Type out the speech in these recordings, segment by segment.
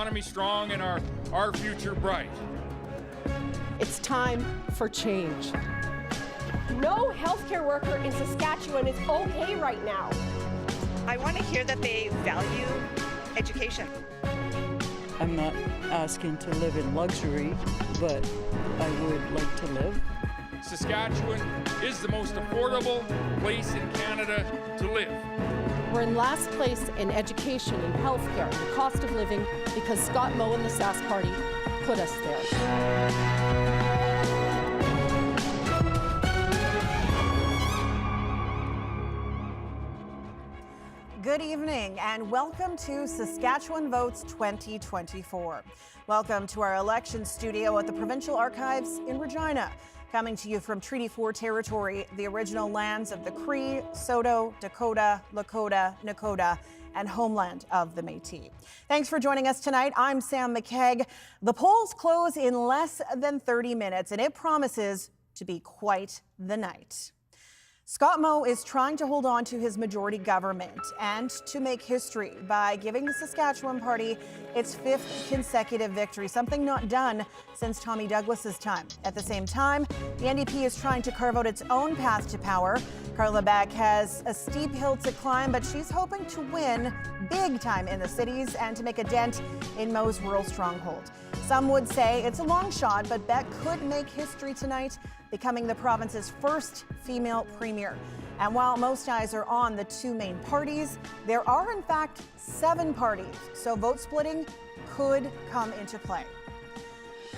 economy strong and our future bright. It's time for change. No healthcare worker in Saskatchewan is okay right now. I want to hear that they value education. I'm not asking to live in luxury, but I would like to live. Saskatchewan is the most affordable place in Canada to live. We're in last place in education and healthcare and the cost of living because Scott Moe and the Sask Party put us there. Good evening and welcome to Saskatchewan Votes 2024. Welcome to our election studio at the Provincial Archives in Regina. Coming to you from Treaty 4 territory, the original lands of the Cree, Saulteaux, Dakota, Lakota, Nakota, and homeland of the Métis. Thanks for joining us tonight. I'm Sam McKegg. The polls close in less than 30 minutes, and it promises to be quite the night. Scott Moe is trying to hold on to his majority government and to make history by giving the Saskatchewan Party its 5th consecutive victory, something not done since Tommy Douglas's time. At the same time, the NDP is trying to carve out its own path to power. Carla Beck has a steep hill to climb, but she's hoping to win big time in the cities and to make a dent in Moe's rural stronghold. Some would say it's a long shot, but Beck could make history tonight, becoming the province's first female premier. And while most eyes are on the two main parties, there are in fact 7 parties, so vote splitting could come into play.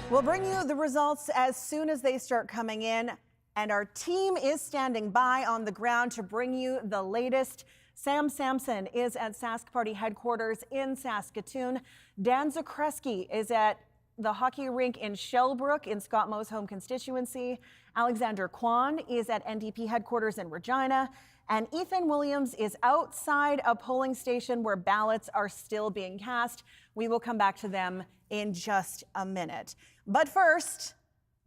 We'll bring you the results as soon as they start coming in, and our team is standing by on the ground to bring you the latest. Sam Sampson is at Sask Party headquarters in Saskatoon. Dan Zakreski is at the hockey rink in Shellbrook in Scott Moe's home constituency. Alexander Kwan is at NDP headquarters in Regina. And Ethan Williams is outside a polling station where ballots are still being cast. We will come back to them in just a minute. But first,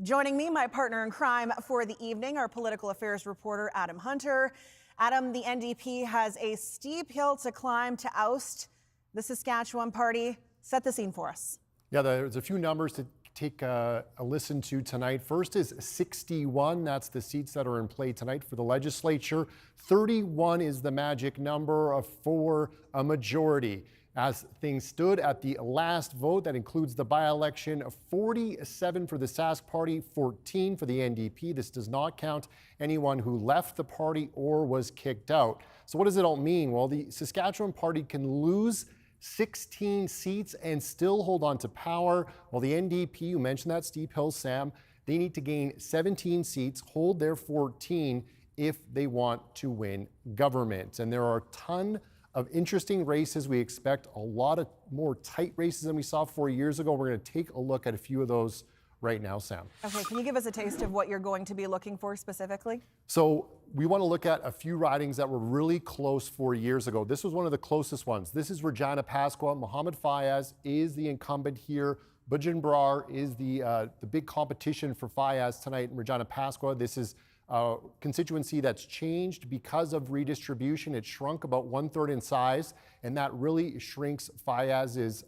joining me, my partner in crime for the evening, our political affairs reporter, Adam Hunter. Adam, the NDP has a steep hill to climb to oust the Saskatchewan Party. Set the scene for us. Yeah, there's a few numbers to take a listen to tonight. First is 61. That's the seats that are in play tonight for the legislature. 31 is the magic number for a majority. As things stood at the last vote, that includes the by-election, 47 for the Sask Party, 14 for the NDP. This does not count anyone who left the party or was kicked out. So what does it all mean? Well, the Saskatchewan Party can lose 16 seats and still hold on to power. While the NDP, you mentioned that steep hill, Sam, they need to gain 17 seats, hold their 14 if they want to win government. And there are a ton of interesting races. We expect a lot of more tight races than we saw 4 years ago. We're going to take a look at a few of those right now, Sam. Okay, can you give us a taste of what you're going to be looking for specifically? So we want to look at a few ridings that were really close 4 years ago. This was one of the closest ones. This is Regina Pasqua. Mohammed Fayez is the incumbent here. Bujin Brar is the big competition for Fayez tonight in Regina Pasqua. This is a constituency that's changed because of redistribution. It shrunk about 1/3 in size, and that really shrinks Fayez's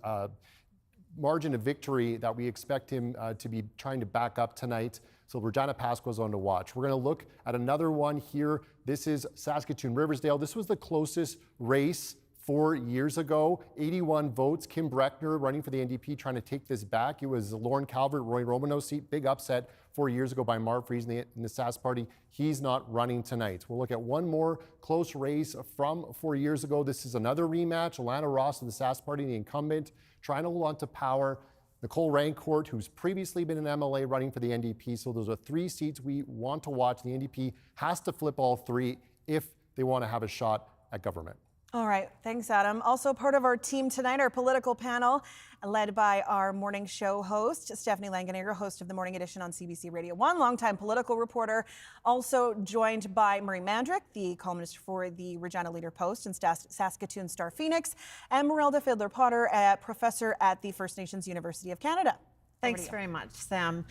margin of victory that we expect him to be trying to back up tonight. So Regina Pasqua is on to watch. We're going to look at another one here. This is Saskatoon Riversdale. This was the closest race 4 years ago. 81 votes. Kim Breckner running for the NDP trying to take this back. It was Lauren Calvert, Roy Romano's seat. Big upset 4 years ago by Mark Fries in the Sask Party. He's not running tonight. We'll look at one more close race from 4 years ago. This is another rematch. Alana Ross of the Sask Party, the incumbent, trying to hold on to power. Nicole Rancourt, who's previously been an MLA, running for the NDP. So those are 3 seats we want to watch. The NDP has to flip all 3 if they want to have a shot at government. All right, thanks, Adam. Also part of our team tonight, our political panel, led by our morning show host, Stephanie Langenegger, host of the Morning Edition on CBC Radio 1, longtime political reporter. Also joined by Marie Mandrick, the columnist for the Regina Leader Post and Saskatoon Star Phoenix, and Merelda Fiedler-Potter, a professor at the First Nations University of Canada. Thanks very much, Sam.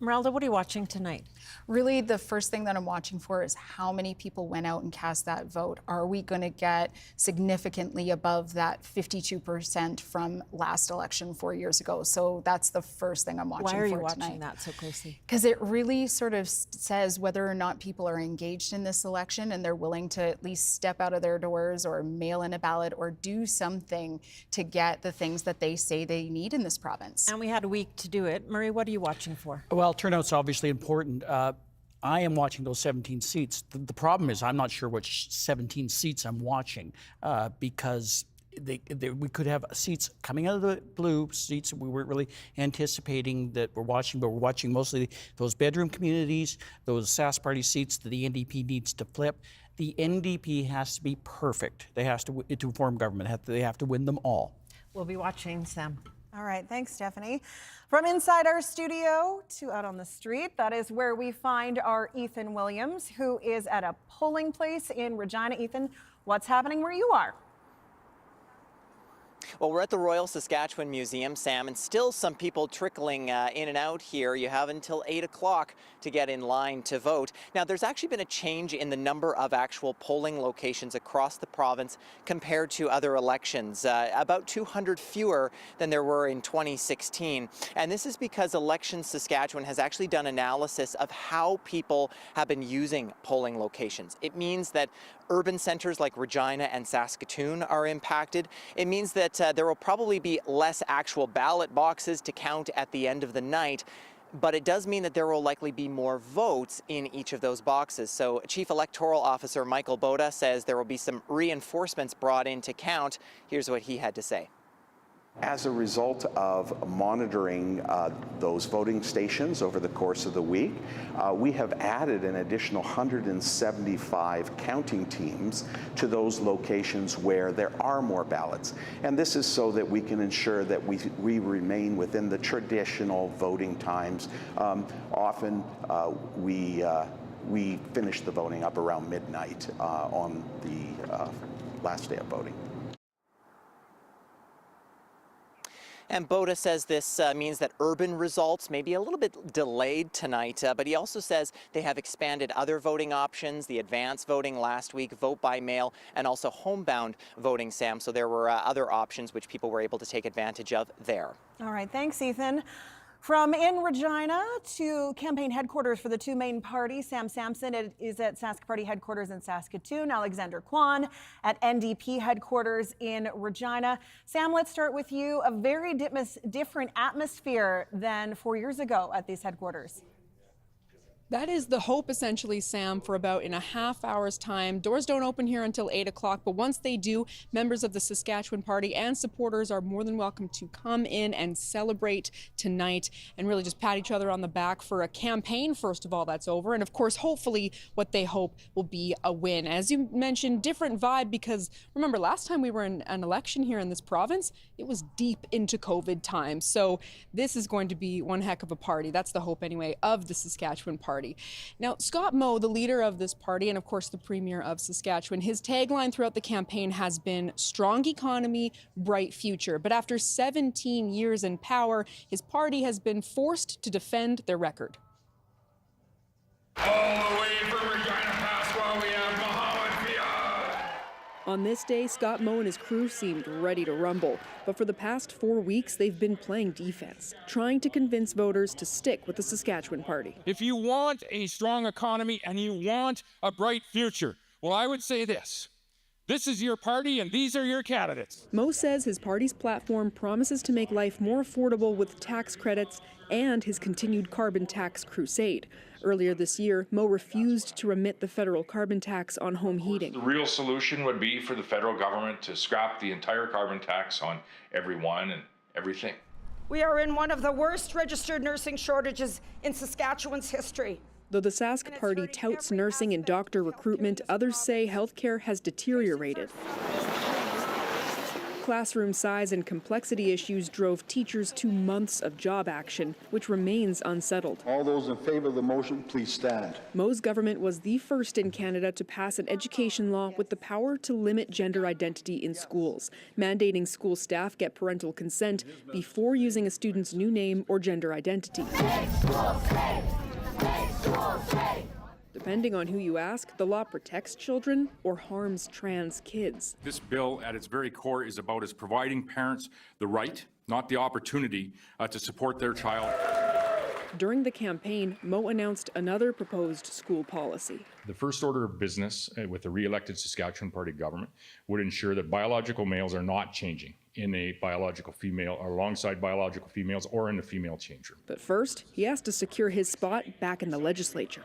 Merelda, what are you watching tonight? Really, the first thing that I'm watching for is how many people went out and cast that vote. Are we going to get significantly above that 52% from last election 4 years ago? So that's the first thing I'm watching for tonight. Why are you watching that so closely? Because it really sort of says whether or not people are engaged in this election and they're willing to at least step out of their doors or mail in a ballot or do something to get the things that they say they need in this province. And we had a week to do it. Murray, what are you watching for? Well, turnout's obviously important. I am watching those 17 seats. The problem is I'm not sure which 17 seats I'm watching because we could have seats coming out of the blue, seats we weren't really anticipating that we're watching, but we're watching mostly those bedroom communities, those Sask Party seats that the NDP needs to flip. The NDP has to be perfect. They have to form government. They have to win them all. We'll be watching, Sam. All right, thanks, Stephanie. From inside our studio to out on the street, that is where we find our Ethan Williams, who is at a polling place in Regina. Ethan, what's happening where you are? Well, we're at the Royal Saskatchewan Museum, Sam, and still some people trickling in and out here. You have until 8 o'clock to get in line to vote. Now, there's actually been a change in the number of actual polling locations across the province compared to other elections, about 200 fewer than there were in 2016. And this is because Election Saskatchewan has actually done analysis of how people have been using polling locations. It means that urban centers like Regina and Saskatoon are impacted. It means that there will probably be less actual ballot boxes to count at the end of the night, but it does mean that there will likely be more votes in each of those boxes. So Chief Electoral Officer Michael Boda says there will be some reinforcements brought in to count. Here's what he had to say. As a result of monitoring those voting stations over the course of the week, we have added an additional 175 counting teams to those locations where there are more ballots. And this is so that we can ensure that we remain within the traditional voting times. Often we finish the voting up around midnight on the last day of voting. And Boda says this means that urban results may be a little bit delayed tonight, but he also says they have expanded other voting options, the advance voting last week, vote by mail, and also homebound voting, Sam. So there were other options which people were able to take advantage of there. All right, thanks, Ethan. From in Regina to campaign headquarters for the two main parties, Sam Sampson is at Sask Party headquarters in Saskatoon, Alexander Kwan at NDP headquarters in Regina. Sam, let's start with you. A very different atmosphere than 4 years ago at these headquarters. That is the hope, essentially, Sam, for about in a half hour's time. Doors don't open here until 8 o'clock, but once they do, members of the Saskatchewan Party and supporters are more than welcome to come in and celebrate tonight and really just pat each other on the back for a campaign, first of all, that's over. And of course, hopefully, what they hope will be a win. As you mentioned, different vibe because remember, last time we were in an election here in this province, it was deep into COVID time. So this is going to be one heck of a party. That's the hope, anyway, of the Saskatchewan Party. Now, Scott Moe, the leader of this party and of course the Premier of Saskatchewan, his tagline throughout the campaign has been strong economy, bright future. But after 17 years in power, his party has been forced to defend their record. All the way from Regina Pasqua, we have Mohammed Fiad. On this day, Scott Moe and his crew seemed ready to rumble. But for the past 4 weeks, they've been playing defense, trying to convince voters to stick with the Saskatchewan Party. If you want a strong economy and you want a bright future, well, I would say this. This is your party and these are your candidates. Moe says his party's platform promises to make life more affordable with tax credits and his continued carbon tax crusade. Earlier this year, Moe refused to remit the federal carbon tax on home heating. The real solution would be for the federal government to scrap the entire carbon tax on everyone and everything. We are in one of the worst registered nursing shortages in Saskatchewan's history. Though the Sask Party touts nursing and doctor recruitment, others say healthcare has deteriorated. Classroom size and complexity issues drove teachers to months of job action, which remains unsettled. All those in favor of the motion, please stand. Mo's government was the first in Canada to pass an education law with the power to limit gender identity in schools, mandating school staff get parental consent before using a student's new name or gender identity. Depending on who you ask, the law protects children or harms trans kids. This bill, at its very core, is about us providing parents the right, not the opportunity, to support their child. During the campaign, Mo announced another proposed school policy. The first order of business with the re-elected Saskatchewan Party government would ensure that biological males are not changing in a biological female or alongside biological females or in the female change room. But first, he has to secure his spot back in the legislature.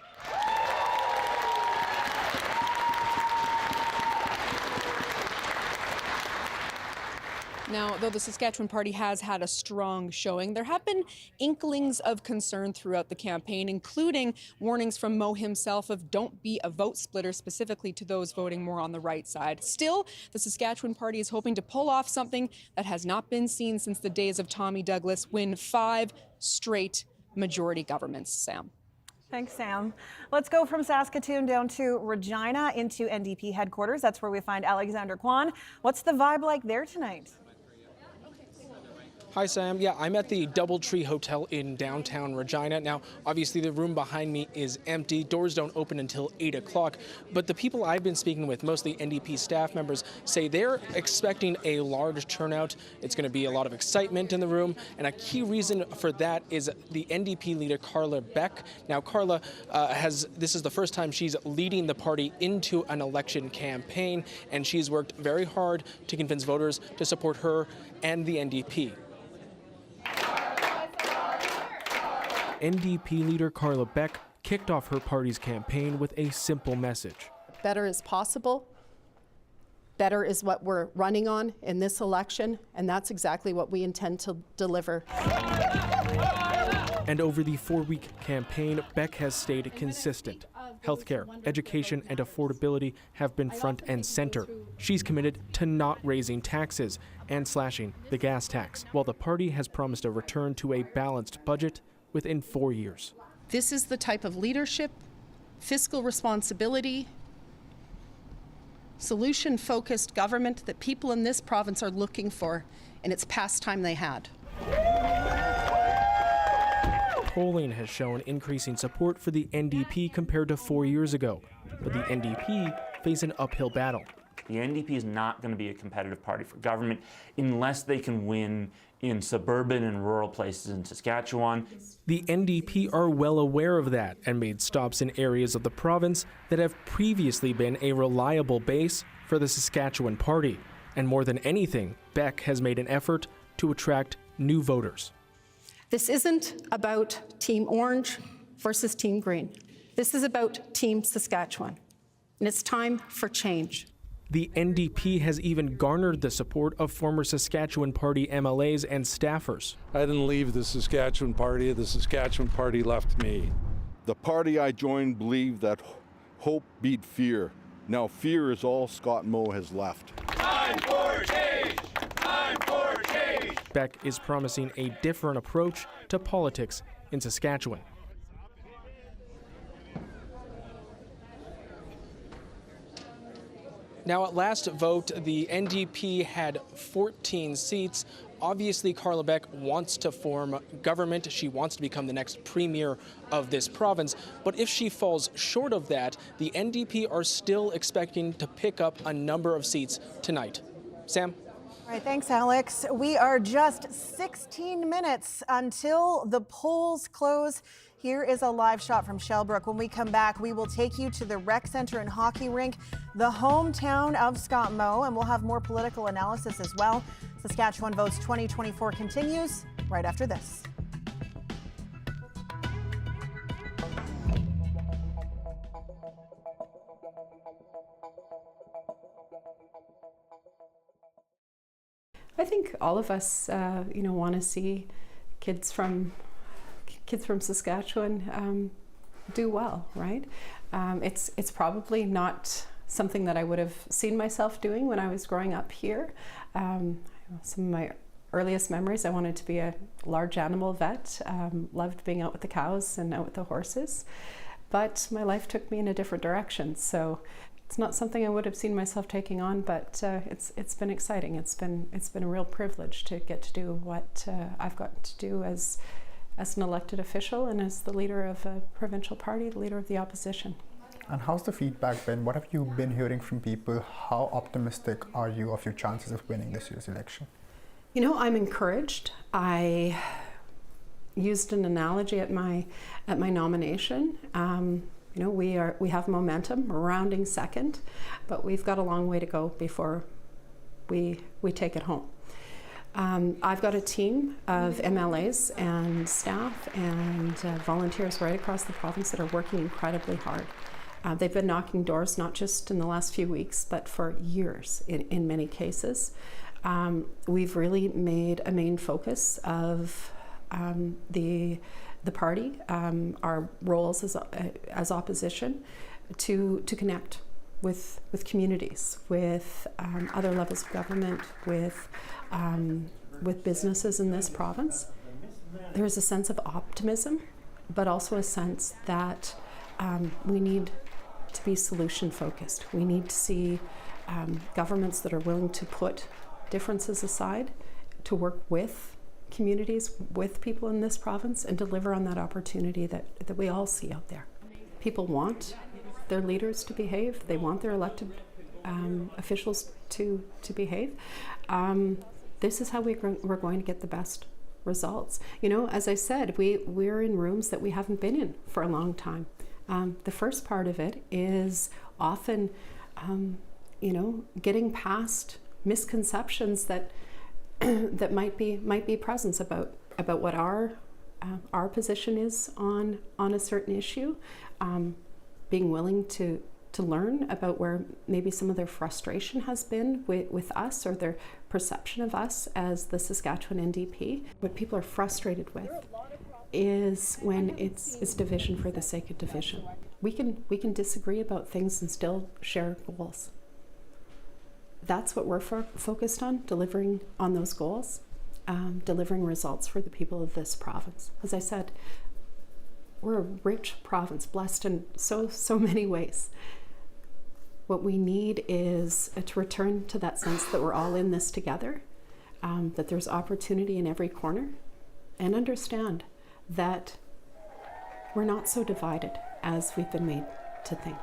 Now, though the Saskatchewan Party has had a strong showing, there have been inklings of concern throughout the campaign, including warnings from Mo himself of don't be a vote splitter, specifically to those voting more on the right side. Still, the Saskatchewan Party is hoping to pull off something that has not been seen since the days of Tommy Douglas, win 5 straight majority governments. Sam. Thanks, Sam. Let's go from Saskatoon down to Regina into NDP headquarters. That's where we find Alexander Kwan. What's the vibe like there tonight? Hi, Sam. Yeah, I'm at the Doubletree Hotel in downtown Regina. Now, obviously, the room behind me is empty. Doors don't open until 8 o'clock. But the people I've been speaking with, mostly NDP staff members, say they're expecting a large turnout. It's going to be a lot of excitement in the room. And a key reason for that is the NDP leader, Carla Beck. Now, Carla this is the first time she's leading the party into an election campaign. And she's worked very hard to convince voters to support her and the NDP. NDP leader Carla Beck kicked off her party's campaign with a simple message. Better is possible. Better is what we're running on in this election, and that's exactly what we intend to deliver. And over the 4-week campaign, Beck has stayed consistent. Healthcare, education, and affordability have been front and center. She's committed to not raising taxes and slashing the gas tax, while the party has promised a return to a balanced budget within 4 years. This is the type of leadership, fiscal responsibility, solution-focused government that people in this province are looking for, and it's past time they had. Polling has shown increasing support for the NDP compared to 4 years ago, but the NDP face an uphill battle. The NDP is not going to be a competitive party for government unless they can win in suburban and rural places in Saskatchewan. The NDP are well aware of that and made stops in areas of the province that have previously been a reliable base for the Saskatchewan Party. And more than anything, Beck has made an effort to attract new voters. This isn't about Team Orange versus Team Green. This is about Team Saskatchewan, and it's time for change. The NDP has even garnered the support of former Saskatchewan Party MLAs and staffers. I didn't leave the Saskatchewan Party left me. The party I joined believed that hope beat fear. Now fear is all Scott Moe has left. Time for change! Time for change! Beck is promising a different approach to politics in Saskatchewan. Now, at last vote, the NDP had 14 seats. Obviously, Carla Beck wants to form government. She wants to become the next premier of this province. But if she falls short of that, the NDP are still expecting to pick up a number of seats tonight. Sam? All right, thanks, Alex. We are just 16 minutes until the polls close. Here is a live shot from Shellbrook. When we come back, we will take you to the rec center and hockey rink, the hometown of Scott Moe, and we'll have more political analysis as well. Saskatchewan Votes 2024 continues right after this. I think all of us, want to see kids from Saskatchewan do well, right? It's probably not something that I would have seen myself doing when I was growing up here. Some of my earliest memories, I wanted to be a large animal vet, loved being out with the cows and out with the horses, but my life took me in a different direction. So it's not something I would have seen myself taking on, but it's been exciting. It's been a real privilege to get to do what I've got to do as an elected official and as the leader of a provincial party, the leader of the opposition. And how's the feedback been? What have you been hearing from people? How optimistic are you of your chances of winning this year's election? You know, I'm encouraged. I used an analogy at my nomination. You know, we have momentum. We're rounding second, but we've got a long way to go before we take it home. I've got a team of MLAs and staff and volunteers right across the province that are working incredibly hard. They've been knocking doors, not just in the last few weeks, but for years in many cases. We've really made a main focus of the party, our roles as opposition, to connect with communities, with other levels of government, with businesses in this province. There's a sense of optimism, but also a sense that we need to be solution focused. We need to see governments that are willing to put differences aside, to work with communities, with people in this province, and deliver on that opportunity that we all see out there. People want their leaders to behave. They want their elected officials to behave. This is how we're going to get the best results. You know, as I said, we're in rooms that we haven't been in for a long time. The first part of it is often, you know, getting past misconceptions that that might be present about what our position is on a certain issue. Being willing to learn about where maybe some of their frustration has been with us, or their perception of us as the Saskatchewan NDP. What people are frustrated with is when it's division for the sake of division. We can disagree about things and still share goals. That's what we're focused on, delivering on those goals, delivering results for the people of this province. As I said, we're a rich province, blessed in so many ways. What we need is to return to that sense that we're all in this together, that there's opportunity in every corner, and understand that we're not so divided as we've been made to think.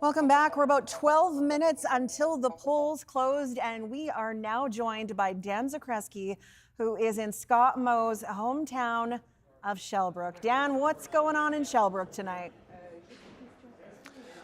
Welcome back. We're about 12 minutes until the polls closed, and we are now joined by Dan Zakreski, who is in Scott Moe's hometown of Shellbrook. Dan, what's going on in Shellbrook tonight?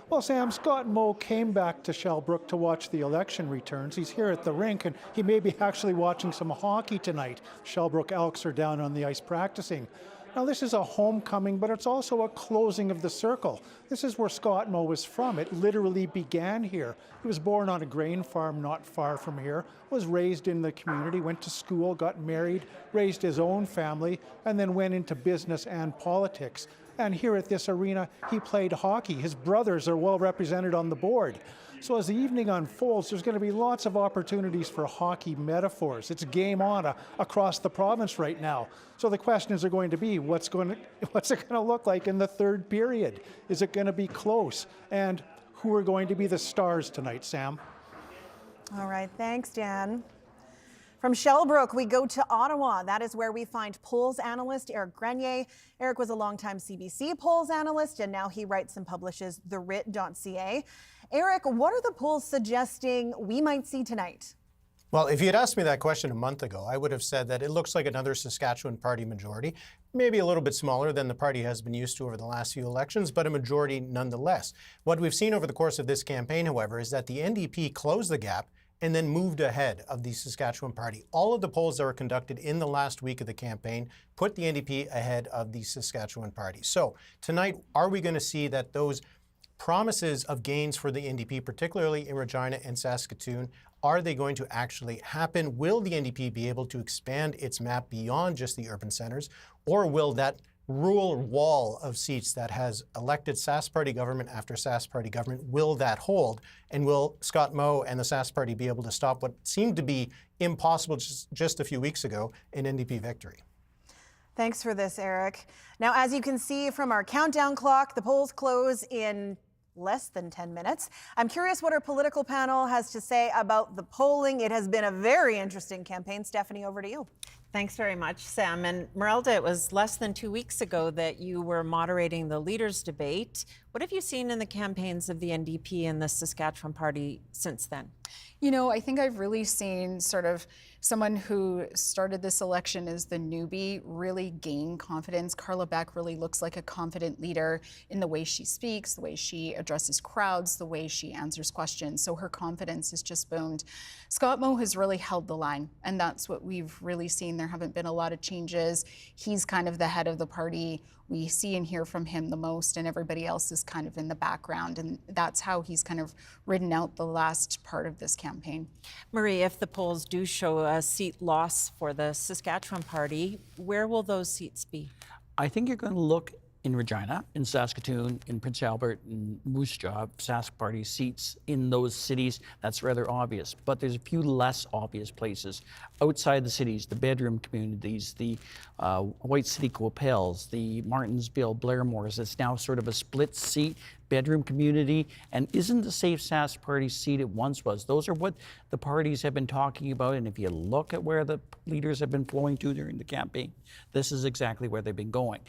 Well, Sam, Scott Moe came back to Shellbrook to watch the election returns. He's here at the rink, and he may be actually watching some hockey tonight. Shellbrook Elks are down on the ice practicing. Now, this is a homecoming, but it's also a closing of the circle. This is where Scott Moe was from. It literally began here. He was born on a grain farm not far from here, was raised in the community, went to school, got married, raised his own family, and then went into business and politics. And here at this arena, he played hockey. His brothers are well represented on the board. So as the evening unfolds, there's going to be lots of opportunities for hockey metaphors. It's game on across the province right now. So the questions are going to be, what's it going to look like in the third period? Is it going to be close? And who are going to be the stars tonight, Sam? All right, thanks, Dan. From Shellbrook, we go to Ottawa. That is where we find polls analyst Eric Grenier. Eric was a longtime CBC polls analyst, and now he writes and publishes thewrit.ca. Eric, what are the polls suggesting we might see tonight? Well, if you had asked me that question a month ago, I would have said that it looks like another Saskatchewan party majority, maybe a little bit smaller than the party has been used to over the last few elections, but a majority nonetheless. What we've seen over the course of this campaign, however, is that the NDP closed the gap and then moved ahead of the Saskatchewan Party. All of the polls that were conducted in the last week of the campaign put the NDP ahead of the Saskatchewan Party. So tonight, are we going to see that those promises of gains for the NDP, particularly in Regina and Saskatoon, are they going to actually happen? Will the NDP be able to expand its map beyond just the urban centres, or will that rural wall of seats that has elected Sask Party government after Sask Party government, will that hold? And will Scott Moe and the Sask Party be able to stop what seemed to be impossible just a few weeks ago, an NDP victory? Thanks for this, Eric. Now, as you can see from our countdown clock, the polls close in less than 10 minutes. I'm curious what our political panel has to say about the polling. It has been a very interesting campaign. Stephanie, over to you. Thanks very much, Sam. And Merelda, it was less than 2 weeks ago that you were moderating the leaders' debate. What have you seen in the campaigns of the NDP and the Saskatchewan Party since then? You know, I think I've really seen sort of someone who started this election as the newbie really gain confidence. Carla Beck really looks like a confident leader in the way she speaks, the way she addresses crowds, the way she answers questions. So her confidence has just boomed. Scott Moe has really held the line, and that's what we've really seen. There haven't been a lot of changes. He's kind of the head of the party. We see and hear from him the most, and everybody else is kind of in the background, and that's how he's kind of ridden out the last part of this campaign. Marie, if the polls do show a seat loss for the Saskatchewan Party, where will those seats be? I think you're going to look in Regina, in Saskatoon, in Prince Albert, in Moose Jaw, Sask Party seats in those cities. That's rather obvious. But there's a few less obvious places outside the cities, the bedroom communities, the White City Coppels, the Martinsville, Blairmores. It's now sort of a split seat bedroom community, and isn't the safe Sask Party seat it once was. Those are what the parties have been talking about, and if you look at where the leaders have been flowing to during the campaign, this is exactly where they've been going.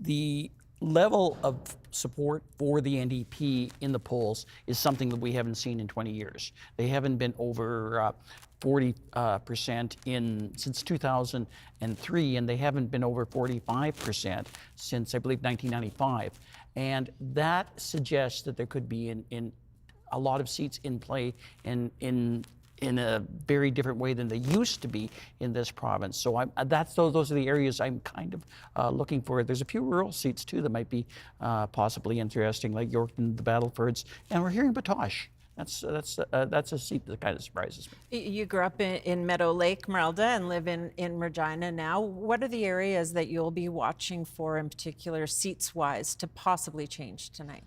The level of support for the NDP in the polls is something that we haven't seen in 20 years. They haven't been over 40% since 2003, and they haven't been over 45% since, I believe, 1995. And that suggests that there could be in a lot of seats in play in a very different way than they used to be in this province. So those are the areas I'm kind of looking for. There's a few rural seats too that might be possibly interesting, like Yorkton, the Battlefords, and we're hearing Batoche. That's a seat that kind of surprises me. You grew up in Meadow Lake, Merelda, and live in Regina now. What are the areas that you'll be watching for in particular, seats-wise, to possibly change tonight?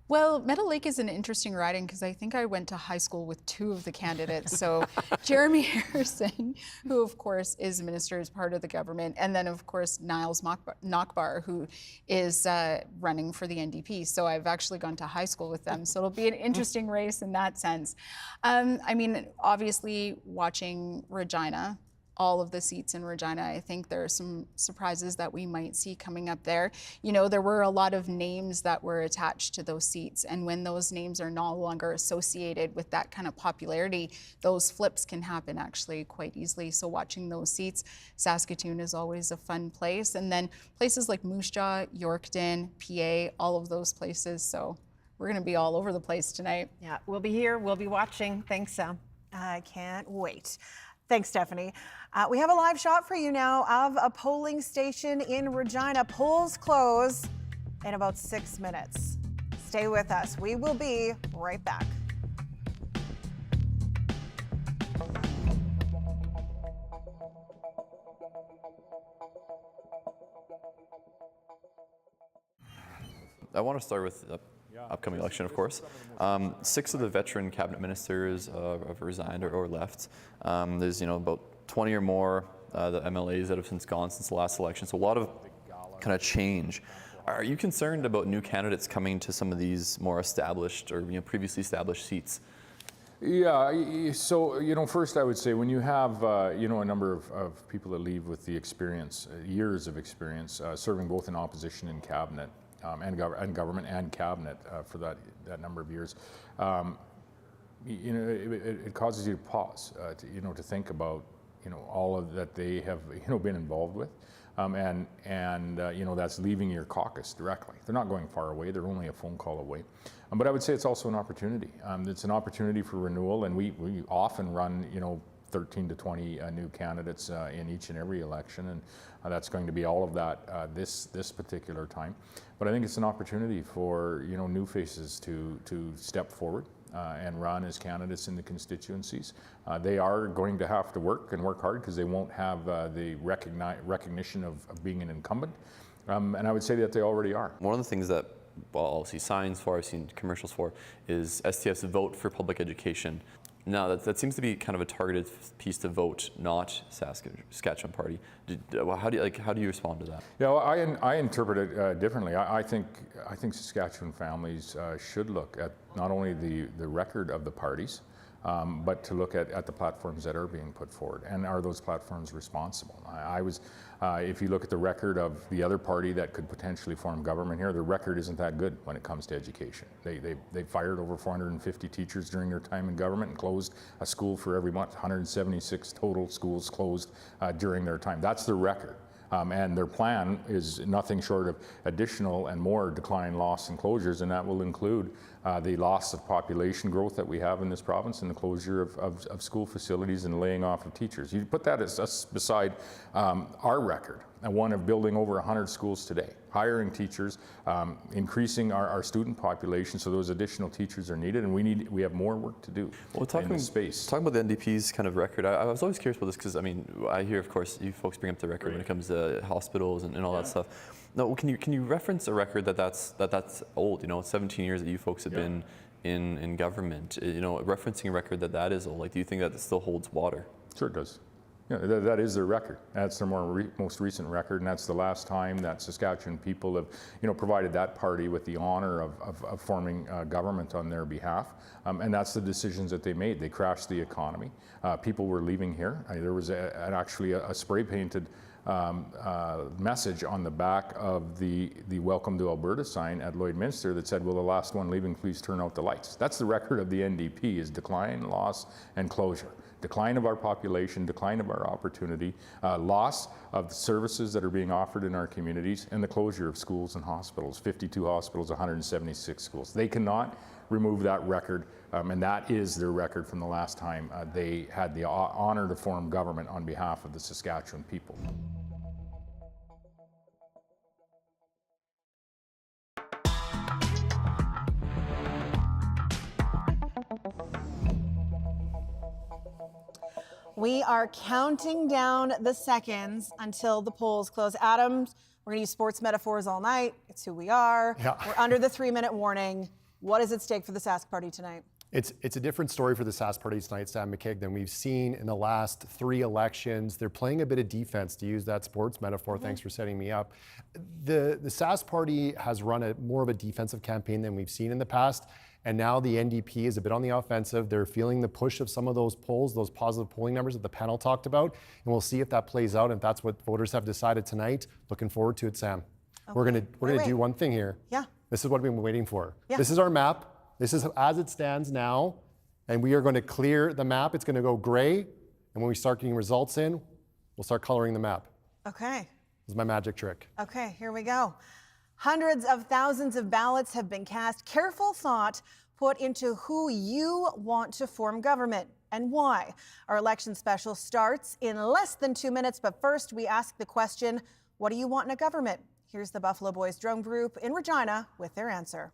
Well, Meadow Lake is an interesting riding because I think I went to high school with two of the candidates. So Jeremy Harrison, who of course is a minister, is part of the government, and then of course Niles Nachbar, who is running for the NDP. So I've actually gone to high school with them. So it'll be an interesting race in that sense. I mean, obviously watching Regina, all of the seats in Regina, I think there are some surprises that we might see coming up there. You know, there were a lot of names that were attached to those seats, and when those names are no longer associated with that kind of popularity, those flips can happen actually quite easily. So watching those seats, Saskatoon is always a fun place. And then places like Moose Jaw, Yorkton, PA, all of those places. So we're gonna be all over the place tonight. Yeah, we'll be here, we'll be watching. Thanks, Sam. I can't wait. Thanks, Stephanie. We have a live shot for you now of a polling station in Regina. Polls close in about 6 minutes. Stay with us. We will be right back. I want to start with the upcoming election, of course. 6 of the veteran cabinet ministers have resigned or left. There's about 20 or more the MLAs that have since gone since the last election. So a lot of kind of change. Are you concerned about new candidates coming to some of these more established or previously established seats? Yeah, so first I would say when you have a number of people that leave with the experience, years of experience, serving both in opposition and cabinet, and government and cabinet for that number of years, it causes you to pause, to think about all of that they have been involved with. you know, that's leaving your caucus directly. They're not going far away. They're only a phone call away. But I would say it's also an opportunity. It's an opportunity for renewal, and we often run, you know, 13 to 20 new candidates in each and every election, and that's going to be all of that this particular time. But I think it's an opportunity for, you know, new faces to step forward and run as candidates in the constituencies. They are going to have to work and work hard because they won't have the recognition of being an incumbent, and I would say that they already are. One of the things that, well, I'll see signs for, I've seen commercials for, is STF's Vote for Public Education. Now, that seems to be kind of a targeted piece to vote, not Saskatchewan Party. How do you respond to that? Yeah, well, I interpret it differently. I think Saskatchewan families should look at not only the record of the parties, but to look at the platforms that are being put forward, and are those platforms responsible? If you look at the record of the other party that could potentially form government here, the record isn't that good when it comes to education. They fired over 450 teachers during their time in government and closed a school for every month. 176 total schools closed during their time. That's the record. And their plan is nothing short of additional and more decline, loss, and closures, and that will include the loss of population growth that we have in this province and the closure of school facilities and laying off of teachers. You put that beside our record, and one of building over 100 schools today, hiring teachers, increasing our student population, so those additional teachers are needed, and we have more work to do in this space. Talking about the NDP's kind of record, I was always curious about this because, I mean, I hear, of course, you folks bring up the record when it comes to hospitals and all that stuff. No, can you reference a record that's old? You know, 17 years that you folks have been in government. You know, referencing a record that is old. Like, do you think that still holds water? Sure it does. Yeah, that is their record. That's their most recent record, and that's the last time that Saskatchewan people have, you know, provided that party with the honor of forming government on their behalf. And that's the decisions that they made. They crashed the economy. People were leaving here. There was actually a spray-painted message on the back of the Welcome to Alberta sign at Lloydminster that said, "Will the last one leaving please turn out the lights?" That's the record of the NDP, is decline, loss, and closure. Decline of our population, decline of our opportunity, loss of the services that are being offered in our communities, and the closure of schools and hospitals, 52 hospitals, 176 schools. They cannot remove that record, and that is their record from the last time they had the honor to form government on behalf of the Saskatchewan people. We are counting down the seconds until the polls close. Adam, we're going to use sports metaphors all night. It's who we are. Yeah. We're under the 3-minute warning. What is at stake for the Sask Party tonight? It's a different story for the Sask Party tonight, Sam McKeag, than we've seen in the last 3 elections. They're playing a bit of defense, to use that sports metaphor. Thanks for setting me up. The Sask Party has run more of a defensive campaign than we've seen in the past. And now the NDP is a bit on the offensive. They're feeling the push of some of those polls, those positive polling numbers that the panel talked about. And we'll see if that plays out, and if that's what voters have decided tonight. Looking forward to it, Sam. Okay. We're gonna do one thing here. Yeah. This is what we've been waiting for. Yeah. This is our map. This is as it stands now. And we are going to clear the map. It's going to go gray. And when we start getting results in, we'll start coloring the map. Okay. This is my magic trick. Okay, here we go. Hundreds of thousands of ballots have been cast. Careful thought put into who you want to form government and why. Our election special starts in less than 2 minutes, but first we ask the question, what do you want in a government? Here's the Buffalo Boys Drum Group in Regina with their answer.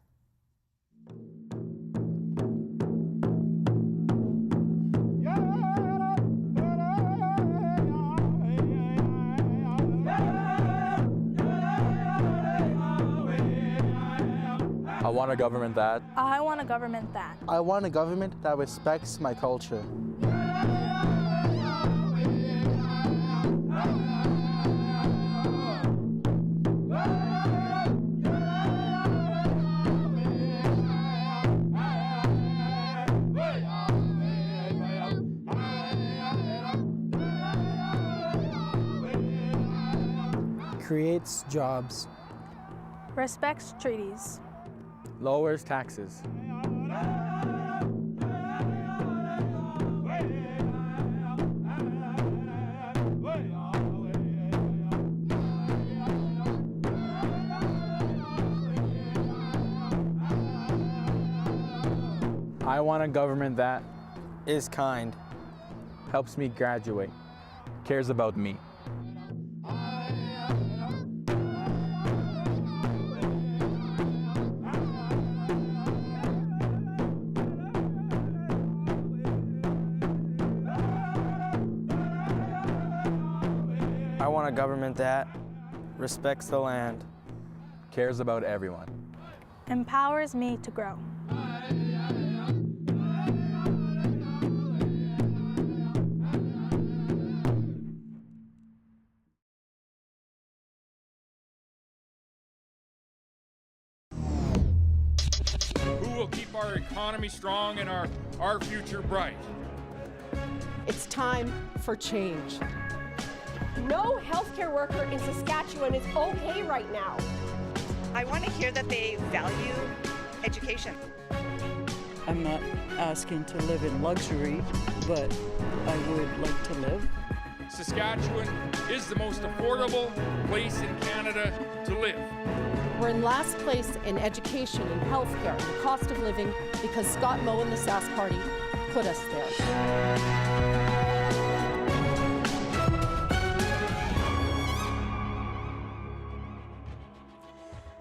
I want a government that. I want a government that. I want a government that respects my culture. Creates jobs. Respects treaties. Lowers taxes. I want a government that is kind, helps me graduate, cares about me. I want a government that respects the land, Cares about everyone. Empowers me to grow. Who will keep our economy strong and our future bright? It's time for change. No healthcare worker in Saskatchewan is okay right now. I want to hear that they value education. I'm not asking to live in luxury, but I would like to live. Saskatchewan is the most affordable place in Canada to live. We're in last place in education and healthcare and the cost of living because Scott Moe and the Sask Party put us there.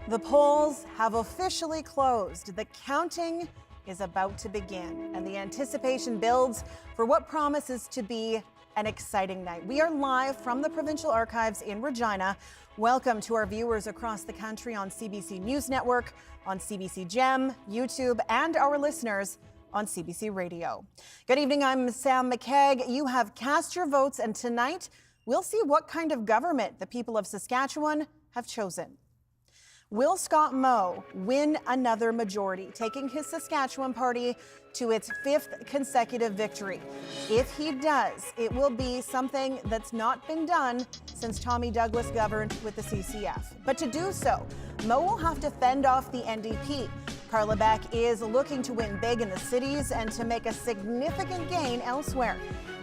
The polls have officially closed. The counting is about to begin, and the anticipation builds for what promises to be an exciting night. We are live from the Provincial Archives in Regina. Welcome to our viewers across the country on CBC News Network, on CBC Gem, YouTube, and our listeners on CBC Radio. Good evening, I'm Sam McKegg. You have cast your votes, and tonight we'll see what kind of government the people of Saskatchewan have chosen. Will Scott Moe win another majority, taking his Saskatchewan party to its 5th consecutive victory? If he does, it will be something that's not been done since Tommy Douglas governed with the CCF. But to do so, Moe will have to fend off the NDP. Carla Beck is looking to win big in the cities and to make a significant gain elsewhere.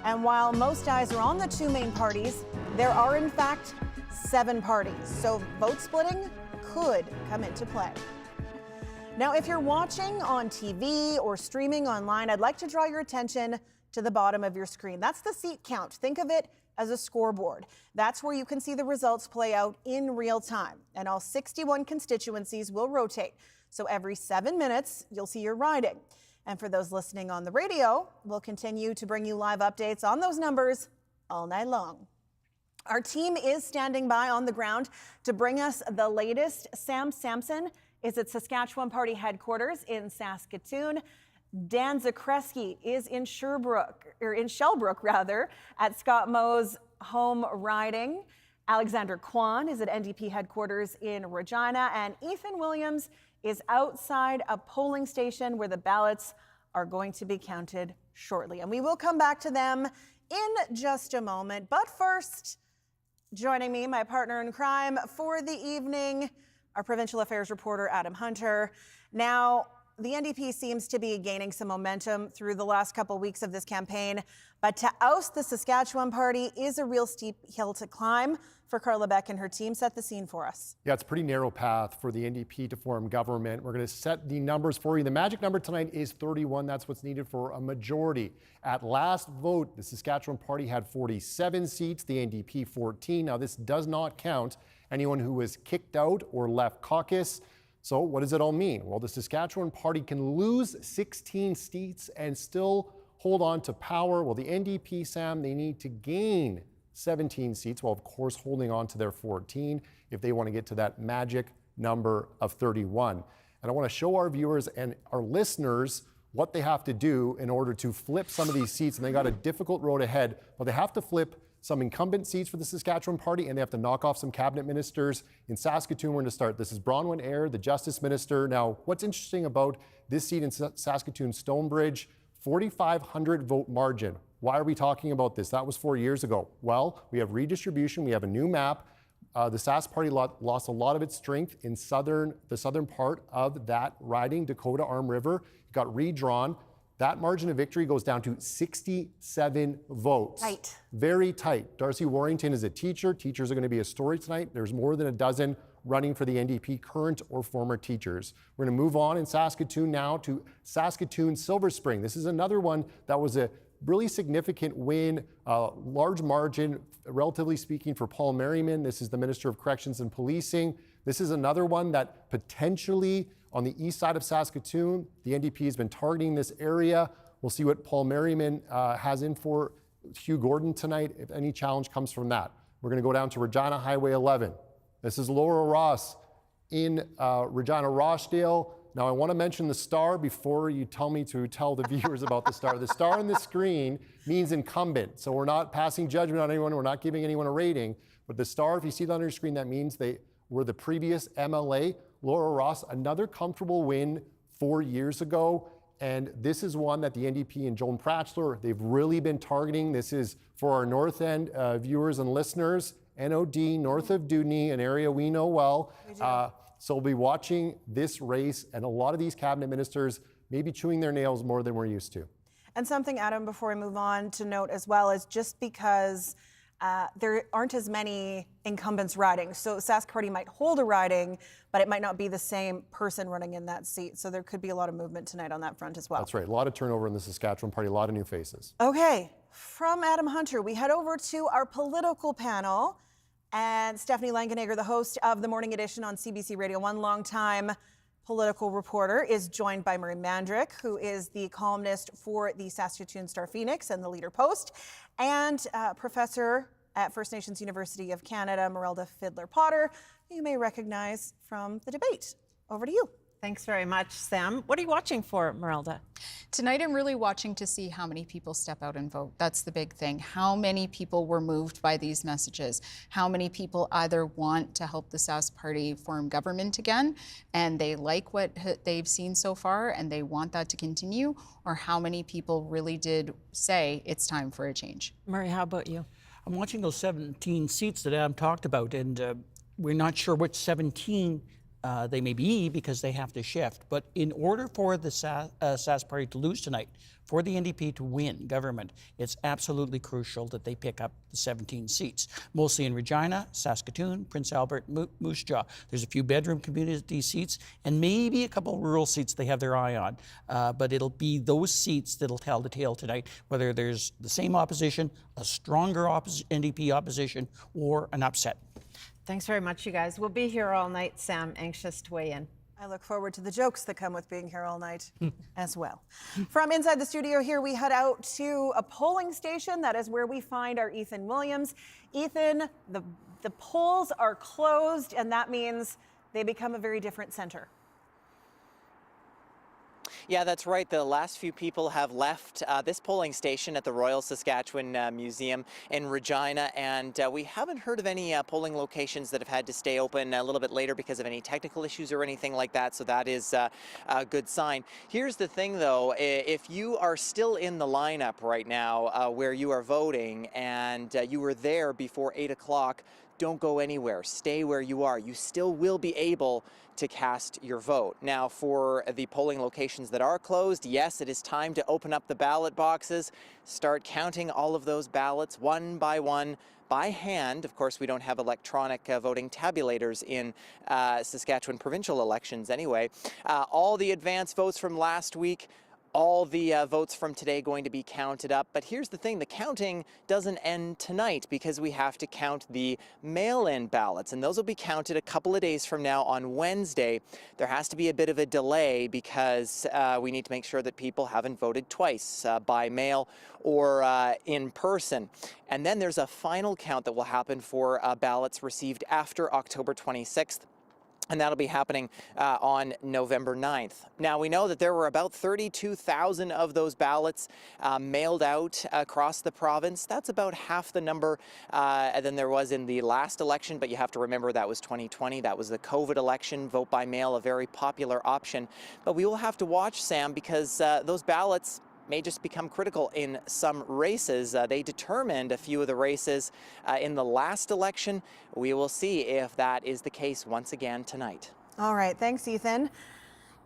And while most eyes are on the two main parties, there are in fact 7 parties. So vote splitting could come into play. Now, if you're watching on TV or streaming online, I'd like to draw your attention to the bottom of your screen. That's the seat count. Think of it as a scoreboard. That's where you can see the results play out in real time. And all 61 constituencies will rotate. So every 7 minutes, you'll see your riding. And for those listening on the radio, we'll continue to bring you live updates on those numbers all night long. Our team is standing by on the ground to bring us the latest. Sam Sampson is at Saskatchewan Party headquarters in Saskatoon. Dan Zakreski is in Shellbrook at Scott Moe's home riding. Alexander Kwan is at NDP headquarters in Regina, and Ethan Williams is outside a polling station where the ballots are going to be counted shortly. And we will come back to them in just a moment. But first, joining me, my partner in crime for the evening, our provincial affairs reporter, Adam Hunter. Now, the NDP seems to be gaining some momentum through the last couple weeks of this campaign, but to oust the Saskatchewan Party is a real steep hill to climb for Carla Beck and her team. Set the scene for us. Yeah, it's a pretty narrow path for the NDP to form government. We're going to set the numbers for you. The magic number tonight is 31. That's what's needed for a majority. At last vote, the Saskatchewan Party had 47 seats, the NDP 14. Now, this does not count anyone who was kicked out or left caucus. So what does it all mean? Well, the Saskatchewan Party can lose 16 seats and still hold on to power. Well, the NDP, Sam, they need to gain 17 seats, while of course holding on to their 14 if they want to get to that magic number of 31. And I want to show our viewers and our listeners what they have to do in order to flip some of these seats. And they got a difficult road ahead, but they have to flip some incumbent seats for the Saskatchewan Party, and they have to knock off some cabinet ministers. In Saskatoon, we're going to start. This is Bronwyn Eyre, the Justice Minister. Now, what's interesting about this seat in Saskatoon Stonebridge, 4,500 vote margin. Why are we talking about this? That was 4 years ago. Well, we have redistribution. We have a new map. The Sask Party lost a lot of its strength in the southern part of that riding, Dakota Arm River. It got redrawn. That margin of victory goes down to 67 votes. Tight. Very tight. Darcy Warrington is a teacher. Teachers are going to be a story tonight. There's more than a dozen running for the NDP, current or former teachers. We're going to move on in Saskatoon now to Saskatoon Silver Spring. This is another one that was a really significant win, large margin, relatively speaking, for Paul Merriman. This is the Minister of Corrections and Policing. This is another one that potentially on the east side of Saskatoon, the NDP has been targeting this area. We'll see what Paul Merriman has in for Hugh Gordon tonight, if any challenge comes from that. We're going to go down to Regina Highway 11. This is Laura Ross in Regina Rochdale. Now, I want to mention the star before you tell me to tell the viewers about the star. The star on the screen means incumbent. So we're not passing judgment on anyone. We're not giving anyone a rating. But the star, if you see that on your screen, that means they were the previous MLA. Laura Ross, another comfortable win 4 years ago. And this is one that the NDP and Joan Pratchler, they've really been targeting. This is for our North End viewers and listeners, NOD, north of Dewdney, an area we know well. So we'll be watching this race, and a lot of these cabinet ministers may be chewing their nails more than we're used to. And something, Adam, before we move on to note as well, is just because there aren't as many incumbents riding. So Sask Party might hold a riding, but it might not be the same person running in that seat. So there could be a lot of movement tonight on that front as well. That's right. A lot of turnover in the Saskatchewan Party, a lot of new faces. Okay, from Adam Hunter, we head over to our political panel. And Stephanie Langenegger, the host of the morning edition on CBC Radio 1, longtime political reporter, is joined by Murray Mandrick, who is the columnist for the Saskatoon Star Phoenix and the Leader Post, and professor at First Nations University of Canada, Merelda Fiddler-Potter, who you may recognize from the debate. Over to you. Thanks very much, Sam. What are you watching for, Merelda? Tonight, I'm really watching to see how many people step out and vote. That's the big thing. How many people were moved by these messages? How many people either want to help the Sask Party form government again, and they like what they've seen so far, and they want that to continue, or how many people really did say it's time for a change? Murray, how about you? I'm watching those 17 seats that Adam talked about, and we're not sure which 17 they may be because they have to shift. But in order for the Sask Party to lose tonight, for the NDP to win government, it's absolutely crucial that they pick up the 17 seats, mostly in Regina, Saskatoon, Prince Albert, Moose Jaw. There's a few bedroom community seats and maybe a couple rural seats they have their eye on. But it'll be those seats that'll tell the tale tonight, whether there's the same opposition, a stronger NDP opposition, or an upset. Thanks very much, you guys. We'll be here all night, Sam, anxious to weigh in. I look forward to the jokes that come with being here all night as well. From inside the studio here, we head out to a polling station. That is where we find our Ethan Williams. Ethan, the polls are closed, and that means they become a very different center. Yeah, that's right. The last few people have left this polling station at the Royal Saskatchewan Museum in Regina, and we haven't heard of any polling locations that have had to stay open a little bit later because of any technical issues or anything like that, so that is a good sign. Here's the thing, though. If you are still in the lineup right now where you are voting and you were there before 8 o'clock, don't go anywhere. Stay where you are. You still will be able to cast your vote. Now, for the polling locations that are closed, yes, it is time to open up the ballot boxes, start counting all of those ballots one by one by hand. Of course, we don't have electronic voting tabulators in Saskatchewan provincial elections anyway. All the advance votes from last week, all the votes from today going to be counted up. But here's the thing, the counting doesn't end tonight because we have to count the mail-in ballots, and those will be counted a couple of days from now on Wednesday. There has to be a bit of a delay because we need to make sure that people haven't voted twice, by mail or in person. And then there's a final count that will happen for ballots received after October 26th. And that'll be happening on November 9th. Now, we know that there were about 32,000 of those ballots mailed out across the province. That's about half the number than there was in the last election, but you have to remember that was 2020. That was the COVID election, vote by mail, a very popular option. But we will have to watch, Sam, because those ballots may just become critical in some races. They determined a few of the races in the last election. We will see if that is the case once again tonight. All right, thanks, Ethan.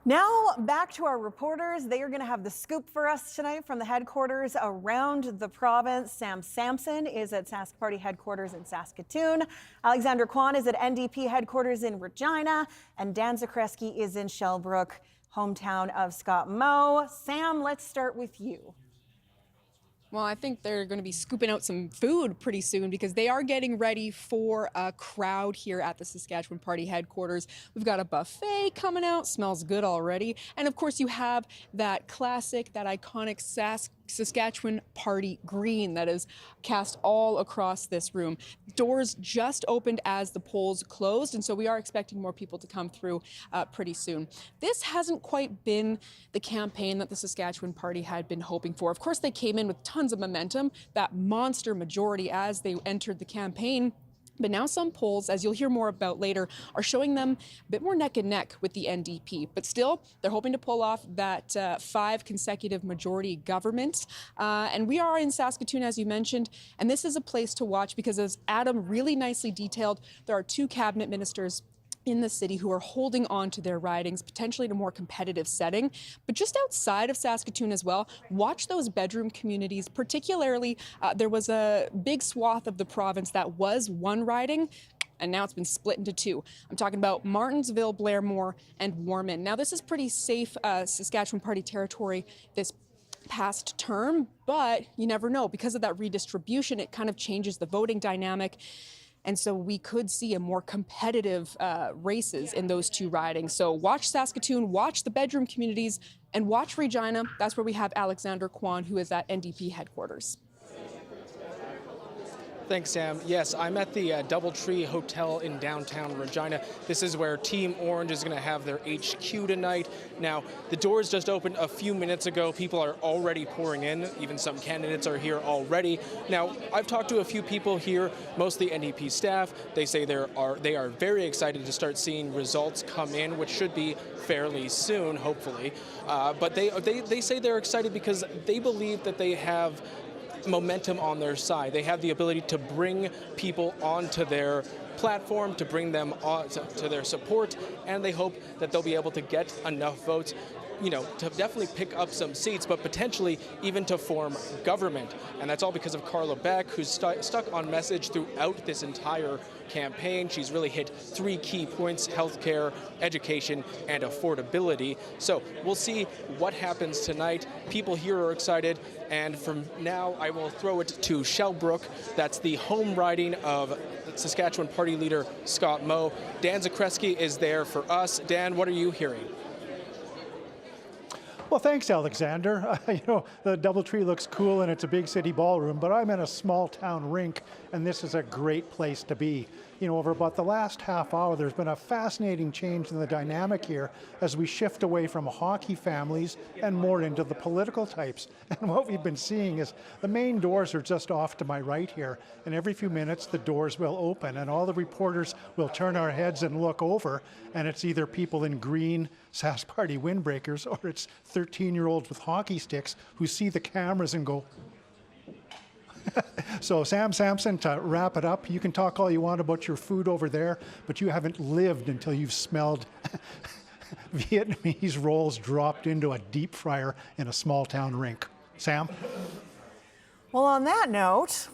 Now back to our reporters. They are going to have the scoop for us tonight from the headquarters around the province. Sam Sampson is at Sask Party headquarters in Saskatoon. Alexander Kwan is at NDP headquarters in Regina. And Dan Zakreski is in Shellbrook, hometown of Scott Moe. Sam, let's start with you. Well, I think they're going to be scooping out some food pretty soon because they are getting ready for a crowd here at the Saskatchewan Party headquarters. We've got a buffet coming out, smells good already. And of course you have that classic, that iconic Saskatchewan Party green that is cast all across this room. Doors just opened as the polls closed, and so we are expecting more people to come through pretty soon. This hasn't quite been the campaign that the Saskatchewan Party had been hoping for. Of course, they came in with tons of momentum, that monster majority as they entered the campaign. But now some polls, as you'll hear more about later, are showing them a bit more neck and neck with the NDP. But still, they're hoping to pull off that 5 consecutive majority government. And we are in Saskatoon, as you mentioned, and this is a place to watch because, as Adam really nicely detailed, there are 2 cabinet ministers in the city who are holding on to their ridings, potentially in a more competitive setting. But just outside of Saskatoon as well, watch those bedroom communities. Particularly, there was a big swath of the province that was one riding, and now it's been split into 2. I'm talking about Martinsville, Blairmore, and Warman. Now, this is pretty safe Saskatchewan Party territory this past term, but you never know. Because of that redistribution, it kind of changes the voting dynamic. And so we could see a more competitive races in those 2 ridings. So watch Saskatoon, watch the bedroom communities, and watch Regina. That's where we have Alexander Kwan, who is at NDP headquarters. Thanks, Sam. Yes, I'm at the Doubletree Hotel in downtown Regina. This is where Team Orange is going to have their HQ tonight. Now, the doors just opened a few minutes ago. People are already pouring in. Even some candidates are here already. Now, I've talked to a few people here, mostly NDP staff. They say they are very excited to start seeing results come in, which should be fairly soon, hopefully. But they say they're excited because they believe that they have momentum on their side. They have the ability to bring people onto their platform, to bring them on to their support, and they hope that they'll be able to get enough votes, you know, to definitely pick up some seats, but potentially even to form government. And that's all because of Carla Beck, who's stuck on message throughout this entire campaign. She's really hit 3 key points: healthcare, education, and affordability. So we'll see what happens tonight. People here are excited, and from now I will throw it to Shellbrook. That's the home riding of Saskatchewan Party leader Scott Moe. Dan Zakreski is there for us. Dan, what are you hearing? Well, thanks, Alexander. You know, the Doubletree looks cool and it's a big city ballroom, but I'm in a small town rink, and this is a great place to be. You know, over about the last half hour, there's been a fascinating change in the dynamic here as we shift away from hockey families and more into the political types. And what we've been seeing is the main doors are just off to my right here, and every few minutes the doors will open and all the reporters will turn our heads and look over, and it's either people in green Sask Party windbreakers or it's 13-year-olds with hockey sticks who see the cameras and go. So Sam Sampson, to wrap it up, you can talk all you want about your food over there, but you haven't lived until you've smelled Vietnamese rolls dropped into a deep fryer in a small town rink. Sam? Well, on that note,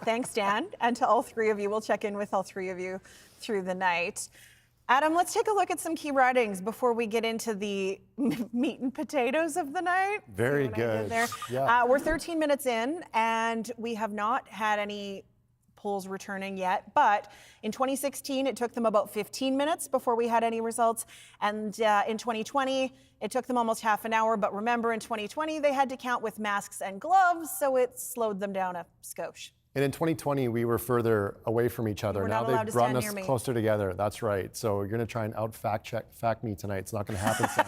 thanks, Dan. And to all 3 of you, we'll check in with all 3 of you through the night. Adam, let's take a look at some key ridings before we get into the meat and potatoes of the night. Very good. Yeah. We're 13 minutes in, and we have not had any polls returning yet. But in 2016, it took them about 15 minutes before we had any results. And in 2020, it took them almost half an hour. But remember, in 2020, they had to count with masks and gloves, so it slowed them down a skosh. And in 2020, we were further away from each other. Now they've brought us closer together. That's right. So you're going to try and fact me tonight. It's not going to happen, Sam.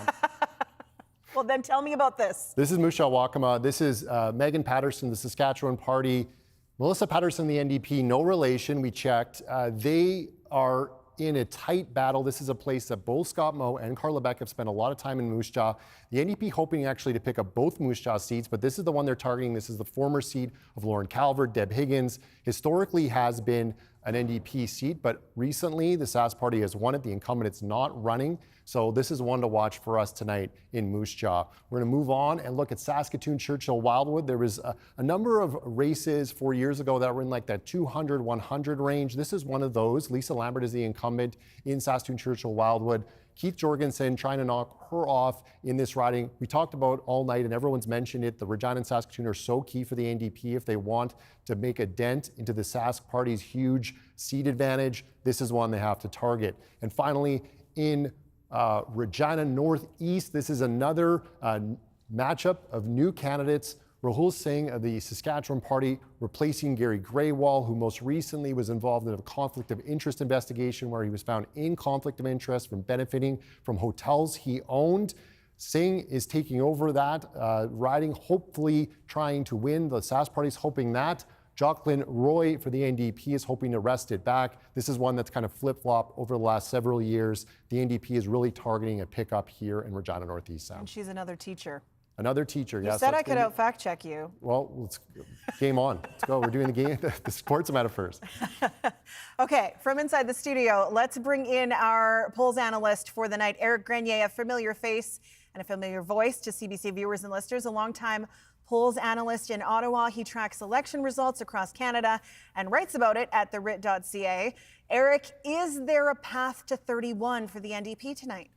Well, then tell me about this. This is Moose Jaw Wakama. This is Megan Patterson, the Saskatchewan Party. Melissa Patterson, the NDP, no relation. We checked. They are in a tight battle. This is a place that both Scott Moe and Carla Beck have spent a lot of time in Moose Jaw. The NDP hoping actually to pick up both Moose Jaw seats, but this is the one they're targeting. This is the former seat of Lauren Calvert. Deb Higgins historically has been an NDP seat, but recently the Sask Party has won it. The incumbent is not running. So this is one to watch for us tonight in Moose Jaw. We're going to move on and look at Saskatoon, Churchill, Wildwood. There was a number of races 4 years ago that were in like that 200, 100 range. This is one of those. Lisa Lambert is the incumbent in Saskatoon, Churchill, Wildwood. Keith Jorgensen trying to knock her off in this riding. We talked about all night, and everyone's mentioned it. The Regina and Saskatoon are so key for the NDP if they want to make a dent into the Sask Party's huge seat advantage. This is one they have to target. And finally, in Regina Northeast, this is another matchup of new candidates. Rahul Singh of the Saskatchewan Party replacing Gary Graywall, who most recently was involved in a conflict of interest investigation where he was found in conflict of interest from benefiting from hotels he owned. Singh is taking over that riding, hopefully trying to win. The Sask Party's hoping that. Jocelyn Roy for the NDP is hoping to wrest it back. This is one that's kind of flip-flopped over the last several years. The NDP is really targeting a pickup here in Regina Northeast Sound. And she's another teacher. Another teacher, You yes. said I could out fact check you. Well, let's game on. Let's go. We're doing the game, the sports matter first. Okay, from inside the studio, let's bring in our polls analyst for the night, Eric Grenier, a familiar face and a familiar voice to CBC viewers and listeners, a longtime polls analyst in Ottawa. He tracks election results across Canada and writes about it at therit.ca. Eric, is there a path to 31 for the NDP tonight?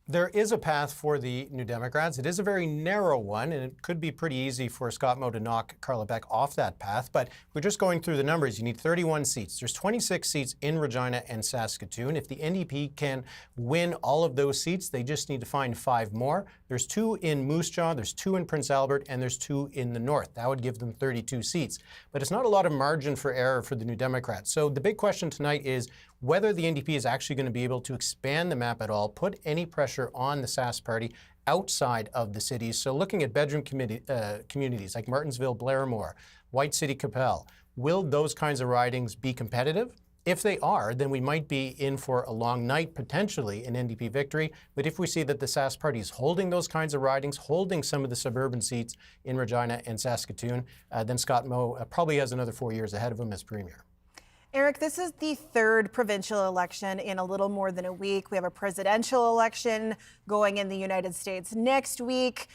There is a path for the New Democrats. It is a very narrow one, and it could be pretty easy for Scott Moe to knock Carla Beck off that path. But we're just going through the numbers. You need 31 seats. There's 26 seats in Regina and Saskatoon. If the NDP can win all of those seats, they just need to find 5 more. There's 2 in Moose Jaw, there's 2 in Prince Albert, and there's 2 in the north. That would give them 32 seats. But it's not a lot of margin for error for the New Democrats. So the big question tonight is whether the NDP is actually going to be able to expand the map at all, put any pressure on the Sask Party outside of the cities. So looking at bedroom communities like Martinsville, Blairmore, White City, Capel, will those kinds of ridings be competitive? If they are, then we might be in for a long night, potentially an NDP victory. But if we see that the Sask Party is holding those kinds of ridings, holding some of the suburban seats in Regina and Saskatoon, then Scott Moe probably has another 4 years ahead of him as Premier. Eric, this is the 3rd provincial election in a little more than a week. We have a presidential election going in the United States next week.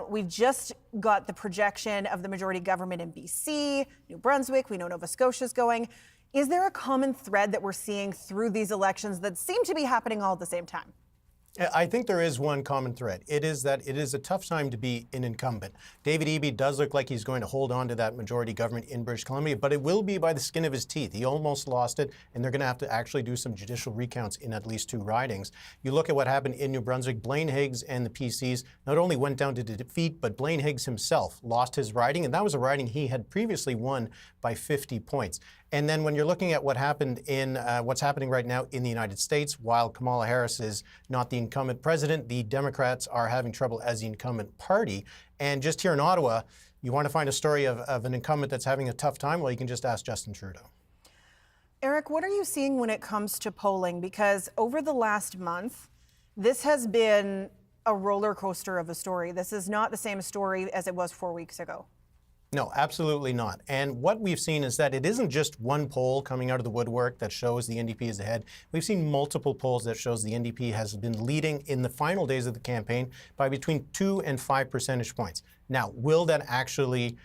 We've just got the projection of the majority government in BC, New Brunswick. We know Nova Scotia's going. Is there a common thread that we're seeing through these elections that seem to be happening all at the same time? I think there is one common thread. It is that it is a tough time to be an incumbent. David Eby does look like he's going to hold on to that majority government in British Columbia, but it will be by the skin of his teeth. He almost lost it, and they're going to have to actually do some judicial recounts in at least 2 ridings. You look at what happened in New Brunswick. Blaine Higgs and the PCs not only went down to defeat, but Blaine Higgs himself lost his riding, and that was a riding he had previously won by 50 points. And then when you're looking at what happened in what's happening right now in the United States, while Kamala Harris is not the incumbent president, the Democrats are having trouble as the incumbent party. And just here in Ottawa, you want to find a story of an incumbent that's having a tough time? Well, you can just ask Justin Trudeau. Eric, what are you seeing when it comes to polling? Because over the last month, this has been a roller coaster of a story. This is not the same story as it was 4 weeks ago. No, absolutely not. And what we've seen is that it isn't just one poll coming out of the woodwork that shows the NDP is ahead. We've seen multiple polls that shows the NDP has been leading in the final days of the campaign by between 2 and 5 percentage points. Now, will that actually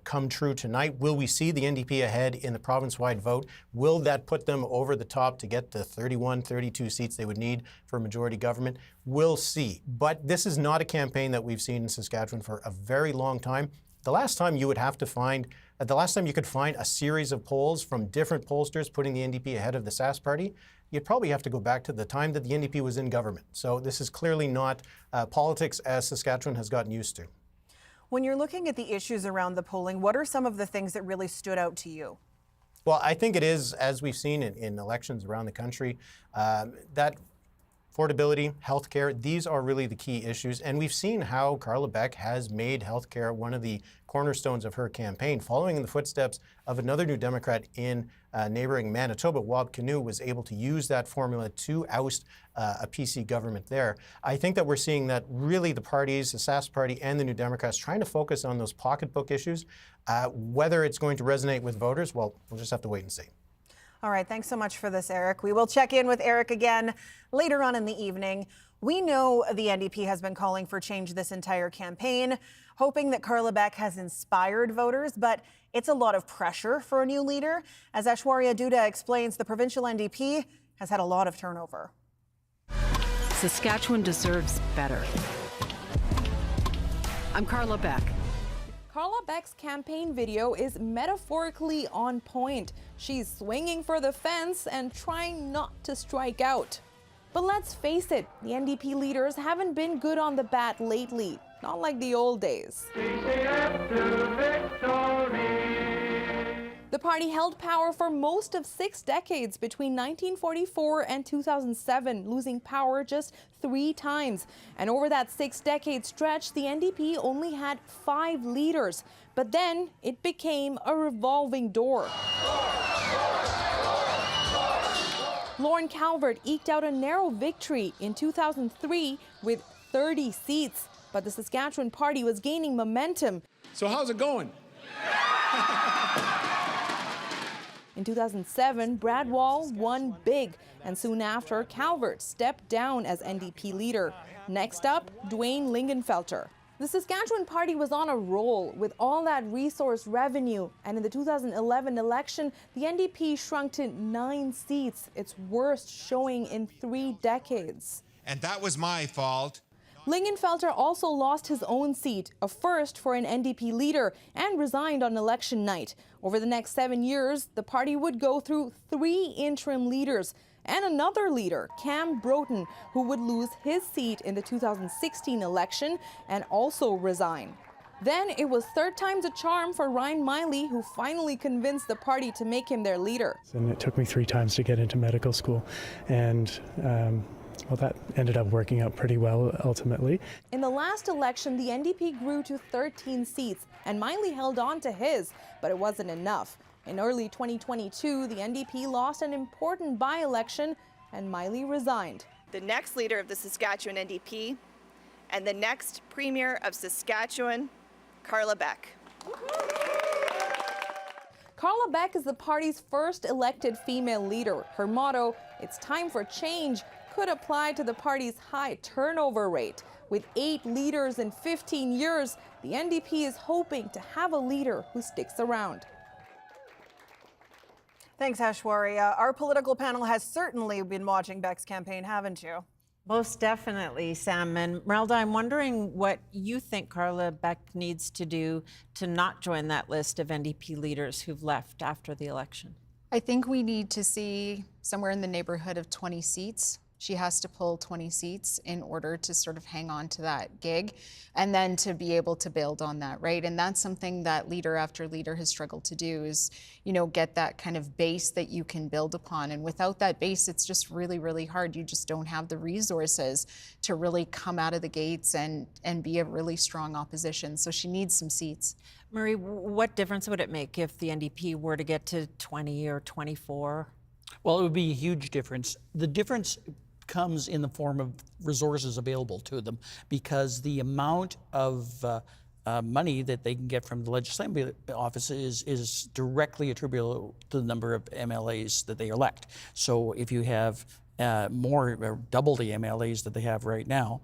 come true tonight? Will we see the NDP ahead in the province-wide vote? Will that put them over the top to get the 31, 32 seats they would need for a majority government? We'll see. But this is not a campaign that we've seen in Saskatchewan for a very long time. The last time you could find a series of polls from different pollsters putting the NDP ahead of the Sask Party, you'd probably have to go back to the time that the NDP was in government. So this is clearly not politics as Saskatchewan has gotten used to. When you're looking at the issues around the polling, what are some of the things that really stood out to you? Well, I think it is, as we've seen in elections around the country, that affordability, healthcare, these are really the key issues. And we've seen how Carla Beck has made healthcare one of the cornerstones of her campaign, following in the footsteps of another New Democrat in neighboring Manitoba. Wab Kinew was able to use that formula to oust a PC government there. I think that we're seeing that really the parties, the Sask Party and the New Democrats, trying to focus on those pocketbook issues. Whether it's going to resonate with voters, well, we'll just have to wait and see. All right, thanks so much for this, Eric. We will check in with Eric again later on in the evening. We know the NDP has been calling for change this entire campaign, hoping that Carla Beck has inspired voters, but it's a lot of pressure for a new leader. As Aishwarya Duda explains, the provincial NDP has had a lot of turnover. Saskatchewan deserves better. I'm Carla Beck. Carla Beck's campaign video is metaphorically on point. She's swinging for the fence and trying not to strike out. But let's face it, the NDP leaders haven't been good on the bat lately, not like the old days. The party held power for most of 6 decades between 1944 and 2007, losing power just 3 times. And over that 6-decade stretch, the NDP only had 5 leaders. But then it became a revolving door. Lorne Calvert eked out a narrow victory in 2003 with 30 seats. But the Saskatchewan party was gaining momentum. So how's it going? In 2007, Brad Wall won big, and soon after, Calvert stepped down as NDP leader. Next up, Dwayne Lingenfelter. The Saskatchewan party was on a roll with all that resource revenue, and in the 2011 election, the NDP shrunk to 9 seats, its worst showing in 3 decades. And that was my fault. Lingenfelter also lost his own seat, a first for an NDP leader, and resigned on election night. Over the next 7 years, the party would go through 3 interim leaders and another leader, Cam Broughton, who would lose his seat in the 2016 election and also resign. Then it was 3rd time's a charm for Ryan Miley, who finally convinced the party to make him their leader. And it took me 3 times to get into medical school, and well, that ended up working out pretty well ultimately. In the last election, the NDP grew to 13 seats, and Miley held on to his, but it wasn't enough. In early 2022, the NDP lost an important by-election, and Miley resigned. The next leader of the Saskatchewan NDP and the next Premier of Saskatchewan, Carla Beck. Carla Beck is the party's first elected female leader. Her motto, "It's time for change," could apply to the party's high turnover rate. With 8 leaders in 15 years, the NDP is hoping to have a leader who sticks around. Thanks, Aishwarya. Our political panel has certainly been watching Beck's campaign, haven't you? Most definitely, Sam. And Merelda, I'm wondering what you think Carla Beck needs to do to not join that list of NDP leaders who've left after the election. I think we need to see somewhere in the neighborhood of 20 seats. She has to pull 20 seats in order to sort of hang on to that gig and then to be able to build on that, right? And that's something that leader after leader has struggled to do is, you know, get that kind of base that you can build upon. And without that base, it's just really, really hard. You just don't have the resources to really come out of the gates and be a really strong opposition. So she needs some seats. Marie, what difference would it make if the NDP were to get to 20 or 24? Well, it would be a huge difference. The difference comes in the form of resources available to them, because the amount of money that they can get from the legislative office is directly attributable to the number of MLAs that they elect. So if you have more, or double the MLAs that they have right now,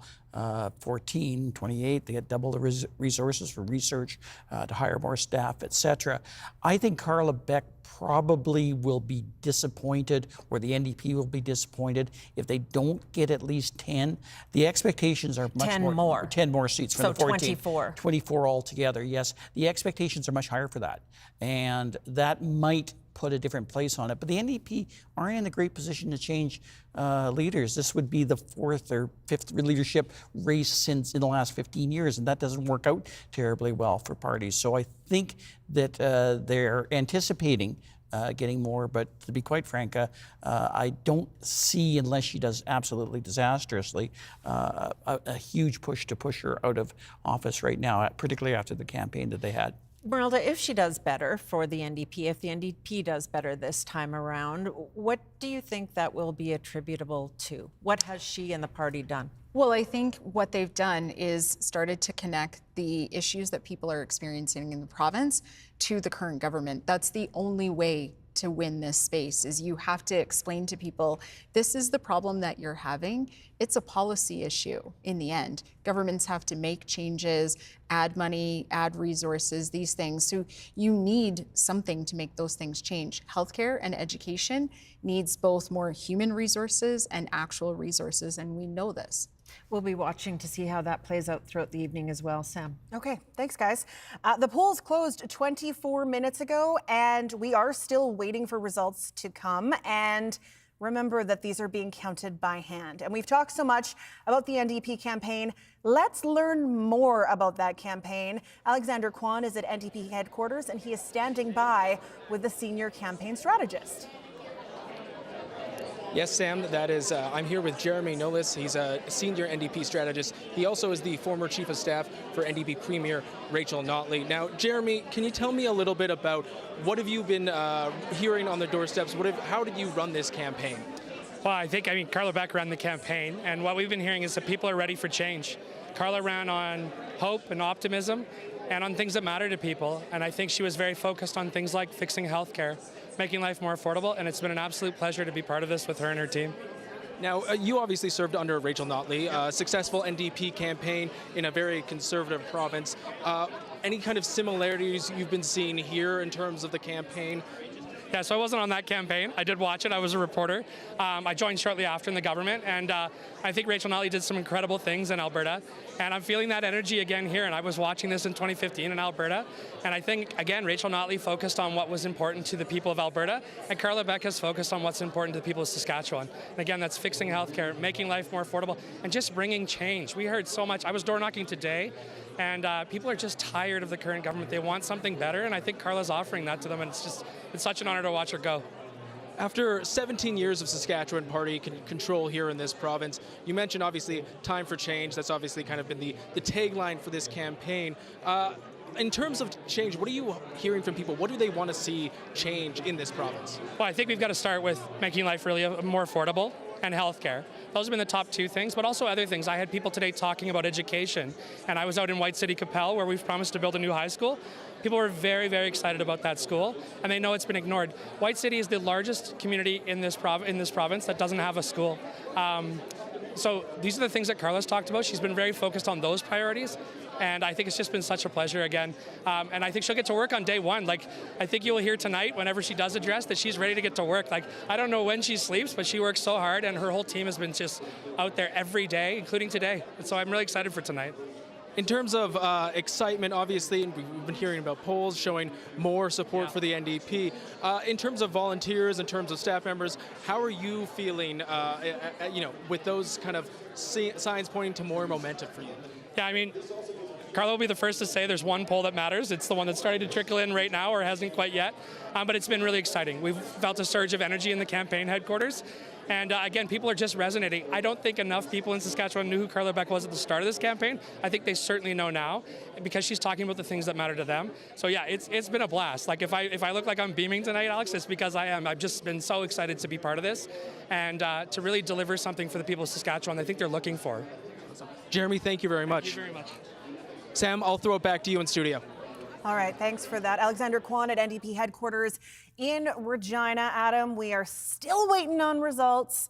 14, 28, they get double the resources for research, to hire more staff, etc. I think Carla Beck probably will be disappointed, or the NDP will be disappointed if they don't get at least 10. The expectations are much 10 more. 10 more seats from So the 14. 24. 24 altogether, yes. The expectations are much higher for that. And that might put a different place on it. But the NDP aren't in a great position to change leaders. This would be the 4th or 5th leadership race since in the last 15 years, and that doesn't work out terribly well for parties. So I think that they're anticipating getting more, but to be quite frank, I don't see, unless she does absolutely disastrously, a huge push to push her out of office right now, particularly after the campaign that they had. Merelda, if she does better for the NDP, if the NDP does better this time around, what do you think that will be attributable to? What has she and the party done? Well, I think what they've done is started to connect the issues that people are experiencing in the province to the current government. That's the only way to win this space is you have to explain to people, this is the problem that you're having. It's a policy issue in the end. Governments have to make changes, add money, add resources, these things. So you need something to make those things change. Healthcare and education needs both more human resources and actual resources, and we know this. We'll be watching to see how that plays out throughout the evening as well, Sam. Okay, thanks, guys. The polls closed 24 minutes ago, and we are still waiting for results to come. And remember that these are being counted by hand. And we've talked so much about the NDP campaign. Let's learn more about that campaign. Alexander Kwan is at NDP headquarters, and he is standing by with the senior campaign strategist. Yes, Sam, that is, I'm here with Jeremy Nolis. He's a senior NDP strategist. He also is the former chief of staff for NDP Premier Rachel Notley. Now, Jeremy, can you tell me a little bit about what have you been hearing on the doorsteps? How did you run this campaign? Well, Carla Beck ran the campaign, and what we've been hearing is that people are ready for change. Carla ran on hope and optimism and on things that matter to people, and I think she was very focused on things like fixing healthcare, making life more affordable, and it's been an absolute pleasure to be part of this with her and her team. Now, you obviously served under Rachel Notley, a successful NDP campaign in a very conservative province. Any kind of similarities you've been seeing here in terms of the campaign? Yeah, so I wasn't on that campaign. I did watch it. I was a reporter. I joined shortly after in the government, and I think Rachel Notley did some incredible things in Alberta, and I'm feeling that energy again here, and I was watching this in 2015 in Alberta, and I think, again, Rachel Notley focused on what was important to the people of Alberta, and Carla Beck has focused on what's important to the people of Saskatchewan. And again, that's fixing healthcare, making life more affordable, and just bringing change. We heard so much. I was door knocking today, and people are just tired of the current government. They want something better, and I think Carla's offering that to them, and it's such an honor to watch her go. After 17 years of Saskatchewan Party control here in this province, you mentioned obviously time for change. That's obviously kind of been the tagline for this campaign. In terms of change, what are you hearing from people? What do they want to see change in this province? Well, I think we've got to start with making life really more affordable and healthcare. Those have been the top two things, but also other things. I had people today talking about education, and I was out in White City, Capel, where we've promised to build a new high school. People were very, very excited about that school, and they know it's been ignored. White City is the largest community in this province that doesn't have a school. So these are the things that Carla's talked about. She's been very focused on those priorities, and I think it's just been such a pleasure again. And I think she'll get to work on day one. I think you'll hear tonight, whenever she does address, that she's ready to get to work. I don't know when she sleeps, but she works so hard, and her whole team has been just out there every day, including today. And so I'm really excited for tonight. In terms of excitement, obviously, and we've been hearing about polls showing more support for the NDP. In terms of volunteers, in terms of staff members, how are you feeling, with those kind of signs pointing to more momentum for you? Yeah, Carla will be the first to say there's one poll that matters. It's the one that's starting to trickle in right now, or hasn't quite yet. But it's been really exciting. We've felt a surge of energy in the campaign headquarters. And again, people are just resonating. I don't think enough people in Saskatchewan knew who Carla Beck was at the start of this campaign. I think they certainly know now, because she's talking about the things that matter to them. So yeah, it's been a blast. If I look like I'm beaming tonight, Alex, it's because I am. I've just been so excited to be part of this and to really deliver something for the people of Saskatchewan I think they're looking for. Awesome. Jeremy, thank you very much. Thank you very much. Sam, I'll throw it back to you in studio. All right, thanks for that. Alexander Kwan at NDP headquarters in Regina. Adam, we are still waiting on results.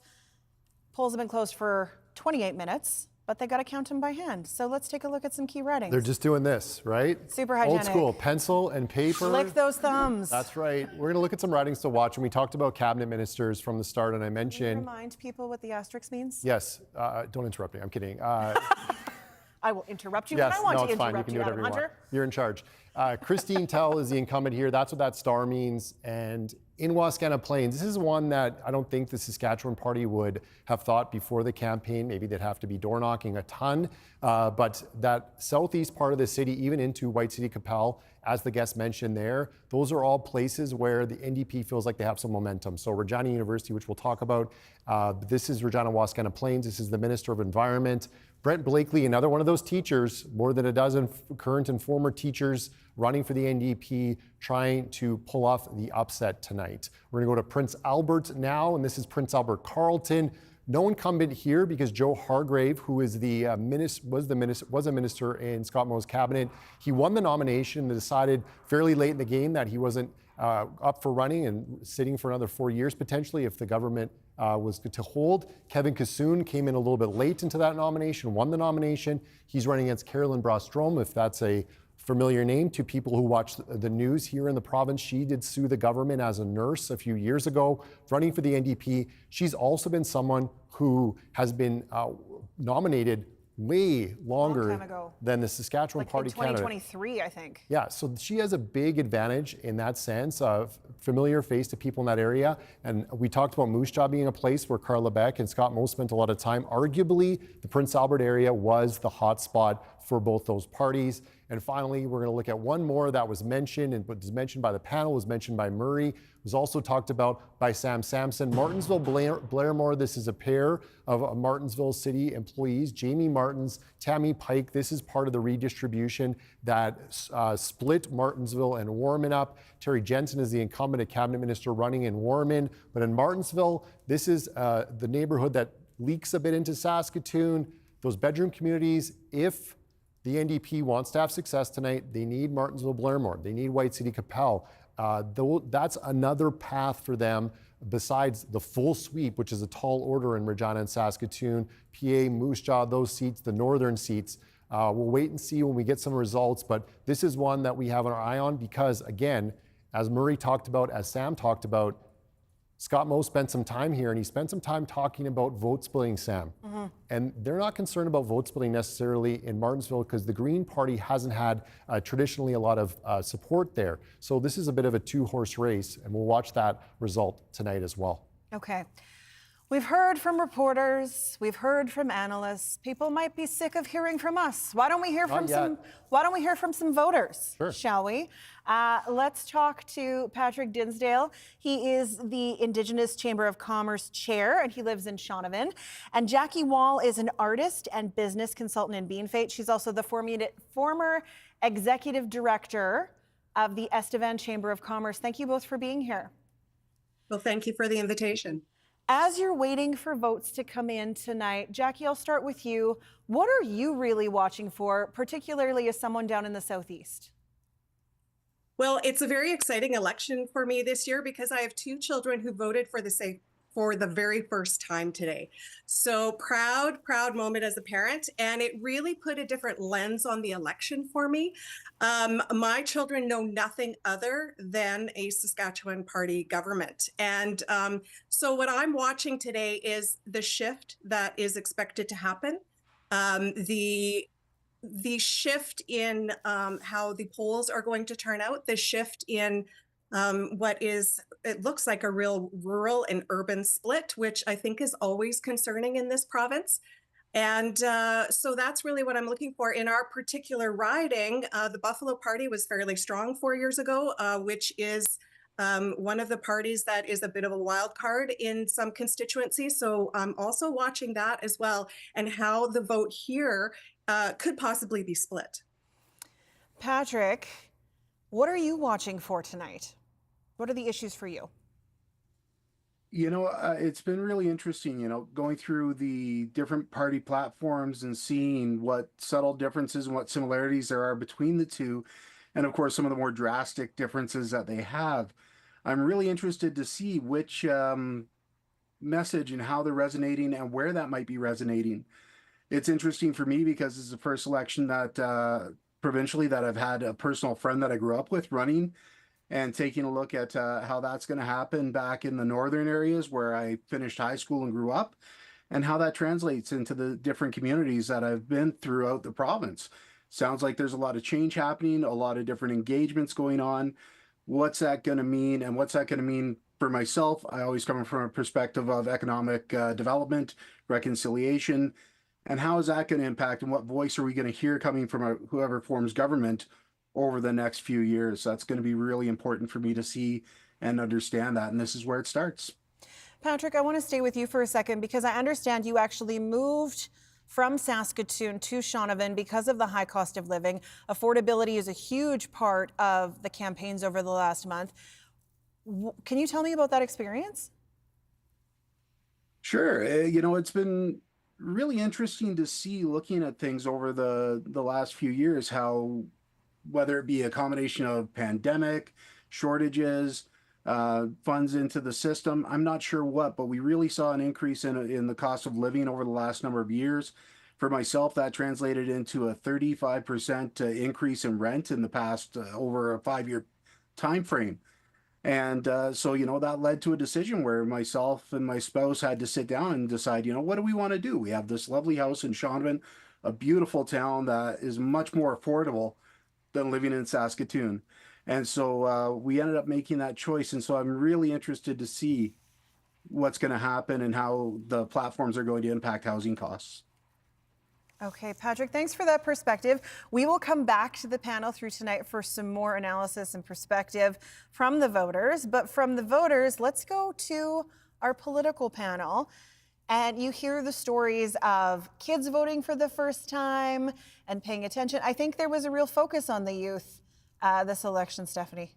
Polls have been closed for 28 minutes, but they got to count them by hand. So let's take a look at some key writings. They're just doing this, right? Super hygienic. Old school, pencil and paper. Lick those thumbs. That's right. We're going to look at some writings to watch, and we talked about cabinet ministers from the start, and I mentioned... Can you remind people what the asterisk means? Yes. Don't interrupt me. I'm kidding. I will interrupt you yes, when I want no, to it's fine. interrupt You can do whatever you Hunter. want. You're in charge. Christine Tell is the incumbent here. That's what that star means. And in Wascana Plains, this is one that I don't think the Saskatchewan Party would have thought before the campaign. Maybe they'd have to be door knocking a ton. But that southeast part of the city, even into White City Capel, as the guest mentioned there, those are all places where the NDP feels like they have some momentum. So Regina University, which we'll talk about, this is Regina Wascana Plains. This is the Minister of Environment. Brent Blakely, another one of those teachers, more than a dozen current and former teachers running for the NDP, trying to pull off the upset tonight. We're going to go to Prince Albert now, and this is Prince Albert Carleton. No incumbent here because Joe Hargrave, who is the was a minister in Scott Moe's cabinet, he won the nomination and decided fairly late in the game that he wasn't up for running and sitting for another 4 years potentially if the government was to hold. Kevin Kassoun came in a little bit late into that nomination, won the nomination. He's running against Carolyn Brostrom, if that's a familiar name to people who watch the news here in the province. She did sue the government as a nurse a few years ago, running for the NDP. She's also been someone who has been nominated way longer than the Saskatchewan Party candidate. 2023, I think. Yeah, so she has a big advantage in that sense of familiar face to people in that area. And we talked about Moose Jaw being a place where Carla Beck and Scott Moe spent a lot of time. Arguably, the Prince Albert area was the hot spot for both those parties. And finally, we're going to look at one more that was mentioned and was mentioned by the panel, was mentioned by Murray, was also talked about by Sam Sampson. Martensville Blairmore, this is a pair of Martensville City employees, Jamie Martins, Tammy Pike. This is part of the redistribution that split Martensville and Warman up. Terry Jensen is the incumbent cabinet minister running in Warman, but in Martensville, this is the neighborhood that leaks a bit into Saskatoon. Those bedroom communities, if the NDP wants to have success tonight, they need Martensville Blairmore. They need White City Capel. That's another path for them besides the full sweep, which is a tall order in Regina and Saskatoon, PA, Moose Jaw, those seats, the northern seats. We'll wait and see when we get some results, but this is one that we have our eye on because, again, as Murray talked about, as Sam talked about, Scott Moe spent some time here and he spent some time talking about vote splitting, Sam. And they're not concerned about vote splitting necessarily in Martensville because the Green Party hasn't had traditionally a lot of support there. So this is a bit of a two-horse race and we'll watch that result tonight as well. Okay. We've heard from reporters, we've heard from analysts. People might be sick of hearing from us. Why don't we hear from some voters, shall we? Let's talk to Patrick Dinsdale. He is the Indigenous Chamber of Commerce chair and he lives in Shaunavon. And Jackie Wall is an artist and business consultant in Beanfate. She's also the former executive director of the Estevan Chamber of Commerce. Thank you both for being here. Well, thank you for the invitation. As you're waiting for votes to come in tonight, Jackie, I'll start with you. What are you really watching for, particularly as someone down in the Southeast? Well, it's a very exciting election for me this year because I have two children who voted for the very first time today. So proud moment as a parent. And it really put a different lens on the election for me. My children know nothing other than a Saskatchewan Party government. And so what I'm watching today is the shift that is expected to happen. The shift in how the polls are going to turn out, the shift in it looks like a real rural and urban split, which I think is always concerning in this province. And so that's really what I'm looking for. In our particular riding, the Buffalo Party was fairly strong 4 years ago, which is one of the parties that is a bit of a wild card in some constituencies. So I'm also watching that as well and how the vote here could possibly be split. Patrick, what are you watching for tonight? What are the issues for you? You know, it's been really interesting, going through the different party platforms and seeing what subtle differences and what similarities there are between the two. And of course, some of the more drastic differences that they have. I'm really interested to see which message and how they're resonating and where that might be resonating. It's interesting for me because this is the first election that provincially that I've had a personal friend that I grew up with running. And taking a look at how that's going to happen back in the northern areas where I finished high school and grew up, and how that translates into the different communities that I've been throughout the province. Sounds like there's a lot of change happening, a lot of different engagements going on. What's that going to mean, and what's that going to mean for myself? I always come from a perspective of economic development, reconciliation, and how is that going to impact, and what voice are we going to hear coming from whoever forms government over the next few years? That's going to be really important for me to see and understand that. And this is where it starts. Patrick, I want to stay with you for a second because I understand you actually moved from Saskatoon to Shaunavon because of the high cost of living. Affordability is a huge part of the campaigns over the last month. Can you tell me about that experience? Sure. It's been really interesting to see looking at things over the last few years, how whether it be a combination of pandemic, shortages, funds into the system, I'm not sure what, but we really saw an increase in the cost of living over the last number of years. For myself, that translated into a 35% increase in rent in the past over a 5-year time frame. And that led to a decision where myself and my spouse had to sit down and decide, what do we want to do? We have this lovely house in Shaunavon, a beautiful town that is much more affordable than living in Saskatoon. And so we ended up making that choice. And so I'm really interested to see what's going to happen and how the platforms are going to impact housing costs. Okay, Patrick, thanks for that perspective. We will come back to the panel through tonight for some more analysis and perspective from the voters. But from the voters, let's go to our political panel. And you hear the stories of kids voting for the first time and paying attention. I think there was a real focus on the youth this election, Stephanie.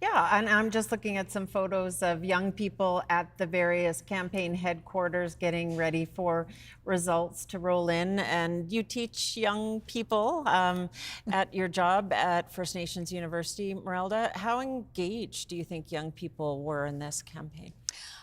Yeah, and I'm just looking at some photos of young people at the various campaign headquarters getting ready for results to roll in. And you teach young people at your job at First Nations University, Merelda. How engaged do you think young people were in this campaign?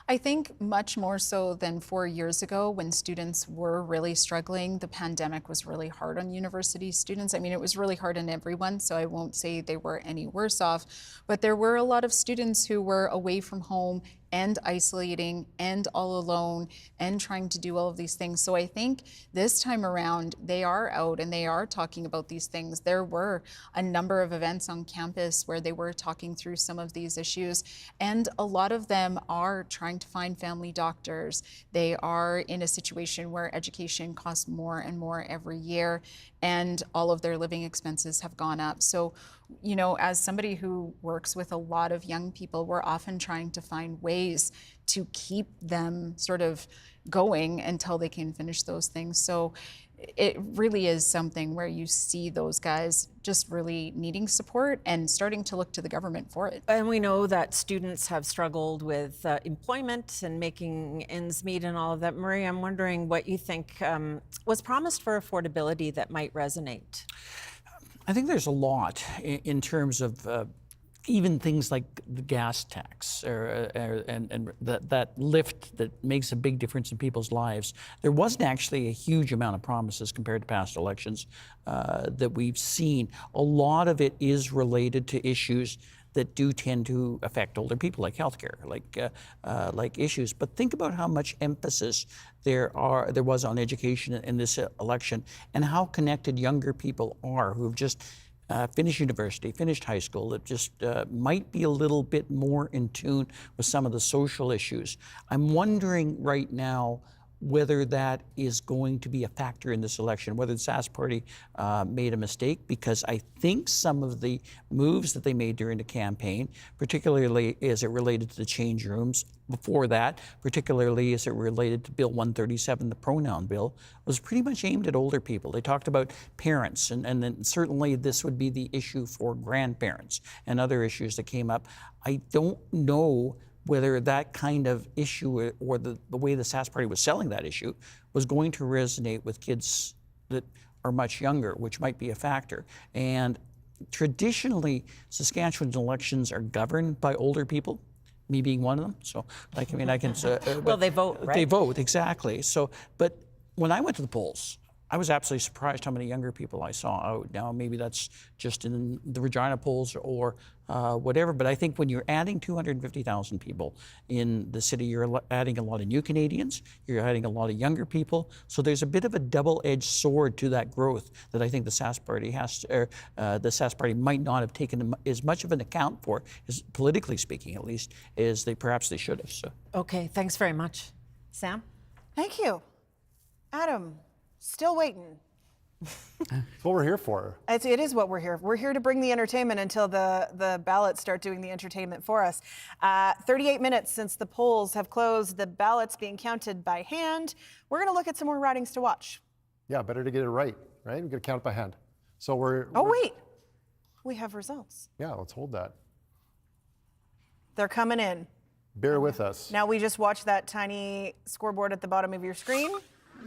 I think much more so than 4 years ago when students were really struggling. The pandemic was really hard on university students. I mean, it was really hard on everyone, so I won't say they were any worse off, but there were a lot of students who were away from home and isolating and all alone and trying to do all of these things. So I think this time around, they are out and they are talking about these things. There were a number of events on campus where they were talking through some of these issues, and a lot of them are trying to find family doctors. They are in a situation where education costs more and more every year, and all of their living expenses have gone up. So, as somebody who works with a lot of young people, we're often trying to find ways to keep them sort of going until they can finish those things. So it really is something where you see those guys just really needing support and starting to look to the government for it. And we know that students have struggled with employment and making ends meet and all of that. Marie, I'm wondering what you think was promised for affordability that might resonate. I think there's a lot in terms of even things like the gas tax and that lift that makes a big difference in people's lives. There wasn't actually a huge amount of promises compared to past elections that we've seen. A lot of it is related to issues that do tend to affect older people, like healthcare, like issues. But think about how much emphasis there was on education in this election, and how connected younger people are who have just finished university, finished high school, that just might be a little bit more in tune with some of the social issues. I'm wondering right now whether that is going to be a factor in this election, whether the Sask Party made a mistake, because I think some of the moves that they made during the campaign, particularly as it related to the change rooms, before that, particularly as it related to Bill 137, the pronoun bill, was pretty much aimed at older people. They talked about parents, and then certainly this would be the issue for grandparents and other issues that came up. I don't know whether that kind of issue or the way the Sask Party was selling that issue was going to resonate with kids that are much younger, which might be a factor. And traditionally, Saskatchewan's elections are governed by older people, me being one of them. So, I can. Well, they vote, right? They vote, exactly. So, but when I went to the polls, I was absolutely surprised how many younger people I saw out. Now, maybe that's just in the Regina polls or whatever, but I think when you're adding 250,000 people in the city, you're adding a lot of new Canadians, you're adding a lot of younger people, so there's a bit of a double-edged sword to that growth that I think the Sask Party the Sask Party might not have taken as much of an account for, as politically speaking at least, as perhaps they should have. So. Okay, thanks very much. Sam? Thank you. Adam, still waiting. That's what we're here for. It is what we're here. We're here to bring the entertainment until the ballots start doing the entertainment for us. 38 minutes since the polls have closed, the ballots being counted by hand. We're going to look at some more ridings to watch. Yeah, better to get it right? We're going to count it by hand. So wait. We have results. Yeah, let's hold that. They're coming in. Bear with us. Now we just watch that tiny scoreboard at the bottom of your screen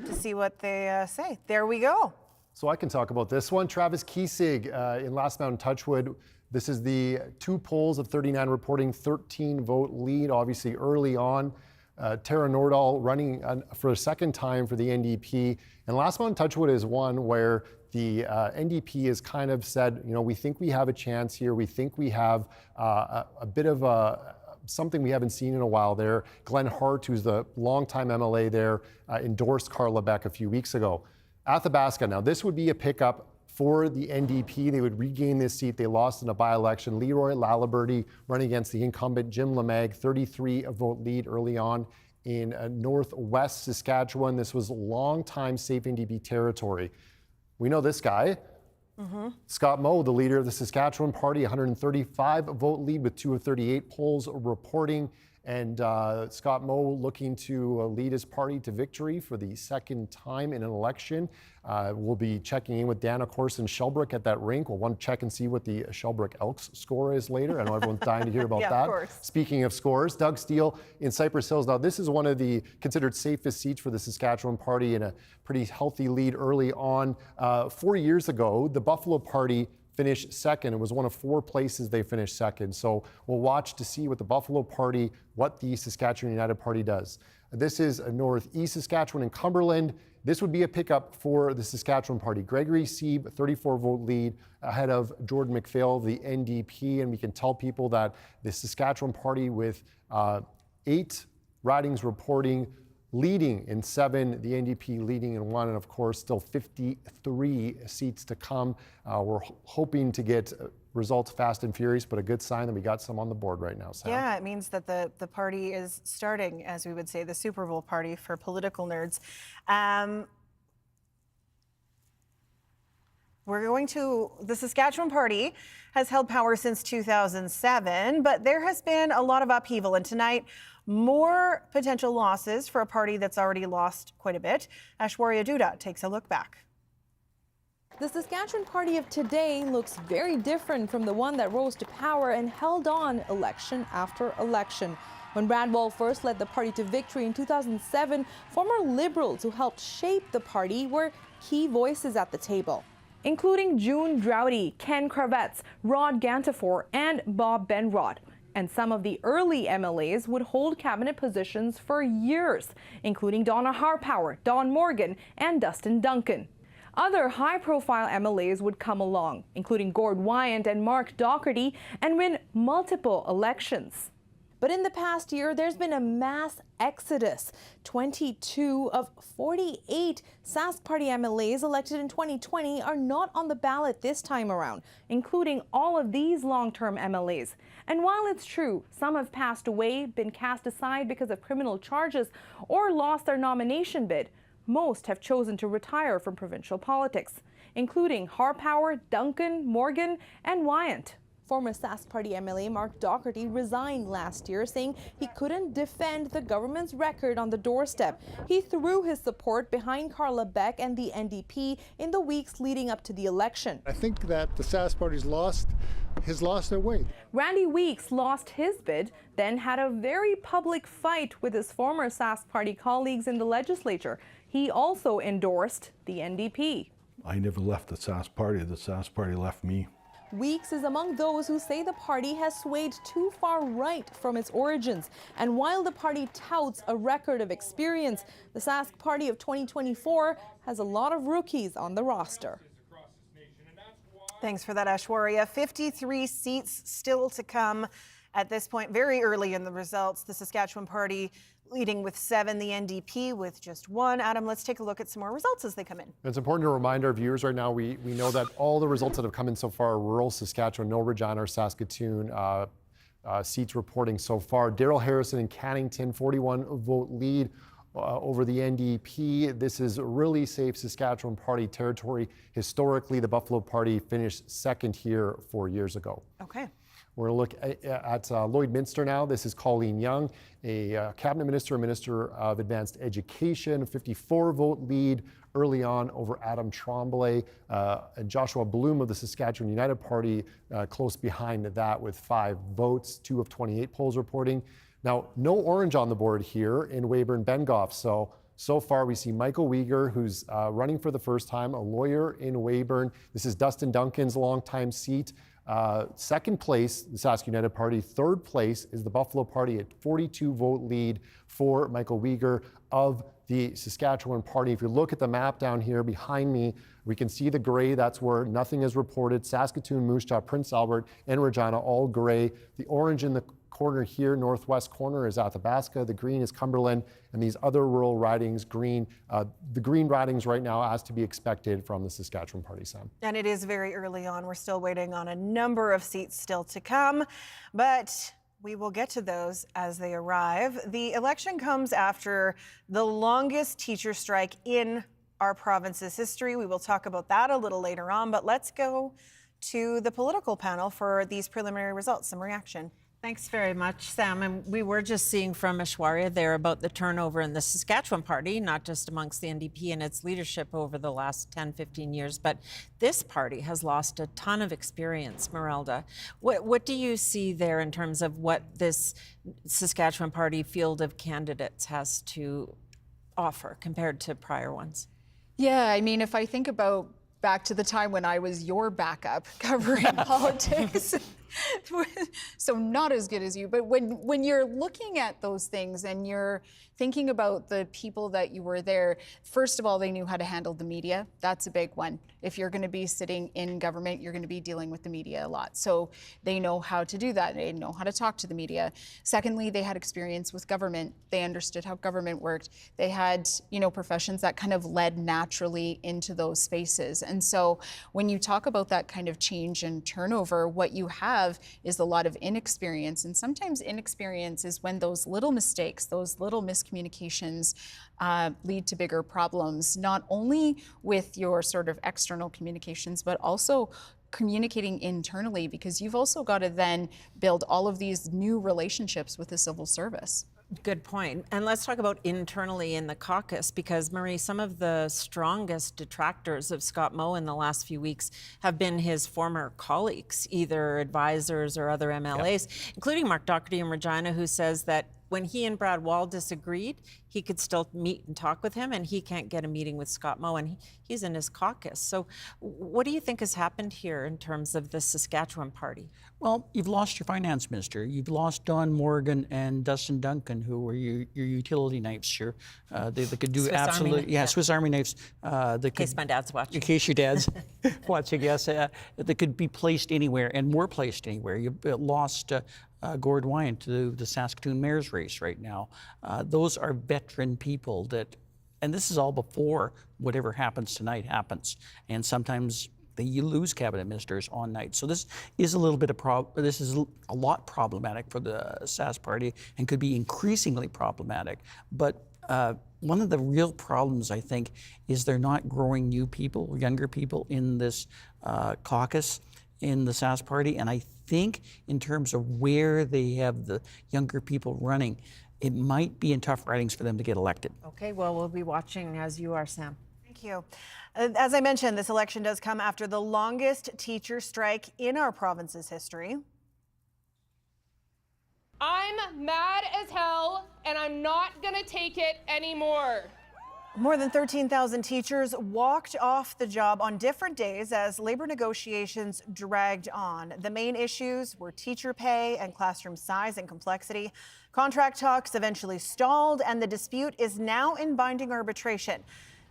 to see what they say. There we go. So I can talk about this one. Travis Kiesig in Last Mountain Touchwood. This is the 2 polls of 39 reporting 13 vote lead, obviously early on. Tara Nordahl running for a second time for the NDP. And Last Mountain Touchwood is one where the NDP has kind of said, you know, we think we have a chance here. We think we have a bit of something we haven't seen in a while there. Glenn Hart, who's the longtime MLA there, endorsed Carla Beck a few weeks ago. Athabasca, now this would be a pickup for the NDP. They would regain this seat. They lost in a by-election. Leroy Laliberty running against the incumbent Jim Lemag, 33 vote lead early on in northwest Saskatchewan. This was long-time safe NDP territory. We know this guy. Scott Moe, the leader of the Saskatchewan Party, 135 vote lead with 2 of 38 polls reporting. And Scott Moe looking to lead his party to victory for the second time in an election. We'll be checking in with Dan, of course, in Shelbrook at that rink. We'll want to check and see what the Shelbrook Elks score is later. I know everyone's dying to hear about Yeah, that. of course. Speaking of scores, Doug Steele in Cypress Hills. Now, this is one of the considered safest seats for the Saskatchewan Party and a pretty healthy lead early on. 4 years ago, the Buffalo Party finished second. It was one of 4 places they finished second. So we'll watch to see what the Buffalo Party, what the Saskatchewan United Party does. This is northeast Saskatchewan and Cumberland. This would be a pickup for the Saskatchewan Party. Gregory Sieb, 34 vote lead ahead of Jordan McPhail, the NDP. And we can tell people that the Saskatchewan Party with 8 ridings reporting, leading in 7, the NDP leading in 1, and of course still 53 seats to come. We're hoping to get results fast and furious, but a good sign that we got some on the board right now, Sam. Yeah, it means that the party is starting, as we would say, the Super Bowl party for political nerds. The Saskatchewan Party has held power since 2007, but there has been a lot of upheaval, and tonight, more potential losses for a party that's already lost quite a bit. Aishwarya Dutta takes a look back. The Saskatchewan Party of today looks very different from the one that rose to power and held on election after election. When Brad Wall first led the party to victory in 2007, former Liberals who helped shape the party were key voices at the table, including June Droughty, Ken Kravets, Rod Gantafor, and Bob Benrod. And some of the early MLAs would hold cabinet positions for years, including Donna Harpower, Don Morgan, and Dustin Duncan. Other high-profile MLAs would come along, including Gord Wyant and Mark Docherty, and win multiple elections. But in the past year, there's been a mass exodus. 22 of 48 Sask Party MLAs elected in 2020 are not on the ballot this time around, including all of these long-term MLAs. And while it's true, some have passed away, been cast aside because of criminal charges, or lost their nomination bid, most have chosen to retire from provincial politics, including Harpower, Duncan, Morgan, and Wyant. Former Sask Party MLA Mark Docherty resigned last year, saying he couldn't defend the government's record on the doorstep. He threw his support behind Carla Beck and the NDP in the weeks leading up to the election. I think that the Sask Party's lost their way. Randy Weeks lost his bid, then had a very public fight with his former Sask Party colleagues in the legislature. He also endorsed the NDP. I never left the Sask Party. The Sask Party left me. Weeks is among those who say the party has swayed too far right from its origins. And while the party touts a record of experience, the Sask Party of 2024 has a lot of rookies on the roster. Thanks for that, Aishwarya. 53 seats still to come at this point, very early in the results. The Saskatchewan Party leading with 7, the NDP with just 1. Adam, let's take a look at some more results as they come in. It's important to remind our viewers right now, we know that all the results that have come in so far are rural Saskatchewan, no Regina or Saskatoon seats reporting so far. Daryl Harrison in Cannington, 41 vote lead over the NDP. This is really safe Saskatchewan Party territory. Historically, the Buffalo Party finished second here 4 years ago. Okay. We're going to look at Lloydminster now. This is Colleen Young, a cabinet minister, Minister of Advanced Education, 54 vote lead early on over Adam Tremblay. And Joshua Bloom of the Saskatchewan United Party close behind that with 5 votes, 2 of 28 polls reporting. Now, no orange on the board here in Weyburn-Bengoff. So far we see Michael Uyghur, who's running for the first time, a lawyer in Weyburn. This is Dustin Duncan's longtime seat. Second place, the Sask United Party. Third place is the Buffalo Party at 42 vote lead for Michael Uyghur of the Saskatchewan Party. If you look at the map down here behind me, we can see the gray. That's where nothing is reported. Saskatoon, Moose Jaw, Prince Albert, and Regina, all gray. The orange in the corner here, northwest corner, is Athabasca. The green is Cumberland, and these other rural ridings, green. The green ridings right now, as to be expected from the Saskatchewan Party, Sam. And it is very early on. We're still waiting on a number of seats still to come, but we will get to those as they arrive. The election comes after the longest teacher strike in our province's history. We will talk about that a little later on, but let's go to the political panel for these preliminary results. Some reaction. Thanks very much, Sam. And we were just seeing from Aishwarya there about the turnover in the Saskatchewan Party, not just amongst the NDP and its leadership over the last 10, 15 years, but this party has lost a ton of experience, Merelda. What do you see there in terms of what this Saskatchewan Party field of candidates has to offer compared to prior ones? Yeah, I mean, if I think about back to the time when I was your backup covering politics, so not as good as you, but when you're looking at those things and you're thinking about the people that you were there, first of all, they knew how to handle the media. That's a big one. If you're going to be sitting in government, you're going to be dealing with the media a lot. So they know how to do that. They know how to talk to the media. Secondly, they had experience with government. They understood how government worked. They had, professions that kind of led naturally into those spaces. And so when you talk about that kind of change and turnover, what you have is a lot of inexperience. And sometimes inexperience is when those little mistakes, those little miscommunications lead to bigger problems, not only with your sort of external communications, but also communicating internally, because you've also got to then build all of these new relationships with the civil service. Good point. And let's talk about internally in the caucus, because Marie, some of the strongest detractors of Scott Moe in the last few weeks have been his former colleagues, either advisors or other MLAs, including Mark Doherty in Regina, who says that when he and Brad Wall disagreed, he could still meet and talk with him, and he can't get a meeting with Scott Moe, and he's in his caucus. So what do you think has happened here in terms of the Saskatchewan Party? Well, you've lost your finance minister. You've lost Don Morgan and Dustin Duncan, who were your utility knives. Sure, they could do Swiss Army knives. In case my dad's watching. In case your dad's watching, yes, they could be placed anywhere and were placed anywhere. You lost Gord Wine to the Saskatoon mayor's race right now. Those are veteran people that, and this is all before whatever happens tonight happens. And sometimes you lose cabinet ministers on night. So this is a little bit of this is a lot problematic for the Sask Party and could be increasingly problematic. But one of the real problems, I think, is they're not growing new people, younger people in this caucus in the Sask Party. And I think in terms of where they have the younger people running, it might be in tough ridings for them to get elected. Okay, well, we'll be watching as you are, Sam. Thank you. As I mentioned, this election does come after the longest teacher strike in our province's history. I'm mad as hell, and I'm not gonna take it anymore. More than 13,000 teachers walked off the job on different days as labor negotiations dragged on. The main issues were teacher pay and classroom size and complexity. Contract talks eventually stalled, and the dispute is now in binding arbitration.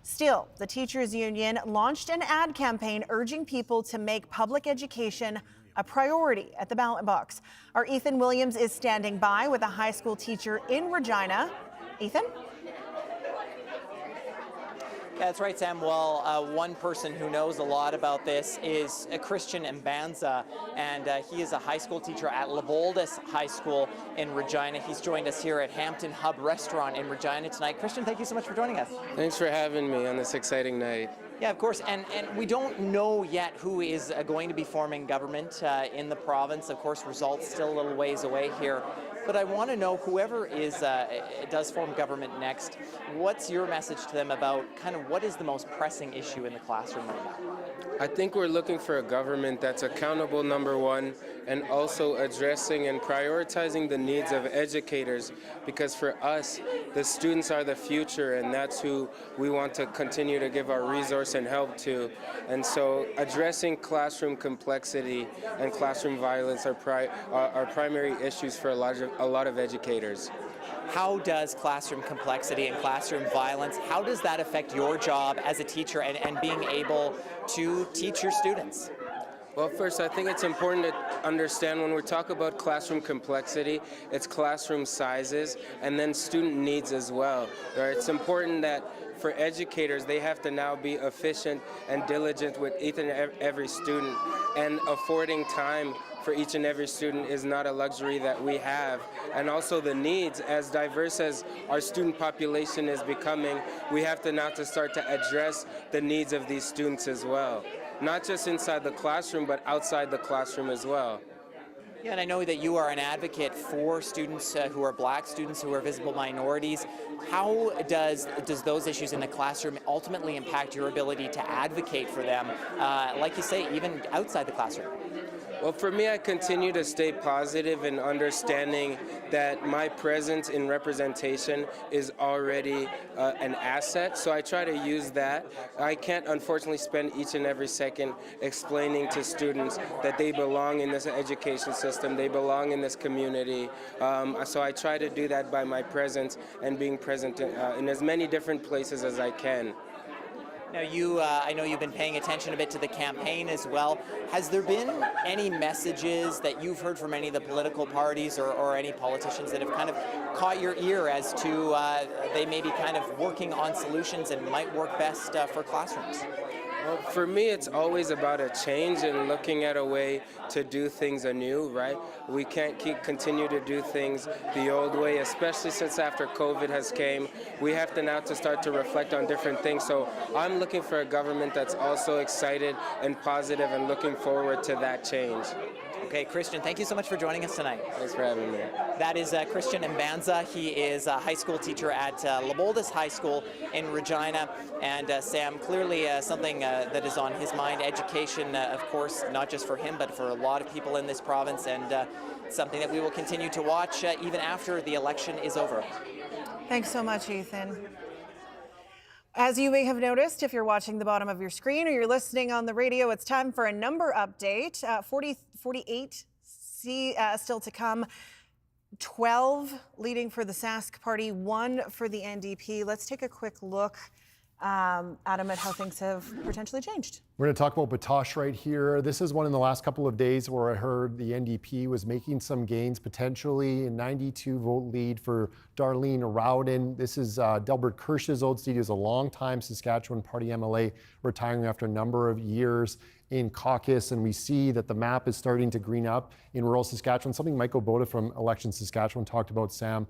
Still, the teachers union launched an ad campaign urging people to make public education a priority at the ballot box. Our Ethan Williams is standing by with a high school teacher in Regina. Ethan? Yeah, that's right, Sam. Well, one person who knows a lot about this is Christian Mbanza, and he is a high school teacher at Leboldus High School in Regina. He's joined us here at Hampton Hub Restaurant in Regina tonight. Christian, thank you so much for joining us. Thanks for having me on this exciting night. Yeah, of course, and we don't know yet who is going to be forming government in the province. Of course, results still a little ways away here. But I want to know, whoever does form government next, what's your message to them about kind of what is the most pressing issue in the classroom right now? I think we're looking for a government that's accountable, number one, and also addressing and prioritizing the needs of educators, because for us, the students are the future, and that's who we want to continue to give our resource and help to. And so addressing classroom complexity and classroom violence are primary issues for a lot of educators. How does classroom complexity and classroom violence, how does that affect your job as a teacher and being able to teach your students? Well, first, I think it's important to understand when we talk about classroom complexity, it's classroom sizes and then student needs as well. Right? It's important that for educators, they have to now be efficient and diligent with each and every student, and affording time for each and every student is not a luxury that we have. And also the needs, as diverse as our student population is becoming, we have to now start to address the needs of these students as well. Not just inside the classroom, but outside the classroom as well. Yeah, and I know that you are an advocate for students who are Black students, who are visible minorities. How does those issues in the classroom ultimately impact your ability to advocate for them, like you say, even outside the classroom? Well, for me, I continue to stay positive in understanding that my presence in representation is already an asset, so I try to use that. I can't, unfortunately, spend each and every second explaining to students that they belong in this education system, they belong in this community, so I try to do that by my presence and being present in as many different places as I can. Now, I know you've been paying attention a bit to the campaign as well. Has there been any messages that you've heard from any of the political parties or any politicians that have kind of caught your ear as to they may be kind of working on solutions and might work best for classrooms? Well, for me, it's always about a change and looking at a way to do things anew, right? We can't continue to do things the old way, especially since after COVID has came. We have to now start to reflect on different things. So I'm looking for a government that's also excited and positive and looking forward to that change. Okay, Christian, thank you so much for joining us tonight. Thanks for having me. That is Christian Mbanza. He is a high school teacher at Leboldis High School in Regina. And Sam, clearly something that is on his mind, education, of course, not just for him, but for a lot of people in this province, and something that we will continue to watch even after the election is over. Thanks so much, Ethan. As you may have noticed, if you're watching the bottom of your screen or you're listening on the radio, it's time for a number update. 48 still to come. 12 leading for the Sask Party, 1 for the NDP. Let's take a quick look, Adam, at how things have potentially changed. We're going to talk about Batoche right here. This is one in the last couple of days where I heard the NDP was making some gains, potentially a 92 vote lead for Darlene Rowden. This is Delbert Kirsch's old seat. He was a longtime Saskatchewan Party MLA, retiring after a number of years in caucus, and we see that the map is starting to green up in rural Saskatchewan. Something Michael Boda from Election Saskatchewan talked about, Sam,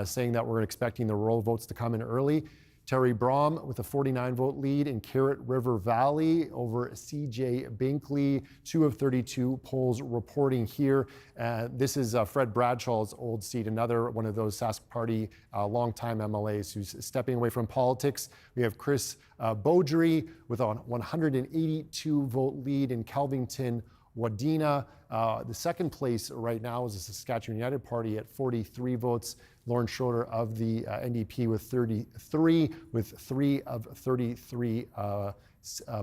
saying that we're expecting the rural votes to come in early. Terry Brom with a 49 vote lead in Carrot River Valley over CJ Binkley. 2 of 32 polls reporting here. This is Fred Bradshaw's old seat, another one of those Sask Party longtime MLAs who's stepping away from politics. We have Chris Beaudry with a 182 vote lead in Kelvington Wadena. The second place right now is the Saskatchewan United Party at 43 votes. Lauren Schroeder of the NDP with 33, with 3 of 33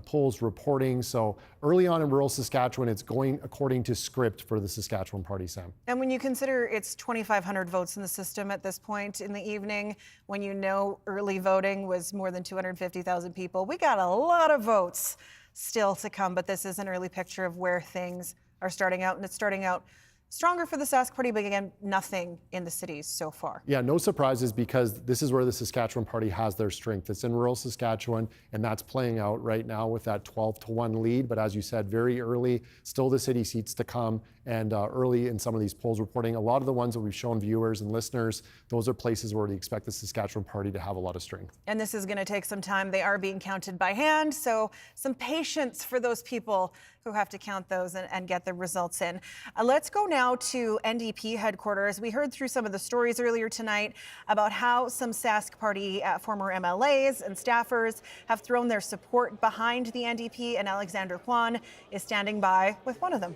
polls reporting. So early on in rural Saskatchewan, it's going according to script for the Saskatchewan Party, Sam. And when you consider it's 2,500 votes in the system at this point in the evening, when you know early voting was more than 250,000 people, we got a lot of votes still to come, but this is an early picture of where things are starting out, and it's starting out stronger for the Sask Party, but again, nothing in the cities so far. Yeah, no surprises, because this is where the Saskatchewan Party has their strength. It's in rural Saskatchewan, and that's playing out right now with that 12-1 lead. But as you said, very early, still the city seats to come, and early in some of these polls reporting. A lot of the ones that we've shown viewers and listeners, those are places where we expect the Saskatchewan Party to have a lot of strength. And this is going to take some time. They are being counted by hand, so some patience for those people who have to count those and get the results in. Let's go now now to NDP headquarters. We heard through some of the stories earlier tonight about how some Sask Party former MLAs and staffers have thrown their support behind the NDP, and Alexander Kwan is standing by with one of them.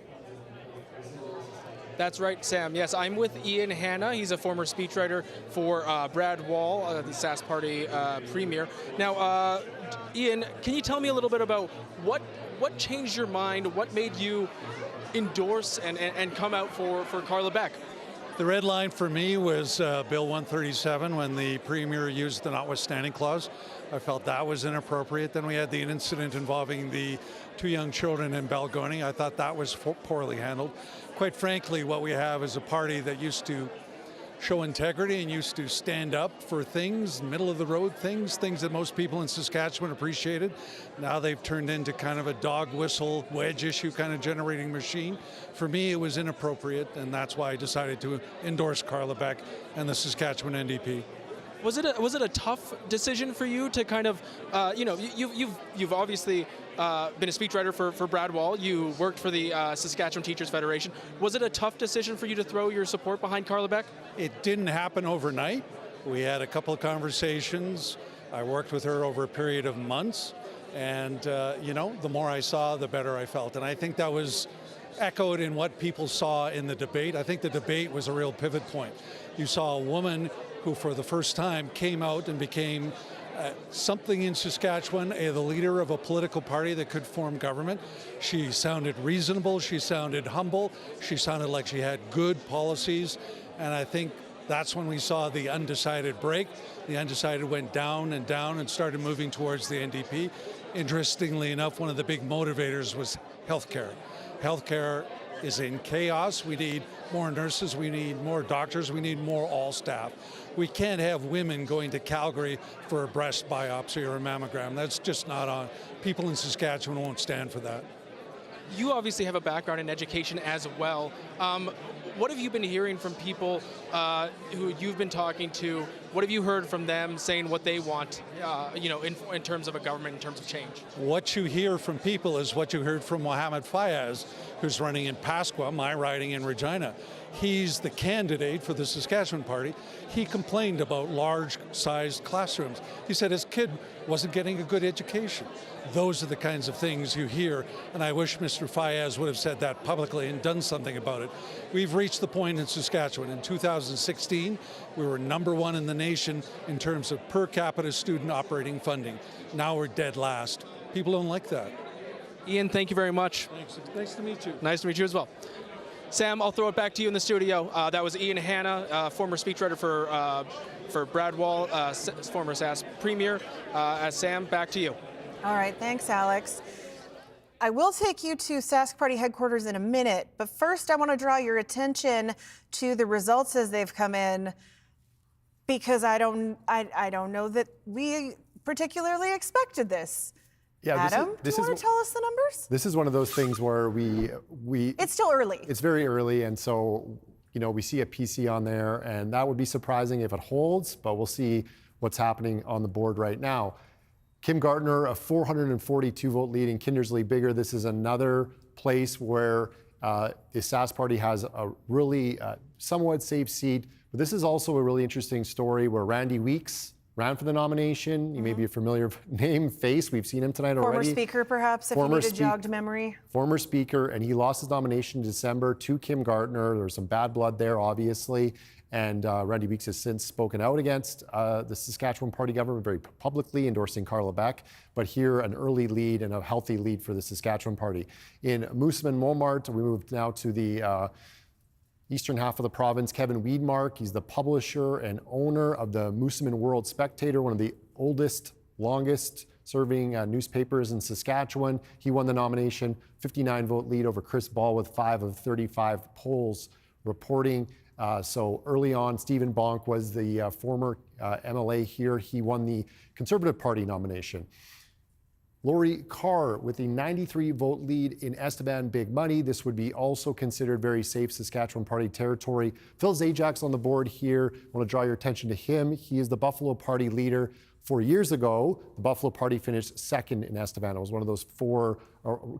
That's right, Sam. Yes, I'm with Ian Hanna. He's a former speechwriter for Brad Wall, the Sask Party premier. Now, Ian, can you tell me a little bit about what changed your mind? What made you endorse and come out for Carla Beck? The red line for me was Bill 137 when the premier used the notwithstanding clause. I felt that was inappropriate. Then we had the incident involving the 2 young children in Balgonie. I thought that was poorly handled. Quite frankly, what we have is a party that used to show integrity and used to stand up for things, middle of the road things that most people in Saskatchewan appreciated. Now they've turned into kind of a dog whistle, wedge issue kind of generating machine. For me, it was inappropriate, and that's why I decided to endorse Carla Beck and the Saskatchewan NDP. Was it a tough decision for you to kind of, you've obviously been a speechwriter for Brad Wall. You worked for the Saskatchewan Teachers Federation. Was it a tough decision for you to throw your support behind Carla Beck? It didn't happen overnight. We had a couple of conversations. I worked with her over a period of months, and the more I saw, the better I felt. And I think that was echoed in what people saw in the debate. I think the debate was a real pivot point. You saw a woman who for the first time came out and became something in Saskatchewan, the leader of a political party that could form government. She sounded reasonable, she sounded humble, she sounded like she had good policies, and I think that's when we saw the undecided break. The undecided went down and started moving towards the NDP. Interestingly enough, one of the big motivators was healthcare. Healthcare is in chaos. We need more nurses, we need more doctors, we need more all staff. We can't have women going to Calgary for a breast biopsy or a mammogram. That's just not on. People in Saskatchewan won't stand for that. You obviously have a background in education as well. What have you been hearing from people who you've been talking to? What have you heard from them saying what they want, in terms of a government, in terms of change? What you hear from people is what you heard from Mohammed Fayez, who's running in Pasqua, my riding in Regina. He's the candidate for the Saskatchewan Party. He complained about large-sized classrooms. He said his kid wasn't getting a good education. Those are the kinds of things you hear, and I wish Mr. Fayez would have said that publicly and done something about it. We've reached the point in Saskatchewan. In 2016, we were #1 in the nation in terms of per capita student operating funding. Now we're dead last. People don't like that. Ian, thank you very much. Thanks. Nice to meet you. Nice to meet you as well. Sam, I'll throw it back to you in the studio. That was Ian Hanna, former speechwriter for Brad Wall, former Sask premier. Sam, back to you. All right, thanks, Alex. I will take you to Sask Party headquarters in a minute, but first I want to draw your attention to the results as they've come in, because I don't know that we particularly expected this. Yeah, Adam, do you want to tell us the numbers? This is one of those things where we It's still early. It's very early, and so we see a PC on there, and that would be surprising if it holds, but we'll see what's happening on the board right now. Kim Gardner, a 442 vote lead in Kindersley Bigger. This is another place where the Sask Party has a really somewhat safe seat, but this is also a really interesting story where Randy Weeks ran for the nomination. You may be a familiar name, face. We've seen him tonight already. Former speaker, perhaps, if you need a jogged memory. Former speaker, and he lost his nomination in December to Kim Gardner. There was some bad blood there, obviously. And Randy Weeks has since spoken out against the Saskatchewan Party government very publicly, endorsing Carla Beck. But here, an early lead and a healthy lead for the Saskatchewan Party. In Moosomin-Montmart, we move now to the eastern half of the province. Kevin Weedmark, he's the publisher and owner of the Moosomin World Spectator, one of the oldest, longest serving newspapers in Saskatchewan. He won the nomination, 59 vote lead over Chris Ball with 5 of 35 polls reporting. So early on, Stephen Bonk was the former MLA here. He won the Conservative Party nomination. Lori Carr with a 93 vote lead in Estevan Big Money. This would be also considered very safe Saskatchewan Party territory. Phil Zajak's on the board here. I want to draw your attention to him. He is the Buffalo Party leader. 4 years ago, the Buffalo Party finished second in Estevan. It was one of those 4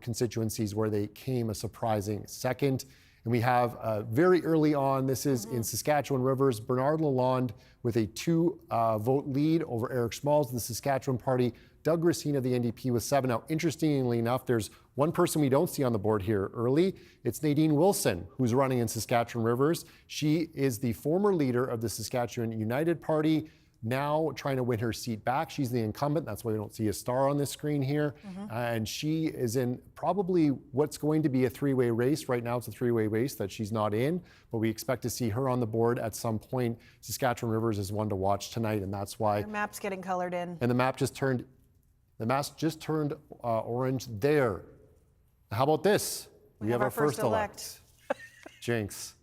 constituencies where they came a surprising second. And we have very early on, this is in Saskatchewan Rivers, Bernard Lalonde with a 2-vote lead over Eric Schmalz of the Saskatchewan Party. Doug Racine of the NDP with 7. Now, interestingly enough, there's one person we don't see on the board here early. It's Nadine Wilson, who's running in Saskatchewan Rivers. She is the former leader of the Saskatchewan United Party, now trying to win her seat back. She's the incumbent. That's why we don't see a star on this screen here. And she is in probably what's going to be a 3-way race. Right now, it's a 3-way race that she's not in, but we expect to see her on the board at some point. Saskatchewan Rivers is one to watch tonight, and that's why. Your map's getting colored in. And the map just turned. The map just turned orange there. How about this? We have our first elect. Jinx.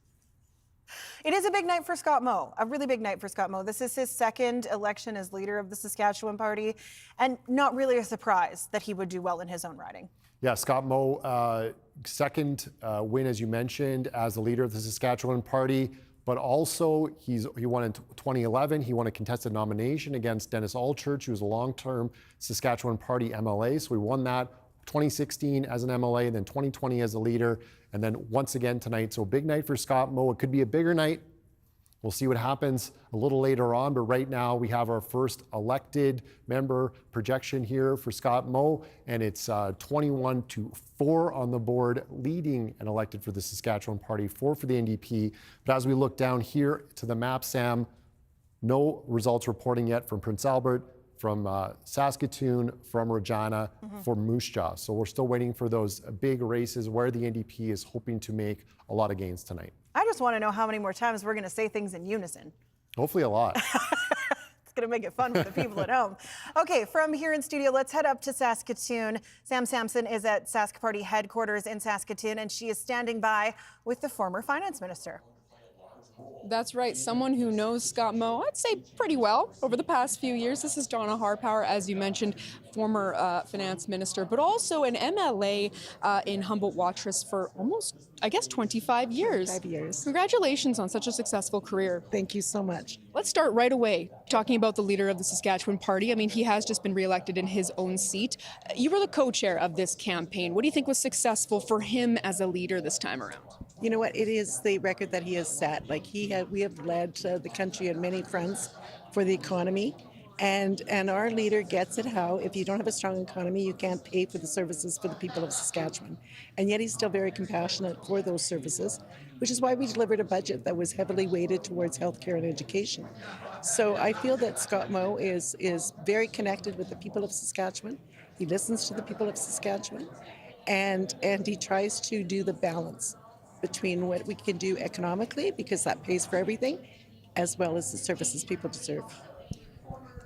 It is a big night for Scott Moe, a really big night for Scott Moe. This is his second election as leader of the Saskatchewan Party, and not really a surprise that he would do well in his own riding. Yeah, Scott Moe, second win, as you mentioned, as the leader of the Saskatchewan Party, but also he won in 2011. He won a contested nomination against Dennis Allchurch, who was a long-term Saskatchewan Party MLA. So he won that 2016 as an MLA, then 2020 as a leader, and then once again tonight. So a big night for Scott Moe. It could be a bigger night. We'll see what happens a little later on, but right now we have our first elected member projection here for Scott Moe, and it's 21-4 on the board, leading and elected for the Saskatchewan Party, 4 for the NDP. But as we look down here to the map, Sam, no results reporting yet from Prince Albert, from Saskatoon, from Regina, from Moose Jaw. So we're still waiting for those big races where the NDP is hoping to make a lot of gains tonight. I just want to know how many more times we're going to say things in unison. Hopefully a lot. It's going to make it fun for the people at home. Okay, from here in studio, let's head up to Saskatoon. Sam Sampson is at Sask Party headquarters in Saskatoon, and she is standing by with the former finance minister. That's right, someone who knows Scott Moe, I'd say pretty well over the past few years. This is Donna Harpower, as you mentioned, former finance minister, but also an MLA in Humboldt-Watrous for almost, I guess, 25 years. 25 years. Congratulations on such a successful career. Thank you so much. Let's start right away talking about the leader of the Saskatchewan Party. I mean, he has just been reelected in his own seat. You were the co-chair of this campaign. What do you think was successful for him as a leader this time around? You know what? It is the record that he has set. Like we have led the country on many fronts for the economy, and our leader gets it. How if you don't have a strong economy, you can't pay for the services for the people of Saskatchewan. And yet he's still very compassionate for those services, which is why we delivered a budget that was heavily weighted towards healthcare and education. So I feel that Scott Moe is very connected with the people of Saskatchewan. He listens to the people of Saskatchewan, and he tries to do the balance between what we can do economically, because that pays for everything, as well as the services people deserve.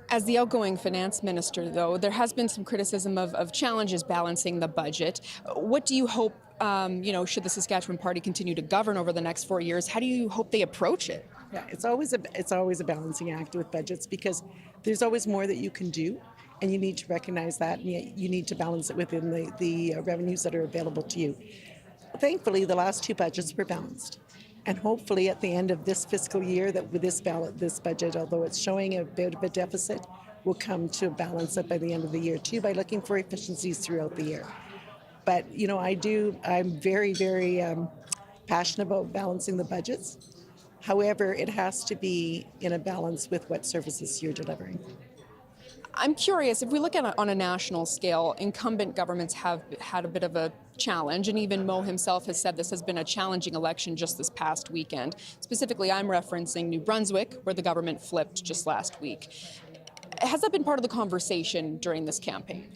As the outgoing finance minister, though, there has been some criticism of challenges balancing the budget. What do you hope, should the Saskatchewan Party continue to govern over the next 4 years, how do you hope they approach it? Yeah, it's always a balancing act with budgets, because there's always more that you can do, and you need to recognize that, and yet you need to balance it within the revenues that are available to you. Thankfully, the last 2 budgets were balanced. And hopefully at the end of this fiscal year, that with this budget, although it's showing a bit of a deficit, will come to balance it by the end of the year too, by looking for efficiencies throughout the year. But, I'm very, very passionate about balancing the budgets. However, it has to be in a balance with what services you're delivering. I'm curious, if we look at it on a national scale, incumbent governments have had a bit of a challenge, and even Moe himself has said this has been a challenging election just this past weekend. Specifically, I'm referencing New Brunswick, where the government flipped just last week. Has that been part of the conversation during this campaign?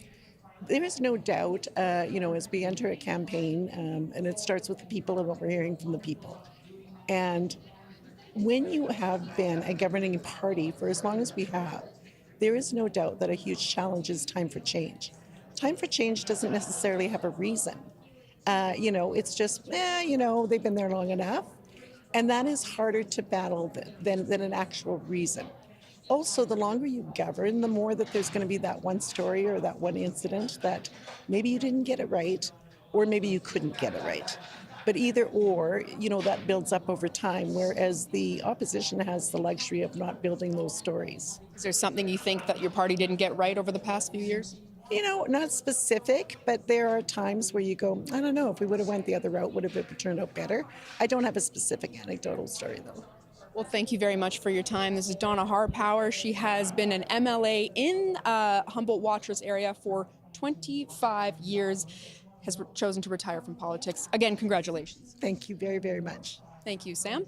There is no doubt, as we enter a campaign, and it starts with the people and what we're hearing from the people. And when you have been a governing party for as long as we have, there is no doubt that a huge challenge is time for change. Time for change doesn't necessarily have a reason. It's just, they've been there long enough. And that is harder to battle than an actual reason. Also, the longer you govern, the more that there's going to be that one story or that one incident that maybe you didn't get it right, or maybe you couldn't get it right. But either or, that builds up over time, whereas the opposition has the luxury of not building those stories. Is there something you think that your party didn't get right over the past few years? You know, not specific, but there are times where you go, I don't know, if we would have went the other route, would have it turned out better? I don't have a specific anecdotal story, though. Well, thank you very much for your time. This is Donna Harpower. She has been an MLA in Humboldt-Watrous area for 25 years, has chosen to retire from politics. Again, congratulations. Thank you very, very much. Thank you, Sam.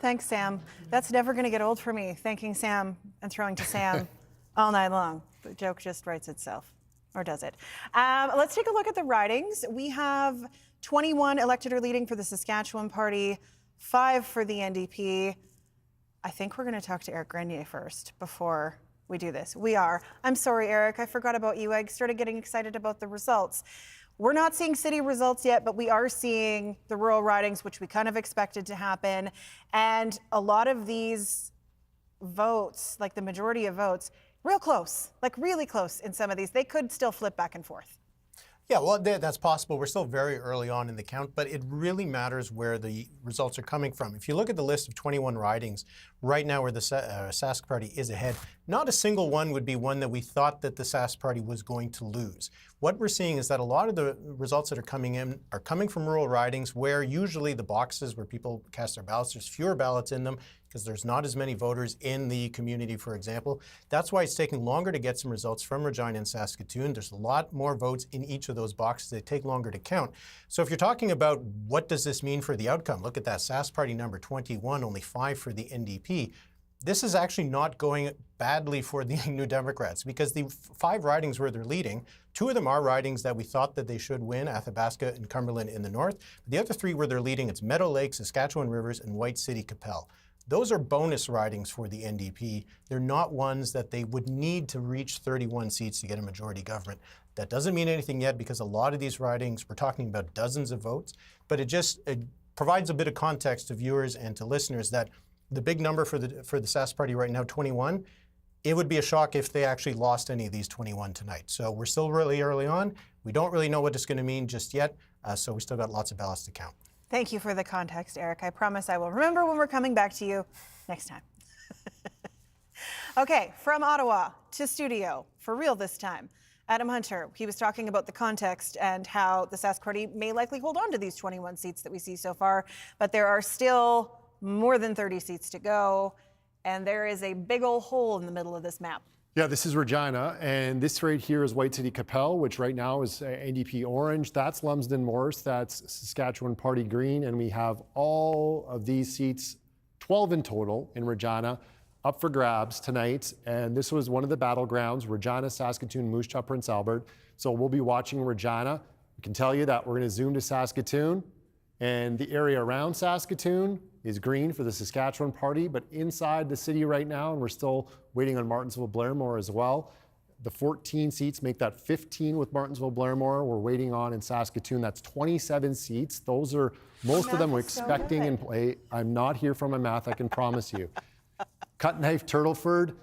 Thanks, Sam. That's never going to get old for me, thanking Sam and throwing to Sam all night long. The joke just writes itself. Or does it? Let's take a look at the ridings. We have 21 elected or leading for the Saskatchewan Party, 5 for the NDP. I think we're going to talk to Eric Grenier first before we do this. We are. I'm sorry, Eric. I forgot about you. I started getting excited about the results. We're not seeing city results yet, but we are seeing the rural ridings, which we kind of expected to happen. And a lot of these votes, like the majority of votes, real close, like really close in some of these. They could still flip back and forth. Yeah, well, that's possible. We're still very early on in the count, but it really matters where the results are coming from. If you look at the list of 21 ridings, right now where the Sask Party is ahead, not a single one would be one that we thought that the Sask Party was going to lose. What we're seeing is that a lot of the results that are coming in are coming from rural ridings where usually the boxes where people cast their ballots, there's fewer ballots in them because there's not as many voters in the community, for example. That's why it's taking longer to get some results from Regina and Saskatoon. There's a lot more votes in each of those boxes. They take longer to count. So if you're talking about what does this mean for the outcome, look at that Sask Party number 21, only 5 for the NDP. This is actually not going badly for the New Democrats because the 5 ridings where they're leading, 2 of them are ridings that we thought that they should win, Athabasca and Cumberland in the north. The other 3 where they're leading, it's Meadow Lake, Saskatchewan Rivers, and White City Capel. Those are bonus ridings for the NDP. They're not ones that they would need to reach 31 seats to get a majority government. That doesn't mean anything yet because a lot of these ridings, we're talking about dozens of votes, but it provides a bit of context to viewers and to listeners that the big number for the Sask Party right now, 21, it would be a shock if they actually lost any of these 21 tonight. So we're still really early on. We don't really know what it's going to mean just yet, so we still got lots of ballots to count. Thank you for the context, Eric. I promise I will remember when we're coming back to you next time. Okay, from Ottawa to studio, for real this time. Adam Hunter, he was talking about the context and how the Sask Party may likely hold on to these 21 seats that we see so far, but there are still more than 30 seats to go, and there is a big old hole in the middle of this map. Yeah, this is Regina, and this right here is White City Capel, which right now is NDP orange. That's Lumsden Morse, that's Saskatchewan Party green, and we have all of these seats, 12 in total in Regina, up for grabs tonight. And this was one of the battlegrounds, Regina, Saskatoon, Moose Jaw, Prince Albert. So we'll be watching Regina. I can tell you that we're going to zoom to Saskatoon, and the area around Saskatoon is green for the Saskatchewan Party, but inside the city right now, and we're still waiting on Martensville-Blairmore as well, the 14 seats make that 15 with Martensville-Blairmore. We're waiting on in Saskatoon. That's 27 seats. Those are, most of them we're expecting in play. I'm not here for my math, I can promise you. Cut Knife Turtleford.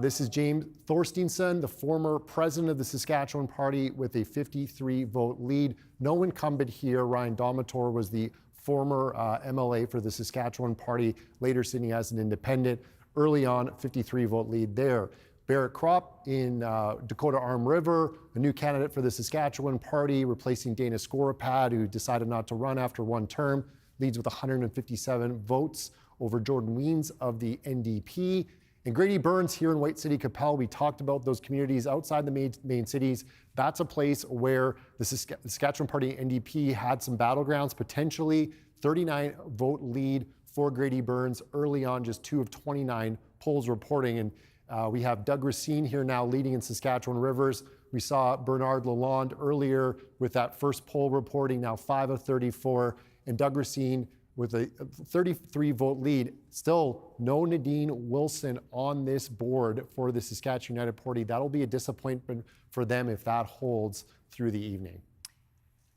This is James Thorsteinson, the former president of the Saskatchewan Party with a 53-vote lead. No incumbent here. Ryan Domator was the former MLA for the Saskatchewan Party, later sitting as an independent. Early on, 53-vote lead there. Barrett Kropp in Dakota Arm River, a new candidate for the Saskatchewan Party, replacing Dana Scorapad, who decided not to run after one term, leads with 157 votes over Jordan Weens of the NDP. And Grady Burns here in White City Capel, we talked about those communities outside the main cities. That's a place where the Saskatchewan Party NDP had some battlegrounds, potentially 39-vote lead for Grady Burns early on, just 2 of 29 polls reporting. And we have Doug Racine here now leading in Saskatchewan Rivers. We saw Bernard Lalonde earlier with that first poll reporting, now 5 of 34. And Doug Racine with a 33-vote lead. Still no Nadine Wilson on this board for the Saskatchewan United Party. That'll be a disappointment for them if that holds through the evening.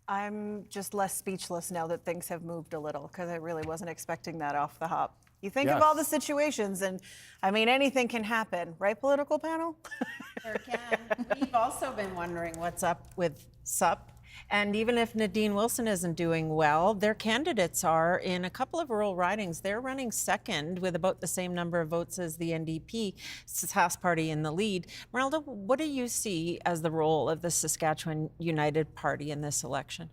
I'm just less speechless now that things have moved a little, because I really wasn't expecting that off the hop. You think of all the situations, and I mean, anything can happen, right, political panel? Sure can. We've also been wondering what's up with SUP And even if Nadine Wilson isn't doing well, their candidates are in a couple of rural ridings. They're running second with about the same number of votes as the NDP, Sask Party in the lead. Merelda, what do you see as the role of the Saskatchewan United Party in this election?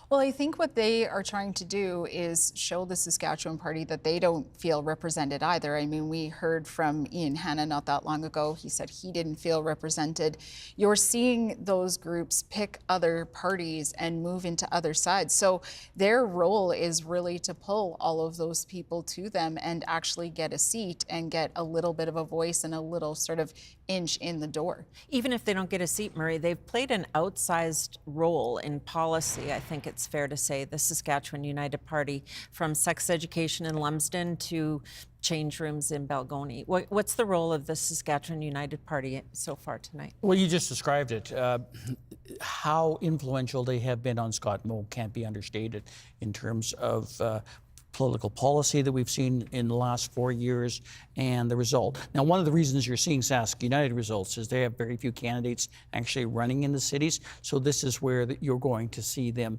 Well, I think what they are trying to do is show the Saskatchewan Party that they don't feel represented either. I mean, we heard from Ian Hanna not that long ago. He said he didn't feel represented. You're seeing those groups pick other parties and move into other sides. So their role is really to pull all of those people to them and actually get a seat and get a little bit of a voice and a little sort of inch in the door. Even if they don't get a seat, Murray, they've played an outsized role in policy, I think it's fair to say, the Saskatchewan United Party, from sex education in Lumsden to change rooms in Balgony. What's the role of the Saskatchewan United Party so far tonight? Well, you just described it. How influential they have been on Scott Moe can't be understated in terms of political policy that we've seen in the last 4 years and the result. Now, one of the reasons you're seeing Sask United results is they have very few candidates actually running in the cities. So this is where you're going to see them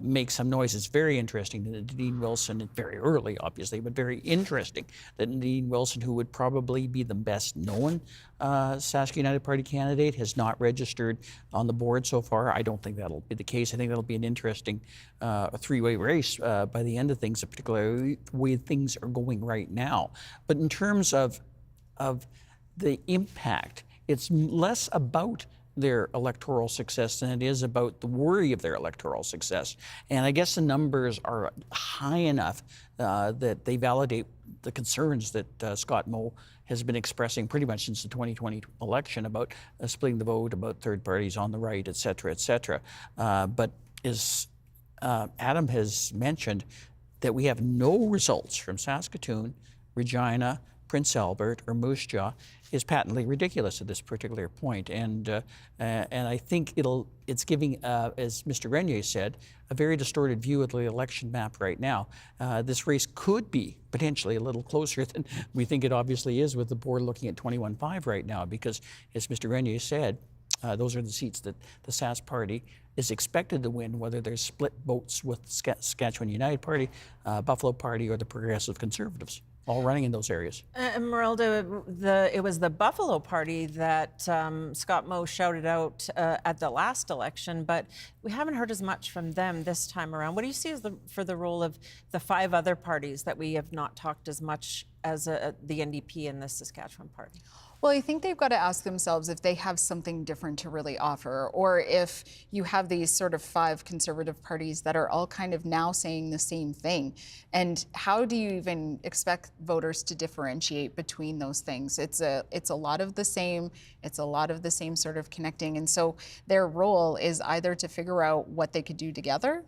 make some noise. It's very interesting that Nadine Wilson, very early obviously, but very interesting that Nadine Wilson, who would probably be the best known Sask United Party candidate, has not registered on the board so far. I don't think that'll be the case. I think that'll be an interesting three-way race by the end of things, particularly the way things are going right now. But in terms of the impact, it's less about their electoral success than it is about the worry of their electoral success. And I guess the numbers are high enough that they validate the concerns that Scott Moe has been expressing pretty much since the 2020 election about splitting the vote, about third parties on the right, et cetera, et cetera. But as Adam has mentioned, that we have no results from Saskatoon, Regina, Prince Albert, or Moose Jaw is patently ridiculous at this particular point. And I think it's giving, as Mr. Renier said, a very distorted view of the election map right now. This race could be potentially a little closer than we think it obviously is, with the board looking at 21-5 right now, because as Mr. Renier said, those are the seats that the Sask Party is expected to win, whether there's split votes with Saskatchewan United Party, Buffalo Party, or the Progressive Conservatives, all running in those areas. Merelda, it was the Buffalo Party that Scott Moe shouted out at the last election, but we haven't heard as much from them this time around. What do you see as for the role of the 5 other parties that we have not talked as much as the NDP and the Saskatchewan Party? Well, I think they've got to ask themselves if they have something different to really offer, or if you have these sort of 5 conservative parties that are all kind of now saying the same thing. And how do you even expect voters to differentiate between those things? It's a lot of the same. It's a lot of the same sort of connecting. And so their role is either to figure out what they could do together,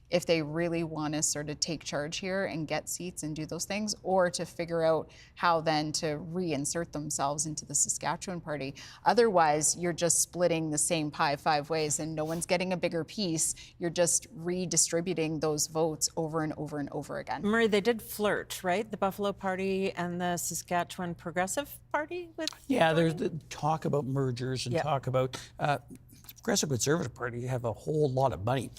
if they really want to sort of take charge here and get seats and do those things, or to figure out how then to reinsert themselves into the Saskatchewan Party. Otherwise, you're just splitting the same pie 5 ways and no one's getting a bigger piece. You're just redistributing those votes over and over and over again. Murray, they did flirt, right? The Buffalo Party and the Saskatchewan Progressive Party with? Yeah, there's the talk about mergers and talk about Progressive Conservative Party have a whole lot of money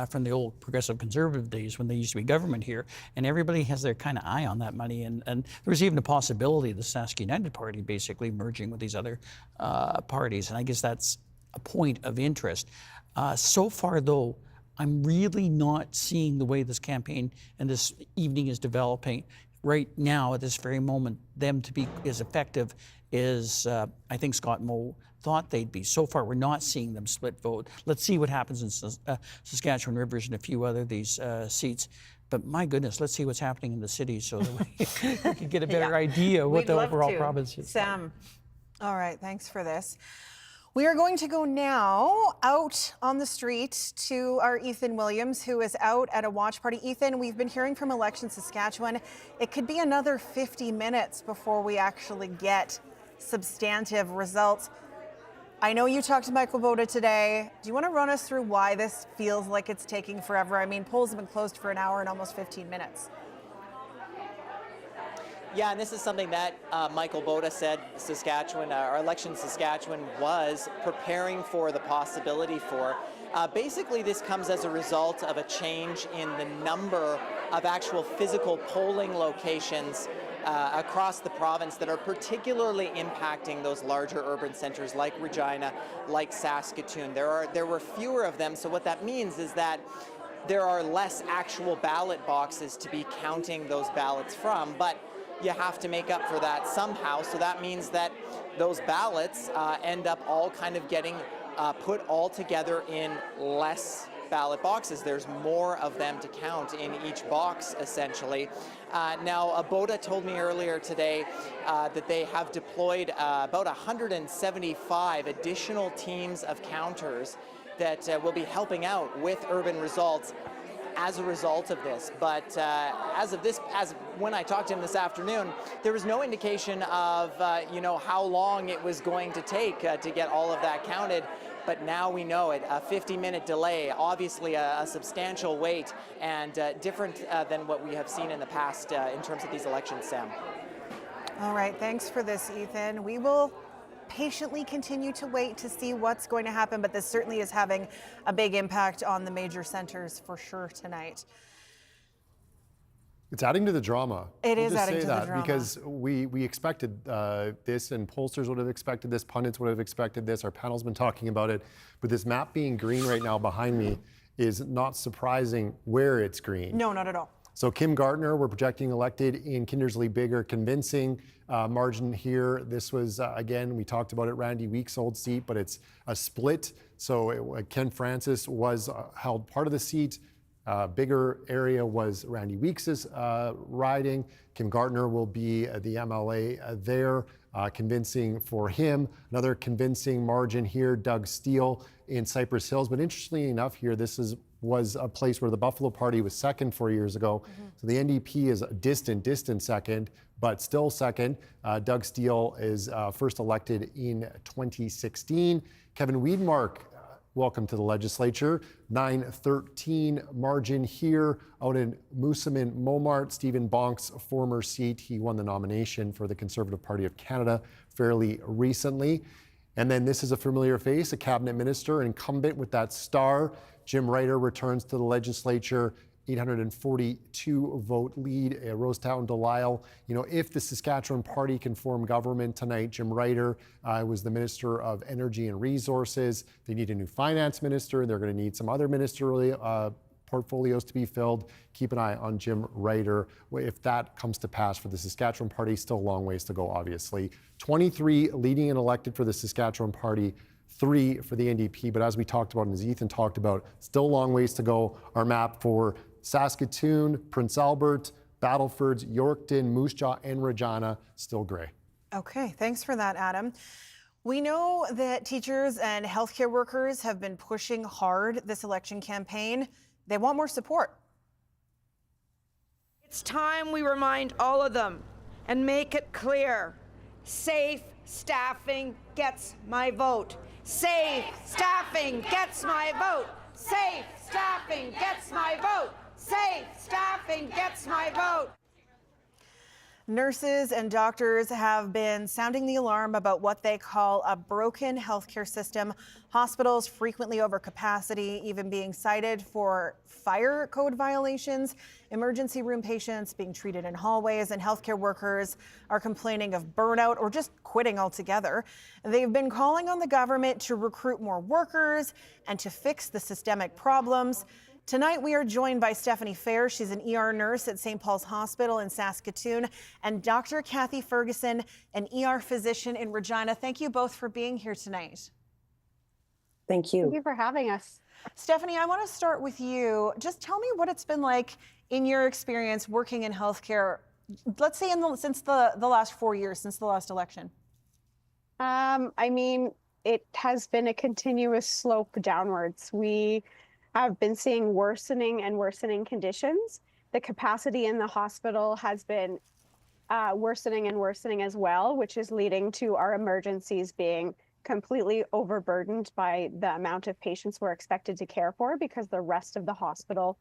from the old Progressive Conservative days when they used to be government here, and everybody has their kind of eye on that money. And there was even a possibility of the Sask United Party basically merging with these other parties, and I guess that's a point of interest. So far, though, I'm really not seeing the way this campaign and this evening is developing right now at this very moment, them to be as effective as I think Scott Moe thought they'd be. So far, we're not seeing them split vote. Let's see what happens in Saskatchewan Rivers and a few other of these seats. But my goodness, let's see what's happening in the cities so that we can get a better idea of what the overall province is. Sam. All right, thanks for this. We are going to go now out on the street to our Ethan Williams, who is out at a watch party. Ethan, we've been hearing from Election Saskatchewan. It could be another 50 minutes before we actually get substantive results. I know you talked to Michael Boda today. Do you want to run us through why this feels like it's taking forever? I mean, polls have been closed for an hour and almost 15 minutes. Yeah, and this is something that Michael Boda said Saskatchewan, our Election Saskatchewan was preparing for the possibility for. Basically, this comes as a result of a change in the number of actual physical polling locations across the province that are particularly impacting those larger urban centers like Regina, like Saskatoon. There were fewer of them, so what that means is that there are less actual ballot boxes to be counting those ballots from, but you have to make up for that somehow, so that means that those ballots end up all kind of getting put all together in less ballot boxes. There's more of them to count in each box, essentially. Now, Boda told me earlier today that they have deployed about 175 additional teams of counters that will be helping out with urban results as a result of this. But as when I talked to him this afternoon, there was no indication of how long it was going to take to get all of that counted. But now we know it, a 50-minute delay, obviously a substantial wait, and different than what we have seen in the past in terms of these elections, Sam. All right, thanks for this, Ethan. We will patiently continue to wait to see what's going to happen, but this certainly is having a big impact on the major centers for sure tonight. It's adding to the drama. It is just adding say to the that drama. because we expected this, and pollsters would have expected this, pundits would have expected this, our panel's been talking about it, but this map being green right now behind me is not surprising where it's green. No, not at all. So Kim Gardner, we're projecting elected in Kindersley-Biggar, convincing margin here. This was, again, we talked about it, Randy Weeks' old seat, but it's a split. So Ken Francis was held part of the seat. Bigger area was Randy Weeks' riding. Kim Gardner will be the MLA there, convincing for him. Another convincing margin here, Doug Steele in Cypress Hills. But interestingly enough here, this was a place where the Buffalo Party was second 4 years ago. So the NDP is a distant second, but still second. Doug Steele is first elected in 2016. Kevin Wiedemark, welcome to the legislature. 9-13 margin here out in Moosomin-Momart, Stephen Bonk's former seat. He won the nomination for the Conservative Party of Canada fairly recently. And then this is a familiar face, a cabinet minister, incumbent with that star. Jim Ryder returns to the legislature, 842 vote lead, Rosetown Delisle. You know, if the Saskatchewan Party can form government tonight, Jim Ryder was the Minister of Energy and Resources. They need a new finance minister. They're going to need some other ministerial portfolios to be filled. Keep an eye on Jim Ryder. If that comes to pass for the Saskatchewan Party, still a long ways to go, obviously. 23 leading and elected for the Saskatchewan Party, 3 for the NDP. But as we talked about and as Ethan talked about, still a long ways to go. Our map for Saskatoon, Prince Albert, Battlefords, Yorkton, Moose Jaw, and Regina, still gray. Okay, thanks for that, Adam. We know that teachers and healthcare workers have been pushing hard this election campaign. They want more support. It's time we remind all of them and make it clear. Safe staffing gets my vote. Safe staffing gets my vote. Safe staffing gets my vote. Safe staffing gets my vote. Nurses and doctors have been sounding the alarm about what they call a broken healthcare system. Hospitals frequently over capacity, even being cited for fire code violations. Emergency room patients being treated in hallways, and healthcare workers are complaining of burnout or just quitting altogether. They've been calling on the government to recruit more workers and to fix the systemic problems. Tonight, we are joined by Stephanie Fair. She's an ER nurse at St. Paul's Hospital in Saskatoon, and Dr. Kathy Ferguson, an ER physician in Regina. Thank you both for being here tonight. Thank you. Thank you for having us. Stephanie, I want to start with you. Just tell me what it's been like in your experience working in healthcare, let's say since the last 4 years, since the last election. I mean, it has been a continuous slope downwards. We have been seeing worsening and worsening conditions. The capacity in the hospital has been worsening and worsening as well, which is leading to our emergencies being completely overburdened by the amount of patients we're expected to care for, because the rest of the hospital,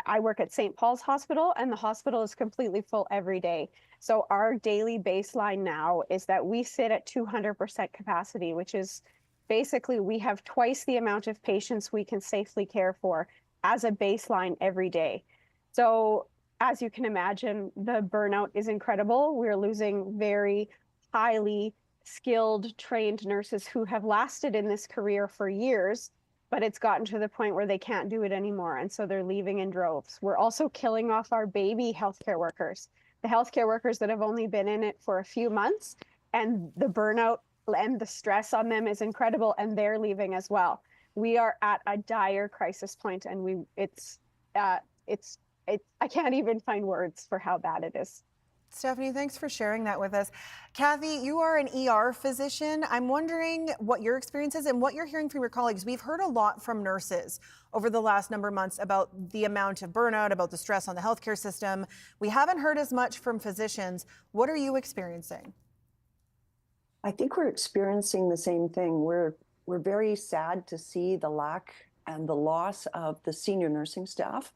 I work at St. Paul's Hospital, and the hospital is completely full every day. So our daily baseline now is that we sit at 200% capacity, which is basically we have twice the amount of patients we can safely care for as a baseline every day. So as you can imagine, the burnout is incredible. We're losing very highly skilled, trained nurses who have lasted in this career for years, but it's gotten to the point where they can't do it anymore. And so they're leaving in droves. We're also killing off our baby healthcare workers, the healthcare workers that have only been in it for a few months, and the burnout and the stress on them is incredible, and they're leaving as well. We are at a dire crisis point, and I can't even find words for how bad it is. Stephanie, thanks for sharing that with us. Kathy, you are an ER physician. I'm wondering what your experience is and what you're hearing from your colleagues. We've heard a lot from nurses over the last number of months about the amount of burnout, about the stress on the healthcare system. We haven't heard as much from physicians. What are you experiencing? I think we're experiencing the same thing. We're very sad to see the lack and the loss of the senior nursing staff.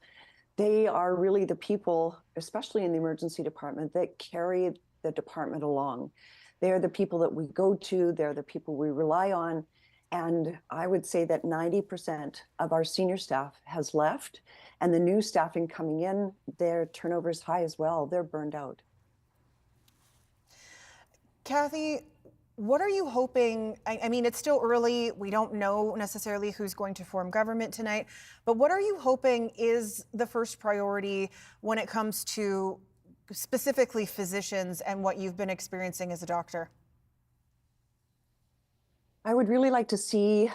They are really the people, especially in the emergency department, that carry the department along. They're the people that we go to, they're the people we rely on. And I would say that 90% of our senior staff has left, and the new staffing coming in, their turnover is high as well. They're burned out. Kathy, what are you hoping? I mean, it's still early. We don't know necessarily who's going to form government tonight, but what are you hoping is the first priority when it comes to specifically physicians and what you've been experiencing as a doctor? I would really like to see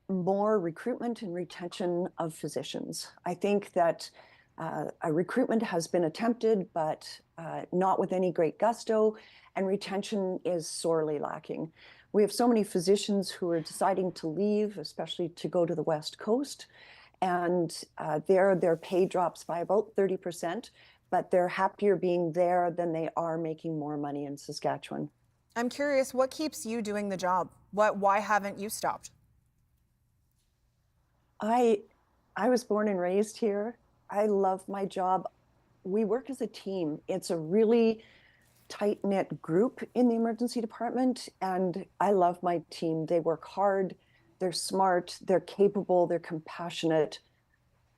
more recruitment and retention of physicians. I think that a recruitment has been attempted, but not with any great gusto, and retention is sorely lacking. We have so many physicians who are deciding to leave, especially to go to the West Coast, and their pay drops by about 30%, but they're happier being there than they are making more money in Saskatchewan. I'm curious, what keeps you doing the job? Why haven't you stopped? I was born and raised here. I love my job. We work as a team. It's a really tight-knit group in the emergency department, and I love my team. They work hard, they're smart, they're capable, they're compassionate,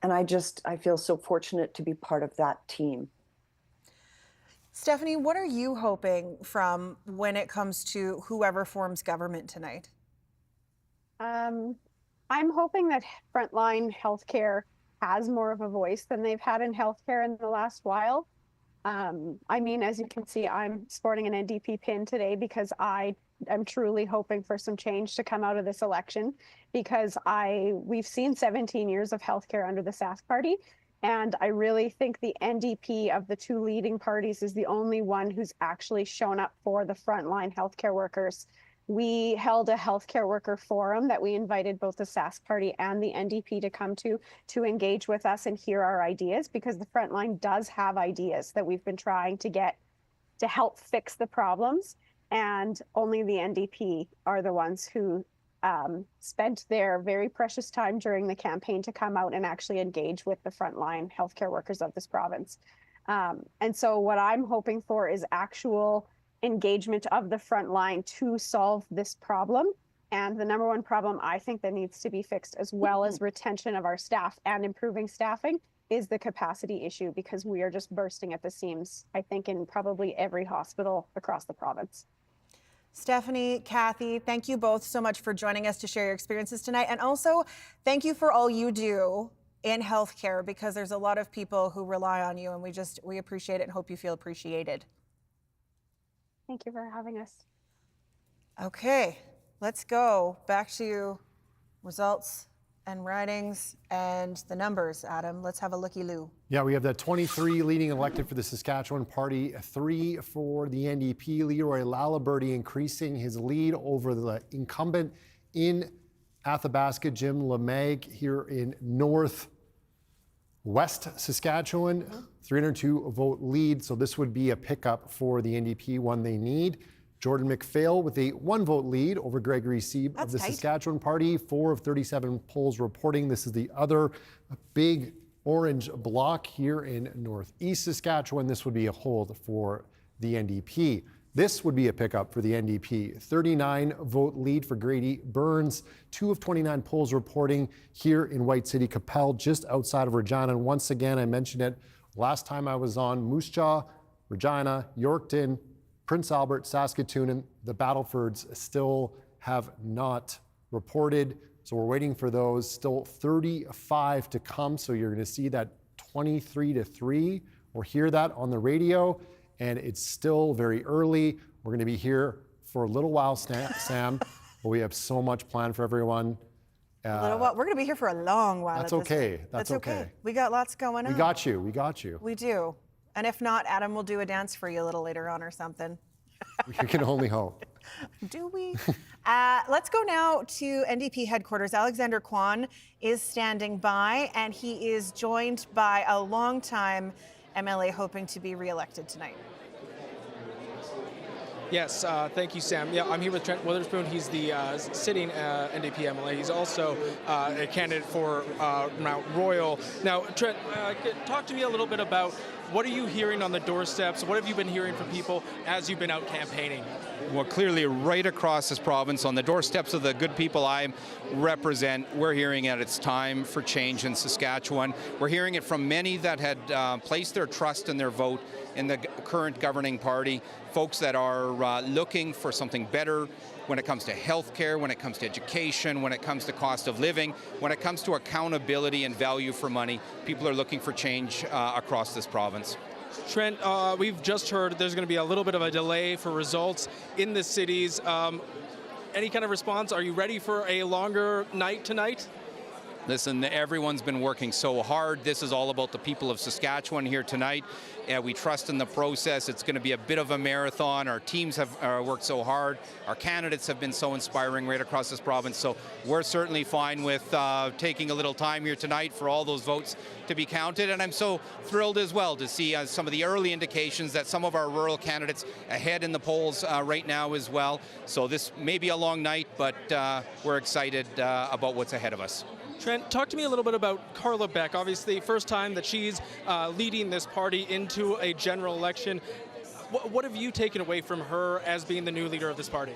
and I feel so fortunate to be part of that team. Stephanie, what are you hoping from when it comes to whoever forms government tonight? I'm hoping that frontline healthcare has more of a voice than they've had in healthcare in the last while. I mean, as you can see, I'm sporting an NDP pin today because I am truly hoping for some change to come out of this election, because we've seen 17 years of healthcare under the Sask party, and I really think the NDP of the two leading parties is the only one who's actually shown up for the frontline healthcare workers. We held a healthcare worker forum that we invited both the Sask party and the NDP to come to engage with us and hear our ideas, because the frontline does have ideas that we've been trying to get to help fix the problems, and only the NDP are the ones who spent their very precious time during the campaign to come out and actually engage with the frontline healthcare workers of this province. And so what I'm hoping for is actual engagement of the front line to solve this problem. And the number one problem I think that needs to be fixed, as well as retention of our staff and improving staffing, is the capacity issue, because we are just bursting at the seams, I think, in probably every hospital across the province. Stephanie, Kathy, thank you both so much for joining us to share your experiences tonight. And also, thank you for all you do in healthcare, because there's a lot of people who rely on you, and we appreciate it and hope you feel appreciated. Thank you for having us. Okay, let's go back to results and ridings and the numbers, Adam. Let's have a looky-loo. Yeah, we have the 23 leading elected for the Saskatchewan Party, 3 for the NDP. Leroy Lalaberty increasing his lead over the incumbent in Athabasca, Jim LeMag, here in northwest Saskatchewan. 302 vote lead, so this would be a pickup for the NDP, one they need. Jordan McPhail with a 1 vote lead over Gregory Sieb of the Saskatchewan Party. 4 of 37 polls reporting. This is the other big orange block here in northeast Saskatchewan. This would be a hold for the NDP. This would be a pickup for the NDP. 39 vote lead for Grady Burns. 2 of 29 polls reporting here in White City, Capel, just outside of Regina. And once again, I mentioned it last time I was on, Moose Jaw, Regina, Yorkton, Prince Albert, Saskatoon, and the Battlefords still have not reported. So we're waiting for those. Still 35 to come. So you're going to see that 23-3 or hear that on the radio. And it's still very early. We're going to be here for a little while, Sam, but we have so much planned for everyone. A little while. We're going to be here for a long while. That's okay. That's okay. We got lots going on. We got you. We got you. We do. And if not, Adam will do a dance for you a little later on or something. We can only hope. Do we? Let's go now to NDP headquarters. Alexander Kwan is standing by, and he is joined by a longtime MLA hoping to be re-elected tonight. Yes, thank you, Sam. Yeah, I'm here with Trent Witherspoon. He's the sitting NDP MLA. He's also a candidate for Mount Royal. Now, Trent, talk to me a little bit about what are you hearing on the doorsteps? What have you been hearing from people as you've been out campaigning? Well, clearly right across this province, on the doorsteps of the good people I represent, we're hearing it. It's time for change in Saskatchewan. We're hearing it from many that had placed their trust and their vote in the current governing party, folks that are looking for something better when it comes to healthcare, when it comes to education, when it comes to cost of living, when it comes to accountability and value for money. People are looking for change across this province. Trent, we've just heard there's going to be a little bit of a delay for results in the cities. Any kind of response? Are you ready for a longer night tonight? Listen, everyone's been working so hard. This is all about the people of Saskatchewan here tonight. We trust in the process. It's going to be a bit of a marathon. Our teams have worked so hard. Our candidates have been so inspiring right across this province. So we're certainly fine with taking a little time here tonight for all those votes to be counted. And I'm so thrilled as well to see some of the early indications that some of our rural candidates ahead in the polls right now as well. So this may be a long night, but we're excited about what's ahead of us. Trent, talk to me a little bit about Carla Beck. Obviously, first time that she's leading this party into a general election. What have you taken away from her as being the new leader of this party?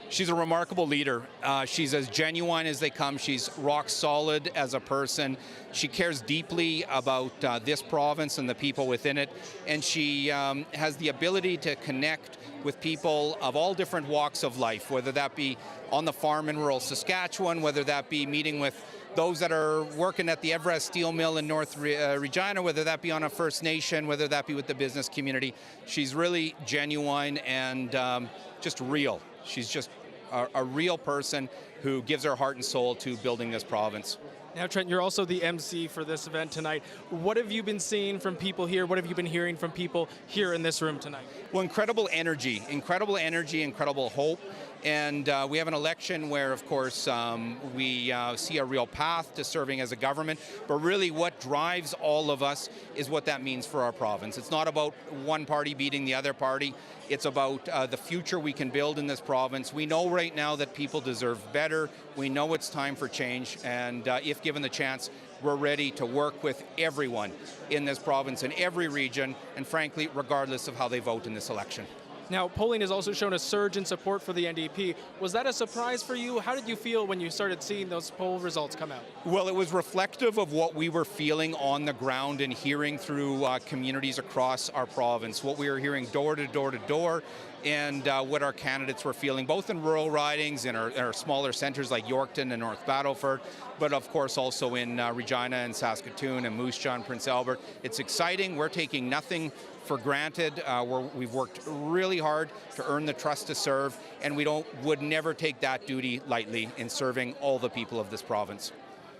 She's a remarkable leader. She's as genuine as they come. She's rock solid as a person. She cares deeply about this province and the people within it. And she has the ability to connect with people of all different walks of life, whether that be on the farm in rural Saskatchewan, whether that be meeting with those that are working at the Everest Steel Mill in North Regina, whether that be on a First Nation, whether that be with the business community. She's really genuine and just real. She's just a real person who gives her heart and soul to building this province. Now, Trent, you're also the MC for this event tonight. What have you been seeing from people here? What have you been hearing from people here in this room tonight? Well, incredible energy, incredible hope. And we have an election where, of course, we see a real path to serving as a government. But really what drives all of us is what that means for our province. It's not about one party beating the other party. It's about the future we can build in this province. We know right now that people deserve better. We know it's time for change. And if given the chance, we're ready to work with everyone in this province, in every region, and frankly, regardless of how they vote in this election. Now, polling has also shown a surge in support for the NDP. Was that a surprise for you? How did you feel when you started seeing those poll results come out? Well, it was reflective of what we were feeling on the ground and hearing through communities across our province, what we were hearing door to door to door, and what our candidates were feeling, both in rural ridings, in our smaller centres like Yorkton and North Battleford, but of course also in Regina and Saskatoon and Moose Jaw and Prince Albert. It's exciting. We're taking nothing for granted. We've worked really hard to earn the trust to serve, and we would never take that duty lightly in serving all the people of this province.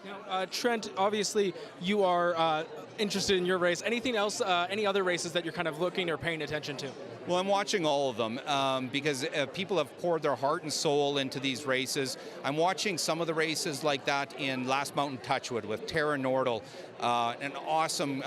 Now, Trent, obviously you are interested in your race. Anything else, any other races that you're kind of looking or paying attention to? Well, I'm watching all of them because people have poured their heart and soul into these races. I'm watching some of the races like that in Last Mountain Touchwood with Tara Nordal, an awesome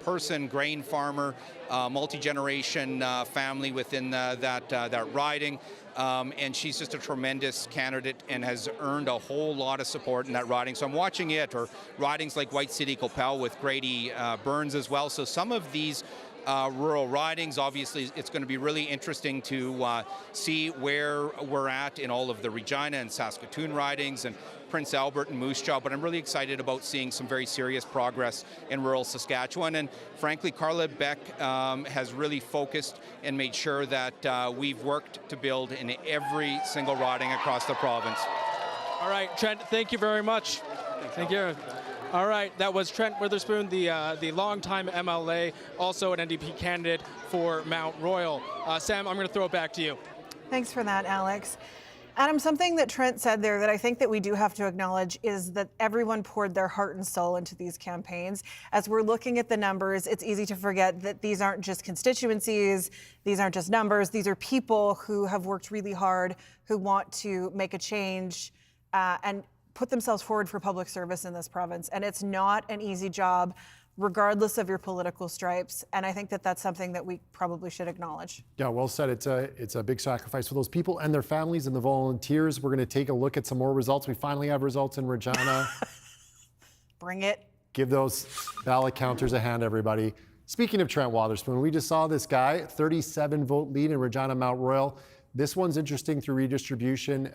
person, grain farmer, multi-generation family within that riding. And she's just a tremendous candidate and has earned a whole lot of support in that riding. So I'm watching it, or ridings like White City Copel with Grady Burns as well. So some of these rural ridings. Obviously, it's going to be really interesting to see where we're at in all of the Regina and Saskatoon ridings and Prince Albert and Moose Jaw, but I'm really excited about seeing some very serious progress in rural Saskatchewan. And frankly, Carla Beck has really focused and made sure that we've worked to build in every single riding across the province. All right, Trent, thank you very much. Thank you. All right, that was Trent Witherspoon, the longtime MLA, also an NDP candidate for Mount Royal. Sam, I'm going to throw it back to you. Thanks for that, Alex. Adam, something that Trent said there that I think that we do have to acknowledge is that everyone poured their heart and soul into these campaigns. As we're looking at the numbers, it's easy to forget that these aren't just constituencies, these aren't just numbers, these are people who have worked really hard, who want to make a change and put themselves forward for public service in this province. And it's not an easy job, regardless of your political stripes. And I think that that's something that we probably should acknowledge. Yeah, well said. It's a big sacrifice for those people and their families and the volunteers. We're going to take a look at some more results. We finally have results in Regina. Bring it. Give those ballot counters a hand, everybody. Speaking of Trent Witherspoon, we just saw this guy, 37 vote lead in Regina Mount Royal. This one's interesting through redistribution.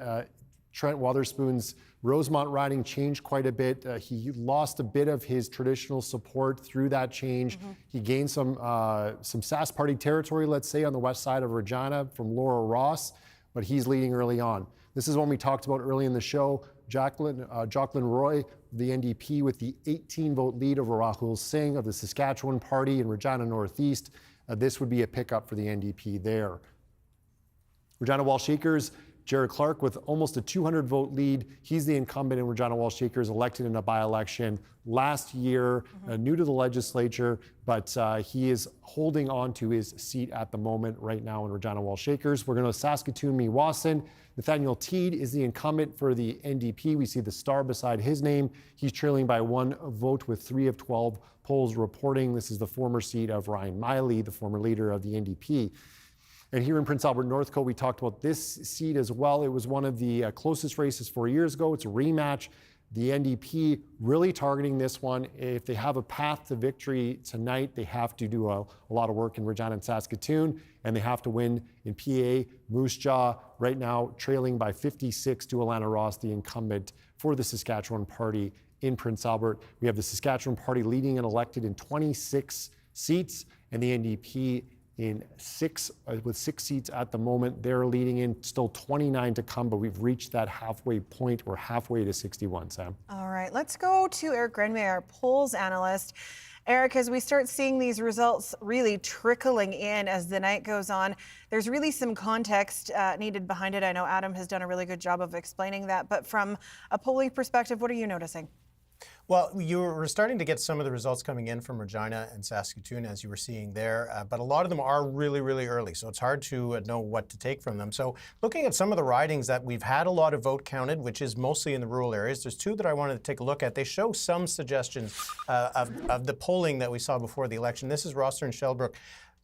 Trent Witherspoon's Rosemont riding changed quite a bit. He lost a bit of his traditional support through that change. He gained some Sask Party territory, let's say, on the west side of Regina from Laura Ross, but he's leading early on. This is one we talked about early in the show. Jacqueline Roy, the NDP, with the 18-vote lead over Rahul Singh of the Saskatchewan Party in Regina Northeast. This would be a pickup for the NDP there. Regina Walsh Acres, Jared Clark with almost a 200-vote lead. He's the incumbent in Regina Walsh Acres, elected in a by-election last year, new to the legislature, but he is holding on to his seat at the moment right now in Regina Walsh Acres. We're going to Saskatoon, Meewasin. Nathaniel Teed is the incumbent for the NDP. We see the star beside his name. He's trailing by 1 vote with 3 of 12 polls reporting. This is the former seat of Ryan Miley, the former leader of the NDP. And here in Prince Albert Northcote, we talked about this seat as well. It was one of the closest races 4 years ago. It's a rematch. The NDP really targeting this one. If they have a path to victory tonight, they have to do a lot of work in Regina and Saskatoon, and they have to win in PA. Moose Jaw right now trailing by 56 to Alana Ross, the incumbent for the Saskatchewan Party in Prince Albert. We have the Saskatchewan Party leading and elected in 26 seats, and the NDP in with 6 seats at the moment. They're leading in, still 29 to come, but we've reached that halfway point. We're halfway to 61, Sam. All right, let's go to Eric Grenmay, our polls analyst. Eric, as we start seeing these results really trickling in as the night goes on, there's really some context needed behind it. I know Adam has done a really good job of explaining that, but from a polling perspective, what are you noticing? Well, you were starting to get some of the results coming in from Regina and Saskatoon, as you were seeing there, but a lot of them are really, really early, so it's hard to know what to take from them. So looking at some of the ridings that we've had a lot of vote counted, which is mostly in the rural areas, there's 2 that I wanted to take a look at. They show some suggestions of the polling that we saw before the election. This is Rosser and Shellbrook.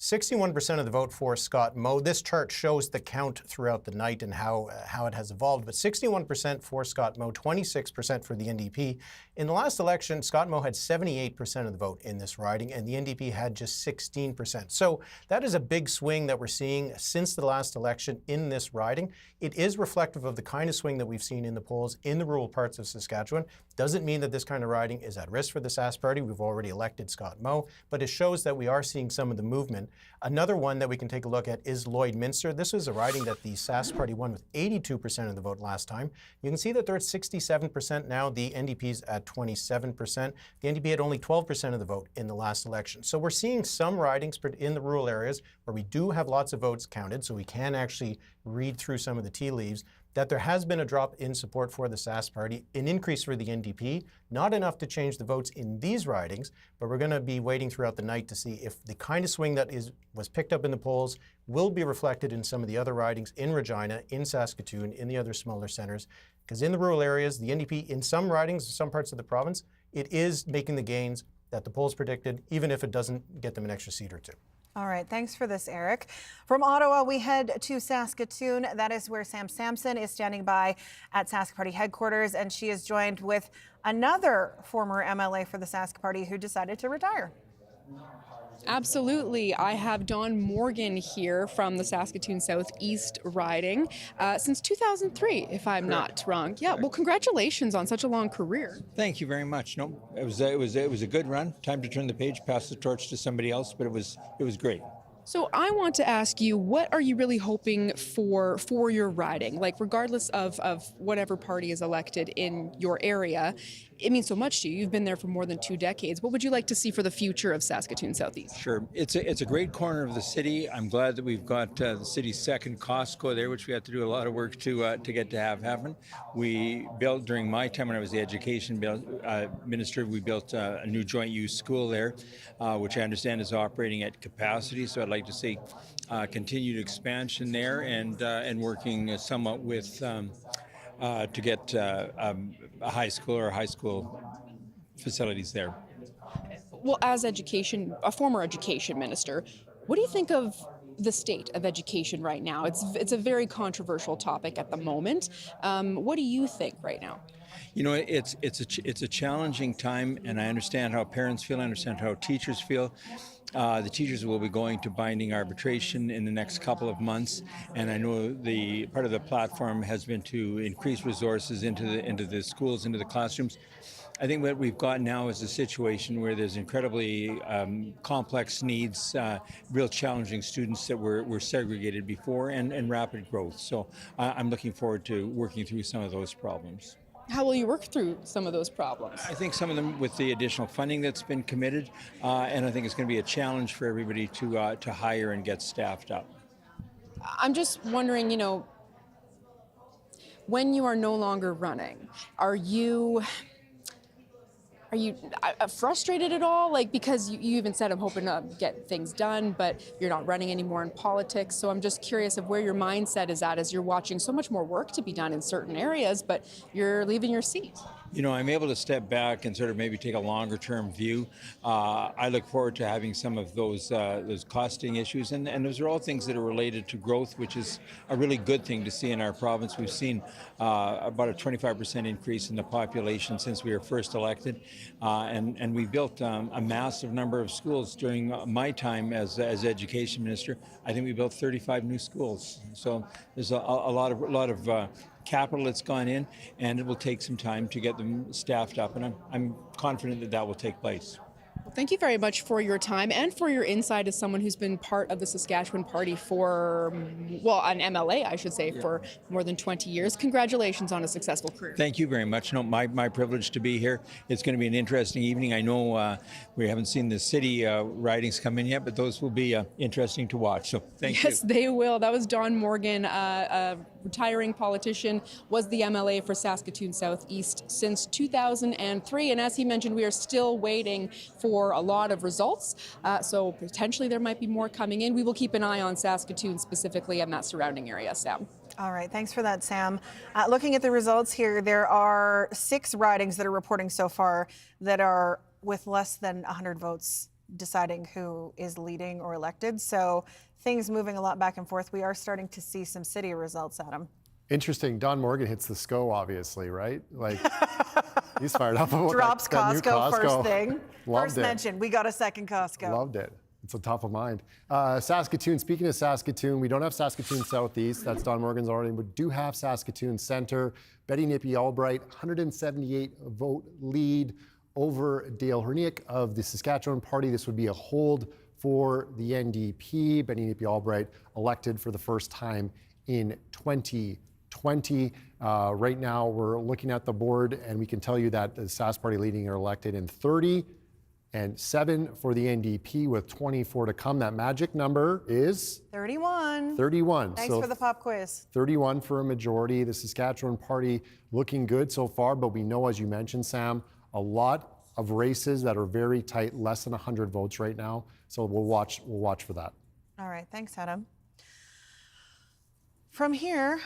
61% of the vote for Scott Moe. This chart shows the count throughout the night and how it has evolved, but 61% for Scott Moe, 26% for the NDP. In the last election, Scott Moe had 78% of the vote in this riding, and the NDP had just 16%. So that is a big swing that we're seeing since the last election in this riding. It is reflective of the kind of swing that we've seen in the polls in the rural parts of Saskatchewan. Doesn't mean that this kind of riding is at risk for the Sask Party. We've already elected Scott Moe, but it shows that we are seeing some of the movement. Another one that we can take a look at is Lloydminster. This was a riding that the Sask Party won with 82% of the vote last time. You can see that they're at 67% now. The NDP's at 27%. The NDP had only 12% of the vote in the last election. So we're seeing some ridings in the rural areas where we do have lots of votes counted, so we can actually read through some of the tea leaves, that there has been a drop in support for the Sask Party, an increase for the NDP, not enough to change the votes in these ridings, but we're going to be waiting throughout the night to see if the kind of swing that was picked up in the polls will be reflected in some of the other ridings in Regina, in Saskatoon, in the other smaller centers. Because in the rural areas, the NDP, in some ridings, some parts of the province, it is making the gains that the polls predicted, even if it doesn't get them an extra seat or 2. All right, thanks for this, Eric. From Ottawa, we head to Saskatoon. That is where Sam Sampson is standing by at Sask Party headquarters, and she is joined with another former MLA for the Sask Party who decided to retire. Absolutely. I have Don Morgan here from the Saskatoon Southeast riding since 2003, if I'm not wrong. Yeah, well, congratulations on such a long career. Thank you very much. No, it was a good run. Time to turn the page, pass the torch to somebody else, but it was great. So I want to ask you, what are you really hoping for your riding? Like, regardless of whatever party is elected in your area, it means so much to you. You've been there for more than 2 decades. What would you like to see for the future of Saskatoon Southeast? Sure. It's a great corner of the city. I'm glad that we've got the city's second Costco there, which we had to do a lot of work to get to have happen. We built, during my time when I was the education minister, we built a new joint use school there, which I understand is operating at capacity. So I'd like to see continued expansion there and working somewhat with to get a high school or high school facilities there. Well, as a former education minister, what do you think of the state of education right now? It's a very controversial topic at the moment. What do you think right now? You know, it's a challenging time, and I understand how parents feel. I understand how teachers feel. The teachers will be going to binding arbitration in the next couple of months, and I know the part of the platform has been to increase resources into the schools, into the classrooms. I think what we've got now is a situation where there's incredibly complex needs, real challenging students that were segregated before, and rapid growth. So I'm looking forward to working through some of those problems. How will you work through some of those problems? I think some of them with the additional funding that's been committed, and I think it's going to be a challenge for everybody to hire and get staffed up. I'm just wondering, when you are no longer running, are you frustrated at all? Like, because you even said I'm hoping to get things done, but you're not running anymore in politics. So I'm just curious of where your mindset is at as you're watching so much more work to be done in certain areas, but you're leaving your seat. You know, I'm able to step back and sort of maybe take a longer term view. I look forward to having some of those costing issues, and those are all things that are related to growth, which is a really good thing to see in our province. We've seen about a 25% increase in the population since we were first elected, and we built a massive number of schools during my time as education minister. I think we built 35 new schools. So there's a lot of capital that's gone in, and it will take some time to get them staffed up, and I'm confident that will take place. Well, thank you very much for your time and for your insight as someone who's been part of the Saskatchewan Party for, well, an MLA, I should say, for more than 20 years. Congratulations on a successful career. Thank you very much. No, my privilege to be here. It's going to be an interesting evening. I know we haven't seen the city ridings come in yet, but those will be interesting to watch. So thank you. Yes, they will. That was Don Morgan, a retiring politician, was the MLA for Saskatoon Southeast since 2003. And as he mentioned, we are still waiting for a lot of results. So potentially there might be more coming in. We will keep an eye on Saskatoon specifically and that surrounding area, Sam. All right, thanks for that, Sam. Looking at the results here, there are 6 ridings that are reporting so far that are with less than 100 votes deciding who is leading or elected. So things moving a lot back and forth. We are starting to see some city results, Adam. Interesting. Don Morgan hits the SCO, obviously, right? Like, he's fired up about Drops that new Costco first thing. Loved First it. mention, we got a second Costco. Loved it. It's on top of mind. Saskatoon, speaking of Saskatoon, we don't have Saskatoon Southeast. That's Don Morgan's already. We do have Saskatoon Centre. Betty Nippy-Albright, 178 vote lead over Dale Herniak of the Saskatchewan Party. This would be a hold for the NDP. Betty Nippy-Albright elected for the first time in 2020. Right now, we're looking at the board, and we can tell you that the Sask Party leading are elected in 30 and 7 for the NDP with 24 to come. That magic number is 31. 31. Thanks for the pop quiz. 31 for a majority. The Saskatchewan Party looking good so far, but we know, as you mentioned, Sam, a lot of races that are very tight, less than 100 votes right now. So we'll watch for that. All right, thanks, Adam. From here,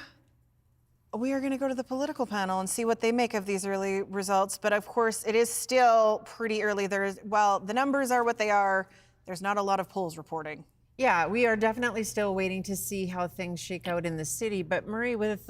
we are going to go to the political panel and see what they make of these early results. But of course, it is still pretty early. While the numbers are what they are, there's not a lot of polls reporting. Yeah, we are definitely still waiting to see how things shake out in the city. But Marie, with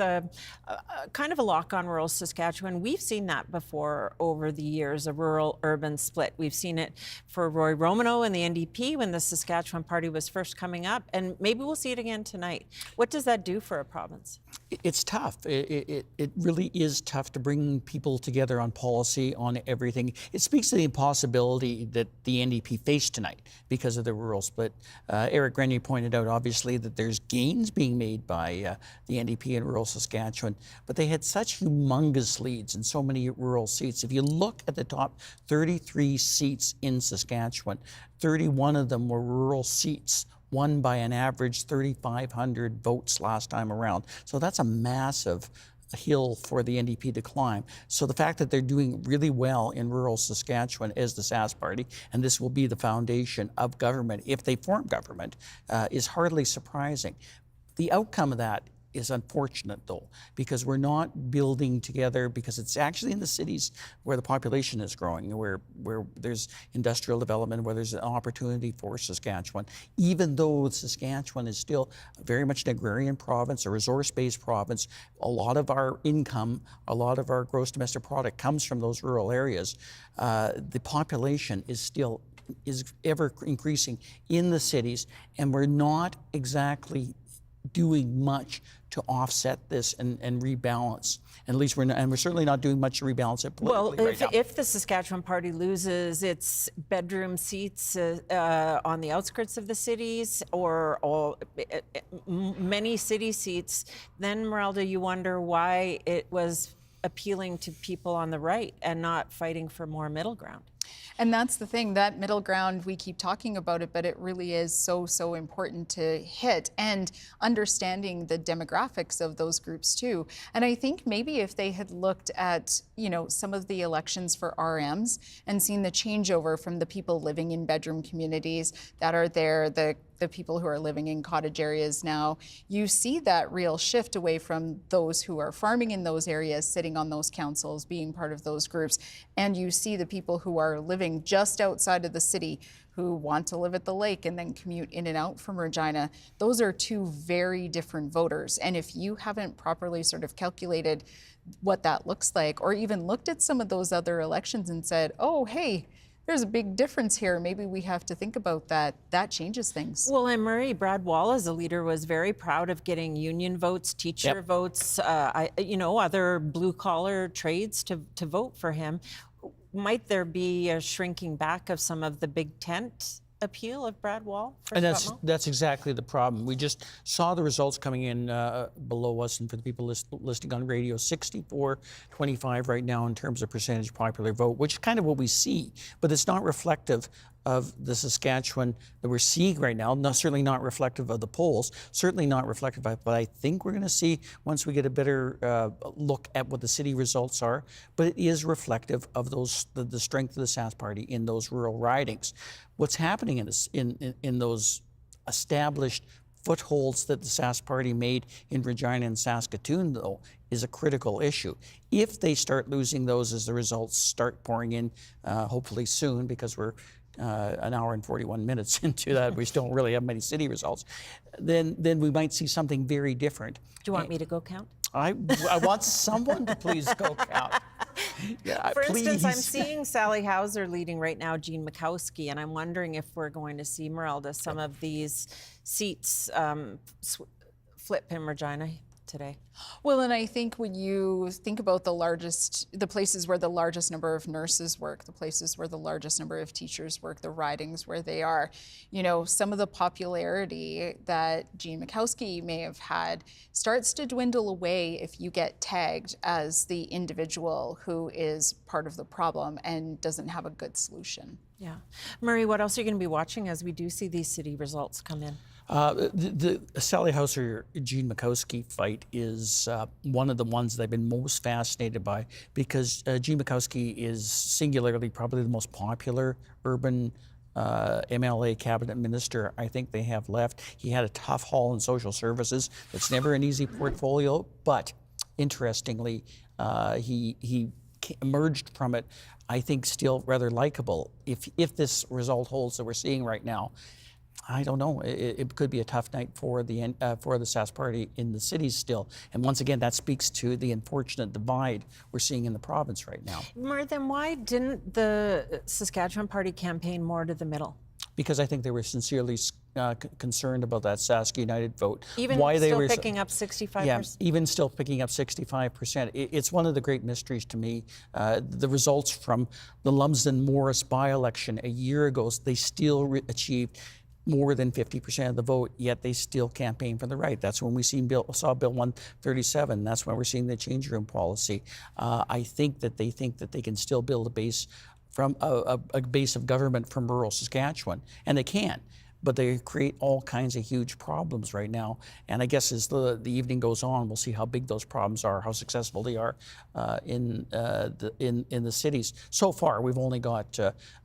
kind of a lock on rural Saskatchewan, we've seen that before over the years, a rural-urban split. We've seen it for Roy Romano and the NDP when the Saskatchewan Party was first coming up, and maybe we'll see it again tonight. What does that do for a province? It's tough. It really is tough to bring people together on policy, on everything. It speaks to the impossibility that the NDP faced tonight because of the rural split. Eric Grenier pointed out, obviously, that there's gains being made by the NDP in rural Saskatchewan, but they had such humongous leads in so many rural seats. If you look at the top 33 seats in Saskatchewan, 31 of them were rural seats, won by an average 3,500 votes last time around. So that's a massive hill for the NDP to climb. So the fact that they're doing really well in rural Saskatchewan as the Sask Party, and this will be the foundation of government if they form government, is hardly surprising. The outcome of that is unfortunate, though, because we're not building together, because it's actually in the cities where the population is growing, where there's industrial development, where there's an opportunity for Saskatchewan. Even though Saskatchewan is still very much an agrarian province, a resource-based province, a lot of our income, a lot of our gross domestic product comes from those rural areas. The population is ever increasing in the cities, and we're not exactly doing much to offset this and rebalance. And at least we're certainly not doing much to rebalance it politically right now. If the Saskatchewan Party loses its bedroom seats on the outskirts of the cities or many city seats, then, Merelda, you wonder why it was appealing to people on the right and not fighting for more middle ground. And that's the thing, that middle ground, we keep talking about it, but it really is so important to hit, and understanding the demographics of those groups too. And I think maybe if they had looked at, some of the elections for RMs and seen the changeover from the people living in bedroom communities that are there, the people who are living in cottage areas now, you see that real shift away from those who are farming in those areas, sitting on those councils, being part of those groups. And you see the people who are living just outside of the city who want to live at the lake and then commute in and out from Regina. Those are two very different voters. And if you haven't properly sort of calculated what that looks like, or even looked at some of those other elections and said, oh, hey, there's a big difference here. Maybe we have to think about that. That changes things. Well, and Marie, Brad Wall as a leader was very proud of getting union votes, teacher votes, other blue collar trades to vote for him. Might there be a shrinking back of some of the big tent appeal of Brad Wall? And that's exactly the problem. We just saw the results coming in below us, and for the people listening on radio, 64-25 right now in terms of percentage popular vote, which is kind of what we see, but it's not reflective of the Saskatchewan that we're seeing right now. Certainly not reflective of the polls, certainly not reflective of what I think we're going to see once we get a better look at what the city results are. But it is reflective of the strength of the Sask Party in those rural ridings. What's happening in those established footholds that the Sask Party made in Regina and Saskatoon, though, is a critical issue. If they start losing those as the results start pouring in, hopefully soon, because we're an hour and 41 minutes into that, we still don't really have many city results, then we might see something very different. Do you want me to go count? I want someone to please go count. Yeah, For please. instance, I'm seeing Sally Hauser leading right now, Jean Mikowski, and I'm wondering if we're going to see, Merelda, some of these seats flip in Regina today. Well, and I think when you think about the places where the largest number of nurses work, the places where the largest number of teachers work, the ridings where they are, some of the popularity that Jean Mikowski may have had starts to dwindle away if you get tagged as the individual who is part of the problem and doesn't have a good solution. Yeah. Murray, what else are you going to be watching as we do see these city results come in? The Sally Hauser Jean Mikowski fight is one of the ones that I've been most fascinated by, because Jean Mikowski is singularly probably the most popular urban MLA cabinet minister I think they have left. He had a tough haul in social services. It's never an easy portfolio, but interestingly, he emerged from it, I think, still rather likable. If this result holds that we're seeing right now, I don't know. It could be a tough night for the Sask Party in the cities still. And once again, that speaks to the unfortunate divide we're seeing in the province right now. Then why didn't the Saskatchewan Party campaign more to the middle? Because I think they were sincerely concerned about that Sask United vote. Even picking up 65%? Yeah, even still picking up 65%. It's one of the great mysteries to me. The results from the Lumsden-Morris by-election a year ago, they still achieved more than 50% of the vote, yet they still campaign for the right. That's when we saw Bill 137. That's when we're seeing the change room policy. I think that they can still build a base from a base of government from rural Saskatchewan, and they can. But they create all kinds of huge problems right now. And I guess as the evening goes on, we'll see how big those problems are, how successful they are in the cities. So far, we've only got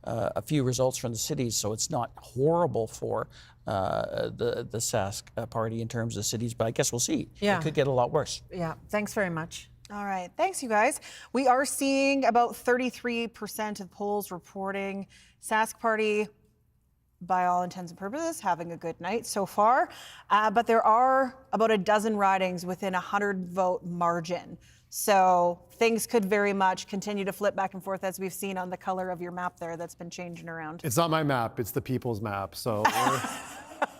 a few results from the cities, so it's not horrible for the Sask Party in terms of cities. But I guess we'll see. Yeah. It could get a lot worse. Yeah. Thanks very much. All right. Thanks, you guys. We are seeing about 33% of polls reporting Sask Party, by all intents and purposes, having a good night so far. But there are about a dozen ridings within a 100-vote margin. So things could very much continue to flip back and forth, as we've seen on the color of your map there that's been changing around. It's not my map, it's the people's map. So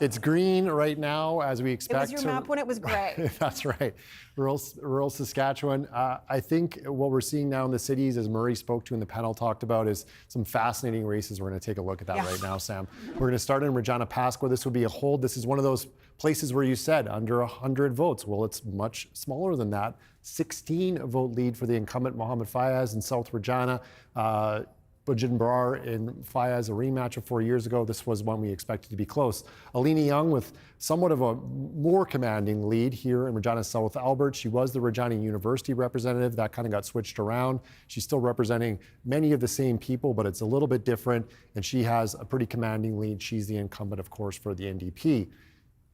it's green right now, as we expect. It was your map when it was gray. That's right. Rural Saskatchewan. I think what we're seeing now in the cities, as Murray spoke to and the panel talked about, is some fascinating races. We're going to take a look at that right now, Sam. We're going to start in Regina Pasqua. This would be a hold. This is one of those places where you said under 100 votes. Well, it's much smaller than that. 16-vote lead for the incumbent Mohammed Fayez in South Regina. Bujin Brar and Fayez, a rematch of 4 years ago. This was one we expected to be close. Alina Young with somewhat of a more commanding lead here in Regina South Albert. She was the Regina University representative. That kind of got switched around. She's still representing many of the same people, but it's a little bit different, and she has a pretty commanding lead. She's the incumbent, of course, for the NDP.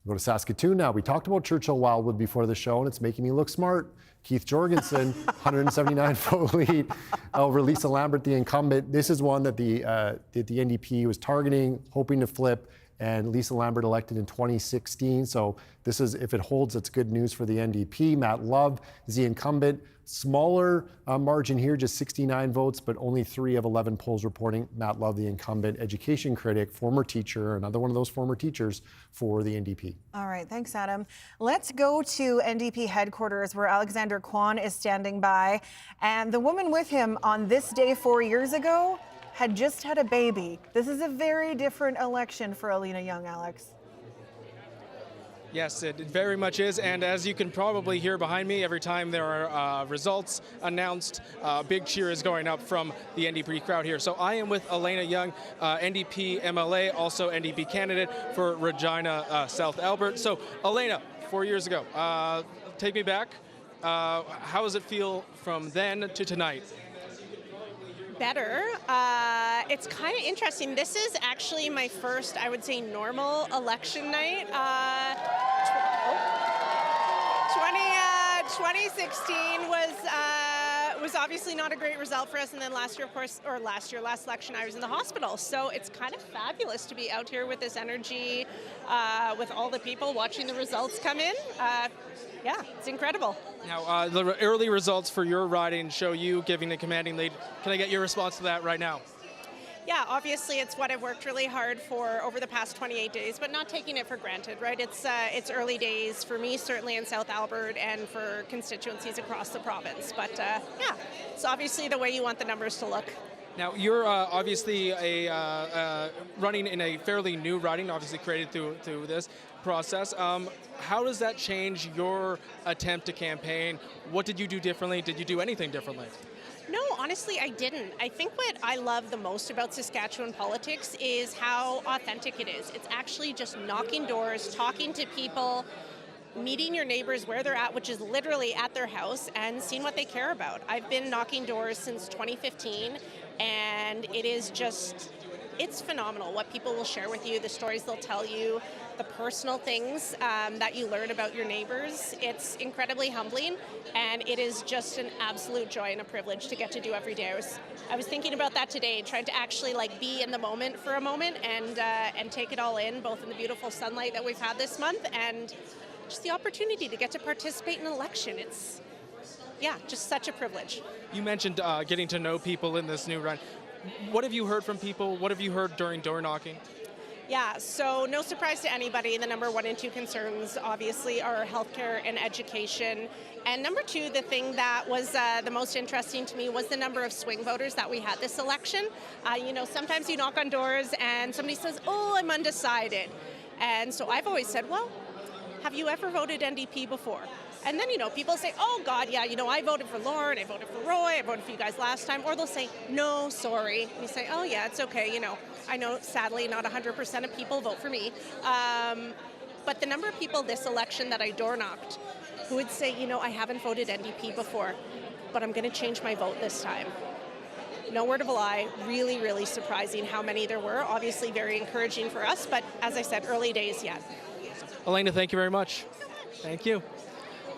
Go to Saskatoon now. We talked about Churchill Wildwood before the show, and it's making me look smart. Keith Jorgensen, 179-vote lead over Lisa Lambert, the incumbent. This is one that the NDP was targeting, hoping to flip, and Lisa Lambert elected in 2016. So this is, if it holds, it's good news for the NDP. Matt Love is the incumbent. Smaller margin here, just 69 votes, but only 3 of 11 polls reporting Matt Love, the incumbent education critic, former teacher, another one of those former teachers for the NDP. All right, thanks, Adam. Let's go to NDP headquarters, where Alexander Kwan is standing by. And the woman with him on this day 4 years ago had just had a baby. This is a very different election for Alina Young, Alex. Yes, it very much is, and as you can probably hear behind me, every time there are results announced, big cheer is going up from the NDP crowd here. So I am with Alina Young, NDP MLA, also NDP candidate for Regina South Albert. So Alina, 4 years ago, take me back. How does it feel from then to tonight? Better. It's kind of interesting. This is actually my first, I would say, normal election night. 2016 was obviously not a great result for us, and then last election, I was in the hospital. So it's kind of fabulous to be out here with this energy, with all the people watching the results come in. Yeah, it's incredible. Now, the early results for your riding show you giving a commanding lead. Can I get your response to that right now? Yeah, obviously it's what I've worked really hard for over the past 28 days, but not taking it for granted, right? It's early days for me, certainly in South Albert, and for constituencies across the province. But yeah, it's obviously the way you want the numbers to look. Now, you're obviously running in a fairly new riding, obviously created through this process. How does that change your attempt to campaign? What did you do differently? Did you do anything differently? No, honestly, I didn't. I think what I love the most about Saskatchewan politics is how authentic it is. It's actually just knocking doors, talking to people, meeting your neighbors where they're at, which is literally at their house, and seeing what they care about. I've been knocking doors since 2015, and it is just, it's phenomenal what people will share with you, the stories they'll tell you. the personal things that you learn about your neighbors. It's incredibly humbling, and it is just an absolute joy and a privilege to get to do every day. I was thinking about that today, trying to actually like be in the moment for a moment and take it all in, both in the beautiful sunlight that we've had this month and just the opportunity to get to participate in an election. It's, yeah, just such a privilege. You mentioned getting to know people in this new run. What have you heard from people? What have you heard during door knocking? Yeah, so no surprise to anybody, the number 1 and 2 concerns obviously are healthcare and education. And number 2, the thing that was the most interesting to me was the number of swing voters that we had this election. Sometimes you knock on doors and somebody says, oh, I'm undecided. And so I've always said, well, have you ever voted NDP before? And then, people say, oh, God, yeah, I voted for Lauren, I voted for Roy, I voted for you guys last time. Or they'll say, no, sorry. And you say, oh, yeah, it's okay. I know, sadly, not 100% of people vote for me. But the number of people this election that I door knocked who would say, I haven't voted NDP before, but I'm going to change my vote this time. No word of a lie, really, really surprising how many there were. Obviously very encouraging for us, but as I said, early days yet. Elena, thank you very much. Thank you.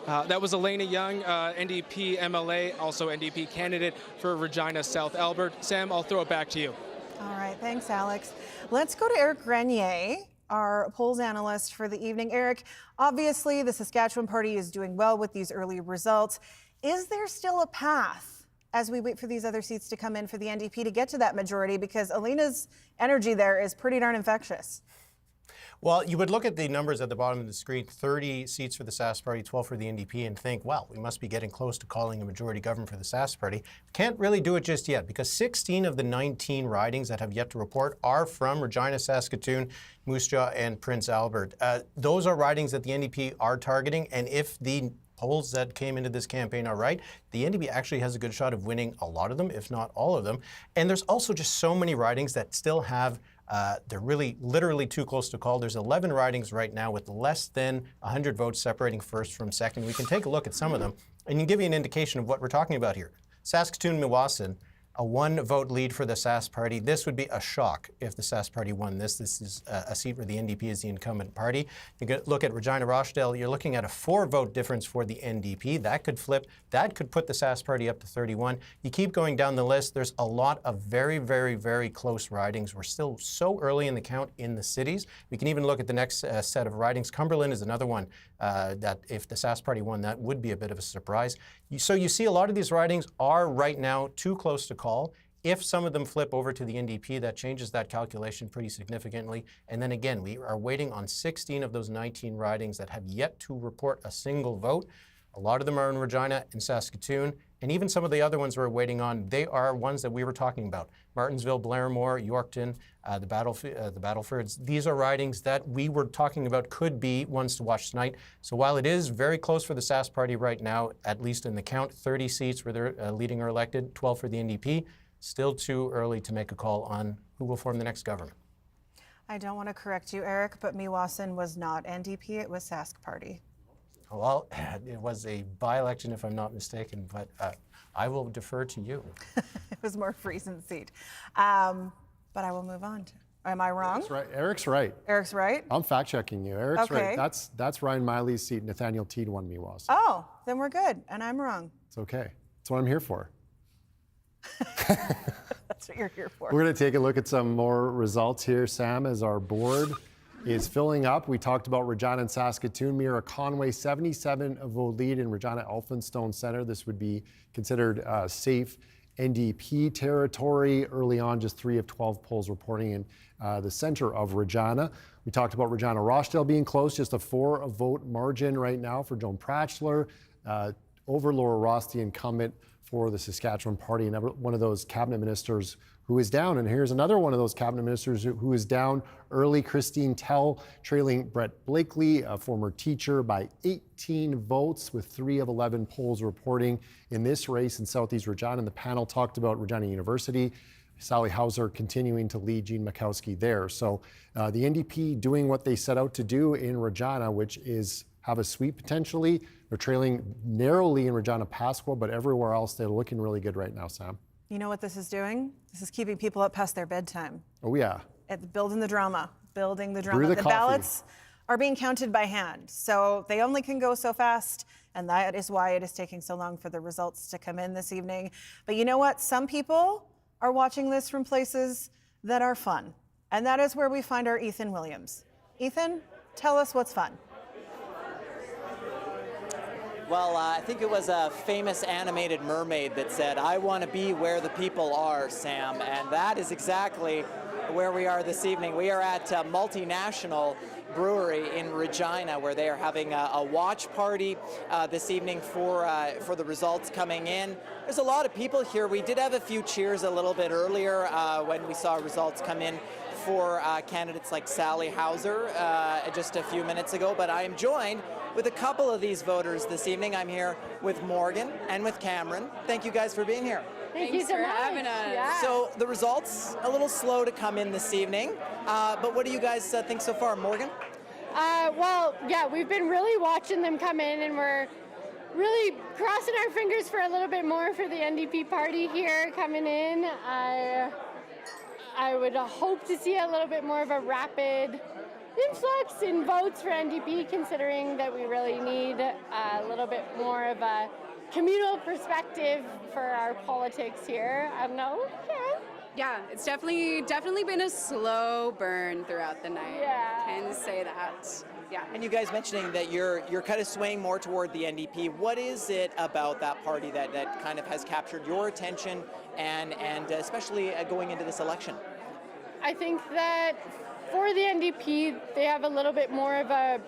That was Elena Young, NDP MLA, also NDP candidate for Regina South Albert. Sam, I'll throw it back to you. All right, thanks, Alex. Let's go to Eric Grenier, our polls analyst for the evening. Eric, obviously the Saskatchewan Party is doing well with these early results. Is there still a path as we wait for these other seats to come in for the NDP to get to that majority? Because Elena's energy there is pretty darn infectious. Well, you would look at the numbers at the bottom of the screen, 30 seats for the Sask Party, 12 for the NDP, and think, well, we must be getting close to calling a majority government for the Sask Party. Can't really do it just yet because 16 of the 19 ridings that have yet to report are from Regina, Saskatoon, Moose Jaw, and Prince Albert. Those are ridings that the NDP are targeting, and if the polls that came into this campaign are right, the NDP actually has a good shot of winning a lot of them, if not all of them. And there's also just so many ridings that still have they're really literally too close to call. There's 11 ridings right now with less than 100 votes separating first from second. We can take a look at some of them and give you an indication of what we're talking about here. Saskatoon-Meewasin, a 1-vote lead for the Sask Party. This would be a shock if the Sask Party won this. This is a seat where the NDP is the incumbent party. You look at Regina-Rochdale, you're looking at a 4-vote difference for the NDP. That could flip. That could put the Sask Party up to 31. You keep going down the list. There's a lot of very, very, very close ridings. We're still so early in the count in the cities. We can even look at the next set of ridings. Cumberland is another one that if the Sask Party won, that would be a bit of a surprise. So you see a lot of these ridings are right now too close to call. If some of them flip over to the NDP, that changes that calculation pretty significantly. And then again, we are waiting on 16 of those 19 ridings that have yet to report a single vote. A lot of them are in Regina and Saskatoon, and even some of the other ones we're waiting on, they are ones that we were talking about. Martinsville, Blairmore, Yorkton, the Battlefords. These are ridings that we were talking about could be ones to watch tonight. So while it is very close for the Sask Party right now, at least in the count, 30 seats where they're leading or elected, 12 for the NDP, still too early to make a call on who will form the next government. I don't want to correct you, Eric, but Meewasin was not NDP, it was Sask Party. Well, it was a by-election, if I'm not mistaken, but I will defer to you. It was more Friesen seat. But I will move on. Am I wrong? That's right. Eric's right. Eric's right? I'm fact-checking you. Eric's Okay. right. That's Ryan Miley's seat. Nathaniel Teed won Meewasin. Oh, then we're good, and I'm wrong. It's okay. That's what I'm here for. That's what you're here for. We're going to take a look at some more results here, Sam, as our board is filling up. We talked about Regina and Saskatoon. Mira Conway, 77-vote lead in Regina Elphinstone Centre. This would be considered safe NDP territory. Early on, just 3 of 12 polls reporting in the centre of Regina. We talked about Regina Rochdale being close, just a 4-vote margin right now for Joan Pratchler over Laura Ross, the incumbent for the Saskatchewan Party, and one of those cabinet ministers who is down. And here's another one of those cabinet ministers who is down early, Christine Tell, trailing Brett Blakely, a former teacher, by 18 votes, with 3 of 11 polls reporting in this race in Southeast Regina. And the panel talked about Regina University. Sally Hauser continuing to lead Jean Mikowski there. So the NDP doing what they set out to do in Regina, which is have a sweep potentially. They're trailing narrowly in Regina Pasqua, but everywhere else they're looking really good right now, Sam. You know what this is doing? This is keeping people up past their bedtime. Oh, yeah. Building the drama. Brew The the coffee. ballots are being counted by hand. So they only can go so fast, and that is why it is taking so long for the results to come in this evening. But you know what? Some people are watching this from places that are fun, and that is where we find our Ethan Williams. Ethan, tell us what's fun. Well, I think it was a famous animated mermaid that said, "I want to be where the people are, Sam." And that is exactly where we are this evening. We are at a multinational brewery in Regina, where they are having a watch party this evening for the results coming in. There's a lot of people here. We did have a few cheers a little bit earlier when we saw results come in for candidates like Sally Hauser just a few minutes ago, but I am joined with a couple of these voters this evening. I'm here with Morgan and with Cameron. Thank you guys for being here. Thank you so much. Having us. Yeah. So the results a little slow to come in this evening, but what do you guys think so far, Morgan? Well, yeah, we've been really watching them come in, and we're really crossing our fingers for a little bit more for the NDP party here coming in. I would hope to see a little bit more of a rapid influx in votes for NDP, considering that we really need a little bit more of a communal perspective for our politics here. I don't know. Yeah, it's definitely been a slow burn throughout the night. Yeah. Can say that. Yeah. And you guys mentioning that you're kind of swaying more toward the NDP. What is it about that party that kind of has captured your attention and especially going into this election? I think that for the NDP, they have a little bit more of a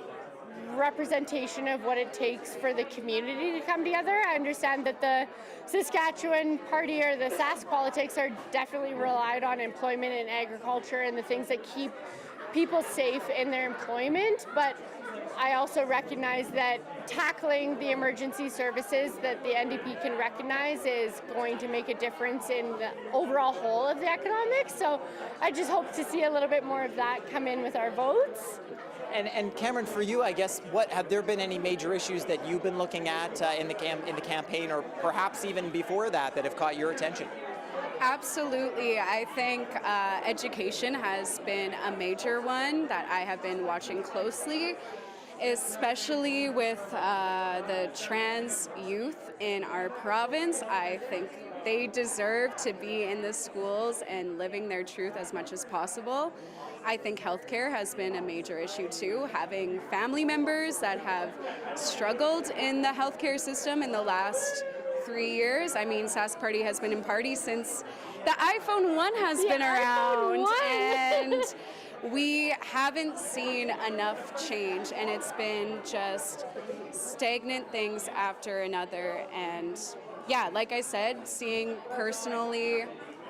representation of what it takes for the community to come together. I understand that the Saskatchewan party or the Sask politics are definitely relied on employment and agriculture and the things that keep people safe in their employment, but I also recognize that tackling the emergency services that the NDP can recognize is going to make a difference in the overall whole of the economics. So I just hope to see a little bit more of that come in with our votes. And Cameron, for you, I guess, have there been any major issues that you've been looking at in the campaign, or perhaps even before that have caught your attention? Absolutely. I think education has been a major one that I have been watching closely, especially with the trans youth in our province. I think they deserve to be in the schools and living their truth as much as possible. I think healthcare has been a major issue too, having family members that have struggled in the healthcare system in the last 3 years. I mean, Sask Party has been in party since the iPhone 1 has been around, and we haven't seen enough change, and it's been just stagnant things after another. And yeah, like I said, seeing personally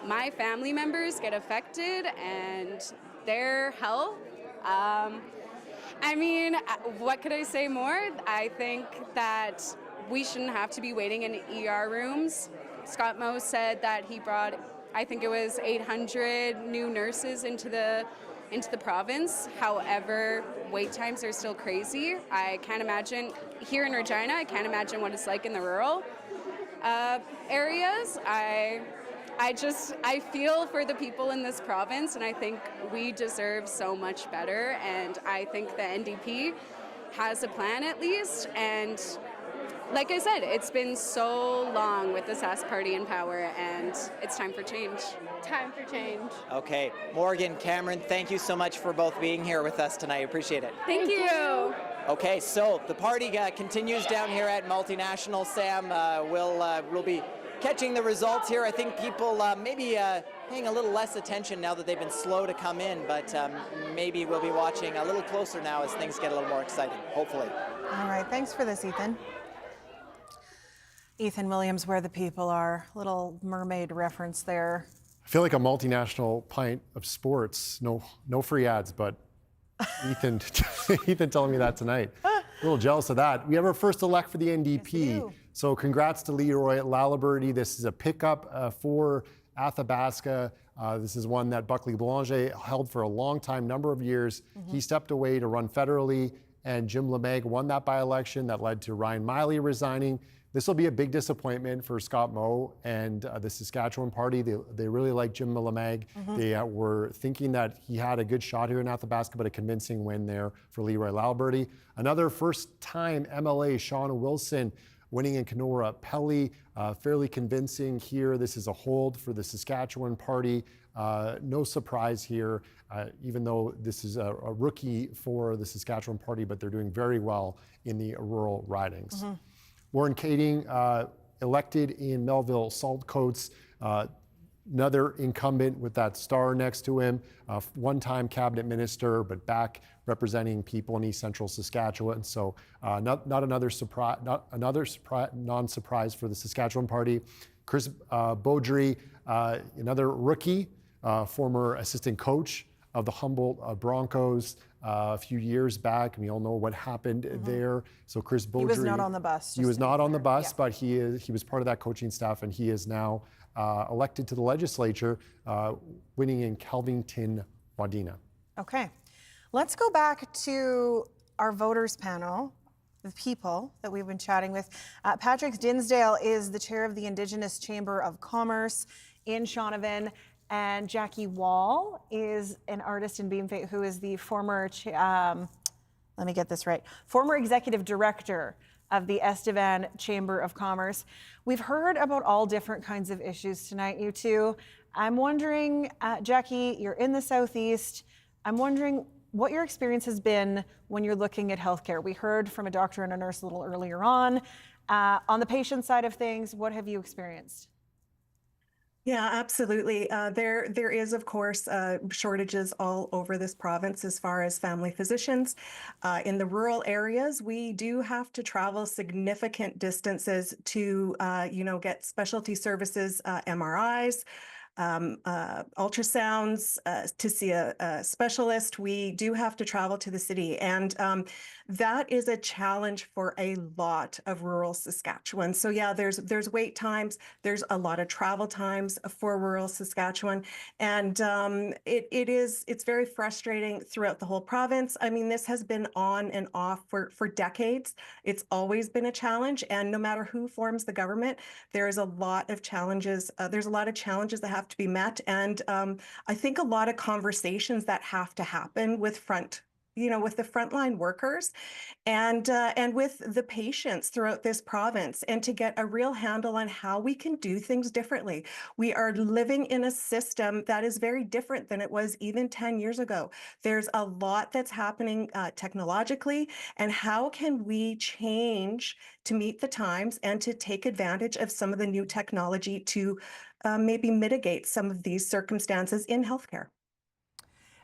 my family members get affected and their health. I mean, what could I say more? I think that we shouldn't have to be waiting in ER rooms. Scott Moe said that he brought, I think it was 800 new nurses into the province. However, wait times are still crazy. I can't imagine, here in Regina, I can't imagine what it's like in the rural areas. I feel for the people in this province, and I think we deserve so much better, and I think the NDP has a plan at least, and like I said, it's been so long with the Sask Party in power, and it's time for change. Time for change. Okay, Morgan, Cameron, thank you so much for both being here with us tonight. Appreciate it. Thank you. Okay, so the party continues down here at Multinational. Sam, we'll be catching the results here. I think people maybe paying a little less attention now that they've been slow to come in, but maybe we'll be watching a little closer now as things get a little more exciting, hopefully. All right, thanks for this, Ethan. Ethan Williams, Where the People Are. Little mermaid reference there. I feel like a multinational pint of sports. No free ads, but Ethan telling me that tonight. A little jealous of that. We have our first elect for the NDP. Yes, so congrats to Leroy Laliberte. This is a pickup for Athabasca. This is one that Buckley Boulanger held for a long time, number of years. Mm-hmm. He stepped away to run federally, and Jim LeMag won that by-election that led to Ryan Miley resigning. This will be a big disappointment for Scott Moe and the Saskatchewan Party. They really like Jim Millamag. They were thinking that he had a good shot here in Athabasca, but a convincing win there for Leroy Lalberty. Another first-time MLA, Shauna Wilson, winning in Kenora Pelly, fairly convincing here. This is a hold for the Saskatchewan Party. No surprise here, even though this is a rookie for the Saskatchewan Party, but they're doing very well in the rural ridings. Warren Kading, elected in Melville Saltcoats, another incumbent with that star next to him, one-time cabinet minister, but back representing people in East Central Saskatchewan. So not another surprise, non-surprise for the Saskatchewan Party. Chris Beaudry, another rookie, former assistant coach of the Humboldt Broncos a few years back. We all know what happened there. So Chris Beaudry. He was not on the bus. He was not on the bus, but he was part of that coaching staff, and he is now elected to the legislature, winning in Kelvington, Wadena. Okay. Let's go back to our voters panel, the people that we've been chatting with. Patrick Dinsdale is the chair of the Indigenous Chamber of Commerce in Shaunavon. And Jackie Wall is an artist in Beamfate who is the former, let me get this right, former executive director of the Estevan Chamber of Commerce. We've heard about all different kinds of issues tonight, you two. I'm wondering, Jackie, you're in the Southeast. I'm wondering what your experience has been when you're looking at healthcare. We heard from a doctor and a nurse a little earlier on. On the patient side of things, what have you experienced? Yeah, absolutely. There is, of course, shortages all over this province as far as family physicians. In the rural areas, we do have to travel significant distances to, get specialty services, MRIs, ultrasounds, to see a specialist. We do have to travel to the city, and that is a challenge for a lot of rural Saskatchewan. So yeah, there's wait times, there's a lot of travel times for rural Saskatchewan, and it's very frustrating throughout the whole province. I mean, this has been on and off for decades. It's always been a challenge, and no matter who forms the government, there is a lot of challenges. There's a lot of challenges that have to be met, and I think a lot of conversations that have to happen with with the frontline workers and with the patients throughout this province, and to get a real handle on how we can do things differently. We are living in a system that is very different than it was even 10 years ago. There's a lot that's happening technologically, and how can we change to meet the times and to take advantage of some of the new technology to maybe mitigate some of these circumstances in healthcare.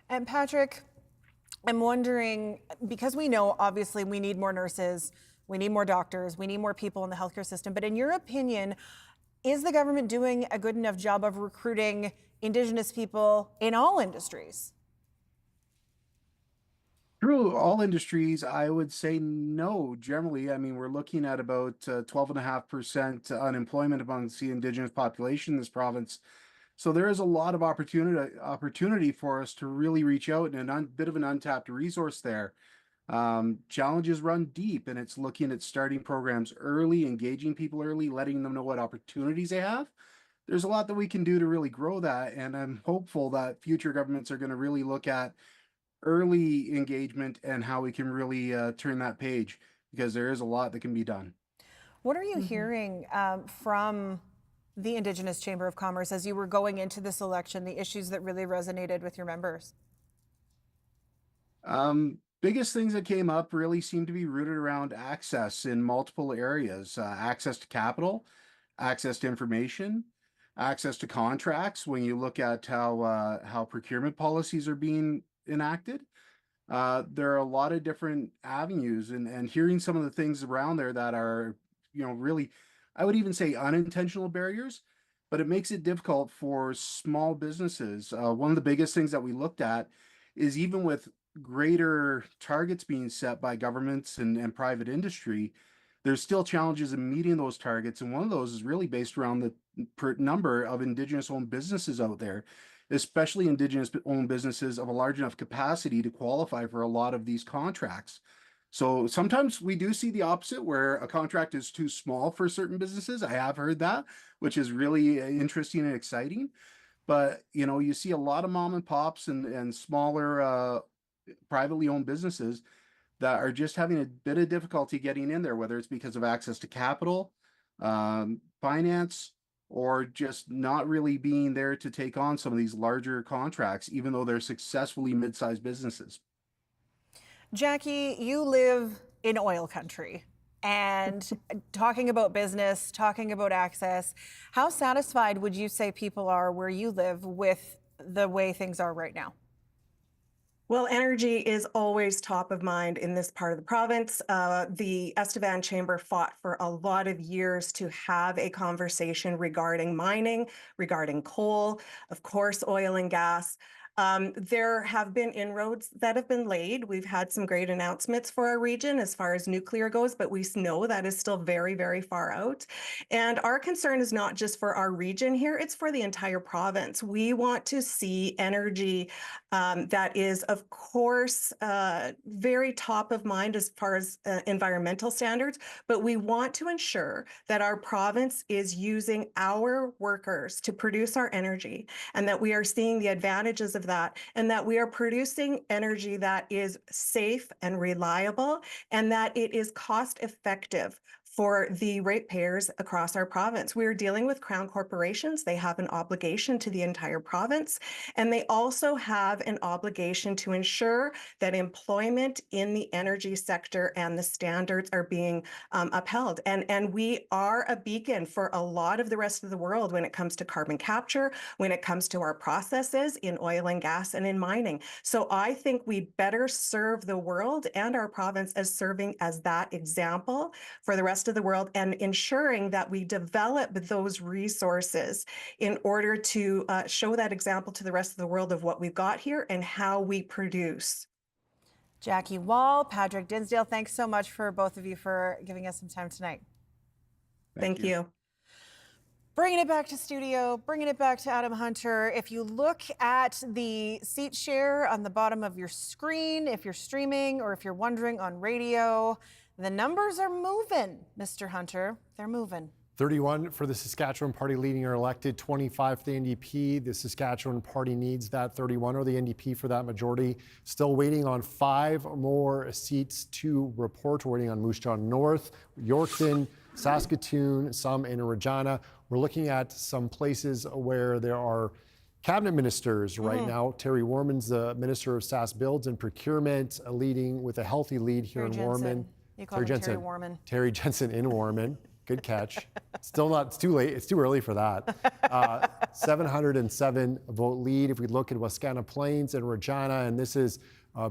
And Patrick, I'm wondering, because we know obviously we need more nurses, we need more doctors, we need more people in the healthcare system, but in your opinion, is the government doing a good enough job of recruiting Indigenous people in all industries? Through all industries, I would say no. Generally, I mean, we're looking at about 12.5% unemployment amongst the Indigenous population in this province. So there is a lot of opportunity for us to really reach out, and a bit of an untapped resource there. Challenges run deep, and it's looking at starting programs early, engaging people early, letting them know what opportunities they have. There's a lot that we can do to really grow that, and I'm hopeful that future governments are going to really look at early engagement and how we can really turn that page, because there is a lot that can be done. What are you hearing from the Indigenous Chamber of Commerce as you were going into this election, the issues that really resonated with your members? Biggest things that came up really seem to be rooted around access in multiple areas, access to capital, access to information, access to contracts. When you look at how procurement policies are being enacted, there are a lot of different avenues, and hearing some of the things around there that are, really, I would even say unintentional barriers, but it makes it difficult for small businesses. One of the biggest things that we looked at is, even with greater targets being set by governments and private industry, there's still challenges in meeting those targets. And one of those is really based around the number of Indigenous-owned businesses out there, especially Indigenous-owned businesses of a large enough capacity to qualify for a lot of these contracts. So sometimes we do see the opposite where a contract is too small for certain businesses. I have heard that, which is really interesting and exciting. But you see a lot of mom and pops and smaller privately owned businesses that are just having a bit of difficulty getting in there, whether it's because of access to capital, finance, or just not really being there to take on some of these larger contracts, even though they're successfully mid-sized businesses. Jackie, you live in oil country. And talking about business, talking about access, how satisfied would you say people are where you live with the way things are right now? Well, energy is always top of mind in this part of the province. The Estevan Chamber fought for a lot of years to have a conversation regarding mining, regarding coal, of course, oil and gas. There have been inroads that have been laid. We've had some great announcements for our region as far as nuclear goes, but we know that is still very, very far out. And our concern is not just for our region here, it's for the entire province. We want to see energy that is, of course, very top of mind as far as environmental standards, but we want to ensure that our province is using our workers to produce our energy and that we are seeing the advantages of that and that we are producing energy that is safe and reliable and that it is cost effective for the ratepayers across our province. We are dealing with Crown corporations. They have an obligation to the entire province, and they also have an obligation to ensure that employment in the energy sector and the standards are being upheld. And we are a beacon for a lot of the rest of the world when it comes to carbon capture, when it comes to our processes in oil and gas and in mining. So I think we better serve the world and our province as serving as that example for the rest of the world and ensuring that we develop those resources in order to show that example to the rest of the world of what we've got here and how we produce. Jackie Wall, Patrick Dinsdale, thanks so much for both of you for giving us some time tonight. Thank you. Bringing it back to studio, bringing it back to Adam Hunter. If you look at the seat share on the bottom of your screen, if you're streaming or if you're wondering on radio, the numbers are moving, Mr. Hunter. They're moving. 31 for the Saskatchewan Party leading or elected, 25 for the NDP. The Saskatchewan Party needs that 31 or the NDP for that majority. Still waiting on 5 more seats to report. We're waiting on Moose Jaw North, Yorkton, Saskatoon, some in Regina. We're looking at some places where there are cabinet ministers right now. Terry Warman's the Minister of Sask Builds and Procurement, leading with a healthy lead here in Warman. You call him Terry Warman. Terry Jensen in Warman. Good catch. Still not, it's too late. It's too early for that. 707 vote lead. If we look at Wascana Plains and Regina, and this is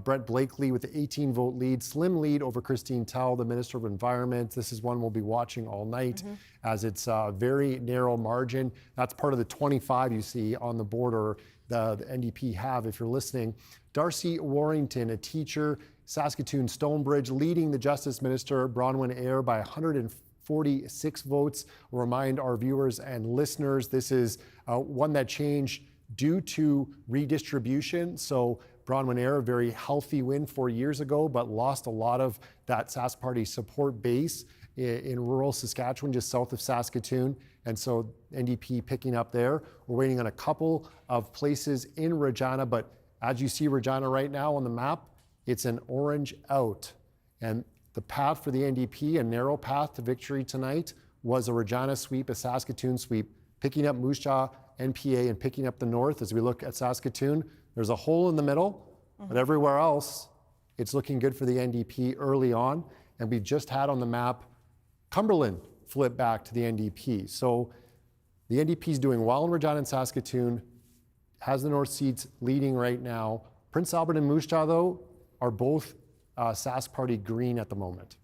Brett Blakely with the 18 vote lead, slim lead over Christine Tell, the Minister of Environment. This is one we'll be watching all night as it's a very narrow margin. That's part of the 25 you see on the border the NDP have, if you're listening. Darcy Warrington, a teacher, Saskatoon Stonebridge, leading the Justice Minister, Bronwyn Eyre, by 146 votes. We'll remind our viewers and listeners, this is one that changed due to redistribution. So Bronwyn Eyre, a very healthy win 4 years ago, but lost a lot of that Sask Party support base in rural Saskatchewan, just south of Saskatoon. And so NDP picking up there. We're waiting on a couple of places in Regina, but as you see Regina right now on the map, it's an orange out. And the path for the NDP, a narrow path to victory tonight, was a Regina sweep, a Saskatoon sweep, picking up Moose Jaw, NPA, and picking up the north. As we look at Saskatoon, there's a hole in the middle, but everywhere else, it's looking good for the NDP early on. And we've just had on the map Cumberland flip back to the NDP. So the NDP is doing well in Regina and Saskatoon, has the north seats leading right now. Prince Albert and Moose Jaw, though, are both Sask Party green at the moment.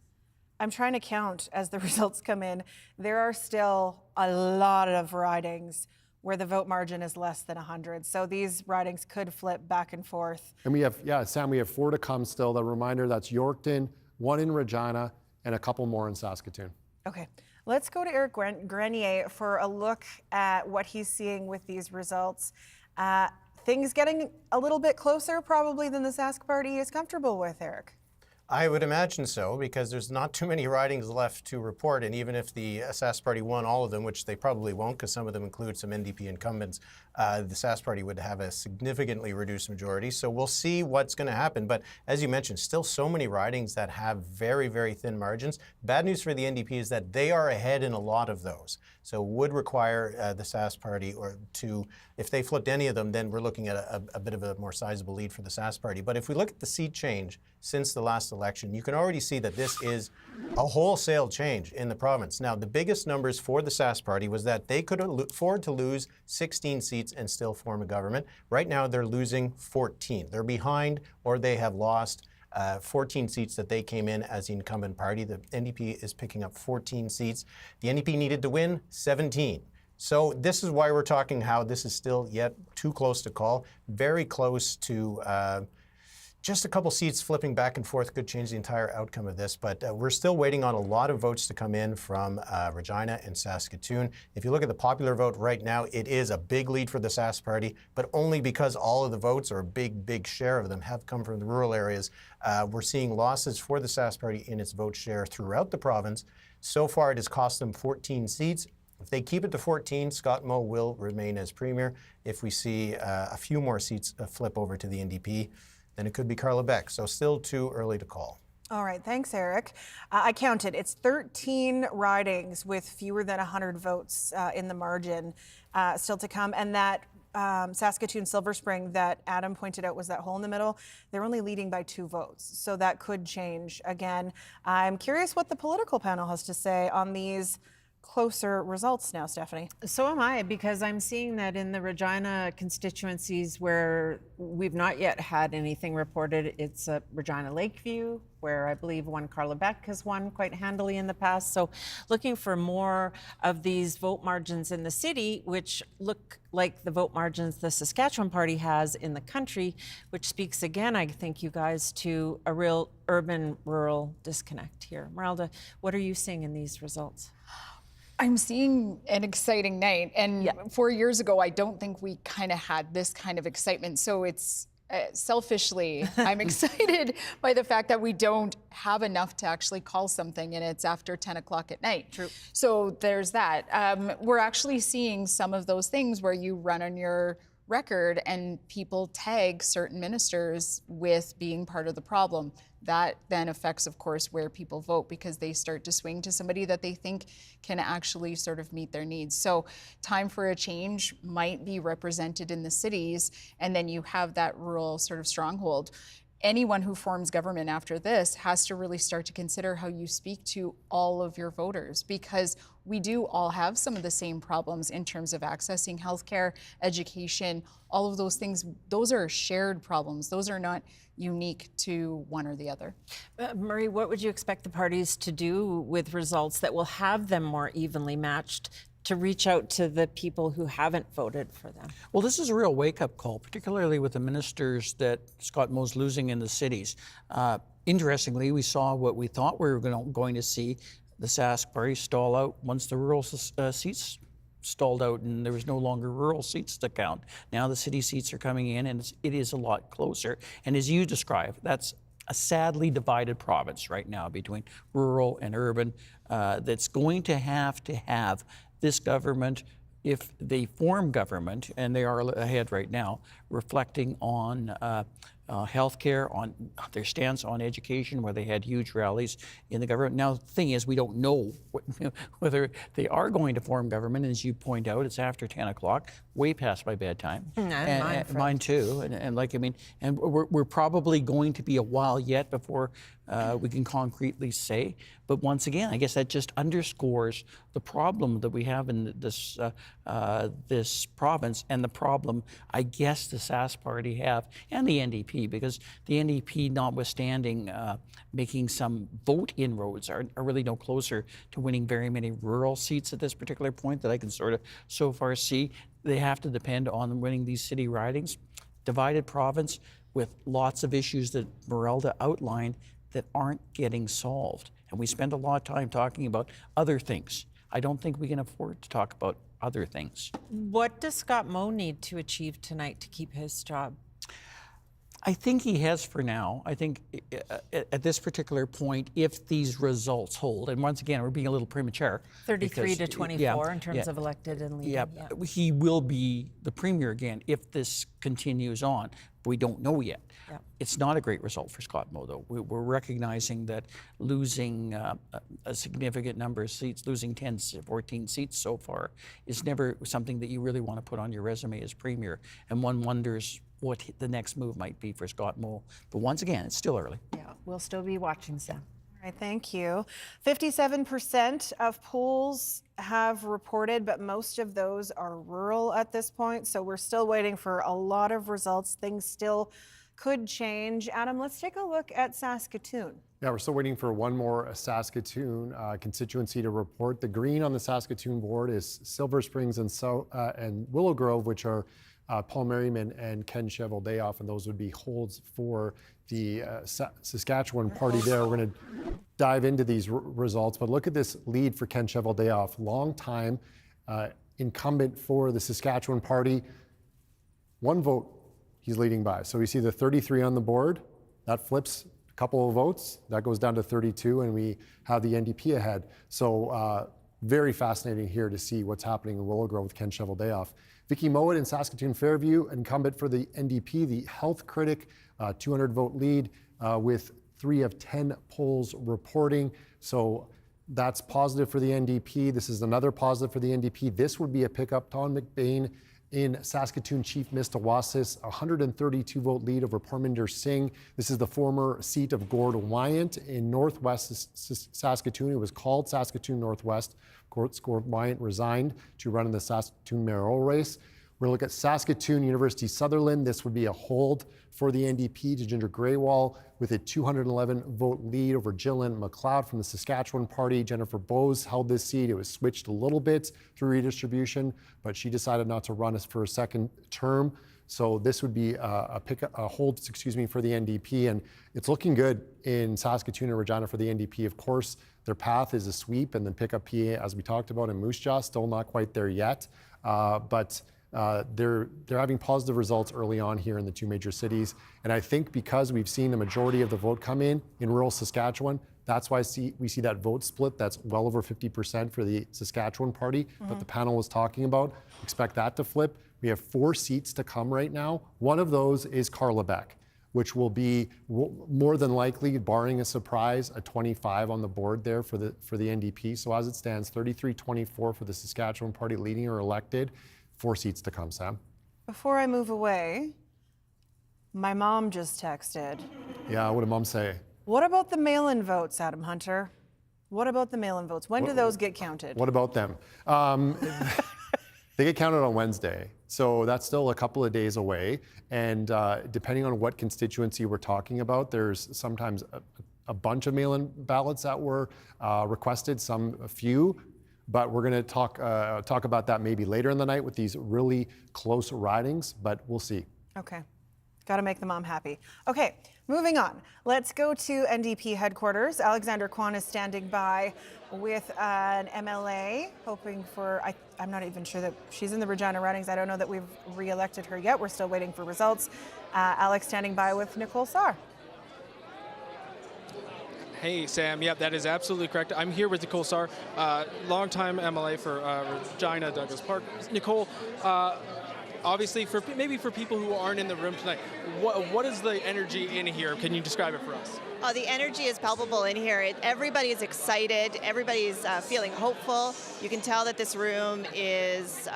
I'm trying to count as the results come in. There are still a lot of ridings where the vote margin is less than 100. So these ridings could flip back and forth. And we have, Sam, we have 4 to come still. The reminder, that's Yorkton, 1 in Regina, and a couple more in Saskatoon. Okay, let's go to Eric Grenier for a look at what he's seeing with these results. Things getting a little bit closer probably than the Sask Party is comfortable with, Eric. I would imagine so, because there's not too many ridings left to report. And even if the Sask Party won all of them, which they probably won't, because some of them include some NDP incumbents, the Sask Party would have a significantly reduced majority. So we'll see what's going to happen. But as you mentioned, still so many ridings that have very, very thin margins. Bad news for the NDP is that they are ahead in a lot of those. So would require the Sask Party if they flipped any of them, then we're looking at a bit of a more sizable lead for the Sask Party. But if we look at the seat change since the last election, you can already see that this is a wholesale change in the province. Now, the biggest numbers for the Sask Party was that they could afford to lose 16 seats and still form a government. Right now, they're losing 14. They're behind, or they have lost 14 seats that they came in as the incumbent party. The NDP is picking up 14 seats. The NDP needed to win 17. So this is why we're talking how this is still yet too close to call. Very close to just a couple seats flipping back and forth could change the entire outcome of this. But we're still waiting on a lot of votes to come in from Regina and Saskatoon. If you look at the popular vote right now, it is a big lead for the Sask Party, but only because all of the votes, or a big share of them, have come from the rural areas. We're seeing losses for the Sask Party in its vote share throughout the province. So far, it has cost them 14 seats. If they keep it to 14, Scott Moe will remain as premier. If we see a few more seats flip over to the NDP, then it could be Carla Beck. So still too early to call. All right, thanks, Eric. I counted. It's 13 ridings with fewer than 100 votes in the margin still to come. And that Saskatoon Silver Spring that Adam pointed out was that hole in the middle. They're only leading by 2 votes. So that could change again. I'm curious what the political panel has to say on these closer results now, Stephanie. So am I, because I'm seeing that in the Regina constituencies where we've not yet had anything reported. It's Regina Lakeview, where I believe one Carla Beck has won quite handily in the past. So looking for more of these vote margins in the city, which look like the vote margins the Saskatchewan Party has in the country, which speaks again, I think, you guys, to a real urban-rural disconnect here. Merelda, what are you seeing in these results? I'm seeing an exciting night. And 4 years ago, I don't think we kind of had this kind of excitement. So it's selfishly, I'm excited by the fact that we don't have enough to actually call something, and it's after 10 o'clock at night. True. So there's that. We're actually seeing some of those things where you run on your record and people tag certain ministers with being part of the problem. That then affects, of course, where people vote, because they start to swing to somebody that they think can actually sort of meet their needs. So time for a change might be represented in the cities, and then you have that rural sort of stronghold. Anyone who forms government after this has to really start to consider how you speak to all of your voters, because we do all have some of the same problems in terms of accessing healthcare, education, all of those things. Those are shared problems. Those are not unique to one or the other. Murray, what would you expect the parties to do with results that will have them more evenly matched to reach out to the people who haven't voted for them? Well, this is a real wake-up call, particularly with the ministers that Scott Moe's losing in the cities. Interestingly, we saw what we thought we were going to see, the Sask Party stall out once the rural seats stalled out and there was no longer rural seats to count. Now the city seats are coming in, and it is a lot closer. And as you described, that's a sadly divided province right now between rural and urban that's going to have this government, if they form government, and they are ahead right now, reflecting on healthcare, on their stance on education, where they had huge rallies in the government. Now, the thing is, we don't know whether they are going to form government. As you point out, it's after 10 o'clock, way past my bedtime. Mine too. And we're probably going to be a while yet before we can concretely say. But once again, I guess that just underscores the problem that we have in this province, and the problem I guess the Sask Party have, and the NDP, because the NDP, notwithstanding making some vote inroads, are really no closer to winning very many rural seats at this particular point that I can sort of so far see. They have to depend on winning these city ridings. Divided province with lots of issues that Merelda outlined that aren't getting solved. And we spend a lot of time talking about other things. I don't think we can afford to talk about other things. What does Scott Moe need to achieve tonight to keep his job? I think he has for now. I think at this particular point, if these results hold, and once again, we're being a little premature. 33 to 24 in terms of elected and leading. Yeah, he will be the premier again if this continues on. We don't know yet. Yeah. It's not a great result for Scott Moe, though. We're recognizing that losing a significant number of seats, losing 10, 14 seats so far, is never something that you really want to put on your resume as premier. And one wonders what the next move might be for Scott Moe. But once again, it's still early. Yeah, we'll still be watching, Sam. All right, thank you. 57% of polls have reported, but most of those are rural at this point. So we're still waiting for a lot of results. Things still could change. Adam, let's take a look at Saskatoon. Yeah, we're still waiting for one more Saskatoon constituency to report. The green on the Saskatoon board is Silver Springs and Willow Grove, which are Paul Merriman and Ken Cheveldayoff, and those would be holds for the Saskatchewan party there. We're going to dive into these results, but look at this lead for Ken Cheveldayoff, long-time incumbent for the Saskatchewan party. One vote he's leading by. So we see the 33 on the board, that flips a couple of votes, that goes down to 32, and we have the NDP ahead. So very fascinating here to see what's happening in Willow Grove with Ken Cheveldayoff. Vicky Mowat in Saskatoon Fairview, incumbent for the NDP, the health critic, 200 vote lead with 3 of 10 polls reporting. So that's positive for the NDP. This is another positive for the NDP. This would be a pickup. Tom McBain in Saskatoon Chief Mistawasis, 132 vote lead over Parminder Singh. This is the former seat of Gord Wyant in Northwest Saskatoon. It was called Saskatoon Northwest. Gord Wyant resigned to run in the Saskatoon mayoral race. We're going to look at Saskatoon University Sutherland. This would be a hold for the NDP to Ginger Greywall with a 211 vote lead over Gillian McLeod from the Saskatchewan Party. Jennifer Bowes held this seat. It was switched a little bit through redistribution, but she decided not to run for a second term. So this would be a hold for the NDP, and it's looking good in Saskatoon and Regina for the NDP. Of course, their path is a sweep and then pick up PA, as we talked about in Moose Jaw. Still not quite there yet, but they're having positive results early on here in the 2 major cities. And I think because we've seen the majority of the vote come in rural Saskatchewan, that's why we see that vote split that's well over 50% for the Saskatchewan Party that the panel was talking about. Expect that to flip. We have 4 seats to come right now. One of those is Carlabec, which will be more than likely, barring a surprise, a 25 on the board there for the NDP. So as it stands, 33-24 for the Saskatchewan Party leading or elected. 4 seats to come, Sam. Before I move away, my mom just texted. Yeah, what did Mom say? What about the mail-in votes, Adam Hunter? What about the mail-in votes? When do those get counted? What about them? They get counted on Wednesday, so that's still a couple of days away. And depending on what constituency we're talking about, there's sometimes a bunch of mail-in ballots that were requested, a few. But we're going to talk about that maybe later in the night with these really close ridings, but we'll see. Okay. Got to make the mom happy. Okay, moving on. Let's go to NDP headquarters. Alexander Kwan is standing by with an MLA, hoping for, I'm not even sure that she's in the Regina ridings. I don't know that we've re-elected her yet. We're still waiting for results. Alex standing by with Nicole Sarr. Hey, Sam. Yep, that is absolutely correct. I'm here with Nicole Sarr, longtime MLA for Regina Douglas Park. Nicole, obviously, for people who aren't in the room tonight, what is the energy in here? Can you describe it for us? Oh, the energy is palpable in here. Everybody is excited. Everybody's feeling hopeful. You can tell that this room is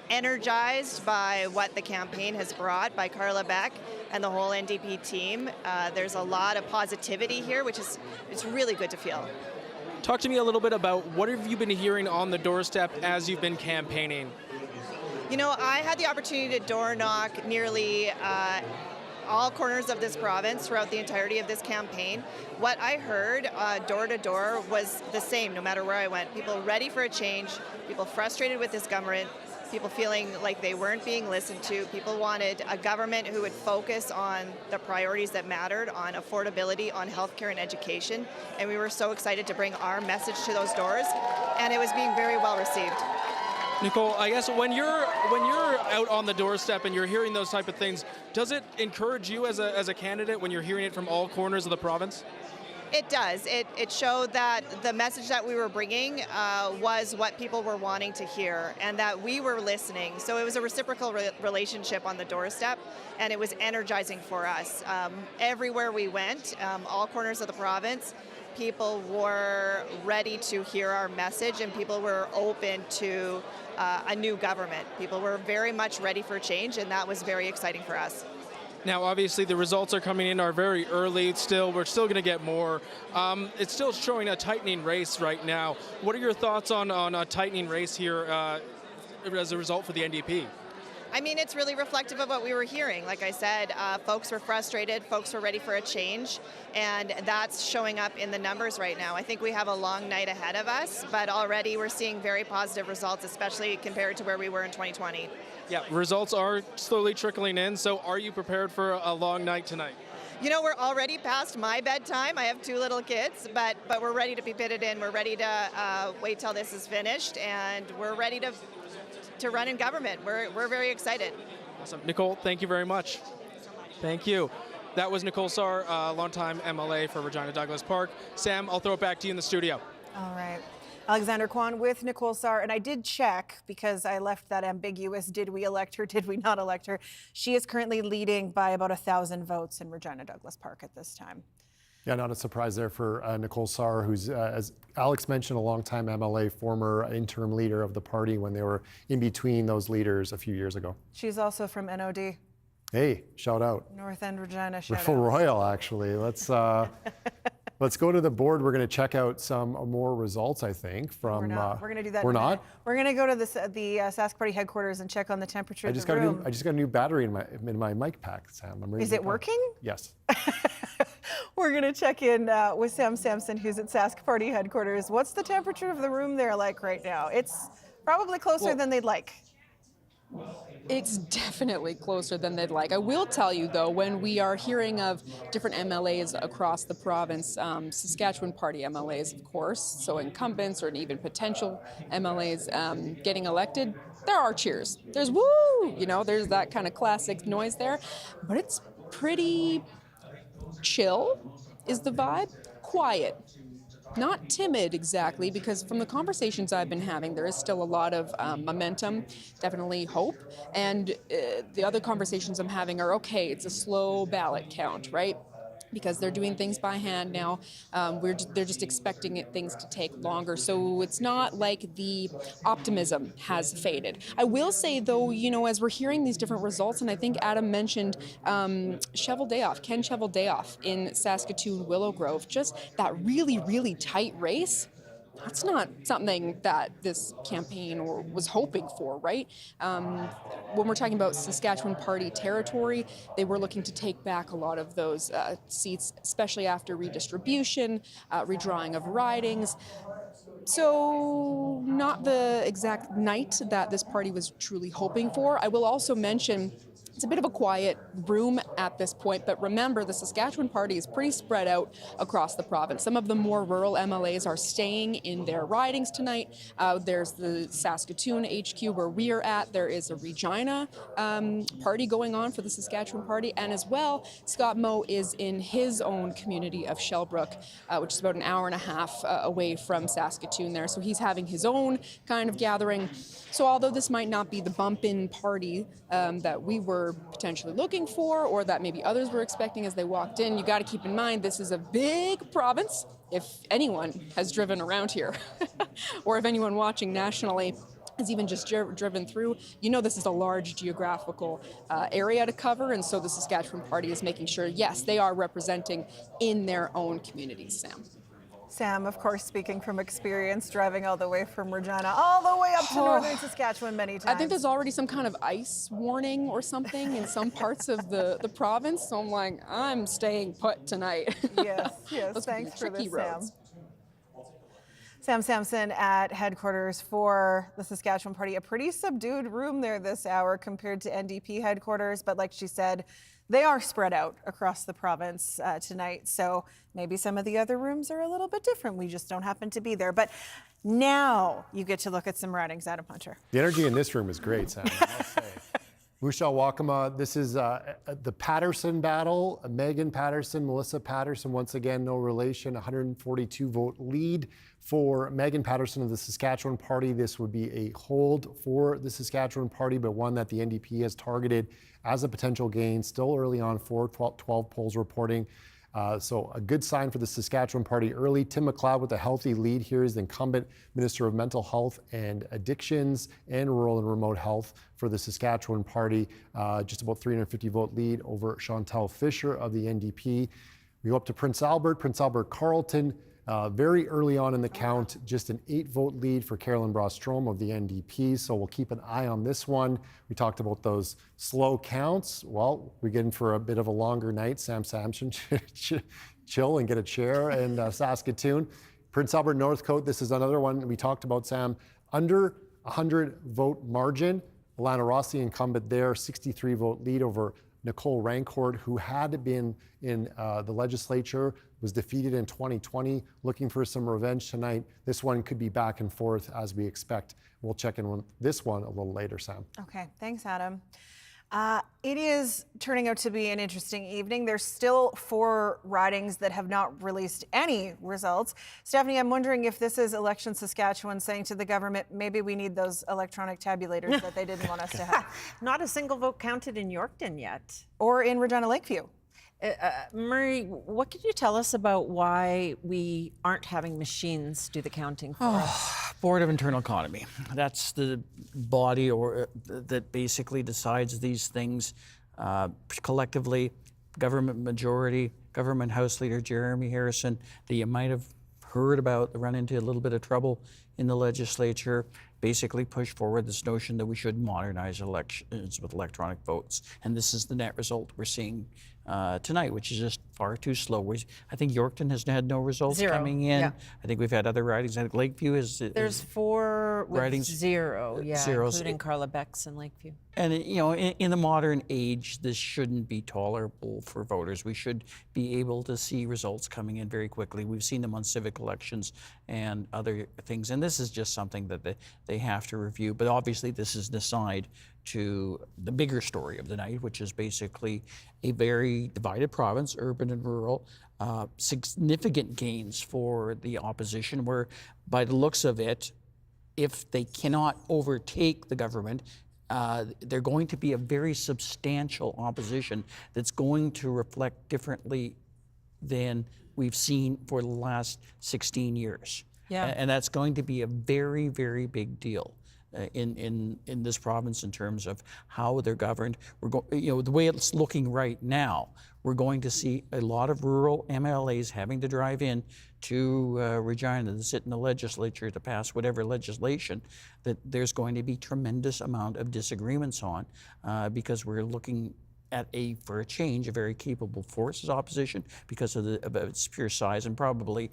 energized by what the campaign has brought, by Carla Beck and the whole NDP team. There's a lot of positivity here, which is it's really good to feel. Talk to me a little bit about what have you been hearing on the doorstep as you've been campaigning? You know, I had the opportunity to door knock nearly all corners of this province throughout the entirety of this campaign. What I heard door to door was the same no matter where I went. People ready for a change, people frustrated with this government, people feeling like they weren't being listened to. People wanted a government who would focus on the priorities that mattered, on affordability, on healthcare and education. And we were so excited to bring our message to those doors, and it was being very well received. Nicole, I guess when you're out on the doorstep and you're hearing those type of things, does it encourage you as a candidate when you're hearing it from all corners of the province? It does. It showed that the message that we were bringing was what people were wanting to hear and that we were listening. So it was a reciprocal relationship on the doorstep, and it was energizing for us. Everywhere we went, all corners of the province, people were ready to hear our message, and people were open to a new government. People were very much ready for change, and that was very exciting for us. Now, obviously, the results are coming in are very early. We're still going to get more. It's still showing a tightening race right now. What are your thoughts on a tightening race here as a result for the NDP? I mean, it's really reflective of what we were hearing. Like I said, folks were frustrated, folks were ready for a change, and that's showing up in the numbers right now. I think we have a long night ahead of us, but already we're seeing very positive results, especially compared to where we were in 2020. Yeah, results are slowly trickling in, so are you prepared for a long night tonight? You know, we're already past my bedtime. I have 2 little kids, but we're ready to be pitted in. We're ready to wait till this is finished, and we're ready to run in government. We're very excited. Awesome. Nicole, thank you very much. Thank you. That was Nicole Sarr, longtime MLA for Regina Douglas Park. Sam, I'll throw it back to you in the studio. All right. Alexander Kwan with Nicole Sarr, and I did check because I left that ambiguous, did we elect her, did we not elect her? She is currently leading by about 1,000 votes in Regina Douglas Park at this time. Yeah, not a surprise there for Nicole Sarr, who's, as Alex mentioned, a longtime MLA, former interim leader of the party when they were in between those leaders a few years ago. She's also from NOD. Hey, shout out. North End Regina, shout Riffle out. Royal, actually. Let's go to the board. We're going to check out some more results, I think, from... We're not. We're going to do that We're in a minute. not? We're going to go to the Sask Party headquarters and check on the temperature of the room. I just got a new battery in my mic pack, Sam. I'm ready Is to it go. working? Yes. We're going to check in with Sam Sampson, who's at Sask Party headquarters. What's the temperature of the room there like right now? It's probably closer than they'd like. It's definitely closer than they'd like. I will tell you, though, when we are hearing of different MLAs across the province, Saskatchewan Party MLAs, of course, so incumbents or even potential MLAs getting elected, there are cheers. There's woo, there's that kind of classic noise there, but it's pretty chill is the vibe, quiet. Not timid exactly, because from the conversations I've been having, there is still a lot of momentum, definitely hope. And the other conversations I'm having are, okay, it's a slow ballot count, right? Because they're doing things by hand now. They're just expecting things to take longer. So it's not like the optimism has faded. I will say, though, as we're hearing these different results, and I think Adam mentioned Ken Cheveldayoff in Saskatoon Willow Grove, just that really, really tight race. That's not something that this campaign was hoping for, right? When we're talking about Saskatchewan Party territory, they were looking to take back a lot of those seats, especially after redistribution, redrawing of ridings. So not the exact night that this party was truly hoping for. I will also mention it's a bit of a quiet room at this point, but remember, the Saskatchewan Party is pretty spread out across the province. Some of the more rural MLAs are staying in their ridings tonight. There's the Saskatoon HQ where we are at. There is a Regina party going on for the Saskatchewan Party, and as well, Scott Moe is in his own community of Shellbrook, which is about an hour and a half away from Saskatoon there. So he's having his own kind of gathering. So although this might not be the bump-in party that we were potentially looking for, or that maybe others were expecting as they walked in, you got to keep in mind this is a big province. If anyone has driven around here, or if anyone watching nationally has even just driven through, this is a large geographical area to cover, and so the Saskatchewan Party is making sure, yes, they are representing in their own communities, Sam. Sam, of course, speaking from experience, driving all the way from Regina, all the way up to northern Saskatchewan many times. I think there's already some kind of ice warning or something in some parts of the province, so I'm like, I'm staying put tonight. Yes, thanks for this, Sam. Sam Sampson at headquarters for the Saskatchewan Party. A pretty subdued room there this hour compared to NDP headquarters, but like she said, They are spread out across the province tonight, so maybe some of the other rooms are a little bit different. We just don't happen to be there. But now you get to look at some ridings, Adam Hunter. The energy in this room is great, Sam, I must say. Mushal Wakama, this is the Patterson battle. Megan Patterson, Melissa Patterson, once again, no relation, 142 vote lead for Megan Patterson of the Saskatchewan Party. This would be a hold for the Saskatchewan Party, but one that the NDP has targeted as a potential gain. Still early on, 12 polls reporting. So a good sign for the Saskatchewan Party early. Tim McLeod with a healthy lead here is the incumbent Minister of Mental Health and Addictions and Rural and Remote Health for the Saskatchewan Party. Just about 350 vote lead over Chantal Fisher of the NDP. We go up to Prince Albert Carleton. Very early on in the count, just an 8 vote lead for Carolyn Brostrom of the NDP. So we'll keep an eye on this one. We talked about those slow counts. Well, we're getting for a bit of a longer night. Sam Sampson, chill and get a chair in Saskatoon. Prince Albert Northcote, this is another one we talked about, Sam. Under 100 vote margin. Alana Rossi, incumbent there, 63 vote lead over Nicole Rancourt, who had been in the legislature, was defeated in 2020, looking for some revenge tonight. This one could be back and forth as we expect. We'll check in on this one a little later, Sam. Okay, thanks, Adam. It is turning out to be an interesting evening. There's still 4 ridings that have not released any results. Stephanie, I'm wondering if this is Election Saskatchewan saying to the government, maybe we need those electronic tabulators that they didn't want us to have. Not a single vote counted in Yorkton yet. Or in Regina Lakeview. Murray, what can you tell us about why we aren't having machines do the counting for us? Board of Internal Economy. That's the body that basically decides these things collectively. Government majority, Government House Leader Jeremy Harrison, that you might have heard about, run into a little bit of trouble in the legislature, basically pushed forward this notion that we should modernize elections with electronic votes. And this is the net result we're seeing tonight, which is just far too slow. I think Yorkton has had no results coming in. Yeah. I think we've had other ridings. I think Lakeview is. There's 4 with ridings, 0, yeah, zeros. including Carla Beck's in Lakeview. And in the modern age, this shouldn't be tolerable for voters. We should be able to see results coming in very quickly. We've seen them on civic elections and other things, and this is just something that they have to review. But obviously, this is an aside to the bigger story of the night, which is basically a very divided province, urban and rural, significant gains for the opposition, where by the looks of it, if they cannot overtake the government, they're going to be a very substantial opposition that's going to reflect differently than we've seen for the last 16 years. Yeah. And that's going to be a very, very big deal in this province in terms of how they're governed. The way it's looking right now, we're going to see a lot of rural MLAs having to drive in to Regina to sit in the legislature to pass whatever legislation that there's going to be tremendous amount of disagreements on because we're looking at for a change, a very capable force as opposition because of its pure size and probably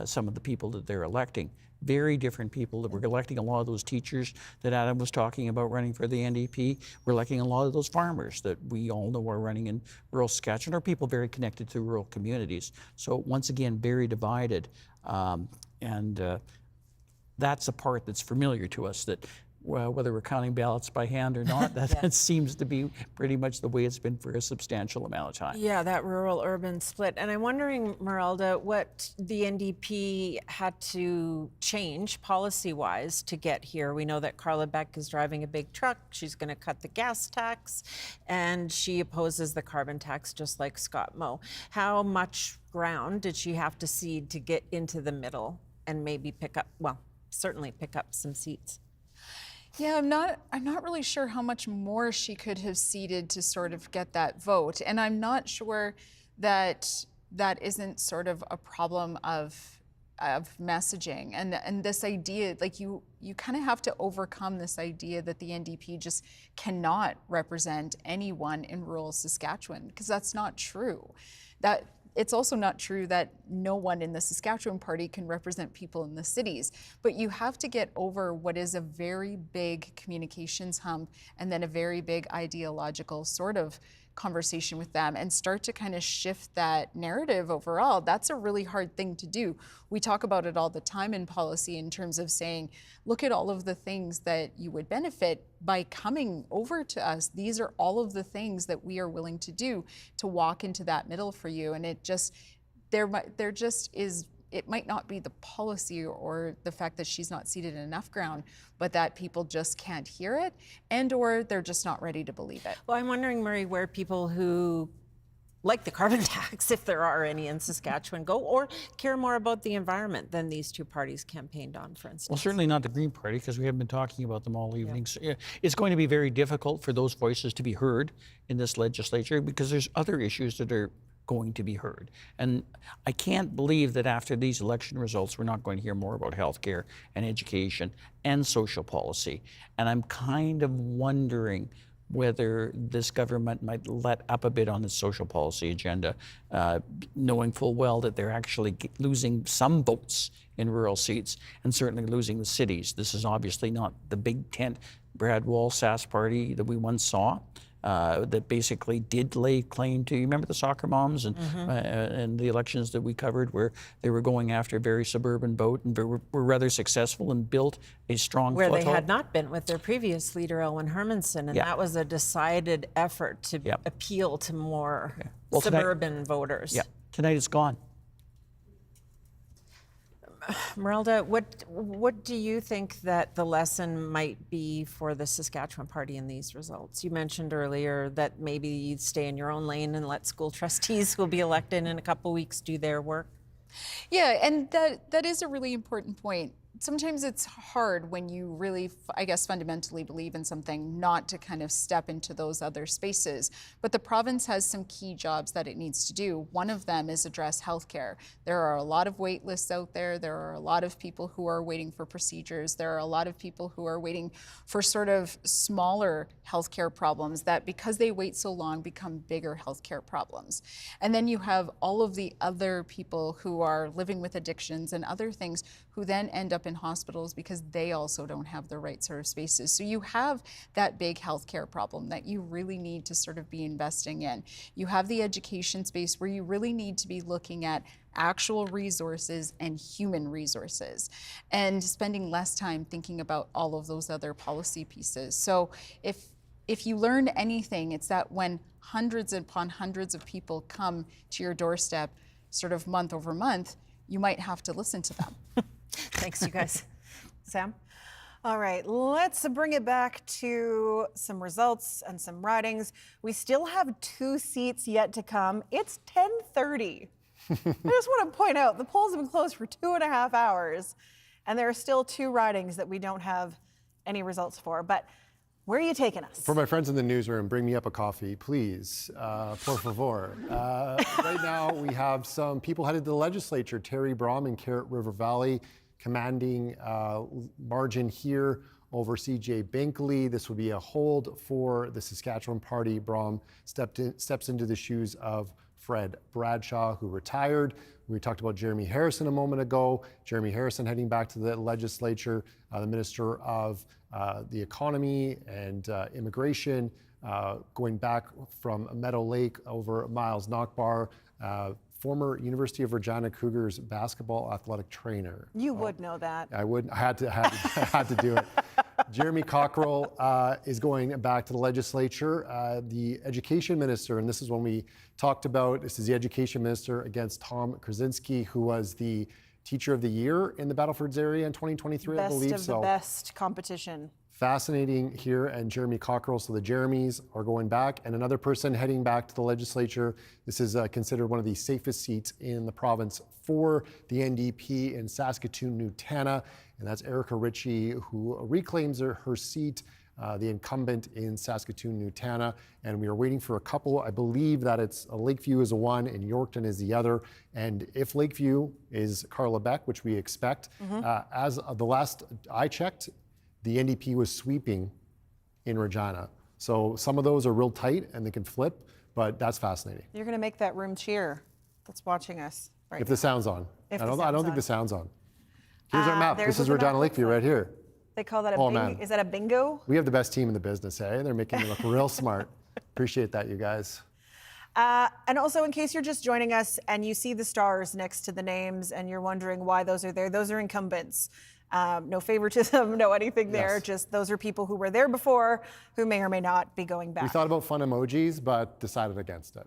some of the people that they're electing. Very different people that we're electing. A lot of those teachers that Adam was talking about running for the NDP. We're electing a lot of those farmers that we all know are running in rural Saskatchewan, are people very connected to rural communities. So once again, very divided. And that's a part that's familiar to us, that whether we're counting ballots by hand or not, that seems to be pretty much the way it's been for a substantial amount of time. Yeah, that rural-urban split. And I'm wondering, Meralda, what the NDP had to change policy-wise to get here. We know that Carla Beck is driving a big truck. She's going to cut the gas tax, and she opposes the carbon tax just like Scott Moe. How much ground did she have to cede to get into the middle and maybe certainly pick up some seats? Yeah, I'm not really sure how much more she could have ceded to sort of get that vote. And I'm not sure that that isn't sort of a problem of messaging. And this idea, like you kind of have to overcome this idea that the NDP just cannot represent anyone in rural Saskatchewan, because that's not true. It's also not true that no one in the Saskatchewan Party can represent people in the cities, but you have to get over what is a very big communications hump and then a very big ideological sort of conversation with them and start to kind of shift that narrative overall. That's a really hard thing to do. We talk about it all the time in policy in terms of saying, look at all of the things that you would benefit by coming over to us. These are all of the things that we are willing to do to walk into that middle for you. And it just, there just is, it might not be the policy or the fact that she's not seated in enough ground, but that people just can't hear it and or they're just not ready to believe it. Well, I'm wondering, Murray, where people who like the carbon tax, if there are any in Saskatchewan, go or care more about the environment than these two parties campaigned on, for instance. Well, certainly not the Green Party, because we have been talking about them all evening. So, it's going to be very difficult for those voices to be heard in this legislature because there's other issues that are going to be heard. And I can't believe that after these election results, we're not going to hear more about healthcare and education and social policy. And I'm kind of wondering whether this government might let up a bit on its social policy agenda, knowing full well that they're actually losing some votes in rural seats and certainly losing the cities. This is obviously not the big tent Brad Wall Sask party that we once saw. That basically did lay claim to, you remember the soccer moms and the elections that we covered where they were going after a very suburban vote and were rather successful and built a strong Where foothold. they had not been with their previous leader, Elwyn Hermanson, and that was a decided effort to appeal to more suburban voters. Yeah, tonight it's gone. Merelda, what do you think that the lesson might be for the Saskatchewan Party in these results? You mentioned earlier that maybe you'd stay in your own lane and let school trustees who will be elected in a couple weeks do their work. Yeah, and that is a really important point. Sometimes it's hard when you really, I guess, fundamentally believe in something not to kind of step into those other spaces. But the province has some key jobs that it needs to do. One of them is address healthcare. There are a lot of wait lists out there. There are a lot of people who are waiting for procedures. There are a lot of people who are waiting for sort of smaller healthcare problems that, because they wait so long, become bigger healthcare problems. And then you have all of the other people who are living with addictions and other things who then end up in hospitals because they also don't have the right sort of spaces. So you have that big healthcare problem that you really need to sort of be investing in. You have the education space where you really need to be looking at actual resources and human resources and spending less time thinking about all of those other policy pieces. So if you learn anything, it's that when hundreds upon hundreds of people come to your doorstep sort of month over month, you might have to listen to them. Thanks, you guys. Sam? All right, let's bring it back to some results and some ridings. We still have 2 seats yet to come. It's 10:30. I just want to point out the polls have been closed for 2.5 hours, and there are still 2 ridings that we don't have any results for. But where are you taking us? For my friends in the newsroom, bring me up a coffee, please. Por favor. Right now, we have some people headed to the legislature. Terry Brom in Carrot River Valley, commanding margin here over CJ Binkley. This would be a hold for the Saskatchewan Party. Brom steps into the shoes of Fred Bradshaw, who retired. We talked about Jeremy Harrison a moment ago. Jeremy Harrison heading back to the legislature, the Minister of the Economy and Immigration, going back from Meadow Lake over Miles Nockbar, former University of Regina Cougars basketball athletic trainer. You would know that. I would. I had to do it. Jeremy Cockrell is going back to the legislature. The education minister, and this is when we talked about, this is the education minister against Tom Krasinski, who was the teacher of the year in the Battlefords area in 2023, I believe. Best of the best competition. Fascinating here, and Jeremy Cockrell, so the Jeremys are going back, and another person heading back to the legislature. This is considered one of the safest seats in the province for the NDP in Saskatoon-Nutana, and that's Erica Ritchie, who reclaims her seat, the incumbent in Saskatoon-Nutana, and we are waiting for a couple. I believe that it's Lakeview is one and Yorkton is the other, and if Lakeview is Carla Beck, which we expect, as of the last I checked, the NDP was sweeping in Regina. So some of those are real tight and they can flip, but that's fascinating. You're going to make that room cheer that's watching us right If now. the sound's on. I don't think the sound's on. Here's our map. there's This is what the Regina map looks Lakeview right here. They call that a Oh, bingo. man. Is that a bingo? We have the best team in the business, eh? They're making me look real smart. Appreciate that, you guys. And also, in case you're just joining us and you see the stars next to the names and you're wondering why those are there, those are incumbents. No favoritism, no anything there. Yes. Just those are people who were there before who may or may not be going back. We thought about fun emojis, but decided against it.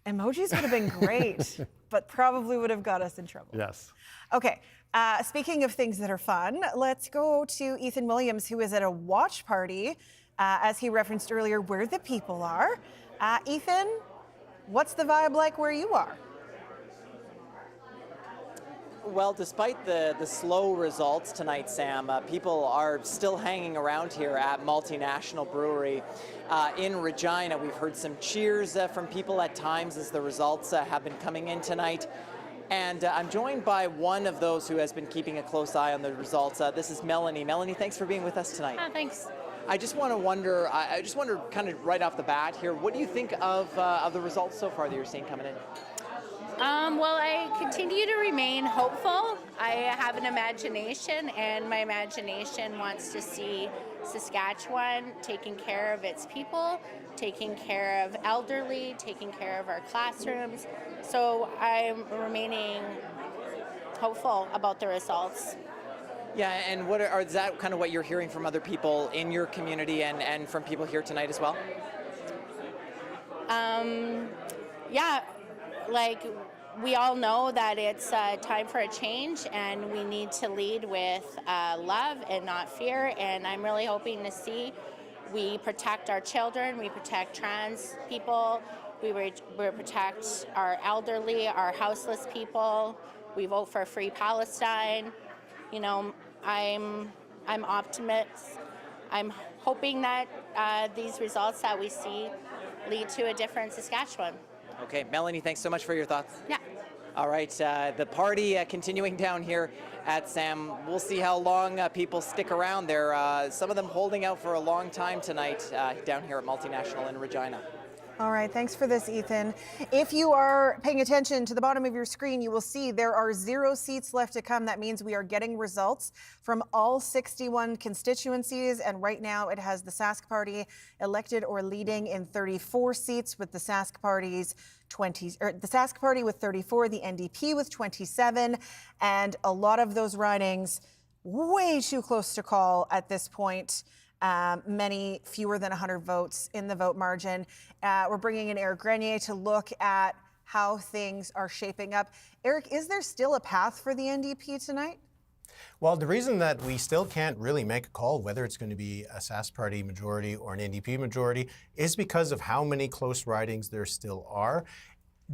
Emojis would have been great, but probably would have got us in trouble. Yes. Okay, speaking of things that are fun, let's go to Ethan Williams, who is at a watch party, as he referenced earlier, where the people are. Ethan, what's the vibe like where you are? Well, despite the slow results tonight, Sam, people are still hanging around here at Multinational Brewery in Regina. We've heard some cheers from people at times as the results have been coming in tonight. And I'm joined by one of those who has been keeping a close eye on the results. This is Melanie. Melanie, thanks for being with us tonight. Thanks. I just wonder kind of right off the bat here, what do you think of the results so far that you're seeing coming in? Well, I continue to remain hopeful. I have an imagination, and my imagination wants to see Saskatchewan taking care of its people, taking care of elderly, taking care of our classrooms. So I'm remaining hopeful about the results. Yeah, and is that kind of what you're hearing from other people in your community and from people here tonight as well? Yeah, like we all know that it's time for a change, and we need to lead with love and not fear. And I'm really hoping to see we protect our children, we protect trans people, we protect our elderly, our houseless people. We vote for free Palestine. You know, I'm optimistic. I'm hoping that these results that we see lead to a different Saskatchewan. Okay, Melanie, thanks so much for your thoughts. Yeah. All right, the party continuing down here at Sam. We'll see how long people stick around there. Some of them holding out for a long time tonight down here at Multinational in Regina. All right, thanks for this, Ethan. If you are paying attention to the bottom of your screen, you will see there are 0 seats left to come. That means we are getting results from all 61 constituencies, and right now it has the Sask Party elected or leading in 34 seats, with the Sask Party's the Sask Party with 34, the NDP with 27, and a lot of those ridings way too close to call at this point. Many fewer than 100 votes in the vote margin. We're bringing in Eric Grenier to look at how things are shaping up. Eric, is there still a path for the NDP tonight? Well, the reason that we still can't really make a call whether it's going to be a Sask Party majority or an NDP majority is because of how many close ridings there still are.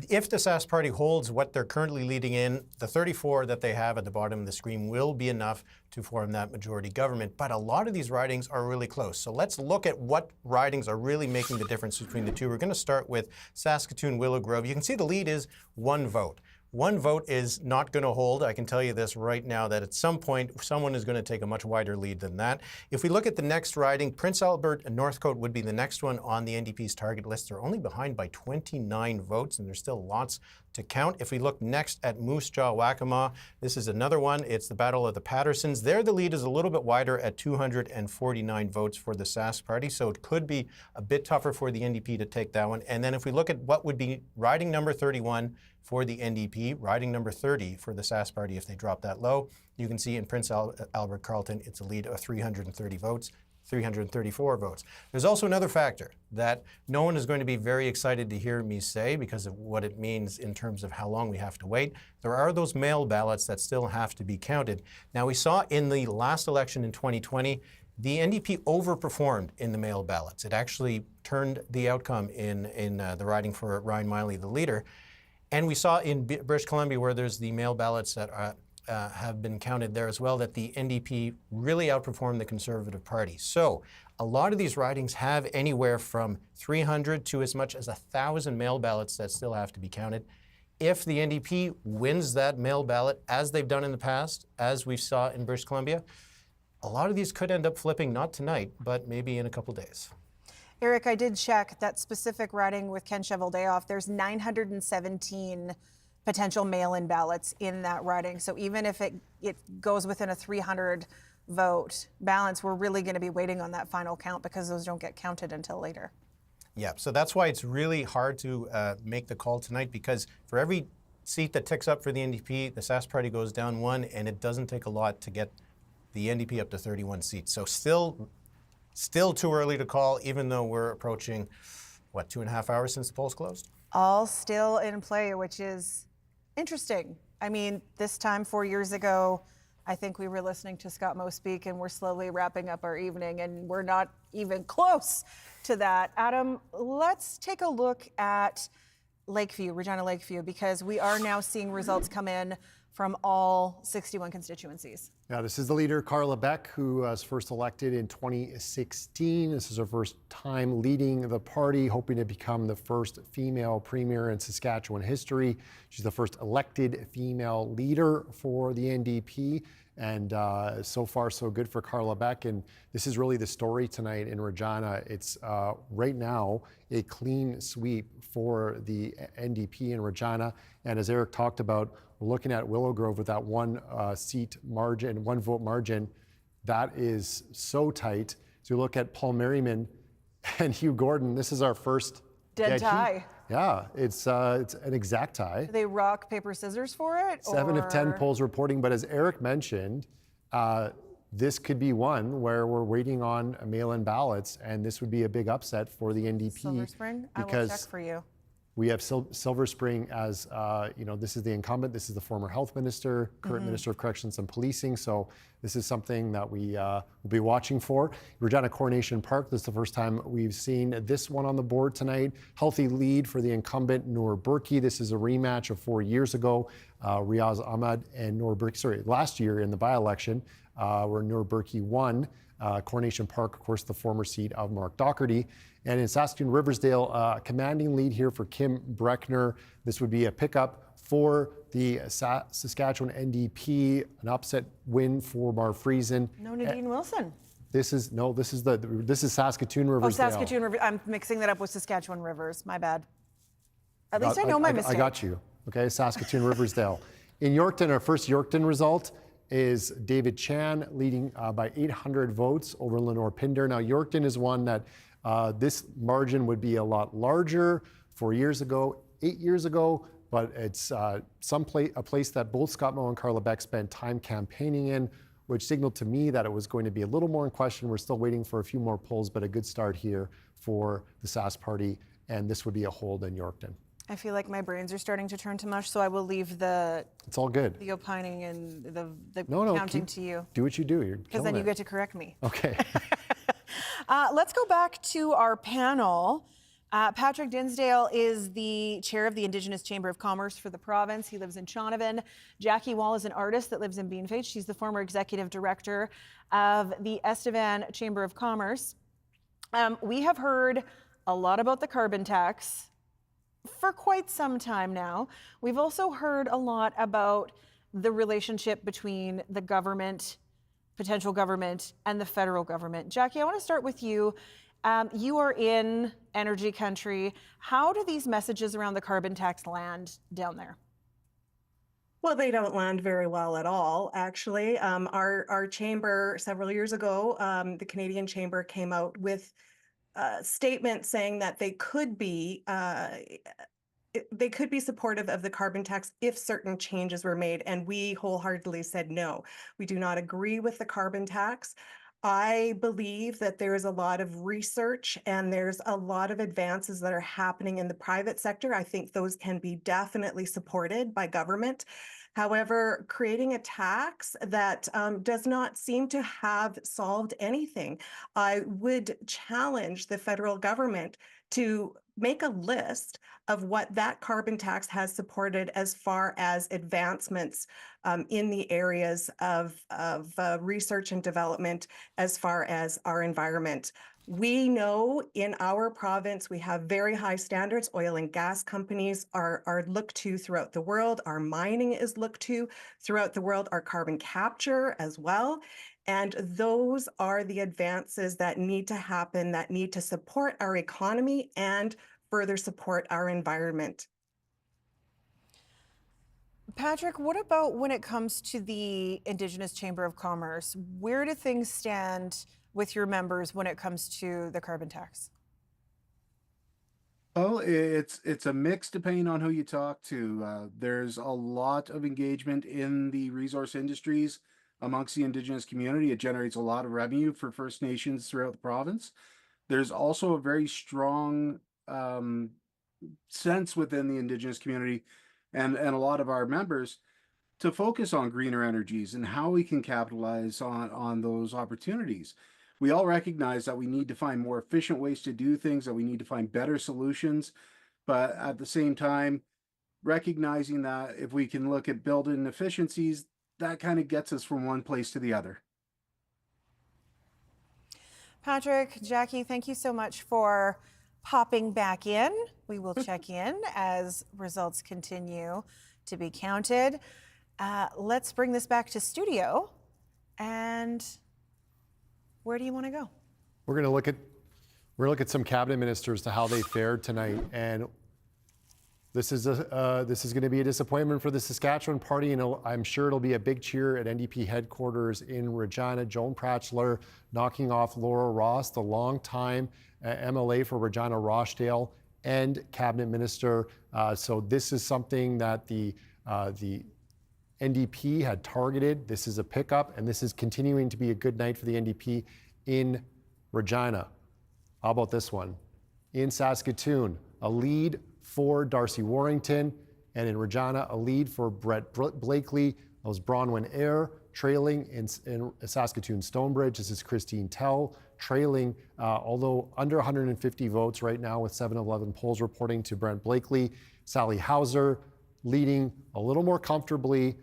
If the Sask Party holds what they're currently leading in, the 34 that they have at the bottom of the screen will be enough to form that majority government. But a lot of these ridings are really close. So let's look at what ridings are really making the difference between the two. We're going to start with Saskatoon-Willow Grove. You can see the lead is 1 vote. 1 vote is not going to hold. I can tell you this right now, that at some point, someone is going to take a much wider lead than that. If we look at the next riding, Prince Albert and Northcote would be the next one on the NDP's target list. They're only behind by 29 votes, and there's still lots to count. If we look next at Moose Jaw, Waccamaw, this is another one. It's the Battle of the Pattersons. There, the lead is a little bit wider at 249 votes for the Sask Party, so it could be a bit tougher for the NDP to take that one. And then if we look at what would be riding number 31 for the NDP, riding number 30 for the Sask Party if they drop that low, you can see in Prince Albert Carleton, it's a lead of 330 votes. 334 votes. There's also another factor that no one is going to be very excited to hear me say because of what it means in terms of how long we have to wait. There are those mail ballots that still have to be counted. Now, we saw in the last election in 2020, the NDP overperformed in the mail ballots. It actually turned the outcome in the riding for Ryan Miley, the leader. And we saw in British Columbia, where there's the mail ballots that have been counted there as well, that the NDP really outperformed the Conservative Party. So a lot of these ridings have anywhere from 300 to as much as 1,000 mail ballots that still have to be counted. If the NDP wins that mail ballot, as they've done in the past, as we saw in British Columbia, a lot of these could end up flipping, not tonight, but maybe in a couple days. Eric, I did check that specific riding with Ken Cheveldayoff. There's 917 potential mail-in ballots in that riding. So even if it goes within a 300 vote balance, we're really going to be waiting on that final count because those don't get counted until later. Yeah, so that's why it's really hard to make the call tonight, because for every seat that ticks up for the NDP, the Sask Party goes down one, and it doesn't take a lot to get the NDP up to 31 seats. So still too early to call, even though we're approaching, what, 2.5 hours since the polls closed? All still in play, which is interesting. I mean, this time 4 years ago, I think we were listening to Scott Moe speak, and we're slowly wrapping up our evening, and we're not even close to that. Adam, let's take a look at Lakeview, Regina Lakeview, because we are now seeing results come in from all 61 constituencies. Yeah, this is the leader, Carla Beck, who was first elected in 2016. This is her first time leading the party, hoping to become the first female premier in Saskatchewan history. She's the first elected female leader for the NDP. And so far, so good for Carla Beck. And this is really the story tonight in Regina. It's right now a clean sweep for the NDP in Regina. And as Eric talked about, we're looking at Willow Grove with that one seat margin, 1 vote margin. That is so tight. So you look at Paul Merriman and Hugh Gordon. This is our first dead tie. Yeah, it's an exact tie. Do they rock, paper, scissors for it? 7 of 10 polls reporting, but as Eric mentioned, this could be one where we're waiting on mail-in ballots, and this would be a big upset for the NDP. Silver Spring? I will check for you. We have Silver Spring as, this is the incumbent, this is the former health minister, current minister of corrections and policing. So this is something that we will be watching for. Regina Coronation Park, this is the first time we've seen this one on the board tonight. Healthy lead for the incumbent, Noor Burki. This is a rematch of 4 years ago. Riaz Ahmad and Noor Burki, last year in the by-election, where Noor Burki won. Coronation Park, of course, the former seat of Mark Docherty. And in Saskatoon Riversdale, commanding lead here for Kim Breckner. This would be a pickup for the Saskatchewan NDP, an upset win for Marv Friesen. No Nadine Wilson. This is Saskatoon Riversdale. Oh, Saskatoon River. I'm mixing that up with Saskatchewan Rivers. My bad. At least I know my mistake. I got you. Okay, Saskatoon Riversdale. In Yorkton, our first Yorkton result is David Chan leading by 800 votes over Lenore Pinder. Now, Yorkton is one that this margin would be a lot larger 4 years ago, 8 years ago, but it's a place that both Scott Moe and Carla Beck spent time campaigning in, which signaled to me that it was going to be a little more in question. We're still waiting for a few more polls, but a good start here for the Sask Party, and this would be a hold in Yorkton. I feel like my brains are starting to turn to mush, so I will leave It's all good. the opining and the No, counting to you. Do what you do. You're Because then you get to correct me. Okay. Let's go back to our panel. Patrick Dinsdale is the chair of the Indigenous Chamber of Commerce for the province. He lives in Shaunavon. Jackie Wall is an artist that lives in Beanfate. She's the former executive director of the Estevan Chamber of Commerce. We have heard a lot about the carbon tax for quite some time now. We've also heard a lot about the relationship between the government, potential government, and the federal government. Jackie, I want to start with you. You are in energy country. How do these messages around the carbon tax land down there? Well, they don't land very well at all, actually. Our chamber several years ago, the Canadian Chamber came out with a statement saying that they could be supportive of the carbon tax if certain changes were made, and we wholeheartedly said no. We do not agree with the carbon tax. I believe that there is a lot of research and there's a lot of advances that are happening in the private sector. I think those can be definitely supported by government. However, creating a tax that does not seem to have solved anything, I would challenge the federal government to make a list of what that carbon tax has supported as far as advancements in the areas of research and development as far as our environment. We know in our province, we have very high standards. Oil and gas companies are looked to throughout the world. Our mining is looked to throughout the world, our carbon capture as well. And those are the advances that need to happen, that need to support our economy and further support our environment. Patrick, what about when it comes to the Indigenous Chamber of Commerce? Where do things stand with your members when it comes to the carbon tax? Well, it's a mix depending on who you talk to. There's a lot of engagement in the resource industries amongst the Indigenous community. It generates a lot of revenue for First Nations throughout the province. There's also a very strong sense within the Indigenous community and a lot of our members to focus on greener energies and how we can capitalize on those opportunities. We all recognize that we need to find more efficient ways to do things, that we need to find better solutions, but at the same time, recognizing that if we can look at building efficiencies, that kind of gets us from one place to the other. Patrick, Jackie, thank you so much for popping back in. We will check in as results continue to be counted. Let's bring this back to studio. And where do you want to go? We're going to look at some cabinet ministers to how they fared tonight, and this is going to be a disappointment for the Saskatchewan party, and I'm sure it'll be a big cheer at NDP headquarters in Regina. Joan Pratchler knocking off Laura Ross, the longtime MLA for Regina Rochdale and cabinet minister. So this is something that the NDP had targeted. This is a pickup, and this is continuing to be a good night for the NDP in Regina. How about this one? In Saskatoon, a lead for Darcy Warrington, and in Regina, a lead for Brett Blakely. That was Bronwyn Eyre trailing in Saskatoon Stonebridge. This is Christine Tell trailing, although under 150 votes right now with 711 polls reporting to Brent Blakely. Sally Hauser leading a little more comfortably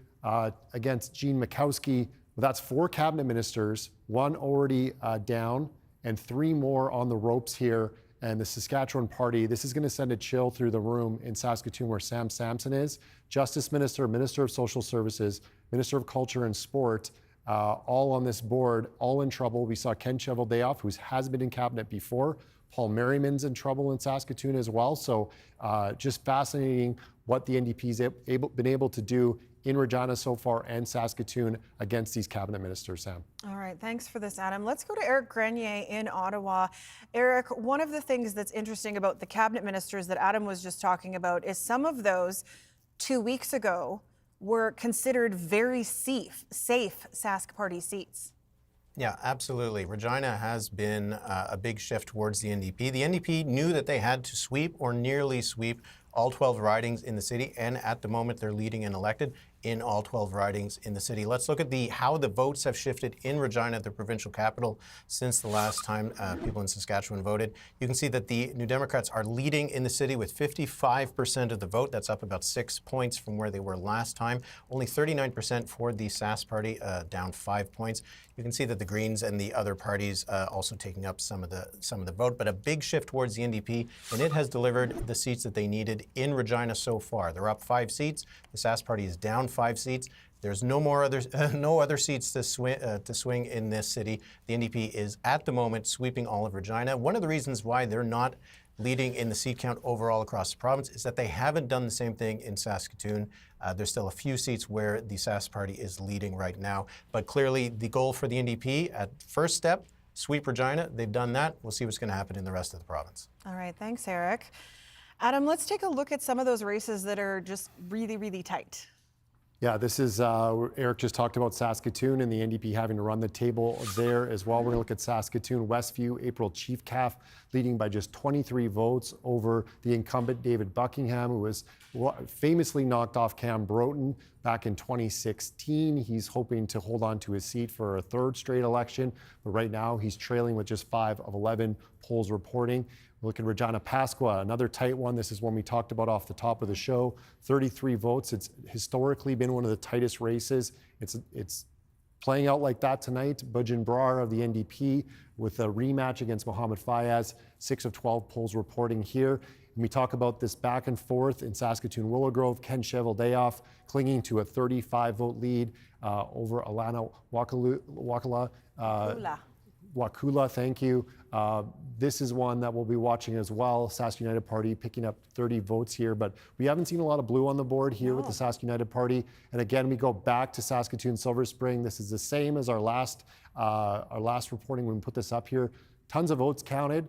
against Jean Mikowski. That's 4 cabinet ministers, 1 already down, and 3 more on the ropes here. And the Saskatchewan party, this is going to send a chill through the room in Saskatoon where Sam Sampson is. Justice Minister, Minister of Social Services, Minister of Culture and Sport, all on this board, all in trouble. We saw Ken Cheveldayoff, who has been in cabinet before. Paul Merriman's in trouble in Saskatoon as well. So just fascinating what the NDP's been able to do in Regina so far and Saskatoon against these cabinet ministers, Sam. All right, thanks for this, Adam. Let's go to Eric Grenier in Ottawa. Eric, one of the things that's interesting about the cabinet ministers that Adam was just talking about is some of those 2 weeks ago were considered very safe Sask Party seats. Yeah, absolutely. Regina has been a big shift towards the NDP. The NDP knew that they had to sweep or nearly sweep all 12 ridings in the city, and at the moment they're leading and elected in all 12 ridings in the city. Let's look at how the votes have shifted in Regina, the provincial capital, since the last time people in Saskatchewan voted. You can see that the New Democrats are leading in the city with 55% of the vote. That's up about 6 points from where they were last time. Only 39% for the Sask Party, down 5 points. You can see that the Greens and the other parties also taking up some of the vote, but a big shift towards the NDP, and it has delivered the seats that they needed in Regina so far. They're up 5 seats. The Sask Party is down 5 seats. There's no other seats to swing in this city. The NDP is at the moment sweeping all of Regina. One of the reasons why they're not leading in the seat count overall across the province is that they haven't done the same thing in Saskatoon. There's still a few seats where the Sask Party is leading right now. But clearly the goal for the NDP at first step, sweep Regina. They've done that. We'll see what's going to happen in the rest of the province. All right, thanks, Eric. Adam, let's take a look at some of those races that are just really, really tight. Yeah, this is, Eric just talked about Saskatoon and the NDP having to run the table there as well. We're going to look at Saskatoon, Westview, April Chief Calf leading by just 23 votes over the incumbent David Buckingham, who was famously knocked off Cam Broughton back in 2016. He's hoping to hold on to his seat for a 3rd straight election, but right now he's trailing with just 5 of 11 polls reporting. Look at Regina Pasqua, another tight one. This is one we talked about off the top of the show. 33 votes. It's historically been one of the tightest races. It's playing out like that tonight. Bujin Brar of the NDP with a rematch against Mohammed Fayez. 6 of 12 polls reporting here. And we talk about this back and forth in Saskatoon Willow Grove. Ken Cheveldayoff clinging to a 35-vote lead over Alana Wakula, thank you. This is one that we'll be watching as well. Sask United Party picking up 30 votes here, but we haven't seen a lot of blue on the board here with the Sask United Party. And again, we go back to Saskatoon Silver Spring. This is the same as our last reporting when we put this up here. Tons of votes counted,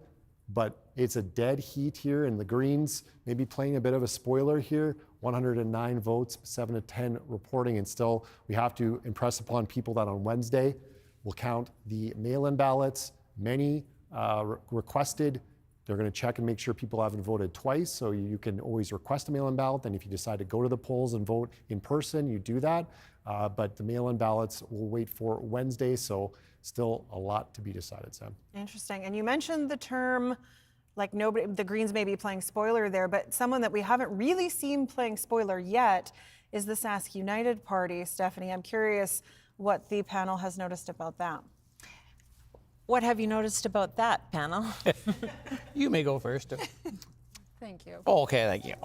but it's a dead heat here, and the Greens maybe playing a bit of a spoiler here. 109 votes, 7 to 10 reporting, and still we have to impress upon people that on Wednesday we'll count the mail-in ballots. Many requested. They're going to check and make sure people haven't voted twice, so you can always request a mail-in ballot. Then if you decide to go to the polls and vote in person, you do that. But the mail-in ballots will wait for Wednesday, so still a lot to be decided, Sam. Interesting. And you mentioned the term, like nobody, the Greens may be playing spoiler there, but someone that we haven't really seen playing spoiler yet is the Sask United Party. Stephanie, I'm curious what the panel has noticed about that. What have you noticed about that, panel? You may go first. Thank you. Okay, thank you.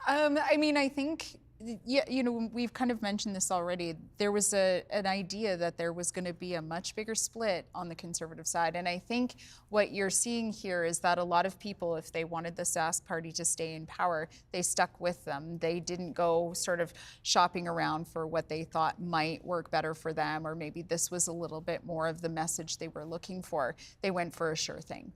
I mean, I think, yeah, you know, we've kind of mentioned this already. There was an idea that there was going to be a much bigger split on the Conservative side. And I think what you're seeing here is that a lot of people, if they wanted the Sask party to stay in power, they stuck with them. They didn't go sort of shopping around for what they thought might work better for them, or maybe this was a little bit more of the message they were looking for. They went for a sure thing.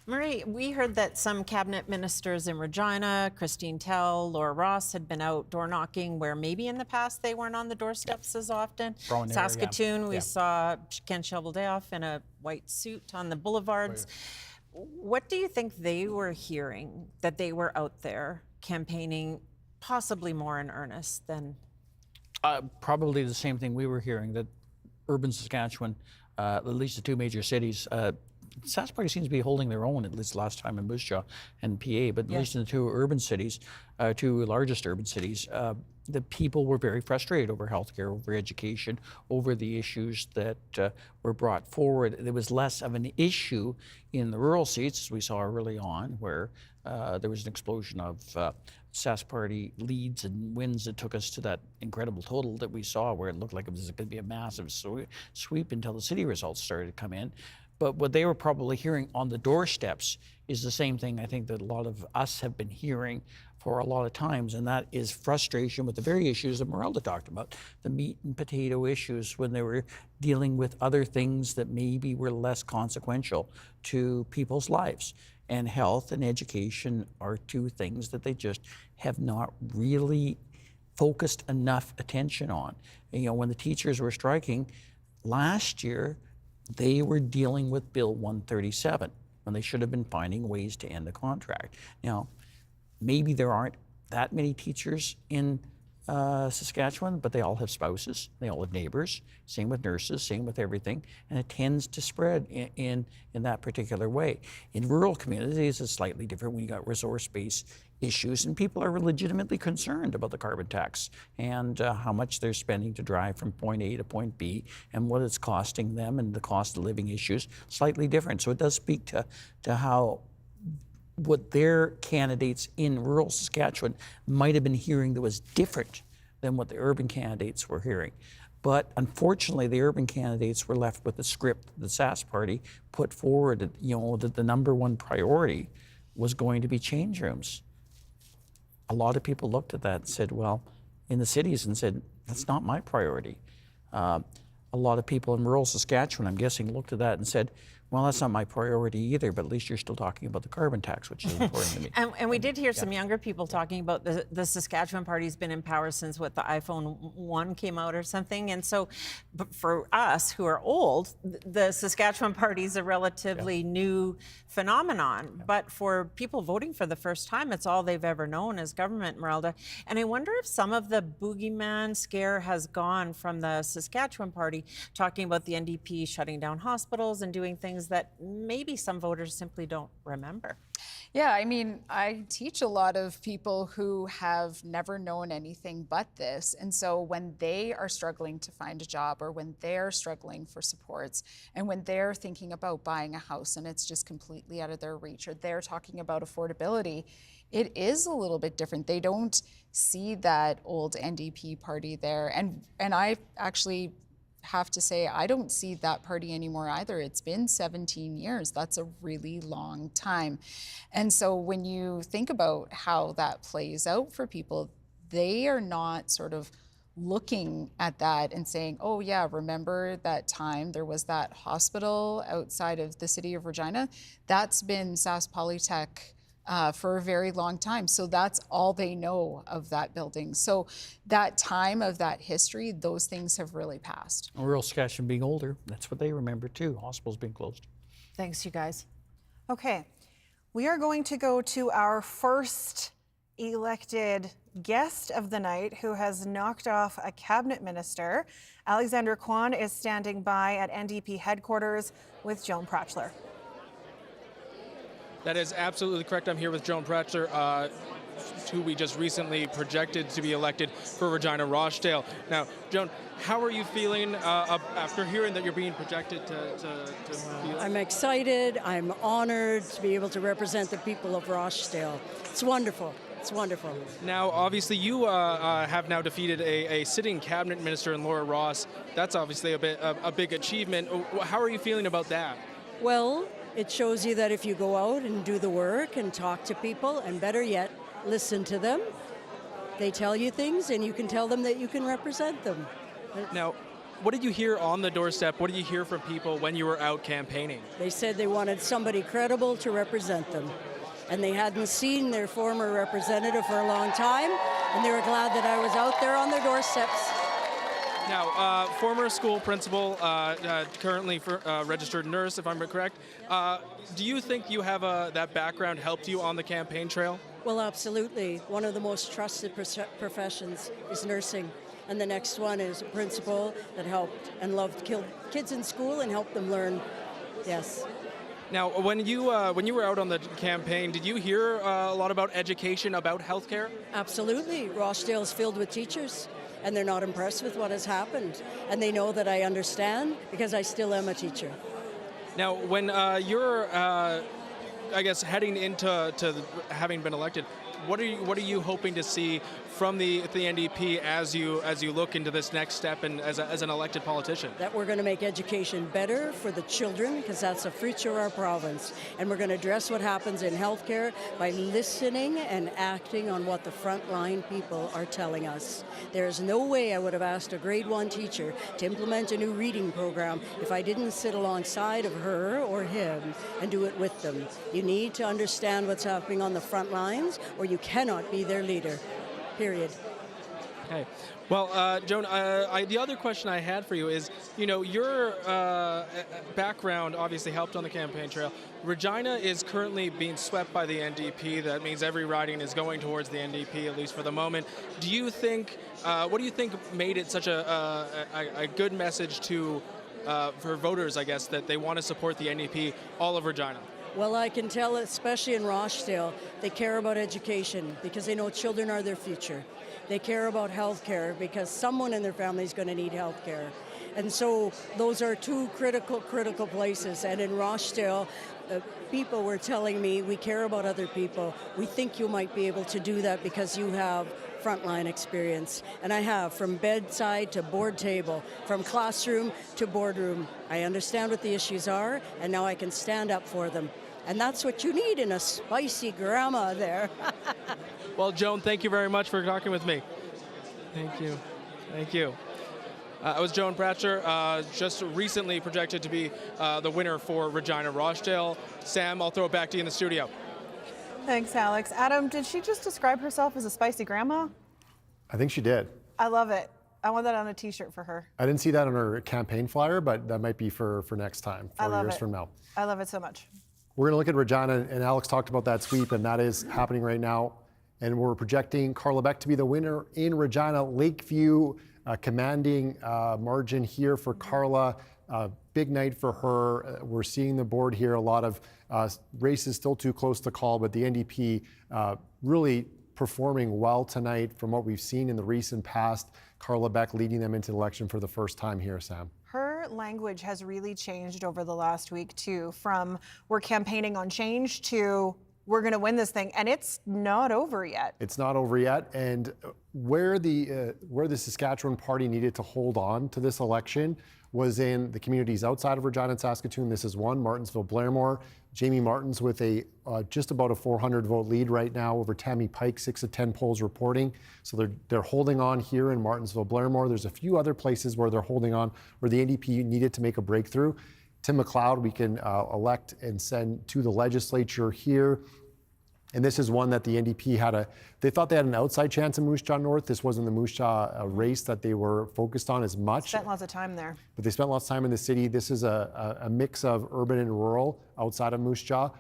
Marie, we heard that some cabinet ministers in Regina, Christine Tell, Laura Ross, had been out door knocking where maybe in the past they weren't on the doorsteps as often. Saskatoon, we saw Ken Shoveldayoff in a white suit on the boulevards. What do you think they were hearing that they were out there campaigning possibly more in earnest than? Probably the same thing we were hearing, that urban Saskatchewan, at least the two major cities, Sask party seems to be holding their own, at least last time in Moose Jaw and PA, but at least in the two urban cities, two largest urban cities, the people were very frustrated over healthcare, over education, over the issues that were brought forward. There was less of an issue in the rural seats, as we saw early on, where there was an explosion of Sask party leads and wins that took us to that incredible total that we saw, where it looked like it was going to be a massive sweep until the city results started to come in. But what they were probably hearing on the doorsteps is the same thing I think that a lot of us have been hearing for a lot of times, and that is frustration with the very issues that Merelda talked about, the meat and potato issues, when they were dealing with other things that maybe were less consequential to people's lives. And health and education are two things that they just have not really focused enough attention on. You know, when the teachers were striking last year, they were dealing with Bill 137 when they should have been finding ways to end the contract. Now, maybe there aren't that many teachers in Saskatchewan, but they all have spouses, they all have neighbors, same with nurses, same with everything, and it tends to spread in that particular way. In rural communities, it's slightly different when you got resource-based issues, and people are legitimately concerned about the carbon tax and how much they're spending to drive from point A to point B and what it's costing them, and the cost of living issues, slightly different. So it does speak to how what their candidates in rural Saskatchewan might have been hearing that was different than what the urban candidates were hearing. But unfortunately, the urban candidates were left with the script the Sask party put forward, you know, that the number one priority was going to be change rooms. A lot of people looked at that and said, well, in the cities, and said, that's not my priority. A lot of people in rural Saskatchewan, I'm guessing, looked at that and said, well, that's not my priority either, but at least you're still talking about the carbon tax, which is important to me. And we did hear some younger people talking about the Saskatchewan party's been in power since what, the iPhone 1 came out or something. And so but for us who are old, the Saskatchewan party is a relatively new phenomenon. But for people voting for the first time, it's all they've ever known as government, Merelda. And I wonder if some of the boogeyman scare has gone from the Saskatchewan party, talking about the NDP shutting down hospitals and doing things that maybe some voters simply don't remember. Yeah, I mean, I teach a lot of people who have never known anything but this. And so when they are struggling to find a job, or when they're struggling for supports, and when they're thinking about buying a house and it's just completely out of their reach, or they're talking about affordability, it is a little bit different. They don't see that old NDP party there. And I actually have to say, I don't see that party anymore either. It's been 17 years. That's a really long time. And so when you think about how that plays out for people, they are not sort of looking at that and saying, oh yeah, remember that time there was that hospital outside of the city of Regina? That's been Sask Polytech for a very long time. So that's all they know of that building. So that time of that history, those things have really passed. Rural Saskatchewan being older, that's what they remember too. Hospitals being closed. Thanks, you guys. Okay, we are going to go to our first elected guest of the night who has knocked off a cabinet minister. Alexander Kwan is standing by at NDP headquarters with Joan Pratchler. That is absolutely correct. I'm here with Joan Pratchler, who we just recently projected to be elected for Regina Rochdale. Now, Joan, how are you feeling after hearing that you're being projected to be? I'm excited. I'm honored to be able to represent the people of Rochdale. It's wonderful. It's wonderful. Now, obviously, you have now defeated a sitting cabinet minister in Laura Ross. That's obviously a big achievement. How are you feeling about that? Well, it shows you that if you go out and do the work and talk to people, and better yet, listen to them, they tell you things and you can tell them that you can represent them. Now, what did you hear on the doorstep? What did you hear from people when you were out campaigning? They said they wanted somebody credible to represent them. And they hadn't seen their former representative for a long time, and they were glad that I was out there on their doorsteps. Now, former school principal, currently registered nurse, if I'm correct. Do you think you have that background helped you on the campaign trail? Well, absolutely. One of the most trusted professions is nursing. And the next one is a principal that helped and loved kids in school and helped them learn. Yes. Now, when you were out on the campaign, did you hear a lot about education, about healthcare? Absolutely. Rochdale's filled with teachers, and they're not impressed with what has happened. And they know that I understand because I still am a teacher. Now, when you're, I guess, heading into having been elected, what are you hoping to see from the NDP as you look into this next step and as an elected politician? That we're going to make education better for the children because that's the future of our province. And we're going to address what happens in healthcare by listening and acting on what the frontline people are telling us. There's no way I would have asked a grade 1 teacher to implement a new reading program if I didn't sit alongside of her or him and do it with them. You need to understand what's happening on the front lines or you cannot be their leader. Period. Okay. Well, Joan, the other question I had for you is, your background obviously helped on the campaign trail. Regina is currently being swept by the NDP. That means every riding is going towards the NDP, at least for the moment. Do you think, what do you think made it such a good message for voters, I guess, that they want to support the NDP all of Regina? Well, I can tell, especially in Rochdale, they care about education because they know children are their future. They care about health care because someone in their family is going to need health care. And so those are two critical places. And in Rochdale, people were telling me, we care about other people. We think you might be able to do that because you have frontline experience. And I have, from bedside to board table, from classroom to boardroom. I understand what the issues are, and now I can stand up for them. And that's what you need in a spicy grandma there. Well, Joan, thank you very much for talking with me. Thank you. Thank you. I was Joan Pratchler, just recently projected to be the winner for Regina Rochdale. Sam, I'll throw it back to you in the studio. Thanks, Alex. Adam, did she just describe herself as a spicy grandma? I think she did. I love it. I want that on a t-shirt for her. I didn't see that on her campaign flyer, but that might be for next time, 4 years from now. I love it so much. We're going to look at Regina, and Alex talked about that sweep, and that is happening right now. And we're projecting Carla Beck to be the winner in Regina. Lakeview, commanding margin here for Carla. Big night for her. We're seeing the board here. A lot of races still too close to call, but the NDP really performing well tonight from what we've seen in the recent past. Carla Beck leading them into the election for the first time here, Sam. Her language has really changed over the last week too, from we're campaigning on change to we're going to win this thing. And it's not over yet. It's not over yet. And where the Saskatchewan Party needed to hold on to this election was in the communities outside of Regina and Saskatoon. This is one, Martensville, Blairmore. Jamie Martin's with a just about a 400 vote lead right now over Tammy Pike, 6 of 10 polls reporting. So they're holding on here in Martensville, Blairmore. There's a few other places where they're holding on, where the NDP needed to make a breakthrough. Tim McLeod, we can elect and send to the legislature here. And this is one that the NDP they thought they had an outside chance in Moose Jaw North. This wasn't the Moose Jaw race that they were focused on as much. Spent lots of time there. But they spent lots of time in the city. This is a mix of urban and rural outside of Moose Jaw.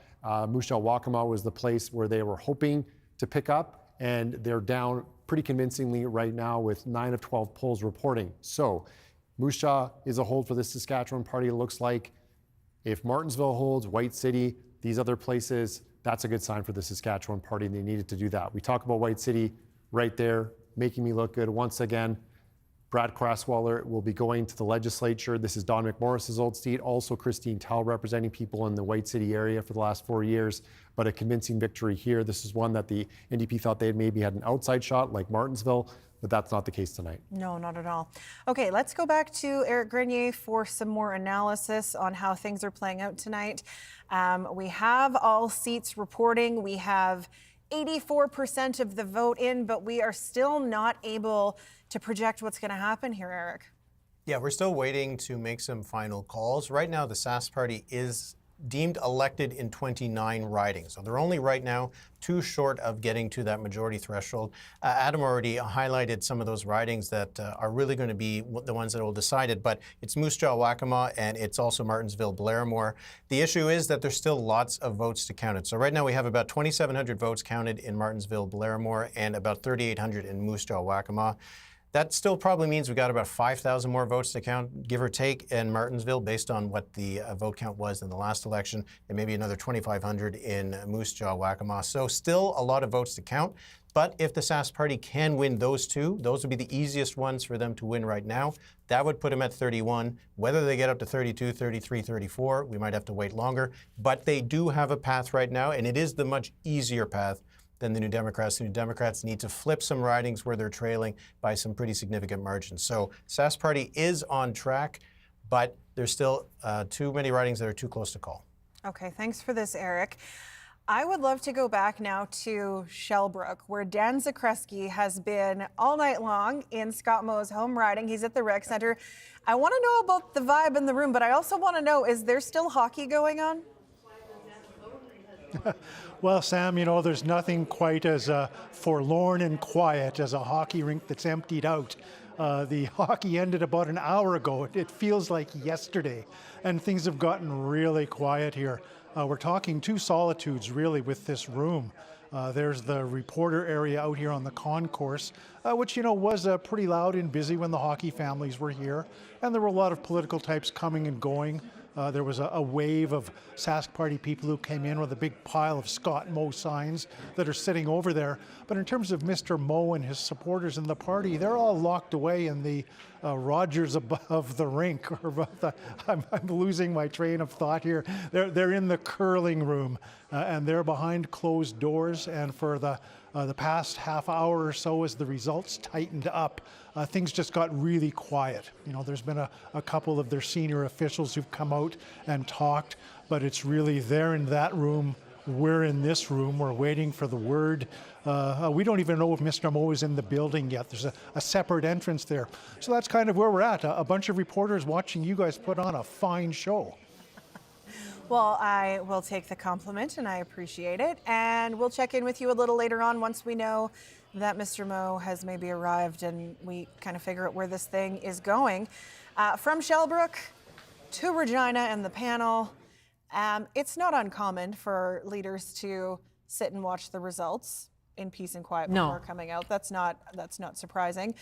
Moose Jaw Waccamaw was the place where they were hoping to pick up, and they're down pretty convincingly right now with 9 of 12 polls reporting. So Moose Jaw is a hold for the Saskatchewan Party, it looks like. If Martensville holds, White City, these other places, that's a good sign for the Saskatchewan Party, and they needed to do that. We talk about White City right there, making me look good. Once again, Brad Crasweller will be going to the legislature. This is Don McMorris's old seat. Also Christine Tell representing people in the White City area for the last 4 years, but a convincing victory here. This is one that the NDP thought they had maybe had an outside shot like Martensville, but that's not the case tonight. No, not at all. Okay, let's go back to Eric Grenier for some more analysis on how things are playing out tonight. We have all seats reporting. We have 84% of the vote in, but we are still not able to project what's going to happen here, Eric. Yeah, we're still waiting to make some final calls. Right now, the Sask Party is deemed elected in 29 ridings. So they're only right now 2 short of getting to that majority threshold. Adam already highlighted some of those ridings that are really going to be the ones that will decide it, but it's Moose Jaw, Waccamaw, and it's also Martensville, Blairmore. The issue is that there's still lots of votes to count it. So right now we have about 2,700 votes counted in Martensville, Blairmore, and about 3,800 in Moose Jaw, Waccamaw. That still probably means we got about 5,000 more votes to count, give or take, in Martensville, based on what the vote count was in the last election, and maybe another 2,500 in Moose Jaw, Waccamaw. So still a lot of votes to count. But if the Sask Party can win those 2, those would be the easiest ones for them to win right now. That would put them at 31. Whether they get up to 32, 33, 34, we might have to wait longer. But they do have a path right now, and it is the much easier path than the New Democrats. The New Democrats need to flip some ridings where they're trailing by some pretty significant margins. So Sask Party is on track, but there's still too many ridings that are too close to call. Okay, thanks for this, Eric. I would love to go back now to Shellbrook, where Dan Zakreski has been all night long in Scott Moe's home riding. He's at the rec center. I want to know about the vibe in the room, but I also want to know, is there still hockey going on? Well, Sam, you know, there's nothing quite as forlorn and quiet as a hockey rink that's emptied out. The hockey ended about an hour ago. It feels like yesterday, and things have gotten really quiet here. We're talking 2 solitudes, really, with this room. There's the reporter area out here on the concourse, which, you know, was pretty loud and busy when the hockey families were here, and there were a lot of political types coming and going. There was a wave of Sask Party people who came in with a big pile of Scott Moe signs that are sitting over there. But in terms of Mr. Moe and his supporters in the party, they're all locked away in the Rogers above the rink. Or above the, I'm losing my train of thought here. They're in the curling room, and they're behind closed doors. And for the past half hour or so, as the results tightened up, things just got really quiet. You know, there's been a couple of their senior officials who've come out and talked, but it's really they're in that room, we're in this room, we're waiting for the word. We don't even know if Mr. Moe is in the building yet. There's a separate entrance there. So that's kind of where we're at, a bunch of reporters watching you guys put on a fine show. Well, I will take the compliment, and I appreciate it. And we'll check in with you a little later on once we know that Mr. Moe has maybe arrived and we kind of figure out where this thing is going. From Shellbrook to Regina and the panel, it's not uncommon for leaders to sit and watch the results in peace and quiet before coming out. That's not surprising.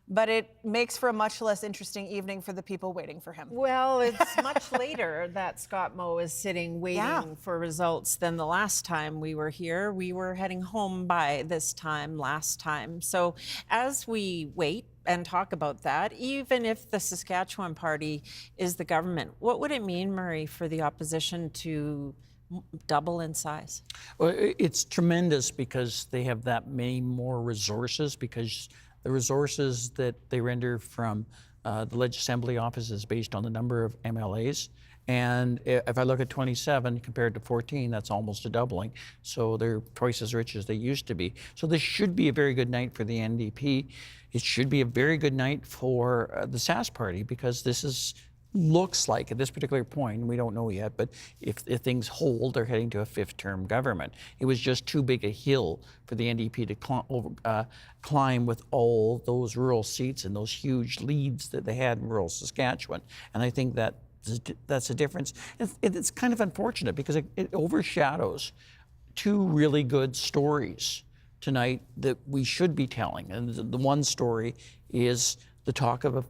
But it makes for a much less interesting evening for the people waiting for him. Well, it's much later that Scott Moe is sitting waiting for results than the last time we were here. We were heading home by this time last time. So as we wait and talk about that, even if the Saskatchewan Party is the government, what would it mean, Murray, for the opposition to double in size? Well, it's tremendous because they have that many more resources, because the resources that they render from the Ledge Assembly office is based on the number of MLAs. And if I look at 27 compared to 14, that's almost a doubling. So they're twice as rich as they used to be. So this should be a very good night for the NDP. It should be a very good night for the Sask Party, because this looks like, at this particular point, and we don't know yet, but if things hold, they're heading to a fifth-term government. It was just too big a hill for the NDP to climb with all those rural seats and those huge leads that they had in rural Saskatchewan. And I think that's a difference. It's kind of unfortunate because it overshadows two really good stories tonight that we should be telling. And the one story is the talk of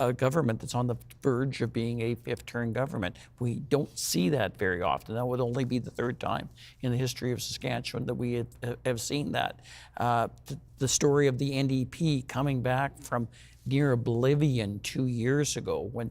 a government that's on the verge of being a fifth-term government. We don't see that very often. That would only be the third time in the history of Saskatchewan that we have seen that. The story of the NDP coming back from near oblivion 2 years ago when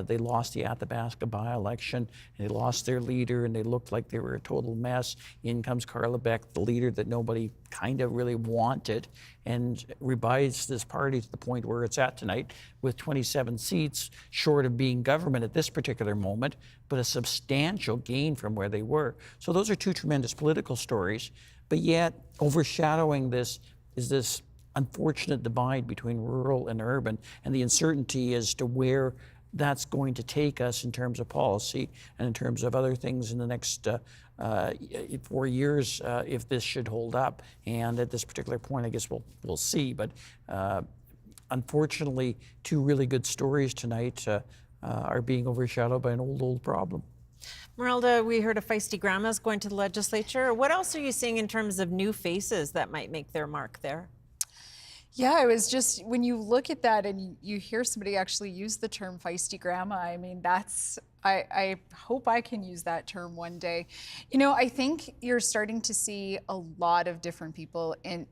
they lost the Athabasca by-election, and they lost their leader, and they looked like they were a total mess. In comes Carla Beck, the leader that nobody kind of really wanted, and revives this party to the point where it's at tonight with 27 seats, short of being government at this particular moment, but a substantial gain from where they were. So those are two tremendous political stories, but yet overshadowing this is this unfortunate divide between rural and urban, and the uncertainty as to where that's going to take us in terms of policy and in terms of other things in the next 4 years if this should hold up. And at this particular point, I guess we'll see. But unfortunately, two really good stories tonight are being overshadowed by an old problem. Merelda, we heard a feisty grandma's going to the legislature. What else are you seeing in terms of new faces that might make their mark there? Yeah, it was just, when you look at that and you hear somebody actually use the term feisty grandma, I mean, I hope I can use that term one day. You know, I think you're starting to see a lot of different people, and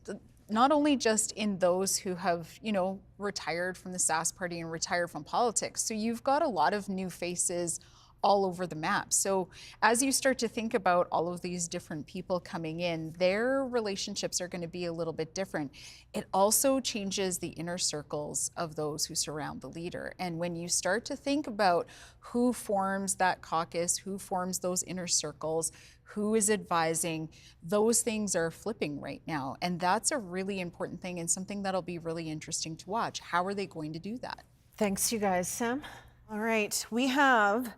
not only just in those who have, you know, retired from the Sask Party and retired from politics. So you've got a lot of new faces all over the map. So as you start to think about all of these different people coming in, their relationships are going to be a little bit different. It also changes the inner circles of those who surround the leader. And when you start to think about who forms that caucus, who forms those inner circles, who is advising, those things are flipping right now. And that's a really important thing and something that'll be really interesting to watch. How are they going to do that? Thanks, you guys. Sam? All right, we have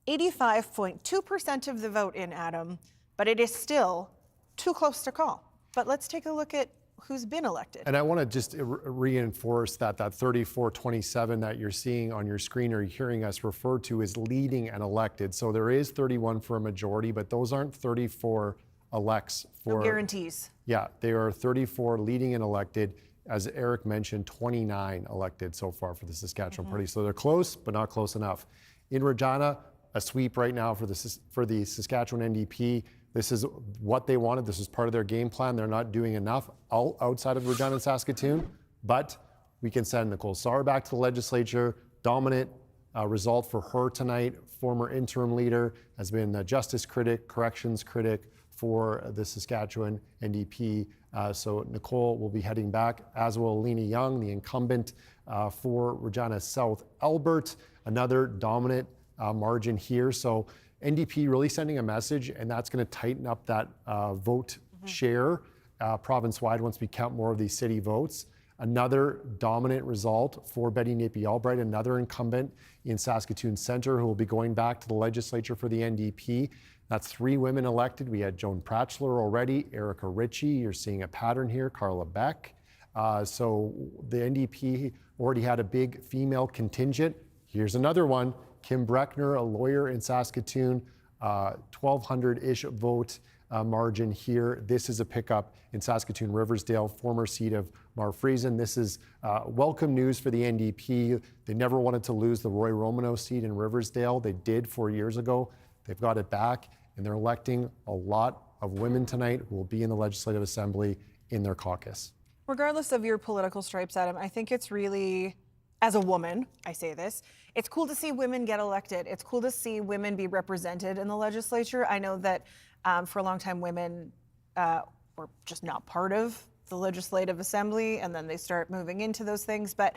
85.2% of the vote in, Adam, but it is still too close to call. But let's take a look at who's been elected. And I want to just reinforce that 34-27 that you're seeing on your screen or hearing us refer to is leading and elected. So there is 31 for a majority, but those aren't 34 elects for... No guarantees. Yeah, they are 34 leading and elected. As Eric mentioned, 29 elected so far for the Saskatchewan Party. So they're close, but not close enough. In Regina, a sweep right now for the Saskatchewan NDP. This is what they wanted. This is part of their game plan. They're not doing enough outside of Regina and Saskatoon, but we can send Nicole Sarr back to the legislature. Dominant result for her tonight. Former interim leader, has been a justice critic, corrections critic for the Saskatchewan NDP. So Nicole will be heading back, as will Lena Young, the incumbent for Regina South Albert. Another dominant margin here. So NDP really sending a message, and that's going to tighten up that vote share province-wide once we count more of these city votes. Another dominant result for Betty Napier-Albright, another incumbent in Saskatoon Centre who will be going back to the legislature for the NDP. That's 3 women elected. We had Joan Pratchler already, Erica Ritchie. You're seeing a pattern here, Carla Beck. So the NDP already had a big female contingent. Here's another one. Kim Breckner, a lawyer in Saskatoon, 1,200-ish vote margin here. This is a pickup in Saskatoon Riversdale, former seat of Mar Friesen. This is welcome news for the NDP. They never wanted to lose the Roy Romano seat in Riversdale. They did 4 years ago. They've got it back, and they're electing a lot of women tonight who will be in the Legislative Assembly in their caucus. Regardless of your political stripes, Adam, I think it's really as a woman, I say this, it's cool to see women get elected. It's cool to see women be represented in the legislature. I know that for a long time, women were just not part of the Legislative Assembly, and then they start moving into those things. But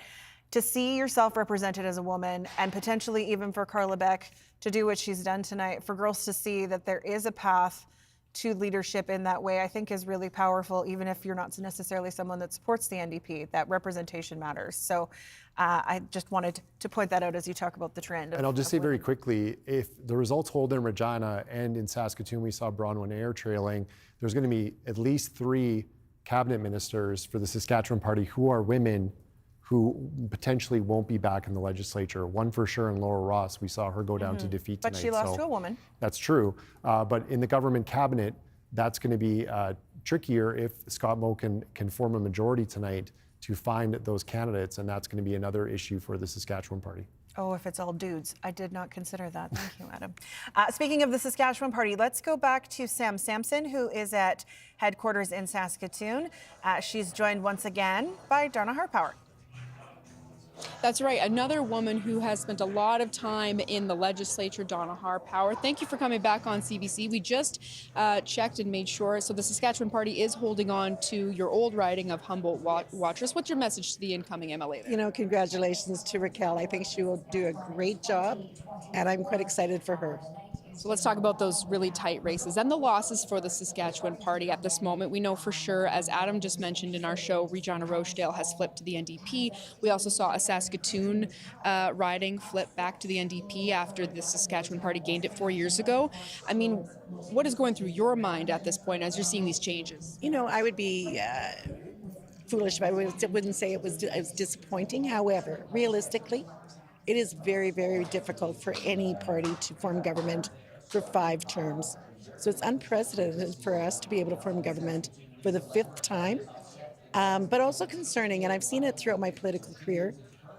to see yourself represented as a woman, and potentially even for Carla Beck to do what she's done tonight, for girls to see that there is a path to leadership in that way, I think is really powerful, even if you're not necessarily someone that supports the NDP. That representation matters. So I just wanted to point that out as you talk about the trend. And I'll just say very quickly, if the results hold in Regina and in Saskatoon, we saw Bronwyn Ayre trailing, there's going to be at least 3 cabinet ministers for the Saskatchewan Party who are women who potentially won't be back in the legislature. One for sure, and Laura Ross, we saw her go down to defeat tonight. But she lost to a woman. That's true. But in the government cabinet, that's going to be trickier if Scott Moe can form a majority tonight to find those candidates, and that's going to be another issue for the Saskatchewan Party. Oh, if it's all dudes. I did not consider that. Thank you, Adam. Speaking of the Saskatchewan Party, let's go back to Sam Sampson, who is at headquarters in Saskatoon. She's joined once again by Donna Harpower. That's right. Another woman who has spent a lot of time in the legislature, Donna Harpower. Thank you for coming back on CBC. We just checked and made sure. So the Saskatchewan Party is holding on to your old riding of Humboldt Watrous. What's your message to the incoming MLA there? You know, congratulations to Raquel. I think she will do a great job, and I'm quite excited for her. So let's talk about those really tight races and the losses for the Saskatchewan Party at this moment. We know for sure, as Adam just mentioned in our show, Regina Rochdale has flipped to the NDP. We also saw a Saskatoon riding flip back to the NDP after the Saskatchewan Party gained it 4 years ago. I mean, what is going through your mind at this point as you're seeing these changes? You know, I would be foolish if I wouldn't say it was disappointing. However, realistically, it is very, very difficult for any party to form government for 5 terms. So it's unprecedented for us to be able to form government for the 5th time, but also concerning, and I've seen it throughout my political career,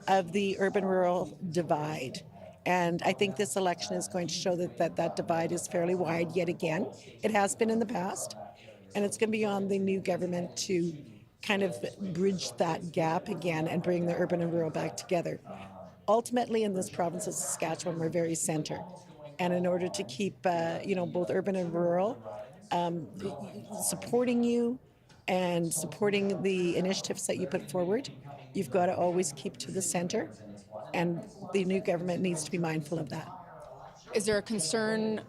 of the urban-rural divide. And I think this election is going to show that divide is fairly wide yet again. It has been in the past, and it's going to be on the new government to kind of bridge that gap again and bring the urban and rural back together. Ultimately, in this province of Saskatchewan, we're very center. And in order to keep, both urban and rural supporting you and supporting the initiatives that you put forward, you've got to always keep to the center. And the new government needs to be mindful of that. Is there a concern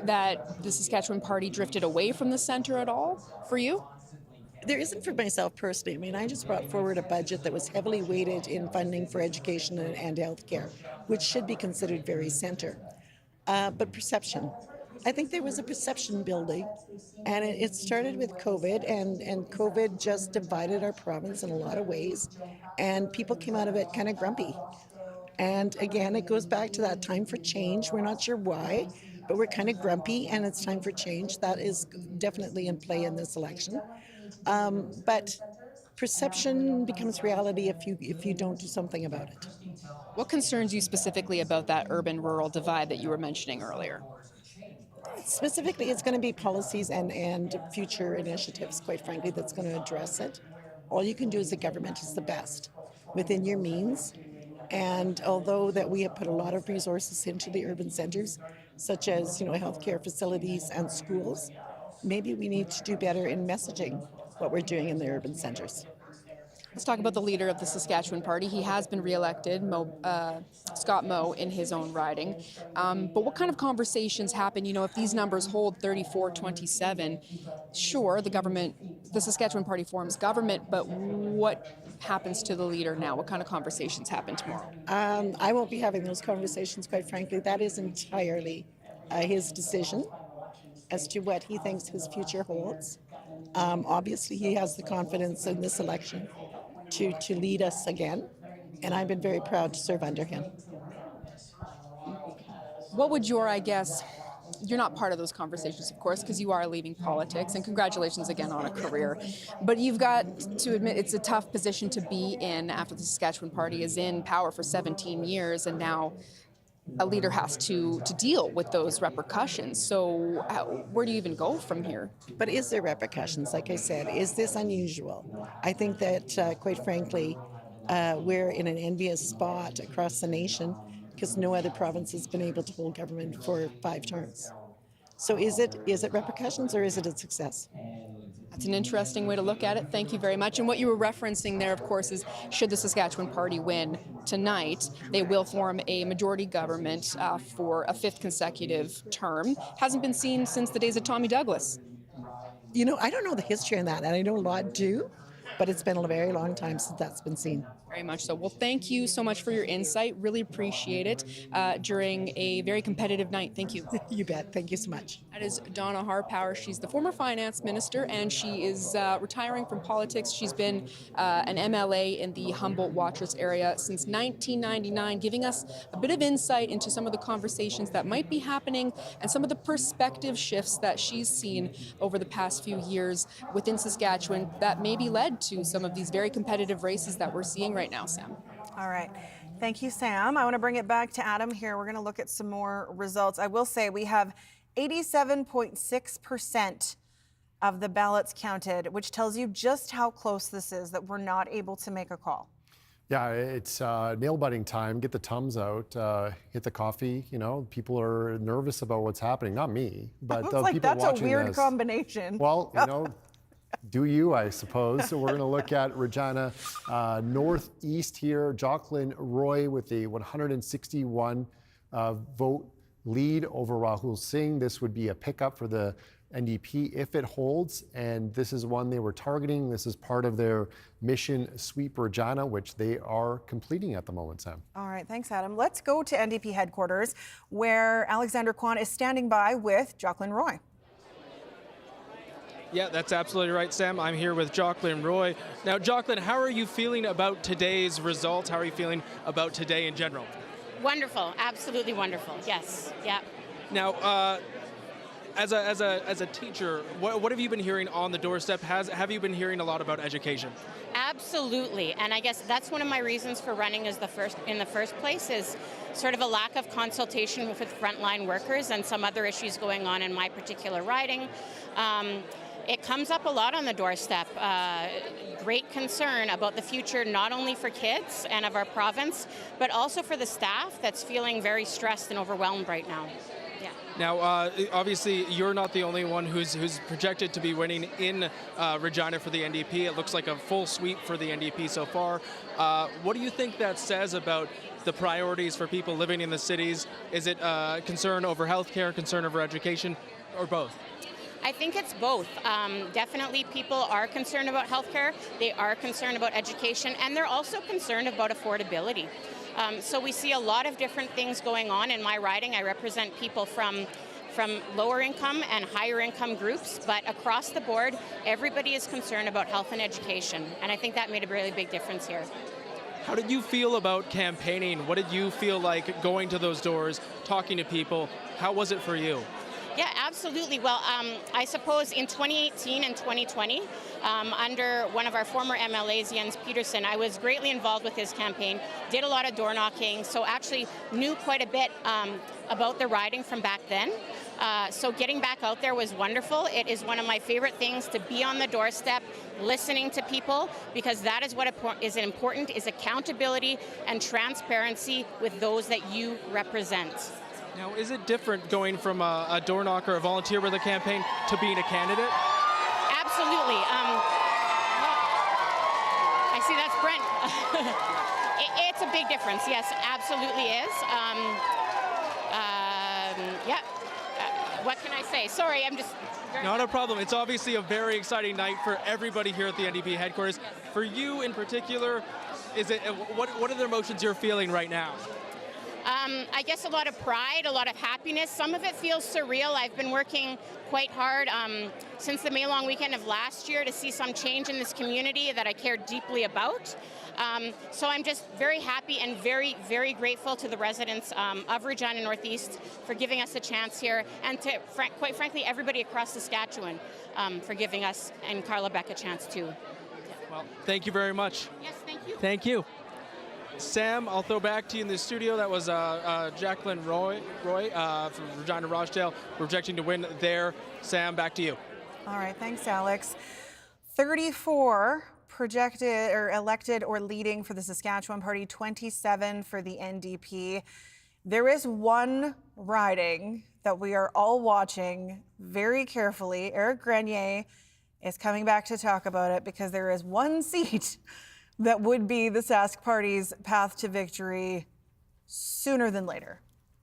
that the Saskatchewan Party drifted away from the center at all for you? There isn't for myself personally. I mean, I just brought forward a budget that was heavily weighted in funding for education and healthcare, which should be considered very center. But perception. I think there was a perception building, and it started with COVID, and COVID just divided our province in a lot of ways, and people came out of it kind of grumpy. And again, it goes back to that time for change. We're not sure why, but we're kind of grumpy, and it's time for change. That is definitely in play in this election. But perception becomes reality if you don't do something about it. What concerns you specifically about that urban-rural divide that you were mentioning earlier? Specifically, it's going to be policies and future initiatives, quite frankly, that's going to address it. All you can do as a government is the best within your means. And although that we have put a lot of resources into the urban centers, such as healthcare facilities and schools, maybe we need to do better in messaging what we're doing in the urban centers. Let's talk about the leader of the Saskatchewan Party. He has been re-elected, Scott Moe, in his own riding. But what kind of conversations happen, if these numbers hold 34-27? Sure, the Saskatchewan Party forms government, but what happens to the leader now? What kind of conversations happen tomorrow? I won't be having those conversations, quite frankly. That is entirely his decision as to what he thinks his future holds. Obviously, he has the confidence in this election to lead us again, and I've been very proud to serve under him. What would you're not part of those conversations, of course, because you are leaving politics, and congratulations again on a career. But you've got to admit it's a tough position to be in after the Saskatchewan Party is in power for 17 years, and now a leader has to deal with those repercussions. So where do you even go from here? But is there repercussions? Like I said, is this unusual? I think that, quite frankly, we're in an envious spot across the nation because no other province has been able to hold government for 5 terms. So is it repercussions or is it a success? That's an interesting way to look at it. Thank you very much. And what you were referencing there, of course, is should the Saskatchewan Party win tonight, they will form a majority government for a 5th consecutive term. Hasn't been seen since the days of Tommy Douglas. You know, I don't know the history on that, and I know a lot do, but it's been a very long time since that's been seen. Very much so. Well, thank you so much for your insight. Really appreciate it during a very competitive night. Thank you. You bet. Thank you so much. That is Donna Harpower. She's the former finance minister, and she is retiring from politics. She's been an MLA in the Humboldt-Watrous area since 1999, giving us a bit of insight into some of the conversations that might be happening and some of the perspective shifts that she's seen over the past few years within Saskatchewan that maybe led to some of these very competitive races that we're seeing right now, Sam. All right. Thank you, Sam. I want to bring it back to Adam here. We're going to look at some more results. I will say we have 87.6% of the ballots counted, which tells you just how close this is, that we're not able to make a call. Yeah, it's nail-biting time. Get the Tums out, hit the coffee. You know, people are nervous about what's happening. Not me, but It's the like people that's watching a weird this. combination. Well, you know, do you, I suppose. So we're going to look at Regina Northeast here. Jocelyn Roy with a 161 vote lead over Rahul Singh. This would be a pickup for the NDP if it holds, and this is one they were targeting. This is part of their mission Sweep Regina, which they are completing at the moment, Sam. All right, thanks, Adam. Let's go to NDP headquarters, where Alexander Kwan is standing by with Jocelyn Roy. Yeah, that's absolutely right, Sam. I'm here with Jocelyn Roy. Now, Jocelyn, how are you feeling about today's results? How are you feeling about today in general? Wonderful, absolutely wonderful. Yes, yeah. Now, as a teacher, what have you been hearing on the doorstep? Have you been hearing a lot about education? Absolutely, and I guess that's one of my reasons for running in the first place is sort of a lack of consultation with frontline workers and some other issues going on in my particular riding. It comes up a lot on the doorstep. Great concern about the future, not only for kids and of our province, but also for the staff that's feeling very stressed and overwhelmed right now. Yeah. Now, obviously, you're not the only one who's projected to be winning in Regina for the NDP. It looks like a full sweep for the NDP so far. What do you think that says about the priorities for people living in the cities? Is it concern over healthcare, concern over education, or both? I think it's both. Definitely people are concerned about healthcare, they are concerned about education, and they're also concerned about affordability. So we see a lot of different things going on in my riding. I represent people from lower income and higher income groups, but across the board, everybody is concerned about health and education, and I think that made a really big difference here. How did you feel about campaigning? What did you feel like going to those doors, talking to people? How was it for you? Yeah, absolutely. Well, I suppose in 2018 and 2020, under one of our former MLAs, Jens Peterson, I was greatly involved with his campaign, did a lot of door knocking, so actually knew quite a bit about the riding from back then. So getting back out there was wonderful. It is one of my favorite things to be on the doorstep, listening to people, because that is what is important, is accountability and transparency with those that you represent. Now, is it different going from a door knocker, a volunteer with a campaign, to being a candidate? Absolutely. I see that's Brent. It's a big difference. Yes, absolutely is. Yeah. What can I say? Sorry, I'm just... Not a problem. It's obviously a very exciting night for everybody here at the NDP headquarters. For you in particular, what are the emotions you're feeling right now? I guess a lot of pride, a lot of happiness. Some of it feels surreal. I've been working quite hard since the May Long weekend of last year to see some change in this community that I care deeply about. So I'm just very happy and very, very grateful to the residents of Regina Northeast for giving us a chance here, and to, quite frankly, everybody across Saskatchewan for giving us and Carla Beck a chance too. Well, thank you very much. Yes, thank you. Thank you. Sam, I'll throw back to you in the studio. That was Jacqueline Roy from Regina Rochdale, projecting to win there. Sam, back to you. All right, thanks, Alex. 34% projected or elected or leading for the Saskatchewan Party, 27 for the NDP. There is one riding that we are all watching very carefully. Eric Grenier is coming back to talk about it because there is one seat that would be the Sask Party's path to victory sooner than later.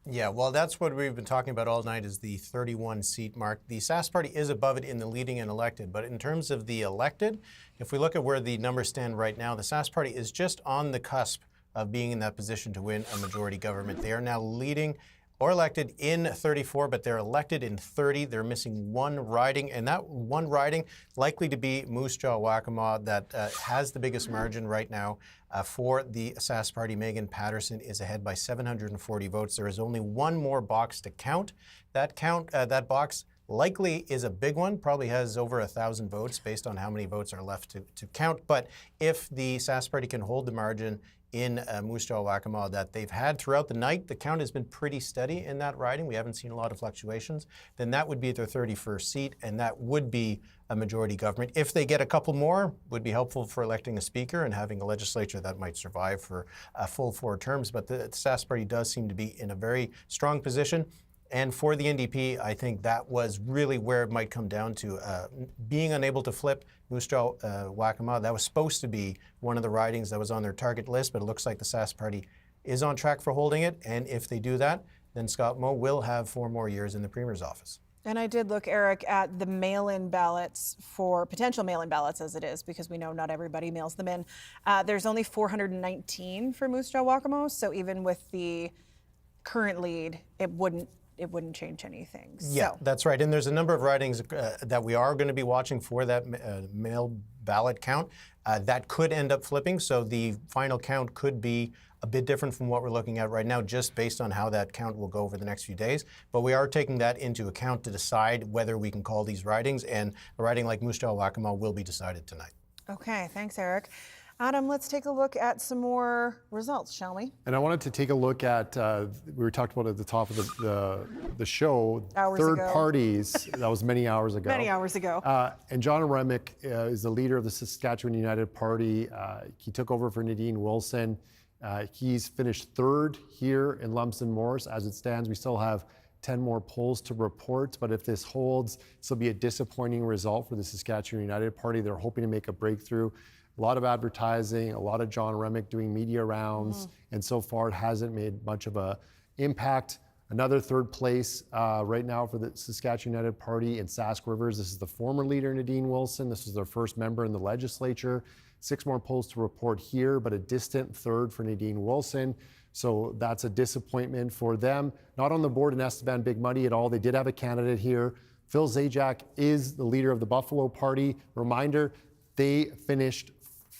Yeah, well, that's what we've been talking about all night is the 31 seat mark. The Sask Party is above it in the leading and elected, but in terms of the elected, if we look at where the numbers stand right now, the Sask Party is just on the cusp of being in that position to win a majority government. They are now leading or elected in 34, but they're elected in 30. They're missing one riding, and that one riding likely to be Moose Jaw Waccamaw that has the biggest margin right now for the Sask Party. Megan Patterson is ahead by 740 votes. There is only one more box to count. That box likely is a big one, probably has over 1,000 votes based on how many votes are left to count. But if the Sask Party can hold the margin in Moose Jaw Waccamaw that they've had throughout the night, the count has been pretty steady in that riding. We haven't seen a lot of fluctuations. Then that would be their 31st seat, and that would be a majority government. If they get a couple more, would be helpful for electing a speaker and having a legislature that might survive for a full 4 terms. But the Sask Party does seem to be in a very strong position. And for the NDP, I think that was really where it might come down to being unable to flip Moose Jaw Waccamaw. That was supposed to be one of the ridings that was on their target list, but it looks like the Sask Party is on track for holding it. And if they do that, then Scott Moe will have 4 more years in the Premier's office. And I did look, Eric, at the mail-in ballots for potential mail-in ballots as it is, because we know not everybody mails them in. There's only 419 for Moose Jaw Waccamaw, so even with the current lead, it wouldn't change anything. Yeah, that's right. And there's a number of ridings that we are going to be watching for that mail ballot count that could end up flipping. So the final count could be a bit different from what we're looking at right now, just based on how that count will go over the next few days. But we are taking that into account to decide whether we can call these ridings, and a riding like Moose Jaw Waccamaw will be decided tonight. Okay, thanks, Eric. Adam, let's take a look at some more results, shall we? And I wanted to take a look at, we were talked about at the top of the show, third parties. That was many hours ago. Many hours ago. And John Remick is the leader of the Saskatchewan United Party. He took over for Nadine Wilson. He's finished 3rd here in Lumsden Morris. As it stands, we still have 10 more polls to report, but if this holds, this will be a disappointing result for the Saskatchewan United Party. They're hoping to make a breakthrough. A lot of advertising, a lot of John Remick doing media rounds, and so far it hasn't made much of an impact. Another 3rd place right now for the Saskatchewan United Party in Sask Rivers. This is the former leader, Nadine Wilson. This is their first member in the legislature. 6 more polls to report here, but a distant 3rd for Nadine Wilson. So that's a disappointment for them. Not on the board in Estevan Big Muddy at all. They did have a candidate here. Phil Zajac is the leader of the Buffalo Party. Reminder, they finished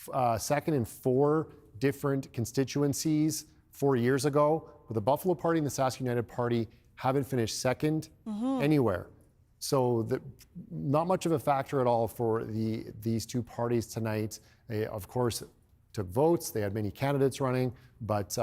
2nd in 4 different constituencies 4 years ago. But the Buffalo Party and the Sask United Party haven't finished 2nd anywhere. So not much of a factor at all for these 2 parties tonight. They, of course, took votes. They had many candidates running, but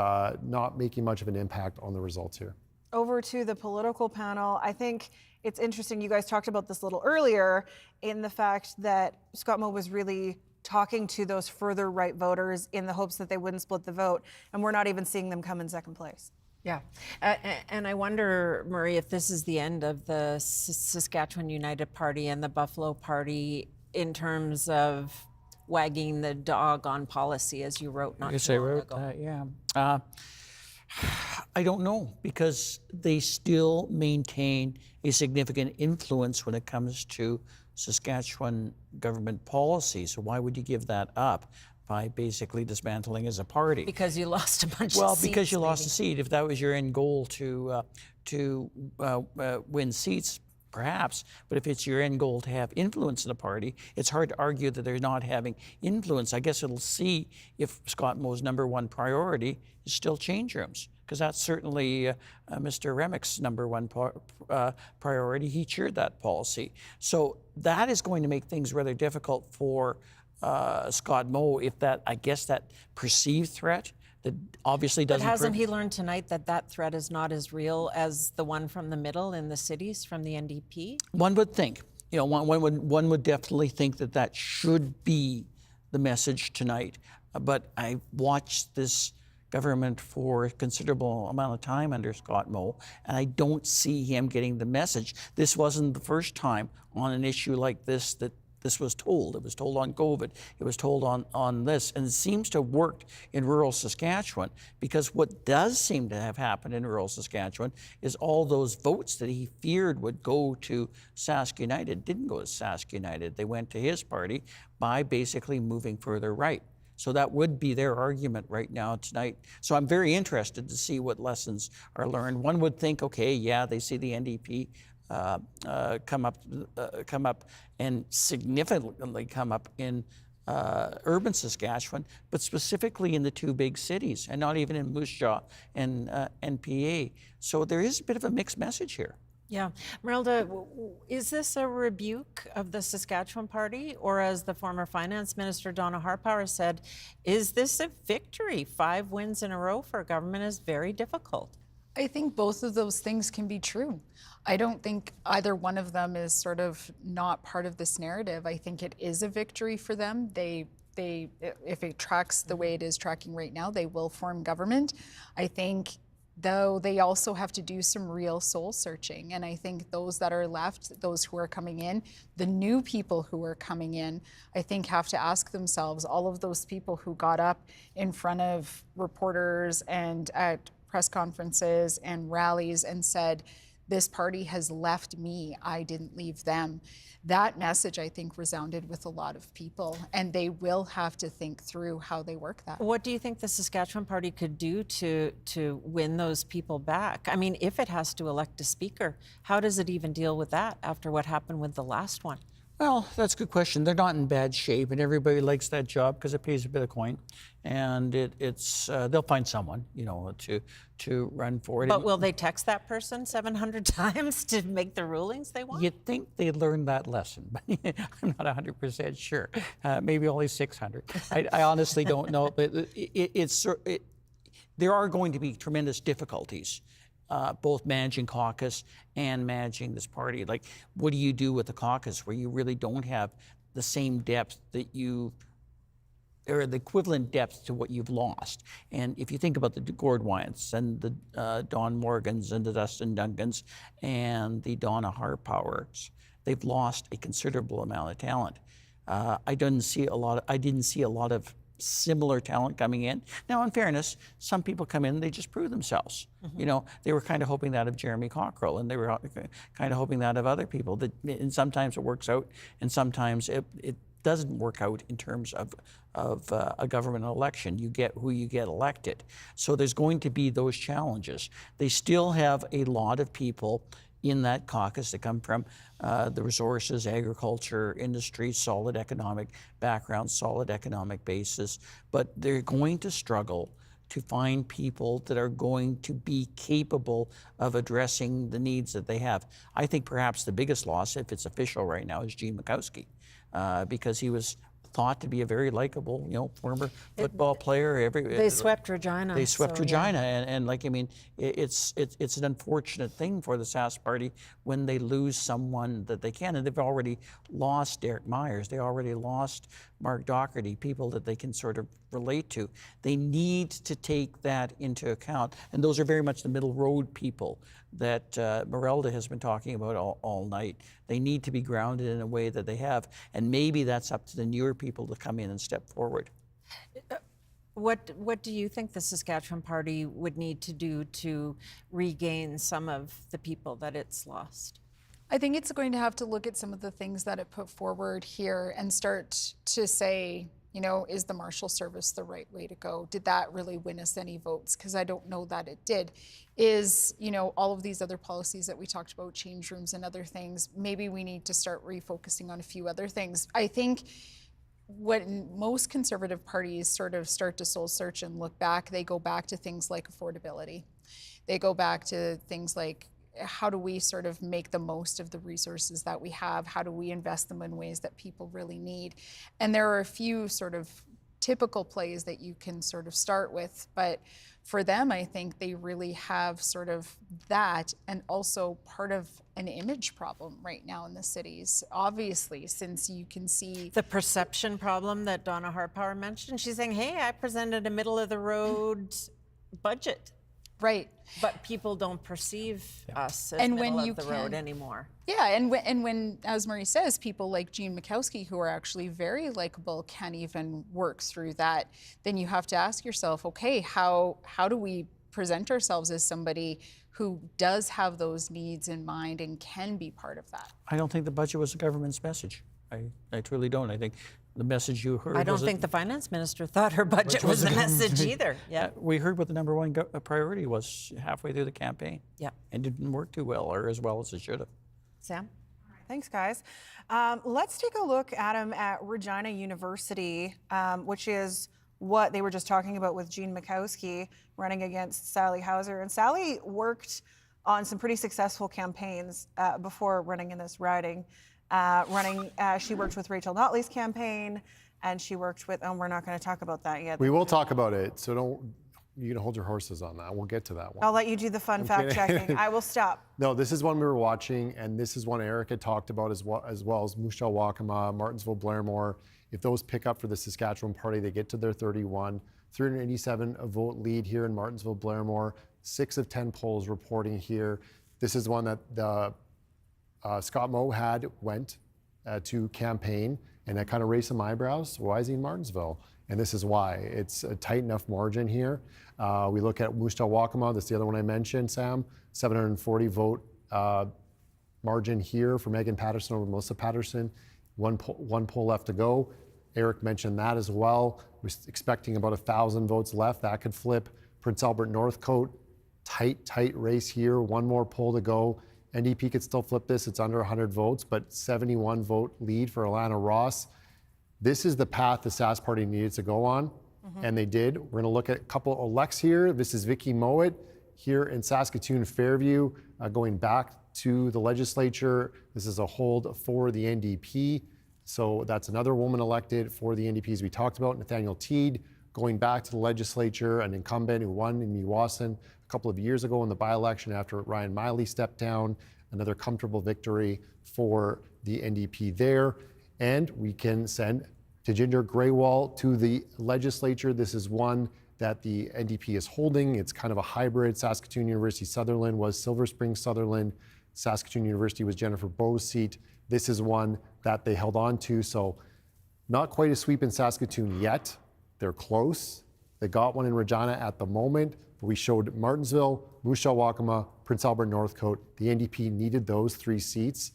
not making much of an impact on the results here. Over to the political panel. I think it's interesting. You guys talked about this a little earlier in the fact that Scott Moe was really talking to those further right voters in the hopes that they wouldn't split the vote, and we're not even seeing them come in 2nd place. Yeah, and I wonder, Marie, if this is the end of the Saskatchewan United Party and the Buffalo Party in terms of wagging the dog on policy, as you wrote not too long ago. Yeah. I don't know, because they still maintain a significant influence when it comes to Saskatchewan government policy. So why would you give that up by basically dismantling as a party? Because you lost a bunch of seats. Well, because you lost a seat. If that was your end goal to win seats, perhaps. But if it's your end goal to have influence in the party, it's hard to argue that they're not having influence. I guess it'll see if Scott Moe's #1 priority is still change rooms, because that's certainly Mr. Remick's #1 priority. He cheered that policy. So that is going to make things rather difficult for Scott Moe if that perceived threat that obviously doesn't. But hasn't he learned tonight that that threat is not as real as the one from the middle in the cities from the NDP? One would think, one would definitely think that should be the message tonight. But I watched this government for a considerable amount of time under Scott Moe, and I don't see him getting the message. This wasn't the first time on an issue like this that this was told. It was told on COVID. It was told on this. And it seems to have worked in rural Saskatchewan, because what does seem to have happened in rural Saskatchewan is all those votes that he feared would go to Sask United didn't go to Sask United. They went to his party by basically moving further right. So that would be their argument right now tonight. So I'm very interested to see what lessons are learned. One would think, okay, yeah, they see the NDP come up and significantly come up in urban Saskatchewan, but specifically in the two big cities, and not even in Moose Jaw and PA. So there is a bit of a mixed message here. Yeah. Marilda, is this a rebuke of the Saskatchewan Party? Or as the former finance minister, Donna Harpower, said, is this a victory? 5 wins in a row for a government is very difficult. I think both of those things can be true. I don't think either one of them is sort of not part of this narrative. I think it is a victory for them. They if it tracks the way it is tracking right now, they will form government. I think, though, they also have to do some real soul searching. And I think those that are left, those who are coming in, the new people who are coming in, I think have to ask themselves, all of those people who got up in front of reporters and at press conferences and rallies and said, this party has left me, I didn't leave them. That message, I think, resounded with a lot of people, and they will have to think through how they work that. What do you think the Saskatchewan Party could do to win those people back? I mean, if it has to elect a speaker, how does it even deal with that after what happened with the last one? Well, that's a good question. They're not in bad shape, and everybody likes that job because it pays a bit of coin, and it's they'll find someone, to run for it. But will they text that person 700 times to make the rulings they want? You'd think they learned that lesson, but I'm not 100% sure. Maybe only 600. I honestly don't know, but there are going to be tremendous difficulties. Both managing caucus and managing this party. Like, what do you do with the caucus where you really don't have the same depth that or the equivalent depth to what you've lost? And if you think about the Gord Wyants and the Don Morgans and the Dustin Duncans and the Donna Harpowers, they've lost a considerable amount of talent. I didn't see a lot of similar talent coming in. Now, in fairness, some people come in, they just prove themselves. Mm-hmm. They were kind of hoping that of Jeremy Cockrell, and they were kind of hoping that of other people. And sometimes it works out, and sometimes it doesn't work out in terms of a government election. You get who you get elected. So there's going to be those challenges. They still have a lot of people in that caucus that come from the resources, agriculture, industry, solid economic background, solid economic basis, but they're going to struggle to find people that are going to be capable of addressing the needs that they have. I think perhaps the biggest loss, if it's official right now, is Gene Mikowski, because he was thought to be a very likable, former football player. They swept Regina. They swept Regina, yeah. It's an unfortunate thing for the Sask Party when they lose someone that they can, and they've already lost Derek Myers. They already lost Mark Doherty, people that they can sort of relate to. They need to take that into account, and those are very much the middle road people that Marilda has been talking about all night. They need to be grounded in a way that they have, and maybe that's up to the newer people to come in and step forward. What do you think the Saskatchewan Party would need to do to regain some of the people that it's lost? I think it's going to have to look at some of the things that it put forward here and start to say, is the Marshal Service the right way to go? Did that really win us any votes? Because I don't know that it did. Is, all of these other policies that we talked about, change rooms and other things, maybe we need to start refocusing on a few other things. I think when most conservative parties sort of start to soul search and look back, they go back to things like affordability. They go back to things like, how do we sort of make the most of the resources that we have? How do we invest them in ways that people really need? And there are a few sort of typical plays that you can sort of start with. But for them, I think they really have sort of that, and also part of an image problem right now in the cities, obviously, since you can see the perception problem that Donna Harpower mentioned. She's saying, hey, I presented a middle of the road budget. Right. But people don't perceive us as and middle when you of the road anymore. Yeah, and when, as Marie says, people like Jean Mikowski, who are actually very likable, can't even work through that, then you have to ask yourself, okay, how do we present ourselves as somebody who does have those needs in mind and can be part of that? I don't think the budget was the government's message. I truly don't. I think the message you heard. I don't think the finance minister thought her budget was the message either. Yeah. We heard what the number one priority was halfway through the campaign. Yeah. And it didn't work too well, or as well as it should have. Sam? Thanks, guys. Let's take a look, Adam, at Regina University, which is what they were just talking about with Jean Mikowski running against Sally Hauser. And Sally worked on some pretty successful campaigns before running in this riding. She worked with Rachel Notley's campaign, and she worked with, we're not going to talk about that yet. We will talk about it, so you can hold your horses on that. We'll get to that one. I'll let you do the fun fact checking. I will stop. No, this is one we were watching, and this is one Eric had talked about as well as Moose Jaw, Waccamaw, Martensville, Blairmore. If those pick up for the Saskatchewan party, they get to their 31. 387 a vote lead here in Martensville, Blairmore. 6 of 10 polls reporting here. This is one that the Scott Moe went to campaign, and that kind of raised some eyebrows. Why is he in Martensville? And this is why. It's a tight enough margin here. We look at Moose Jaw, Waccamaw. That's the other one I mentioned, Sam. 740 vote margin here for Megan Patterson over Melissa Patterson. One poll left to go. Eric mentioned that as well. We're expecting about 1,000 votes left. That could flip. Prince Albert Northcote, tight race here. One more poll to go. NDP could still flip this. It's under 100 votes, but 71 vote lead for Alana Ross. This is the path the Sask party needed to go on, and they did. We're going to look at a couple elects here. This is Vicky Mowat here in Saskatoon Fairview, going back to the legislature. This is a hold for the NDP. So that's another woman elected for the NDP, as we talked about. Nathaniel Teed going back to the legislature, an incumbent who won in Meewasin a couple of years ago in the by-election after Ryan Miley stepped down. Another comfortable victory for the NDP there. And we can send Tejinder Greywall to the legislature. This is one that the NDP is holding. It's kind of a hybrid. Saskatoon University Sutherland was Silver Spring Sutherland. Saskatoon University was Jennifer Bowe's seat. This is one that they held on to. So not quite a sweep in Saskatoon yet. They're close. They got one in Regina at the moment. But we showed Martensville, Moose Jaw, Waccamaw, Prince Albert Northcote. The NDP needed those 3 seats.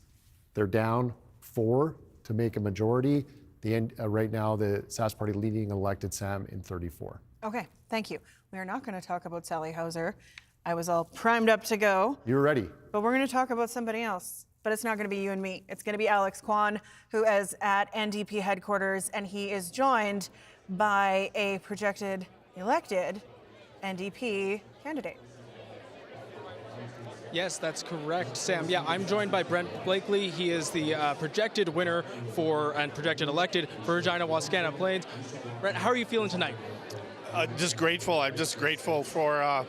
They're down 4 to make a majority. Right now, the Sask party leading elected Sam in 34. Okay, thank you. We are not going to talk about Sally Hauser. I was all primed up to go. You're ready. But we're going to talk about somebody else. But it's not going to be you and me. It's going to be Alex Kwan, who is at NDP headquarters, and he is joined by a projected elected NDP candidate. Yes, that's correct, Sam. Yeah, I'm joined by Brent Blakely. He is the projected winner and projected elected for Regina Wascana Plains. Brent, how are you feeling tonight? Just grateful. I'm just grateful for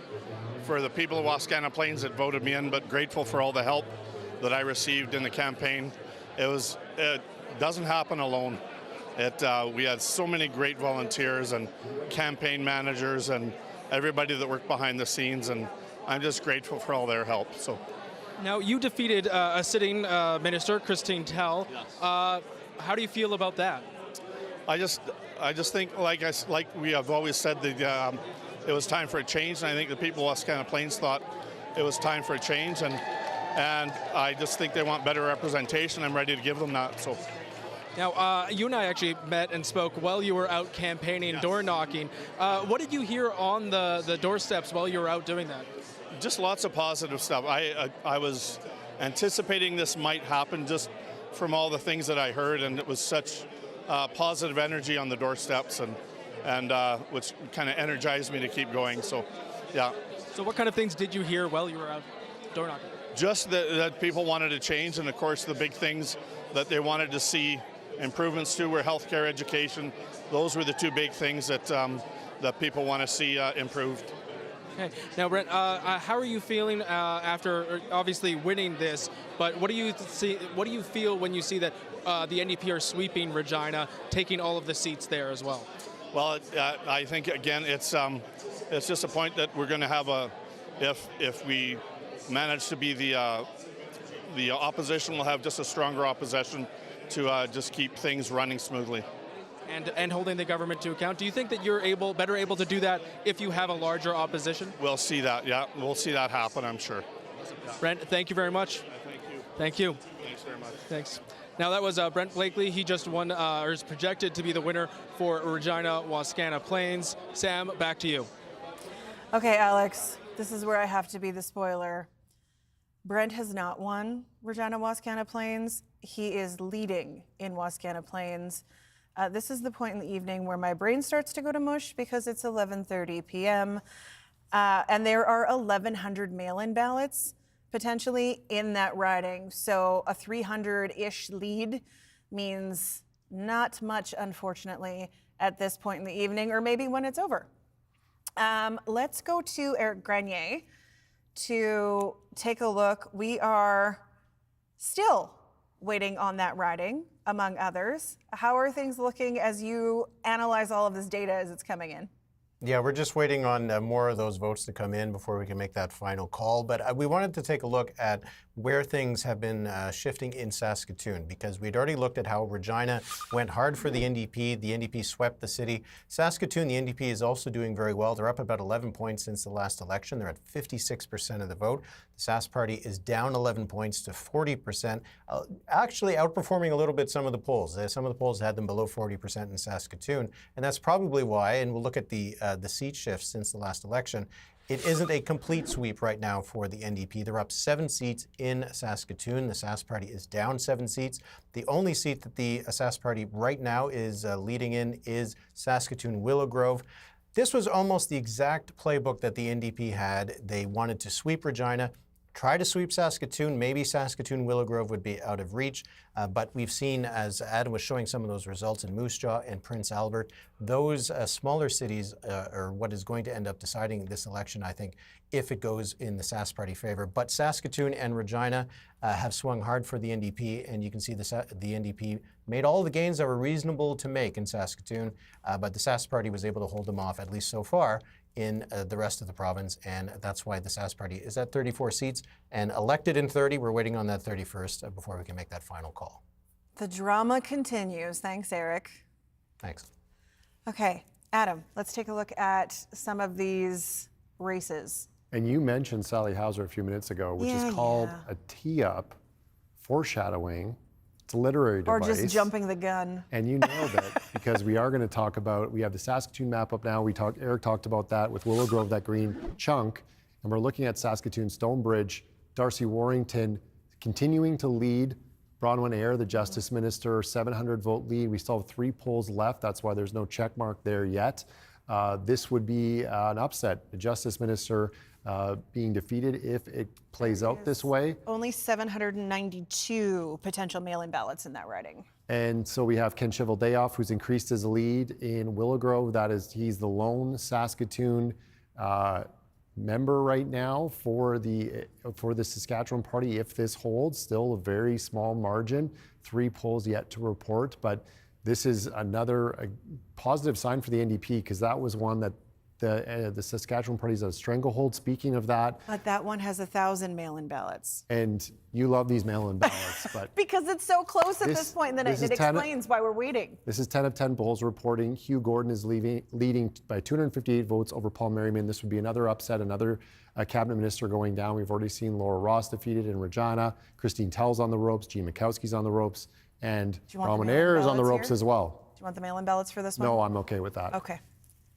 the people of Wascana Plains that voted me in, but grateful for all the help that I received in the campaign. It doesn't happen alone. We had so many great volunteers and campaign managers and everybody that worked behind the scenes, and I'm just grateful for all their help. So, now you defeated a sitting minister, Christine Tell. Yes. How do you feel about that? I just think, like we have always said, that it was time for a change, and I think the people of Wascana Plains thought it was time for a change, and I just think they want better representation. I'm ready to give them that. So. Now, you and I actually met and spoke while you were out campaigning, yes. Door knocking. What did you hear on the doorsteps while you were out doing that? Just lots of positive stuff. I was anticipating this might happen just from all the things that I heard, and it was such positive energy on the doorsteps, and which kind of energized me to keep going. So, yeah. So what kind of things did you hear while you were out door knocking? Just that people wanted to change, and of course the big things that they wanted to see improvements too were healthcare, education. Those were the two big things that that people want to see improved. Okay. Now, Brent, how are you feeling after obviously winning this? But what do you see? What do you feel when you see that the NDP are sweeping Regina, taking all of the seats there as well? Well, I think again, it's just a point that we're going to have if we manage to be the opposition, we'll have just a stronger opposition to just keep things running smoothly. And holding the government to account. Do you think that you're better able to do that if you have a larger opposition? We'll see that. Yeah, we'll see that happen, I'm sure. Brent, thank you very much. Thank you. Thank you. Thanks very much. Thanks. Now that was Brent Blakely. He just won, or is projected to be the winner for Regina Wascana Plains. Sam, back to you. Okay, Alex, this is where I have to be the spoiler. Brent has not won Regina Wascana Plains. He is leading in Wascana Plains. This is the point in the evening where my brain starts to go to mush because it's 11:30 p.m. And there are 1,100 mail-in ballots potentially in that riding. So a 300-ish lead means not much, unfortunately, at this point in the evening, or maybe when it's over. Let's go to Eric Grenier to take a look. We are still waiting on that riding, among others. How are things looking as you analyze all of this data as it's coming in? Yeah, we're just waiting on more of those votes to come in before we can make that final call. But we wanted to take a look at where things have been shifting in Saskatoon, because we'd already looked at how Regina went hard for the NDP. The NDP swept the city. Saskatoon, the NDP is also doing very well. They're up about 11 points since the last election. They're at 56% of the vote. The Sask Party is down 11 points to 40%, actually outperforming a little bit some of the polls. Some of the polls had them below 40% in Saskatoon, and that's probably why, and we'll look at the seat shifts since the last election. It isn't a complete sweep right now for the NDP. They're up 7 seats in Saskatoon. The Sask Party is down 7 seats. The only seat that the Sask Party right now is leading in is Saskatoon Willow Grove. This was almost the exact playbook that the NDP had. They wanted to sweep Regina, try to sweep Saskatoon. Maybe Saskatoon Willow Grove would be out of reach, but we've seen, as Adam was showing some of those results in Moose Jaw and Prince Albert, those smaller cities are what is going to end up deciding this election, I think, if it goes in the Sask Party favor. But Saskatoon and Regina have swung hard for the NDP, and you can see the NDP made all the gains that were reasonable to make in Saskatoon, but the Sask Party was able to hold them off, at least so far, in the rest of the province, and that's why the Sask Party is at 34 seats and elected in 30. We're waiting on that 31st before we can make that final call. The drama continues. Thanks, Eric. Thanks. Okay, Adam, let's take a look at some of these races. And you mentioned Sally Hauser a few minutes ago, which is called a tee-up, foreshadowing. It's a literary device. Or just jumping the gun. And you know that because we are going to talk about, we have the Saskatoon map up now. Eric talked about that with Willow Grove, that green chunk. And we're looking at Saskatoon Stonebridge. Darcy Warrington continuing to lead. Bronwyn Eyre, the Justice Minister, 700 vote lead. We still have 3 polls left. That's why there's no check mark there yet. This would be an upset. The Justice Minister being defeated if it plays out this way. Only 792 potential mail-in ballots in that riding. And so we have Ken Cheveldayoff, who's increased his lead in Willow Grove. He's the lone Saskatoon member right now for the Saskatchewan Party. If this holds, still a very small margin. 3 polls yet to report, but this is another positive sign for the NDP, because that was one that the Saskatchewan Party is a stranglehold. Speaking of that. But that one has 1,000 mail-in ballots. And you love these mail-in ballots, but. Because it's so close at this point, and then it explains why we're waiting. This is 10 of 10 polls reporting Hugh Gordon is leading by 258 votes over Paul Merriman. This would be another upset, another cabinet minister going down. We've already seen Laura Ross defeated in Regina. Christine Tell's on the ropes. Jean Mikowski's on the ropes. And Bronwyn Eyre is on the ropes as well. Do you want the mail-in ballots for this one? No, I'm okay with that. Okay.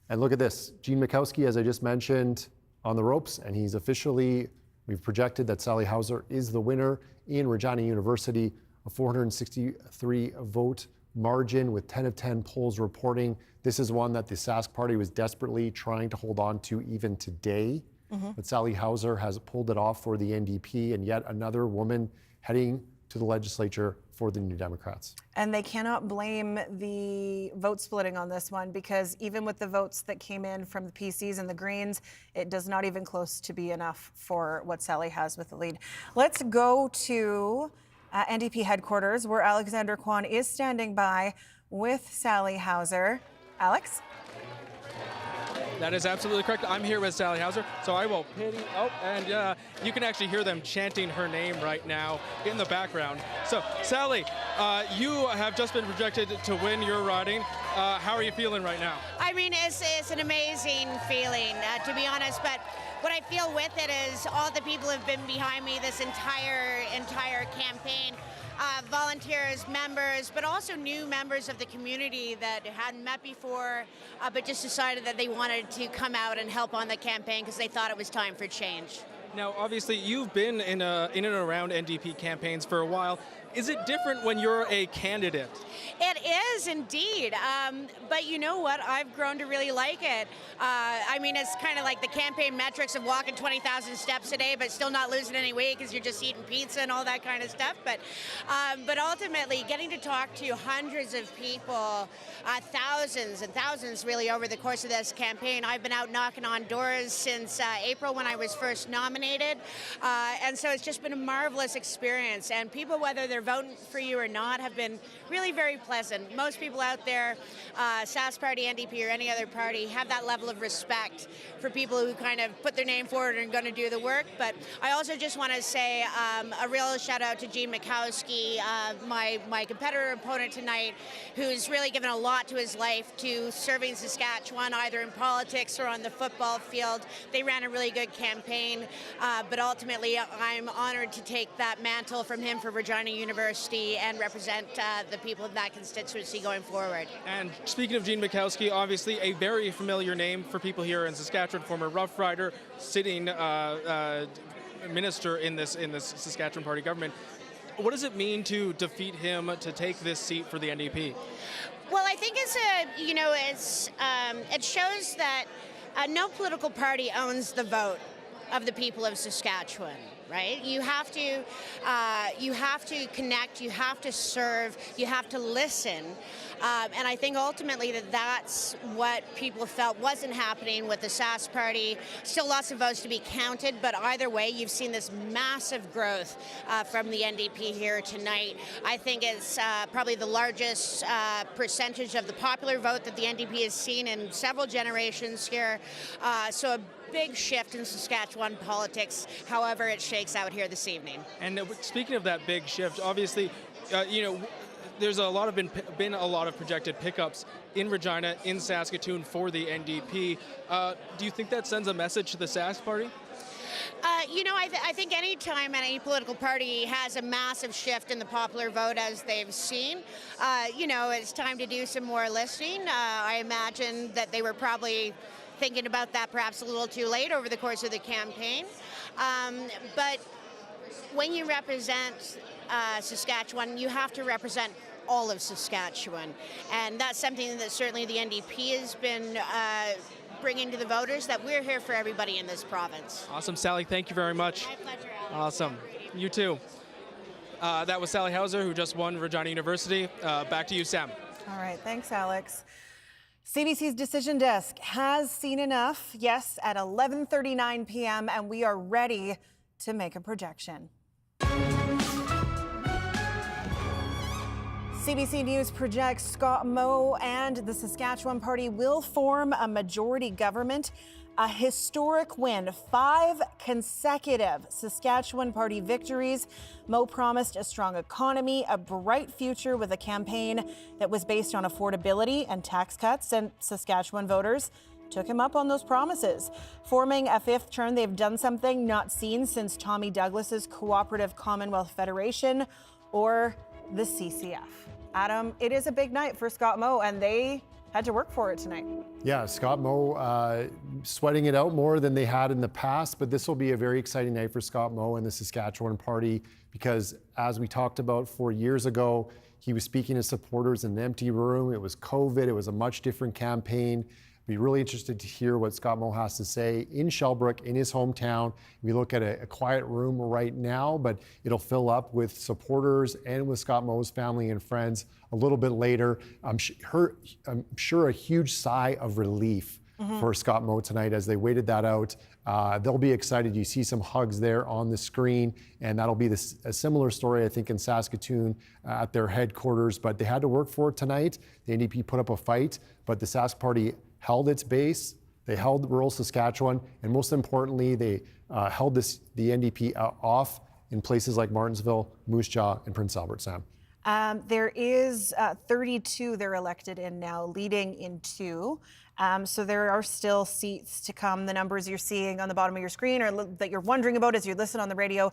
And look at this. Jean Mikowski, as I just mentioned, on the ropes, and he's officially, we've projected that Sally Hauser is the winner in Regina University, a 463 vote margin with 10 of 10 polls reporting. This is one that the Sask Party was desperately trying to hold on to even today. But Sally Hauser has pulled it off for the NDP, and yet another woman heading to the legislature for the New Democrats. And they cannot blame the vote splitting on this one, because even with the votes that came in from the PCs and the Greens, it does not even close to be enough for what Sally has with the lead. Let's go to NDP headquarters, where Alexander Kwan is standing by with Sally Hauser. Alex? That is absolutely correct. I'm here with Sally Hauser, so I will pity. Oh, and you can actually hear them chanting her name right now in the background. So, Sally, you have just been projected to win your riding. How are you feeling right now? I mean, it's an amazing feeling, to be honest, but what I feel with it is all the people have been behind me this entire campaign. Volunteers, members, but also new members of the community that hadn't met before, but just decided that they wanted to come out and help on the campaign because they thought it was time for change. Now, obviously, you've been in and around NDP campaigns for a while. Is it different when you're a candidate? It is indeed, but you know what? I've grown to really like it. I mean, it's kind of like the campaign metrics of walking 20,000 steps a day, but still not losing any weight because you're just eating pizza and all that kind of stuff. But ultimately, getting to talk to hundreds of people, thousands and thousands really over the course of this campaign. I've been out knocking on doors since April when I was first nominated, and so it's just been a marvelous experience. And people, whether they're voting for you or not, have been really very pleasant. Most people out there, Sask Party, NDP, or any other party, have that level of respect for people who kind of put their name forward and are going to do the work. But I also just want to say a real shout out to Gene Mikowski, my competitor opponent tonight, who's really given a lot to his life to serving Saskatchewan, either in politics or on the football field. They ran a really good campaign, but ultimately I'm honored to take that mantle from him for Regina University and represent the people of that constituency going forward. And speaking of Gene Mikowski, obviously a very familiar name for people here in Saskatchewan, former Rough Rider, sitting minister in this Saskatchewan Party government. What does it mean to defeat him to take this seat for the NDP? Well, I think it shows that no political party owns the vote of the people of Saskatchewan. Right? You have to connect, you have to serve, you have to listen. And I think ultimately that's what people felt wasn't happening with the Sask Party. Still lots of votes to be counted, but either way, you've seen this massive growth from the NDP here tonight. I think it's probably the largest percentage of the popular vote that the NDP has seen in several generations here. So a big shift in Saskatchewan politics, however it shakes out here this evening. And speaking of that big shift, obviously, there's been a lot of projected pickups in Regina, in Saskatoon for the NDP. Do you think that sends a message to the Sask Party? I think any time any political party has a massive shift in the popular vote, as they've seen, it's time to do some more listening. I imagine that they were probably thinking about that perhaps a little too late over the course of the campaign. But when you represent Saskatchewan, you have to represent all of Saskatchewan. And that's something that certainly the NDP has been bringing to the voters, that we're here for everybody in this province. Awesome, Sally. Thank you very much. My pleasure, Alex. Awesome. You too. That was Sally Hauser, who just won Regina University. Back to you, Sam. All right, thanks, Alex. CBC's Decision Desk has seen enough, yes, at 11:39 p.m., and we are ready to make a projection. CBC News projects Scott Moe and the Saskatchewan Party will form a majority government. A historic win, 5 consecutive Saskatchewan Party victories. Moe promised a strong economy, a bright future with a campaign that was based on affordability and tax cuts, and Saskatchewan voters took him up on those promises. Forming a 5th term, they've done something not seen since Tommy Douglas's Cooperative Commonwealth Federation or the CCF. Adam, it is a big night for Scott Moe, and they had to work for it tonight. Yeah, Scott Moe sweating it out more than they had in the past, but this will be a very exciting night for Scott Moe and the Saskatchewan Party, because as we talked about 4 years ago, he was speaking to supporters in an empty room. It was COVID. It was a much different campaign. Be really interested to hear what Scott Moe has to say in Shelbrook, in his hometown. We look at a quiet room right now, but it'll fill up with supporters and with Scott Moe's family and friends a little bit later. I'm sure a huge sigh of relief for Scott Moe tonight as they waited that out. They'll be excited. You see some hugs there on the screen, and that'll be a similar story, I think, in Saskatoon at their headquarters. But they had to work for it tonight. The NDP put up a fight, but the Sask Party held its base. They held rural Saskatchewan, and most importantly, they held the NDP off in places like Martinsville, Moose Jaw, and Prince Albert. Sam. There is 32 they're elected in now, leading in 2. So there are still seats to come. The numbers you're seeing on the bottom of your screen or that you're wondering about as you listen on the radio,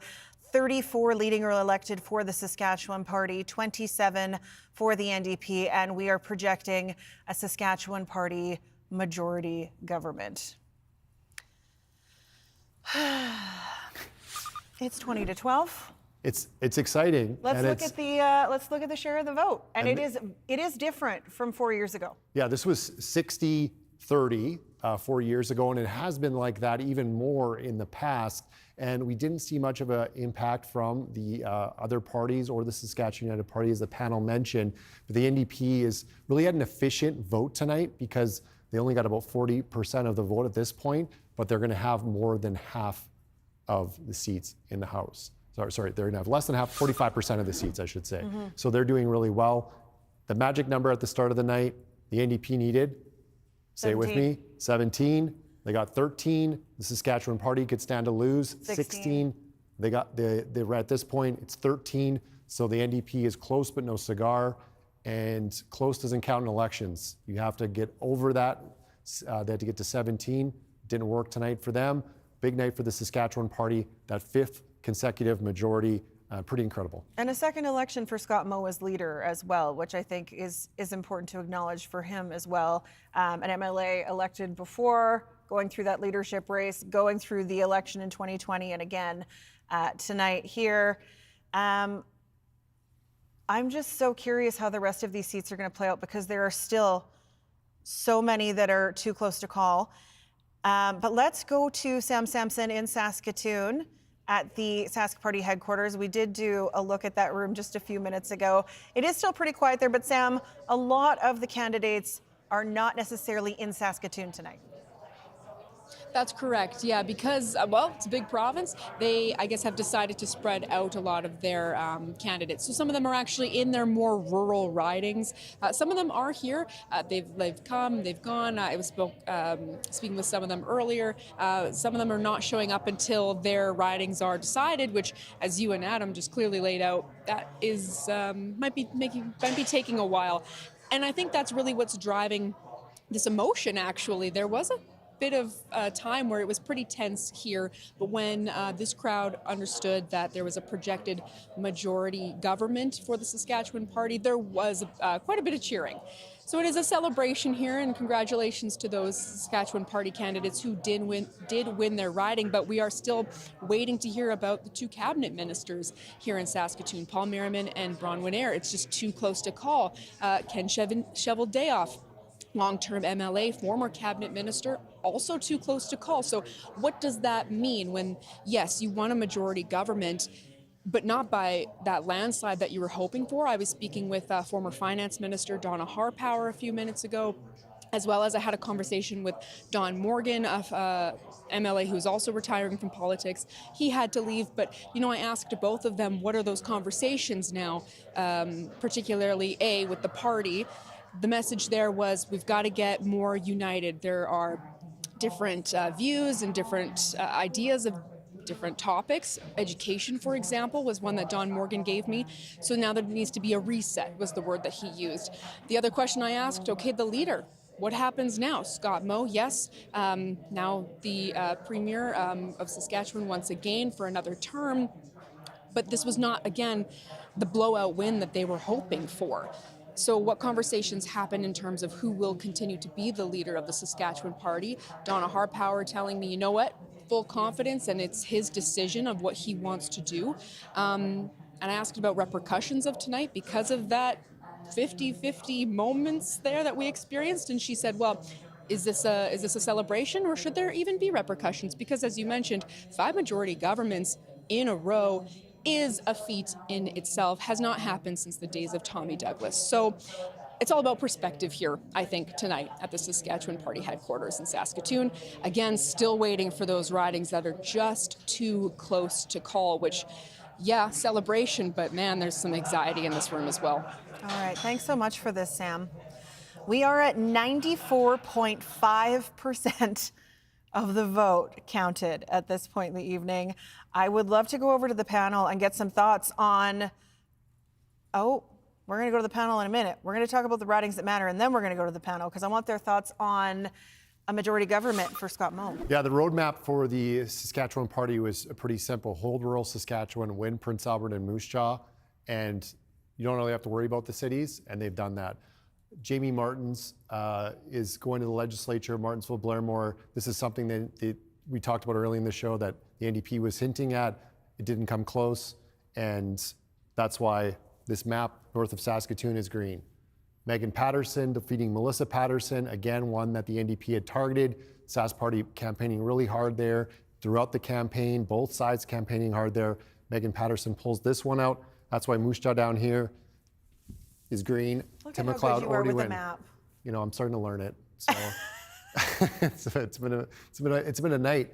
34 leading or elected for the Saskatchewan Party, 27 for the NDP, and we are projecting a Saskatchewan Party majority government. It's 20-12. It's exciting. Let's look at the share of the vote, and it is different from 4 years ago. Yeah, this was 60-30 4 years ago, and it has been like that even more in the past. And we didn't see much of an impact from the other parties or the Saskatchewan United Party, as the panel mentioned. But the NDP is really had an efficient vote tonight because they only got about 40% of the vote at this point, but they're going to have more than half of the seats in the House. Sorry, they're going to have less than half, 45% of the seats, I should say. So they're doing really well. The magic number at the start of the night, the NDP needed, say it with me, 17. They got 13. The Saskatchewan Party could stand to lose. 16. They were at this point, it's 13. So the NDP is close but no cigar. And close doesn't count in elections. You have to get over that. They had to get to 17. Didn't work tonight for them. Big night for the Saskatchewan Party. That 5th consecutive majority, pretty incredible. And a second election for Scott Moe as leader as well, which I think is important to acknowledge for him as well. An MLA elected before, going through that leadership race, going through the election in 2020, and again tonight here. I'm just so curious how the rest of these seats are going to play out because there are still so many that are too close to call. But let's go to Sam Sampson in Saskatoon at the Sask Party headquarters. We did do a look at that room just a few minutes ago. It is still pretty quiet there, but Sam, a lot of the candidates are not necessarily in Saskatoon tonight. That's correct, yeah, because, well, it's a big province. They, I guess, have decided to spread out a lot of their candidates. So some of them are actually in their more rural ridings. Some of them are here. They've come, they've gone. I was speaking with some of them earlier. Some of them are not showing up until their ridings are decided, which, as you and Adam just clearly laid out, that is might be taking a while. And I think that's really what's driving this emotion, actually. There was a bit of time where it was pretty tense here, but when this crowd understood that there was a projected majority government for the Saskatchewan Party, there was quite a bit of cheering. So it is a celebration here, and congratulations to those Saskatchewan Party candidates who did win their riding, but we are still waiting to hear about the 2 cabinet ministers here in Saskatoon, Paul Merriman and Bronwyn Eyre. It's just too close to call. Ken Shovel-Dayoff, long-term MLA, former cabinet minister, also too close to call. So what does that mean when, yes, you want a majority government, but not by that landslide that you were hoping for? I was speaking with former finance minister Donna Harpower a few minutes ago, as well as I had a conversation with Don Morgan, MLA who's also retiring from politics. He had to leave, but I asked both of them, what are those conversations now, particularly with the party? The message there was, we've got to get more united. There are different views and different ideas of different topics. Education, for example, was one that Don Morgan gave me. So now there needs to be a reset, was the word that he used. The other question I asked, okay, the leader, what happens now? Scott Moe, yes, now the Premier of Saskatchewan once again for another term. But this was not, again, the blowout win that they were hoping for. So what conversations happen in terms of who will continue to be the leader of the Saskatchewan Party? Donna Harpower telling me, you know what, full confidence, and it's his decision of what he wants to do. And I asked about repercussions of tonight because of that 50-50 moments there that we experienced. And she said, well, is this a celebration, or should there even be repercussions? Because as you mentioned, 5 majority governments in a row is a feat in itself, has not happened since the days of Tommy Douglas. So it's all about perspective here, I think, tonight at the Saskatchewan Party headquarters in Saskatoon. Again, still waiting for those ridings that are just too close to call, which, yeah, celebration, but man, there's some anxiety in this room as well. All right, thanks so much for this, Sam. We are at 94.5% of the vote counted at this point in the evening. I would love to go over to the panel and get some thoughts on, we're going to go to the panel in a minute. We're going to talk about the ridings that matter, and then we're going to go to the panel because I want their thoughts on a majority government for Scott Moe. Yeah, the roadmap for the Saskatchewan Party was pretty simple. Hold rural Saskatchewan, win Prince Albert and Moose Jaw, and you don't really have to worry about the cities, and they've done that. Jamie Martins is going to the legislature, Martinsville, Blairmore. This is something that we talked about early in the show that the NDP was hinting at. It didn't come close, and that's why this map north of Saskatoon is green. Megan Patterson defeating Melissa Patterson, again, one that the NDP had targeted. Sask Party campaigning really hard there throughout the campaign, both sides campaigning hard there. Megan Patterson pulls this one out. That's why Moose Jaw down here is green. Look Tim at how McLeod good you are already with the win. map. You know, I'm starting to learn it. So it's been a night.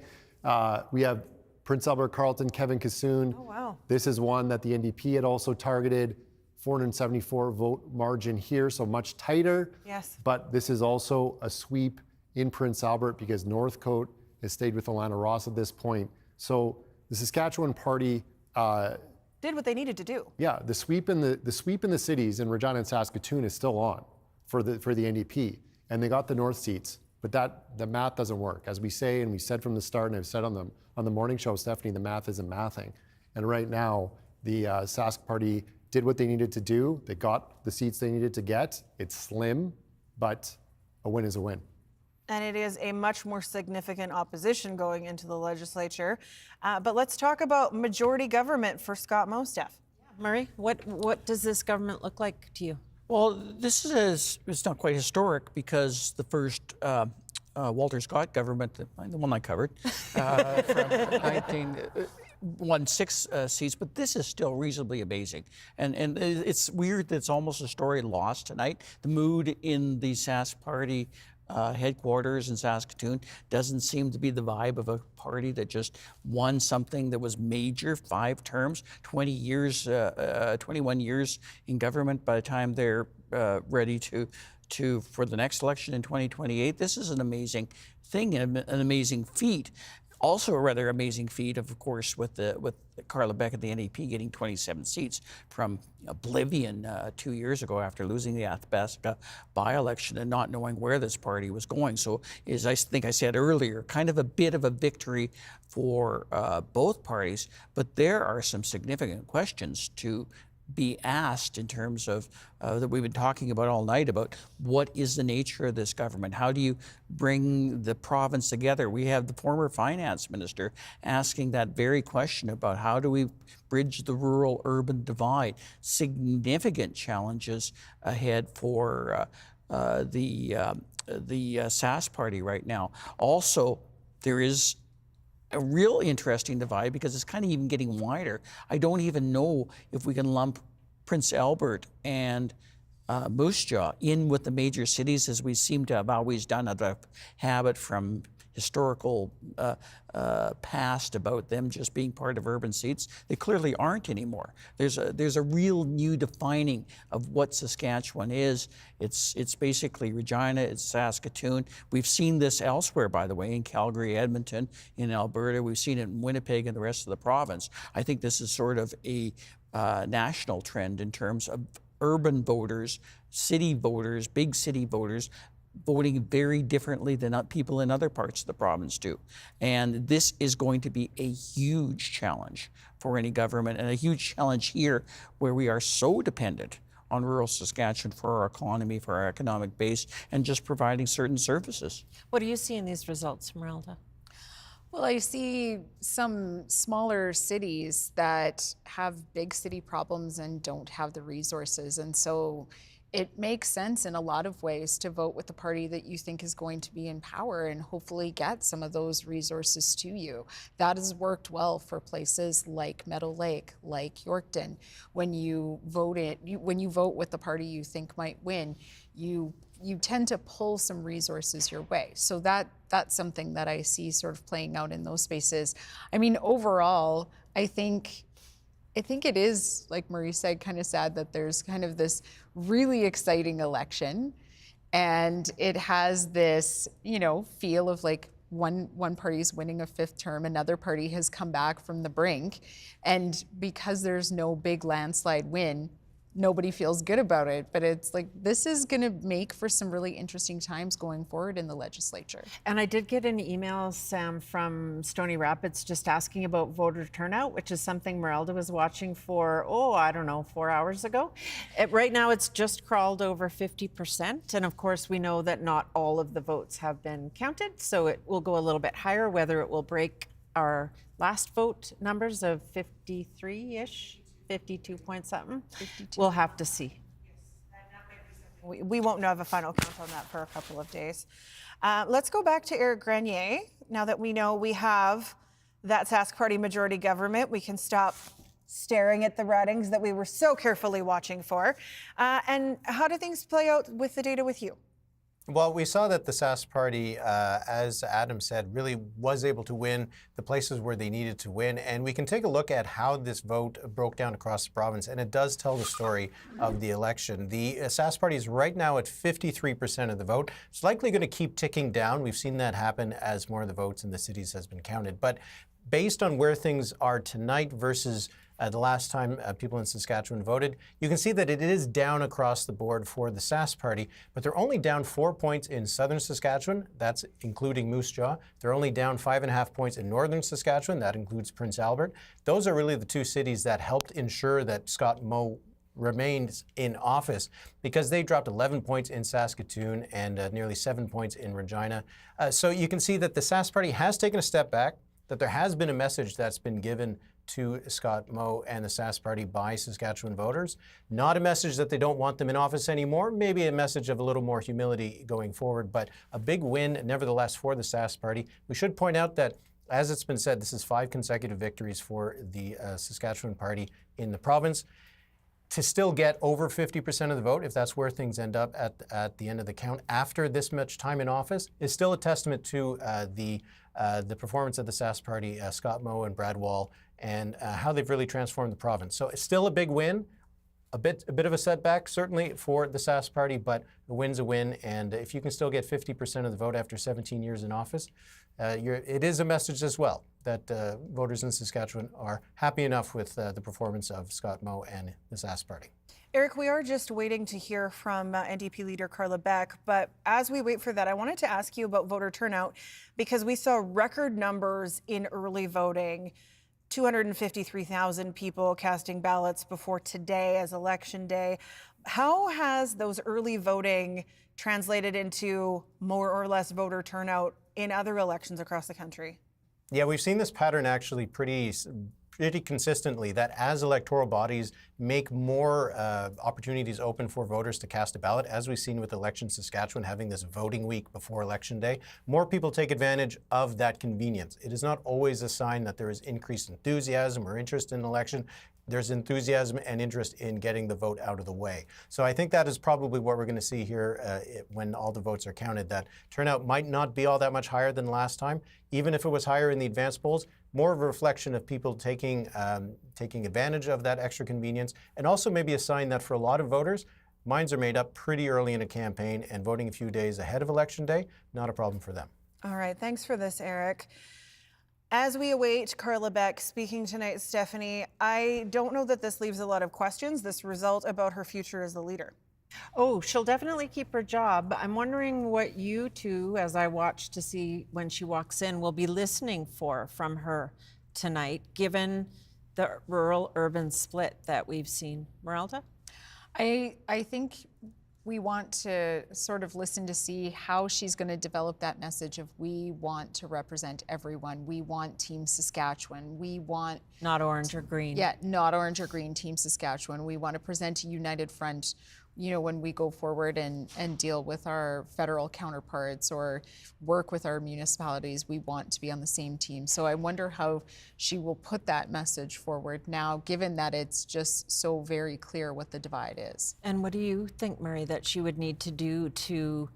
We have Prince Albert Carleton, Kevin Kassoon. Oh, wow. This is one that the NDP had also targeted. 474 vote margin here, so much tighter. Yes. But this is also a sweep in Prince Albert because Northcote has stayed with Alana Ross at this point. So the Saskatchewan Party did what they needed to do. yeah, the sweep in the cities in Regina and Saskatoon is still on for the NDP, and they got the north seats. But the math doesn't work, as we say and we said from the start, and I've said on the morning show, Stephanie, the math isn't mathing. And right now, the Sask Party did what they needed to do. They got the seats they needed to get. It's slim, but a win is a win. And it is a much more significant opposition going into the legislature. But let's talk about majority government for Scott Moe, Steph. Murray, what does this government look like to you? Well, it's not quite historic because the first Walter Scott government, the one I covered, from won 6 seats, but this is still reasonably amazing. And it's weird that it's almost a story lost tonight. The mood in the Sask Party headquarters in Saskatoon doesn't seem to be the vibe of a party that just won something that was major, 5 terms, 20 years, 21 years in government by the time they're ready to for the next election in 2028. This is an amazing thing, an amazing feat. Also a rather amazing feat, of course, with Carla Beck at the NDP getting 27 seats from oblivion 2 years ago after losing the Athabasca by-election and not knowing where this party was going. So, as I think I said earlier, kind of a bit of a victory for both parties, but there are some significant questions to be asked in terms of that we've been talking about all night about what is the nature of this government? How do you bring the province together? We have the former finance minister asking that very question about how do we bridge the rural-urban divide? Significant challenges ahead for the Sask Party right now. Also, there is a real interesting divide because it's kind of even getting wider. I don't even know if we can lump Prince Albert and Moose Jaw in with the major cities as we seem to have always done, out of habit from historical past about them just being part of urban seats. They clearly aren't anymore. There's a real new defining of what Saskatchewan is. It's basically Regina, it's Saskatoon. We've seen this elsewhere, by the way, in Calgary, Edmonton, in Alberta. We've seen it in Winnipeg and the rest of the province. I think this is sort of a national trend in terms of urban voters, city voters, big city voters, voting very differently than people in other parts of the province do. And this is going to be a huge challenge for any government, and a huge challenge here where we are so dependent on rural Saskatchewan for our economy, for our economic base, and just providing certain services. What do you see in these results, Merelda? Well, I see some smaller cities that have big city problems and don't have the resources. And so it makes sense in a lot of ways to vote with the party that you think is going to be in power and hopefully get some of those resources to you. That has worked well for places like Meadow Lake, like Yorkton. When you vote with the party you think might win, you tend to pull some resources your way. So that's something that I see sort of playing out in those spaces. I mean, overall, I think it is, like Marie said, kind of sad that there's kind of this really exciting election, and it has this, feel of like one party's winning a fifth term, another party has come back from the brink, and because there's no big landslide win, nobody feels good about it. But it's like, this is going to make for some really interesting times going forward in the legislature. And I did get an email, Sam, from Stony Rapids just asking about voter turnout, which is something Merelda was watching for, 4 hours ago. Right now, it's just crawled over 50%. And of course, we know that not all of the votes have been counted, so it will go a little bit higher. Whether it will break our last vote numbers of 53-ish, 52 point something. 52. We'll have to see. We won't have a final count on that for a couple of days. Let's go back to Eric Grenier. Now that we know we have that Sask Party majority government, we can stop staring at the ratings that we were so carefully watching for. And how do things play out with the data with you? Well, we saw that the Sask Party, as Adam said, really was able to win the places where they needed to win. And we can take a look at how this vote broke down across the province, and it does tell the story of the election. The Sask Party is right now at 53% of the vote. It's likely going to keep ticking down. We've seen that happen as more of the votes in the cities has been counted. But based on where things are tonight versus the last time people in Saskatchewan voted, you can see that it is down across the board for the Sask Party, but they're only down 4 points in southern Saskatchewan. That's including Moose Jaw. They're only down 5.5 points in northern Saskatchewan. That includes Prince Albert. Those are really the two cities that helped ensure that Scott Moe remains in office, because they dropped 11 points in Saskatoon and nearly 7 points in Regina. So you can see that the Sask Party has taken a step back, that there has been a message that's been given to Scott Moe and the Sask Party by Saskatchewan voters. Not a message that they don't want them in office anymore, maybe a message of a little more humility going forward, but a big win nevertheless for the Sask Party. We should point out that, as it's been said, this is 5 consecutive victories for the Saskatchewan Party in the province. To still get over 50% of the vote, if that's where things end up at the end of the count after this much time in office, is still a testament to the performance of the Sask Party, Scott Moe and Brad Wall, and how they've really transformed the province. So it's still a big win, a bit of a setback certainly for the Sask Party, but a win's a win. And if you can still get 50% of the vote after 17 years in office, it is a message as well that voters in Saskatchewan are happy enough with the performance of Scott Moe and the Sask Party. Eric, we are just waiting to hear from NDP leader Carla Beck, but as we wait for that, I wanted to ask you about voter turnout, because we saw record numbers in early voting. 253,000 people casting ballots before today as election day. How has those early voting translated into more or less voter turnout in other elections across the country? Yeah, we've seen this pattern actually pretty consistently, that as electoral bodies make more opportunities open for voters to cast a ballot, as we've seen with Election Saskatchewan having this voting week before Election Day, more people take advantage of that convenience. It is not always a sign that there is increased enthusiasm or interest in an election. There's enthusiasm and interest in getting the vote out of the way. So I think that is probably what we're going to see here when all the votes are counted, that turnout might not be all that much higher than last time. Even if it was higher in the advanced polls, more of a reflection of people taking advantage of that extra convenience, and also maybe a sign that for a lot of voters, minds are made up pretty early in a campaign, and voting a few days ahead of Election Day, not a problem for them. All right, thanks for this, Eric. As we await Carla Beck speaking tonight, Stephanie, I don't know that this leaves a lot of questions, this result, about her future as the leader. Oh, she'll definitely keep her job. I'm wondering what you two, as I watch to see when she walks in, will be listening for from her tonight, given the rural-urban split that we've seen. Merelda? I think we want to sort of listen to see how she's going to develop that message of, we want to represent everyone. We want Team Saskatchewan. We want... Not orange or green. Yeah, not orange or green, Team Saskatchewan. We want to present a united front you know, when we go forward and deal with our federal counterparts or work with our municipalities, we want to be on the same team. So I wonder how she will put that message forward now, given that it's just so very clear what the divide is. And what do you think, Murray, that she would need to do to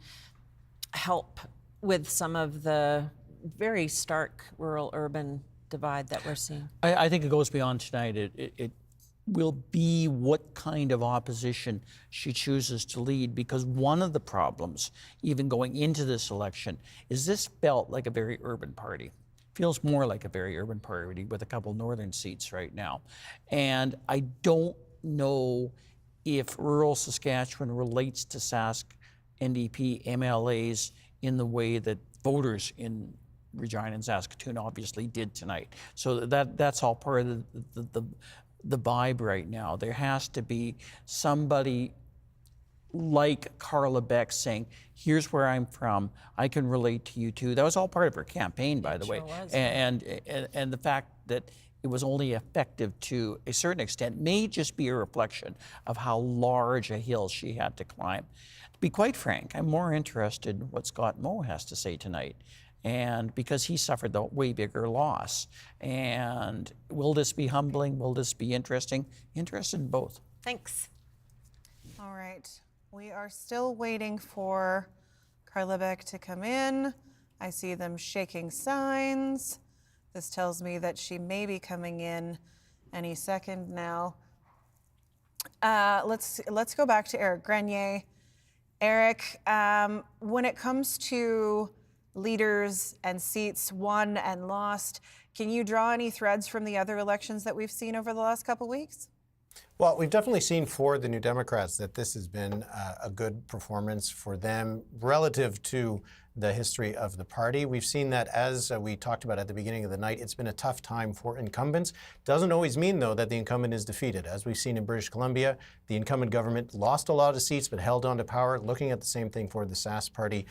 help with some of the very stark rural-urban divide that we're seeing? I think it goes beyond tonight. It will be what kind of opposition she chooses to lead, because one of the problems, even going into this election, is this felt like a very urban party. Feels more like a very urban party with a couple northern seats right now. And I don't know if rural Saskatchewan relates to Sask NDP MLAs in the way that voters in Regina and Saskatoon obviously did tonight. So that's all part of the vibe right now. There has to be somebody like Carla Beck saying, here's where I'm from, I can relate to you too. That was all part of her campaign, by the way. was. And the fact that it was only effective to a certain extent may just be a reflection of how large a hill she had to climb. To be quite frank, I'm more interested in what Scott Moe has to say tonight, and because he suffered the way bigger loss. And will this be humbling? Will this be interesting? Interested in both. Thanks. All right. We are still waiting for Carla Beck to come in. I see them shaking signs. This tells me that she may be coming in any second now. Let's go back to Eric Grenier. Eric, when it comes to leaders and seats won and lost, can you draw any threads from the other elections that we've seen over the last couple weeks? Well, we've definitely seen for the New Democrats that this has been a good performance for them relative to the history of the party. We've seen that, as we talked about at the beginning of the night, it's been a tough time for incumbents. Doesn't always mean, though, that the incumbent is defeated. As we've seen in British Columbia, the incumbent government lost a lot of seats but held on to power. Looking at the same thing for the Sask party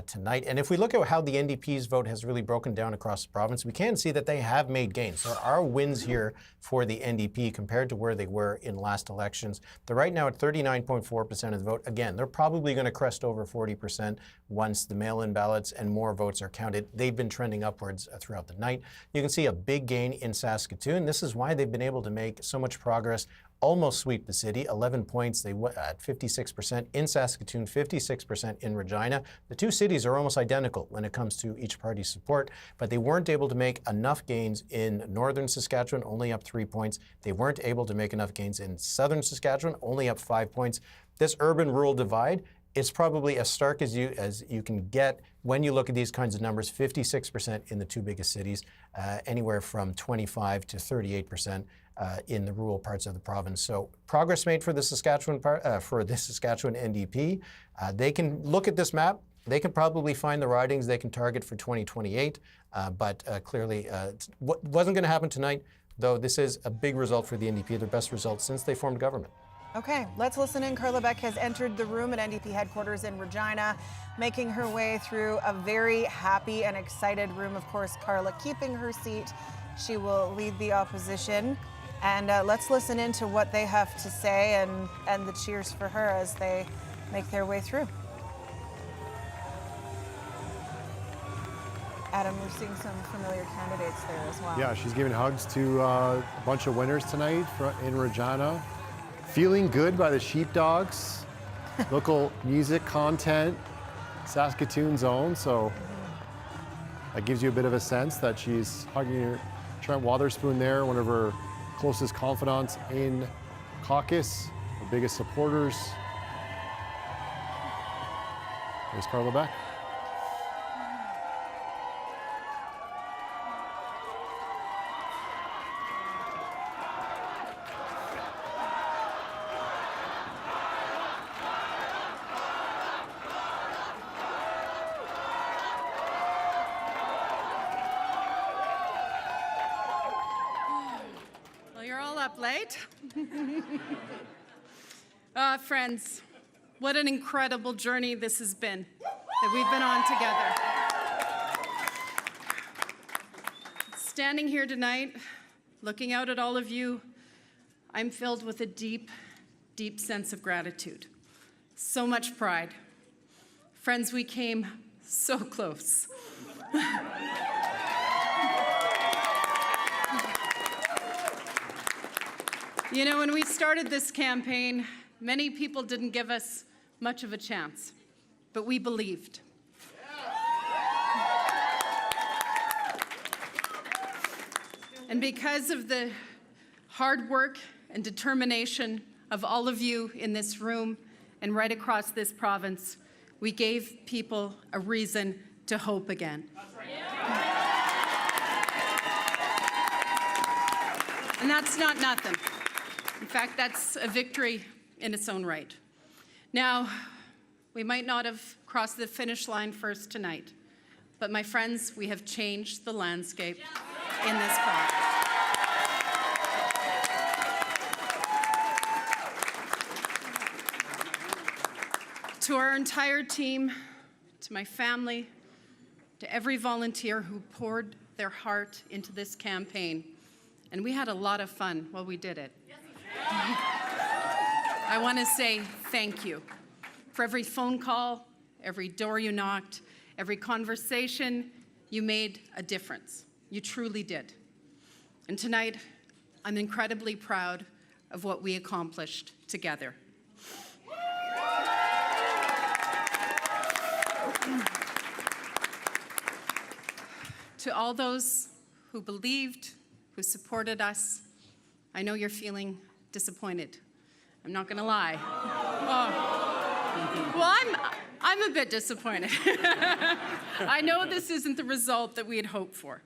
tonight. And if we look at how the NDP's vote has really broken down across the province, we can see that they have made gains. There are wins here for the NDP compared to where they were in last elections. They're right now at 39.4% of the vote. Again, they're probably going to crest over 40% once the mail-in ballots and more votes are counted. They've been trending upwards throughout the night. You can see a big gain in Saskatoon. This is why they've been able to make so much progress, almost sweep the city. 11 points, they at 56% in Saskatoon, 56% in Regina. The two cities are almost identical when it comes to each party's support, but they weren't able to make enough gains in northern Saskatchewan, only up 3 points. They weren't able to make enough gains in southern Saskatchewan, only up 5 points. This urban-rural divide, it's probably as stark as you can get when you look at these kinds of numbers. 56% in the two biggest cities, anywhere from 25 to 38% in the rural parts of the province. So progress made for the Saskatchewan NDP. They can look at this map. They can probably find the ridings they can target for 2028, but clearly it wasn't going to happen tonight. Though this is a big result for the NDP, their best result since they formed government. Okay, let's listen in. Carla Beck has entered the room at NDP headquarters in Regina, making her way through a very happy and excited room. Of course, Carla keeping her seat. She will lead the opposition. And let's listen in to what they have to say and the cheers for her as they make their way through. Adam, we're seeing some familiar candidates there as well. Yeah, she's giving hugs to a bunch of winners tonight in Regina. Feeling good by the Sheepdogs, local music content, Saskatoon's own. So that gives you a bit of a sense that she's hugging Trent Wotherspoon there, one of her closest confidants in caucus, her biggest supporters. There's Carla Beck. Late. Friends, what an incredible journey this has been that we've been on together. Standing here tonight, looking out at all of you, I'm filled with a deep, deep sense of gratitude. so much pride. Friends, we came so close. You know, when we started this campaign, many people didn't give us much of a chance, but we believed. And because of the hard work and determination of all of you in this room and right across this province, we gave people a reason to hope again. And that's not nothing. In fact, that's a victory in its own right. Now, we might not have crossed the finish line first tonight, but my friends, we have changed the landscape in this province. To our entire team, to my family, to every volunteer who poured their heart into this campaign, and we had a lot of fun while we did it. I want to say thank you for every phone call, every door you knocked, every conversation. You made a difference. You truly did. And tonight, I'm incredibly proud of what we accomplished together. To all those who believed, who supported us, I know you're feeling disappointed. I'm not gonna lie. Oh. Well, I'm a bit disappointed. I know this isn't the result that we had hoped for,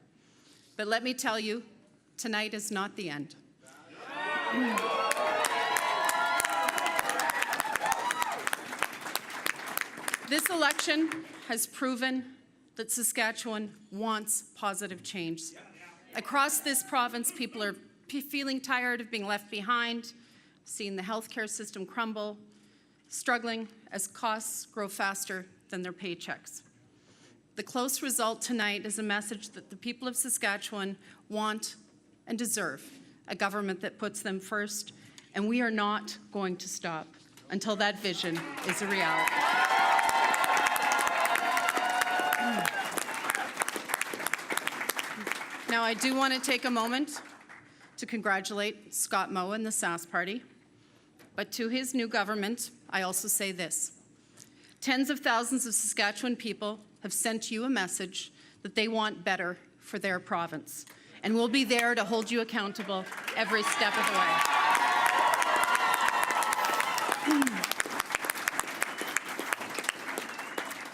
but let me tell you, tonight is not the end. This election has proven that Saskatchewan wants positive change. Across this province, people are feeling tired of being left behind, seeing the healthcare system crumble, struggling as costs grow faster than their paychecks. The close result tonight is a message that the people of Saskatchewan want and deserve a government that puts them first, and we are not going to stop until that vision is a reality. Now, I do want to take a moment to congratulate Scott Moe and the Sask Party, but to his new government, I also say this. Tens of thousands of Saskatchewan people have sent you a message that they want better for their province, and we'll be there to hold you accountable every step of the way.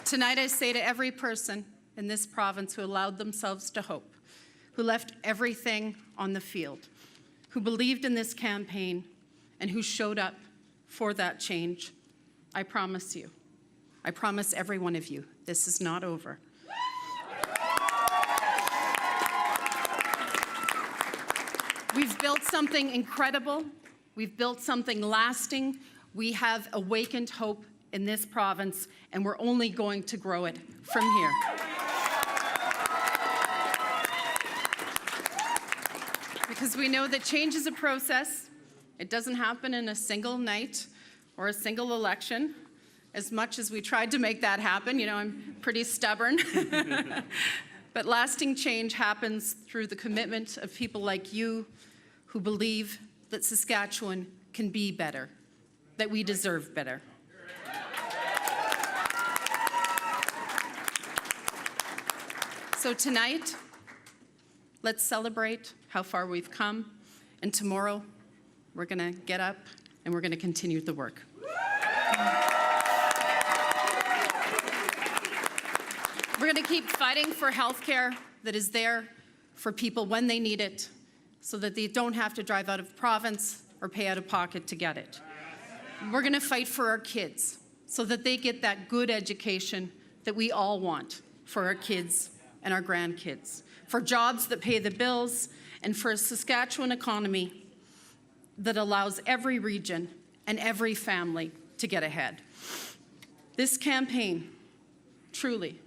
Tonight, I say to every person in this province who allowed themselves to hope, who left everything on the field, who believed in this campaign, and who showed up for that change, I promise you, I promise every one of you, this is not over. We've built something incredible. We've built something lasting. We have awakened hope in this province, and we're only going to grow it from here. Because we know that change is a process. It doesn't happen in a single night or a single election. As much as we tried to make that happen, you know, I'm pretty stubborn. But lasting change happens through the commitment of people like you who believe that Saskatchewan can be better, that we deserve better. So tonight, let's celebrate how far we've come, and tomorrow we're going to get up and we're going to continue the work. We're going to keep fighting for health care that is there for people when they need it, so that they don't have to drive out of province or pay out of pocket to get it. We're going to fight for our kids so that they get that good education that we all want for our kids and our grandkids, for jobs that pay the bills, and for a Saskatchewan economy that allows every region and every family to get ahead. This campaign, truly,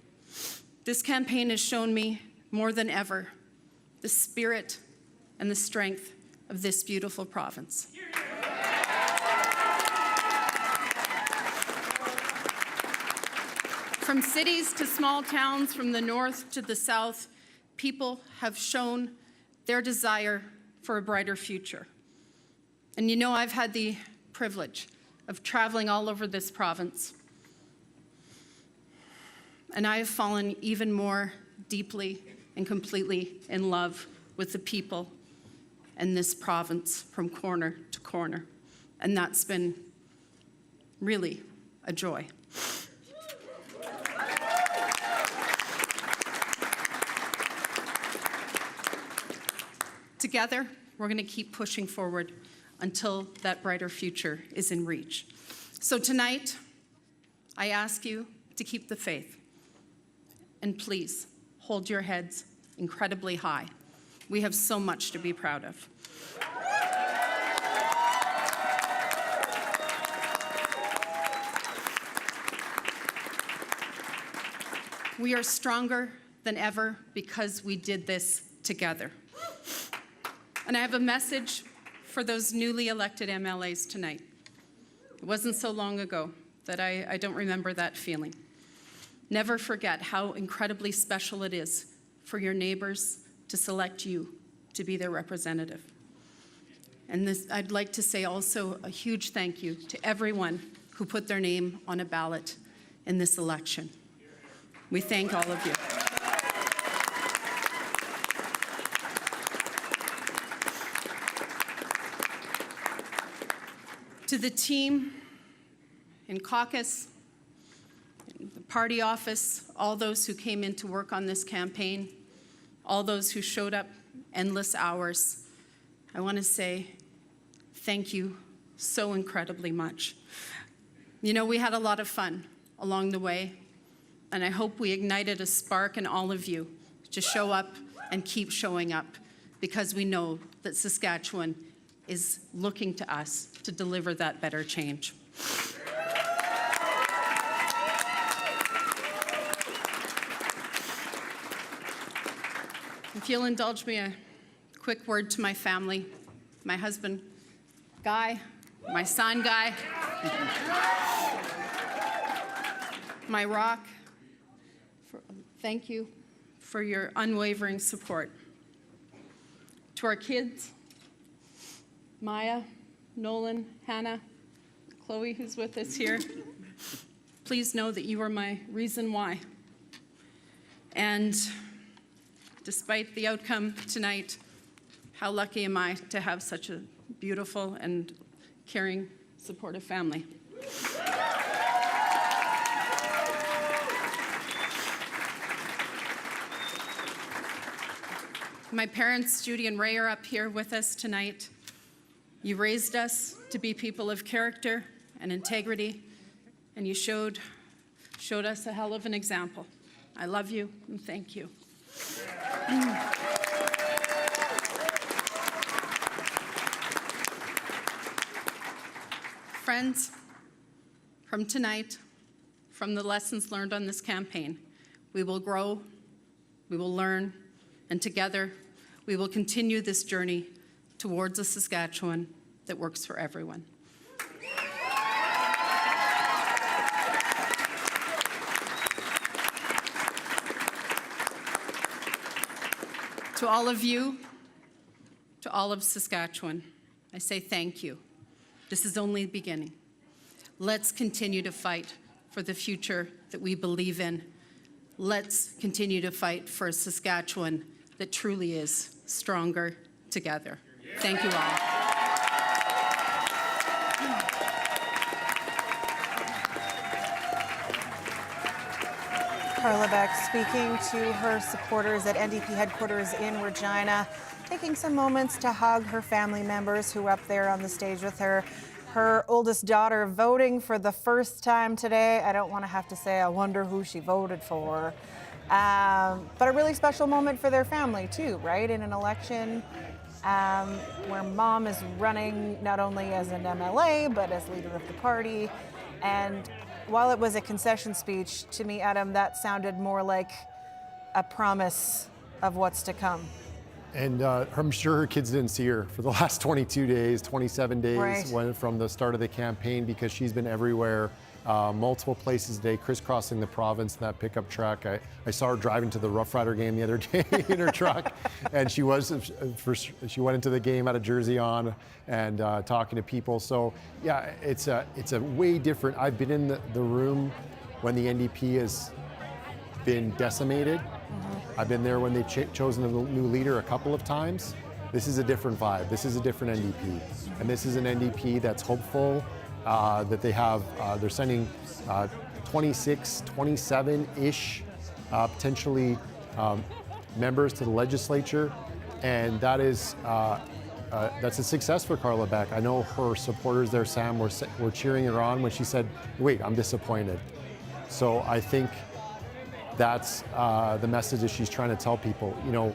this campaign has shown me more than ever the spirit and the strength of this beautiful province. From cities to small towns, from the north to the south, people have shown their desire for a brighter future. And you know, I've had the privilege of traveling all over this province. And I have fallen even more deeply and completely in love with the people in this province from corner to corner. And that's been really a joy. Together, we're going to keep pushing forward until that brighter future is in reach. So tonight, I ask you to keep the faith. And please, hold your heads incredibly high. We have so much to be proud of. We are stronger than ever because we did this together. And I have a message for those newly elected MLAs tonight. It wasn't so long ago that I don't remember that feeling. Never forget how incredibly special it is for your neighbors to select you to be their representative. And this, I'd like to say also a huge thank you to everyone who put their name on a ballot in this election. We thank all of you. To the team in caucus, in the party office, all those who came in to work on this campaign, all those who showed up endless hours, I want to say thank you so incredibly much. You know, we had a lot of fun along the way, and I hope we ignited a spark in all of you to show up and keep showing up, because we know that Saskatchewan is looking to us to deliver that better change. If you'll indulge me a quick word to my family, my husband, Guy, my son, Guy, my rock, thank you for your unwavering support. To our kids, Maya, Nolan, Hannah, Chloe, who's with us here, please know that you are my reason why. And despite the outcome tonight, how lucky am I to have such a beautiful and caring, supportive family. My parents, Judy and Ray, are up here with us tonight. You raised us to be people of character and integrity, and you showed us a hell of an example. I love you and thank you. Friends, from tonight, from the lessons learned on this campaign, we will grow, we will learn, and together we will continue this journey towards a Saskatchewan that works for everyone. To all of you, to all of Saskatchewan, I say thank you. This is only the beginning. Let's continue to fight for the future that we believe in. Let's continue to fight for a Saskatchewan that truly is stronger together. Thank you all. Carla Beck speaking to her supporters at NDP headquarters in Regina, taking some moments to hug her family members who were up there on the stage with her. Her oldest daughter voting for the first time today. I don't want to have to say, I wonder who she voted for. But a really special moment for their family too, right? In an election where mom is running not only as an MLA, but as leader of the party. And while it was a concession speech, to me, Adam, that sounded more like a promise of what's to come. And I'm sure her kids didn't see her for the last 22 days, 27 days Right. from the start of the campaign, because she's been everywhere multiple places today, crisscrossing the province in that pickup truck. I saw her driving to the Rough Rider game the other day in her truck, and she went into the game, had a jersey on, and talking to people. So yeah, it's a way different. I've been in the room when the NDP has been decimated. I've been there when they've chosen a new leader a couple of times. This is a different vibe. This is a different NDP, and this is an NDP that's hopeful. That they have, they're sending 26, 27-ish potentially members to the legislature, and that is that's a success for Carla Beck. I know her supporters there, Sam, were cheering her on when she said, "Wait, I'm disappointed." So I think that's the message that she's trying to tell people. You know,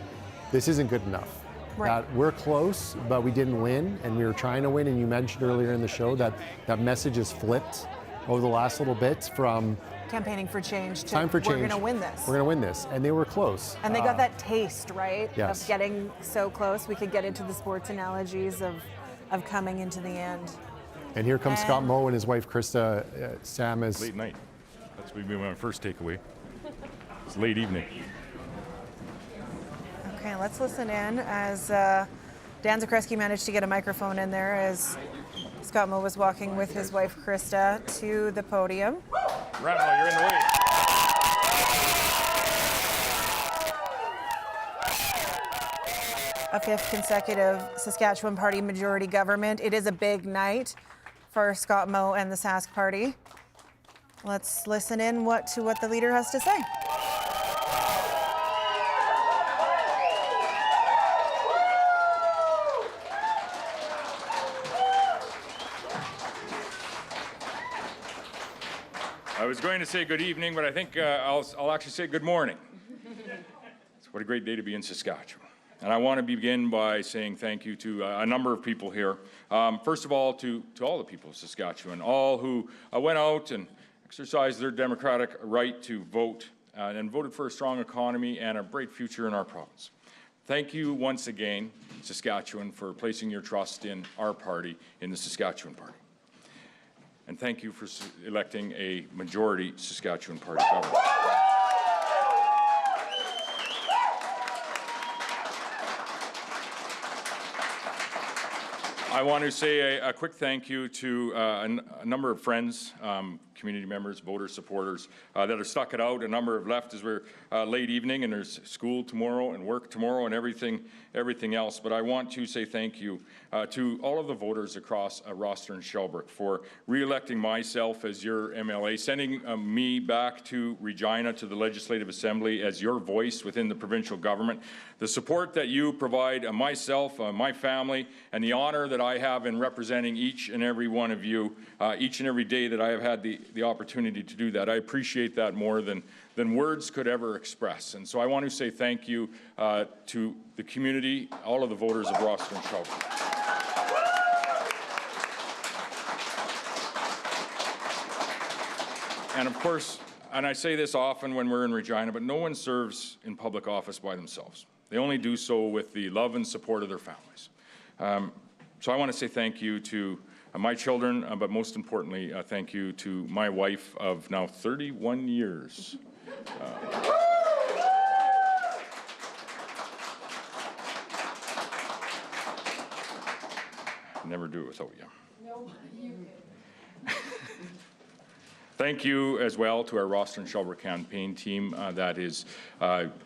this isn't good enough. Right. That we're close, but we didn't win, and we were trying to win. And you mentioned earlier in the show that that message has flipped over the last little bit from Campaigning for change to time for change. we're going to win this. We're going to win this, and they were close. And they got that taste, right? Yes. Of getting so close. We could get into the sports analogies of coming into the end. And here comes Scott Moe and his wife Krista. Sam is late night. That's what would be my first takeaway. It's late evening. Okay, let's listen in as Dan Zakreski managed to get a microphone in there as Scott Moe was walking with his wife Krista to the podium. Rambo, you're in the way. A fifth consecutive Saskatchewan Party majority government. It is a big night for Scott Moe and the Sask Party. Let's listen in to what the leader has to say. I was going to say good evening, but I think I'll actually say good morning. What a great day to be in Saskatchewan. And I want to begin by saying thank you to a number of people here. First of all, to all the people of Saskatchewan, all who went out and exercised their democratic right to vote and voted for a strong economy and a bright future in our province. Thank you once again, Saskatchewan, for placing your trust in our party, in the Saskatchewan Party. And thank you for electing a majority Saskatchewan Party government. I want to say a quick thank you to a number of friends, community members, voter supporters that have stuck it out. A number have left as we're late evening and there's school tomorrow and work tomorrow and everything else. But I want to say thank you to all of the voters across Roster and Shelburne for re-electing myself as your MLA, sending me back to Regina to the Legislative Assembly as your voice within the provincial government. The support that you provide myself, my family, and the honor that I have in representing each and every one of you each and every day that I have had the opportunity to do that. I appreciate that more than words could ever express. And so I want to say thank you to the community, all of the voters of Roster and Shelburne. And of course, and I say this often when we're in Regina, but no one serves in public office by themselves. They only do so with the love and support of their families. So I want to say thank you to my children, but most importantly, thank you to my wife of now 31 years. Never do it without you. No, you Thank you as well to our Roster and Shelburne campaign team that is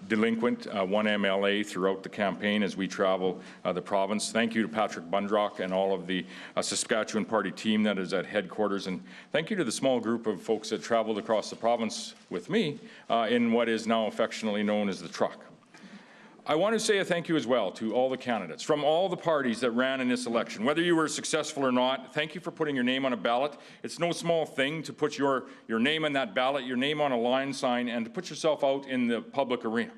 delinquent, one MLA throughout the campaign as we travel the province. Thank you to Patrick Bundrock and all of the Saskatchewan Party team that is at headquarters. And thank you to the small group of folks that traveled across the province with me in what is now affectionately known as the truck. I want to say a thank you as well to all the candidates from all the parties that ran in this election. Whether you were successful or not, thank you for putting your name on a ballot. It's no small thing to put your name on that ballot, your name on a line sign, and to put yourself out in the public arena.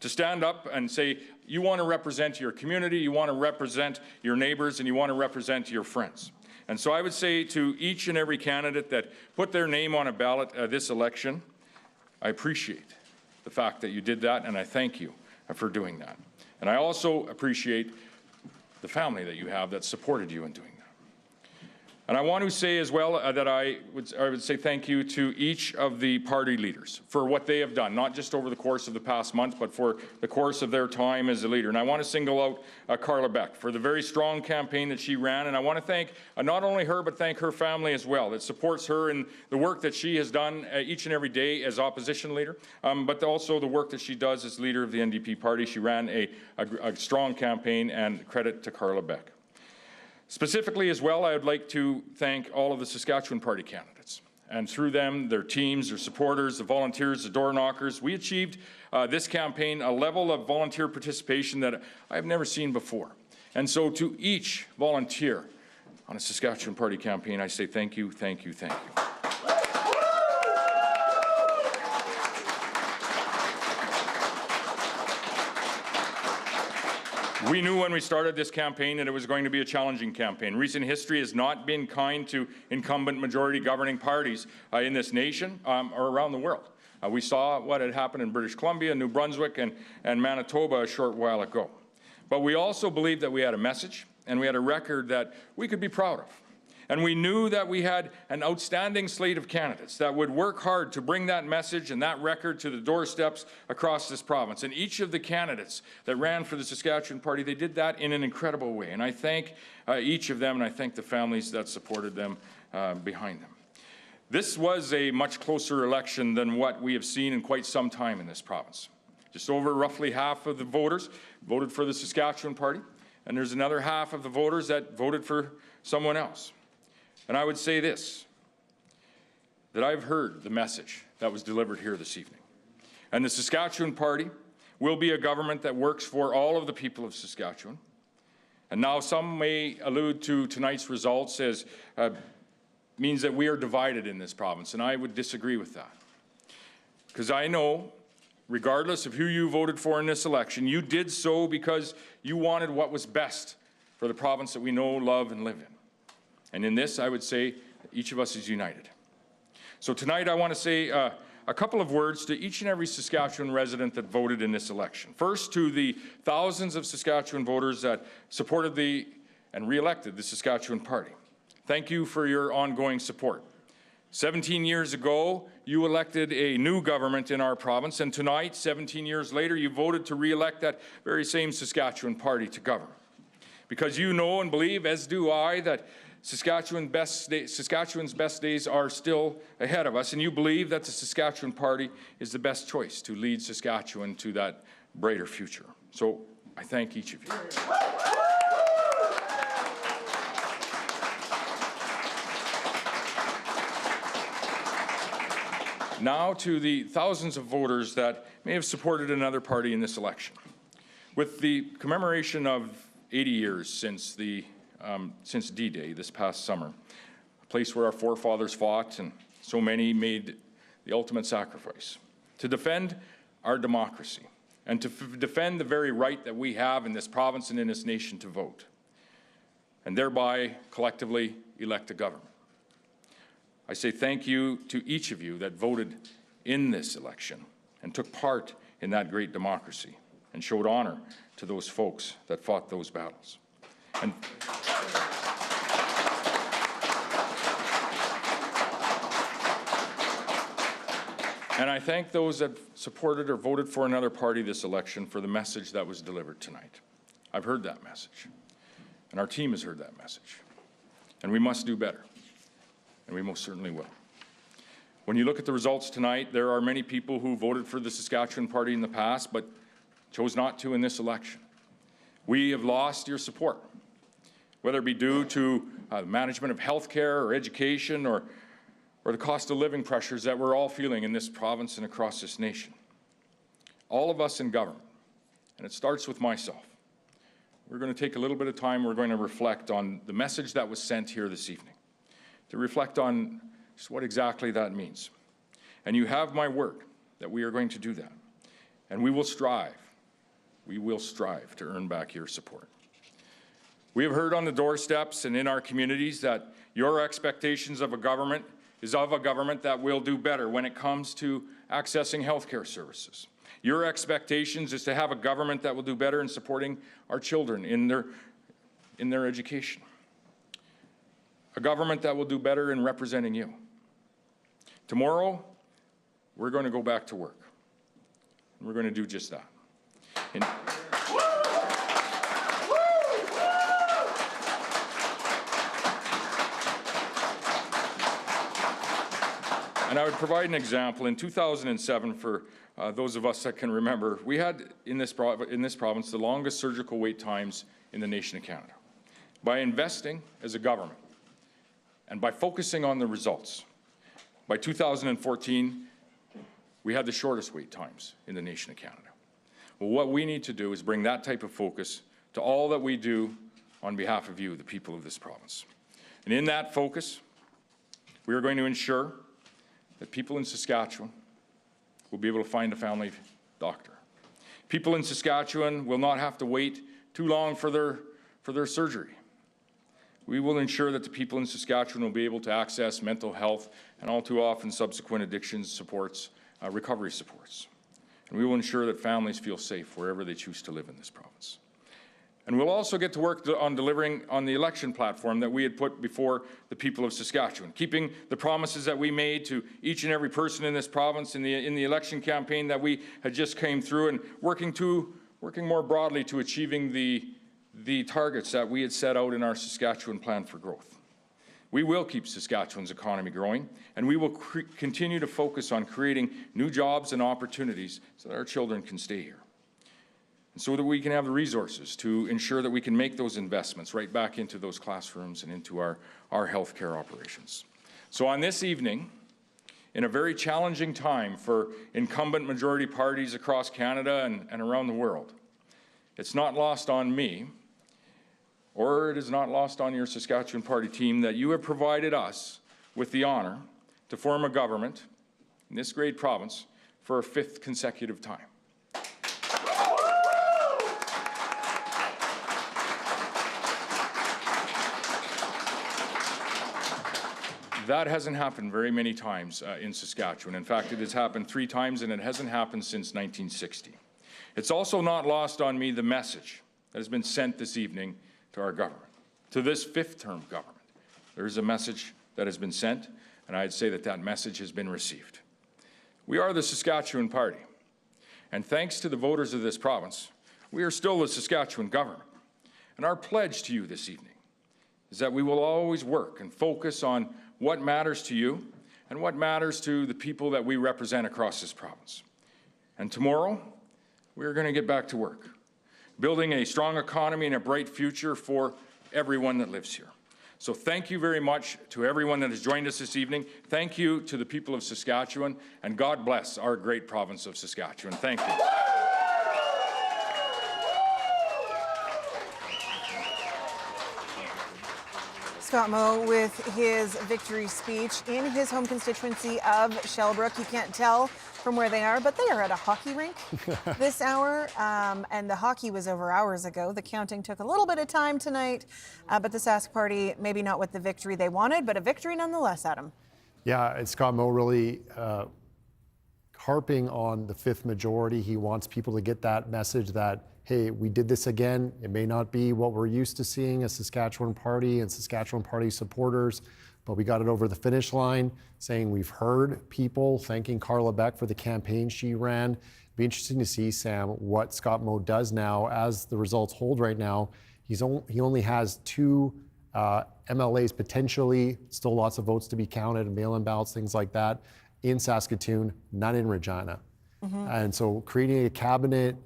To stand up and say you want to represent your community, you want to represent your neighbors, and you want to represent your friends. And so I would say to each and every candidate that put their name on a ballot this election, I appreciate the fact that you did that, and I thank you for doing that. And I also appreciate the family that you have that supported you in doing that. And I want to say as well that I would say thank you to each of the party leaders for what they have done, not just over the course of the past month, but for the course of their time as a leader. And I want to single out Carla Beck for the very strong campaign that she ran. And I want to thank not only her, but thank her family as well that supports her in the work that she has done each and every day as opposition leader, but also the work that she does as leader of the NDP party. She ran a strong campaign, and credit to Carla Beck. Specifically as well, I would like to thank all of the Saskatchewan Party candidates. And through them, their teams, their supporters, the volunteers, the door knockers, we achieved this campaign a level of volunteer participation that I have never seen before. And so to each volunteer on a Saskatchewan Party campaign, I say thank you, thank you, thank you. We knew when we started this campaign that it was going to be a challenging campaign. Recent history has not been kind to incumbent majority governing parties in this nation or around the world. We saw what had happened in British Columbia, New Brunswick, and Manitoba a short while ago. But we also believed that we had a message and we had a record that we could be proud of. And we knew that we had an outstanding slate of candidates that would work hard to bring that message and that record to the doorsteps across this province. And each of the candidates that ran for the Saskatchewan Party, they did that in an incredible way. And I thank each of them, and I thank the families that supported them behind them. This was a much closer election than what we have seen in quite some time in this province. Just over roughly half of the voters voted for the Saskatchewan Party, and there's another half of the voters that voted for someone else. And I would say this, that I've heard the message that was delivered here this evening. And the Saskatchewan Party will be a government that works for all of the people of Saskatchewan. And now some may allude to tonight's results as means that we are divided in this province, and I would disagree with that. Because I know, regardless of who you voted for in this election, you did so because you wanted what was best for the province that we know, love, and live in. And in this, I would say each of us is united. So tonight, I want to say a couple of words to each and every Saskatchewan resident that voted in this election. First, to the thousands of Saskatchewan voters that supported and re-elected the Saskatchewan Party. Thank you for your ongoing support. 17 years ago, you elected a new government in our province, and tonight, 17 years later, you voted to re-elect that very same Saskatchewan Party to govern. Because you know and believe, as do I, that Saskatchewan's best days are still ahead of us, and you believe that the Saskatchewan Party is the best choice to lead Saskatchewan to that brighter future. So I thank each of you. Now to the thousands of voters that may have supported another party in this election. With the commemoration of 80 years since D-Day this past summer, a place where our forefathers fought and so many made the ultimate sacrifice to defend our democracy and to defend the very right that we have in this province and in this nation to vote, and thereby collectively elect a government. I say thank you to each of you that voted in this election and took part in that great democracy and showed honor to those folks that fought those battles. And I thank those that supported or voted for another party this election for the message that was delivered tonight. I've heard that message, and our team has heard that message, and we must do better, and we most certainly will. When you look at the results tonight, there are many people who voted for the Saskatchewan Party in the past, but chose not to in this election. We have lost your support, whether it be due to management of healthcare or education or the cost of living pressures that we're all feeling in this province and across this nation. All of us in government, and it starts with myself, we're going to take a little bit of time, we're going to reflect on the message that was sent here this evening, to reflect on just what exactly that means. And you have my word that we are going to do that. And we will strive to earn back your support. We have heard on the doorsteps and in our communities that your expectations of a government is of a government that will do better when it comes to accessing healthcare services. Your expectations is to have a government that will do better in supporting our children in their education. a government that will do better in representing you. Tomorrow, we're going to go back to work. We're going to do just that. And I would provide an example. In 2007, for those of us that can remember, we had in this province the longest surgical wait times in the nation of Canada. By investing as a government and by focusing on the results, by 2014, we had the shortest wait times in the nation of Canada. Well, what we need to do is bring that type of focus to all that we do on behalf of you, the people of this province. And in that focus, we are going to ensure that people in Saskatchewan will be able to find a family doctor. People in Saskatchewan will not have to wait too long for their surgery. We will ensure that the people in Saskatchewan will be able to access mental health and all too often subsequent addictions supports, recovery supports. And we will ensure that families feel safe wherever they choose to live in this province. And we'll also get to work on delivering on the election platform that we had put before the people of Saskatchewan, keeping the promises that we made to each and every person in this province in the election campaign that we had just came through, and working more broadly to achieving the targets that we had set out in our Saskatchewan Plan for Growth. We will keep Saskatchewan's economy growing, and we will continue to focus on creating new jobs and opportunities so that our children can stay here. And so that we can have the resources to ensure that we can make those investments right back into those classrooms and into our healthcare operations. So on this evening, in a very challenging time for incumbent majority parties across Canada and around the world, it's not lost on me, or it is not lost on your Saskatchewan Party team, that you have provided us with the honor to form a government in this great province for a 5th consecutive time. That hasn't happened very many times in Saskatchewan. In fact, it has happened 3 times, and it hasn't happened since 1960. It's also not lost on me the message that has been sent this evening to our government, to this 5th-term government. There is a message that has been sent, and I'd say that that message has been received. We are the Saskatchewan Party, and thanks to the voters of this province, we are still the Saskatchewan government. And our pledge to you this evening is that we will always work and focus on what matters to you and what matters to the people that we represent across this province. And tomorrow, we're going to get back to work, building a strong economy and a bright future for everyone that lives here. So thank you very much to everyone that has joined us this evening. Thank you to the people of Saskatchewan, and God bless our great province of Saskatchewan. Thank you. Scott Moe with his victory speech in his home constituency of Shellbrook. You can't tell from where they are, but they are at a hockey rink this hour, and the hockey was over hours ago. The counting took a little bit of time tonight, but the Sask Party, maybe not with the victory they wanted, but a victory nonetheless, Adam. Yeah, and Scott Moe really harping on the 5th majority. He wants people to get that message that, hey, we did this again. It may not be what we're used to seeing as Saskatchewan Party and Saskatchewan Party supporters, but we got it over the finish line, saying we've heard people thanking Carla Beck for the campaign she ran. Be interesting to see, Sam, what Scott Moe does now as the results hold right now. He only has 2 MLAs potentially, still lots of votes to be counted, mail-in ballots, things like that, in Saskatoon, none in Regina. And so creating a cabinet,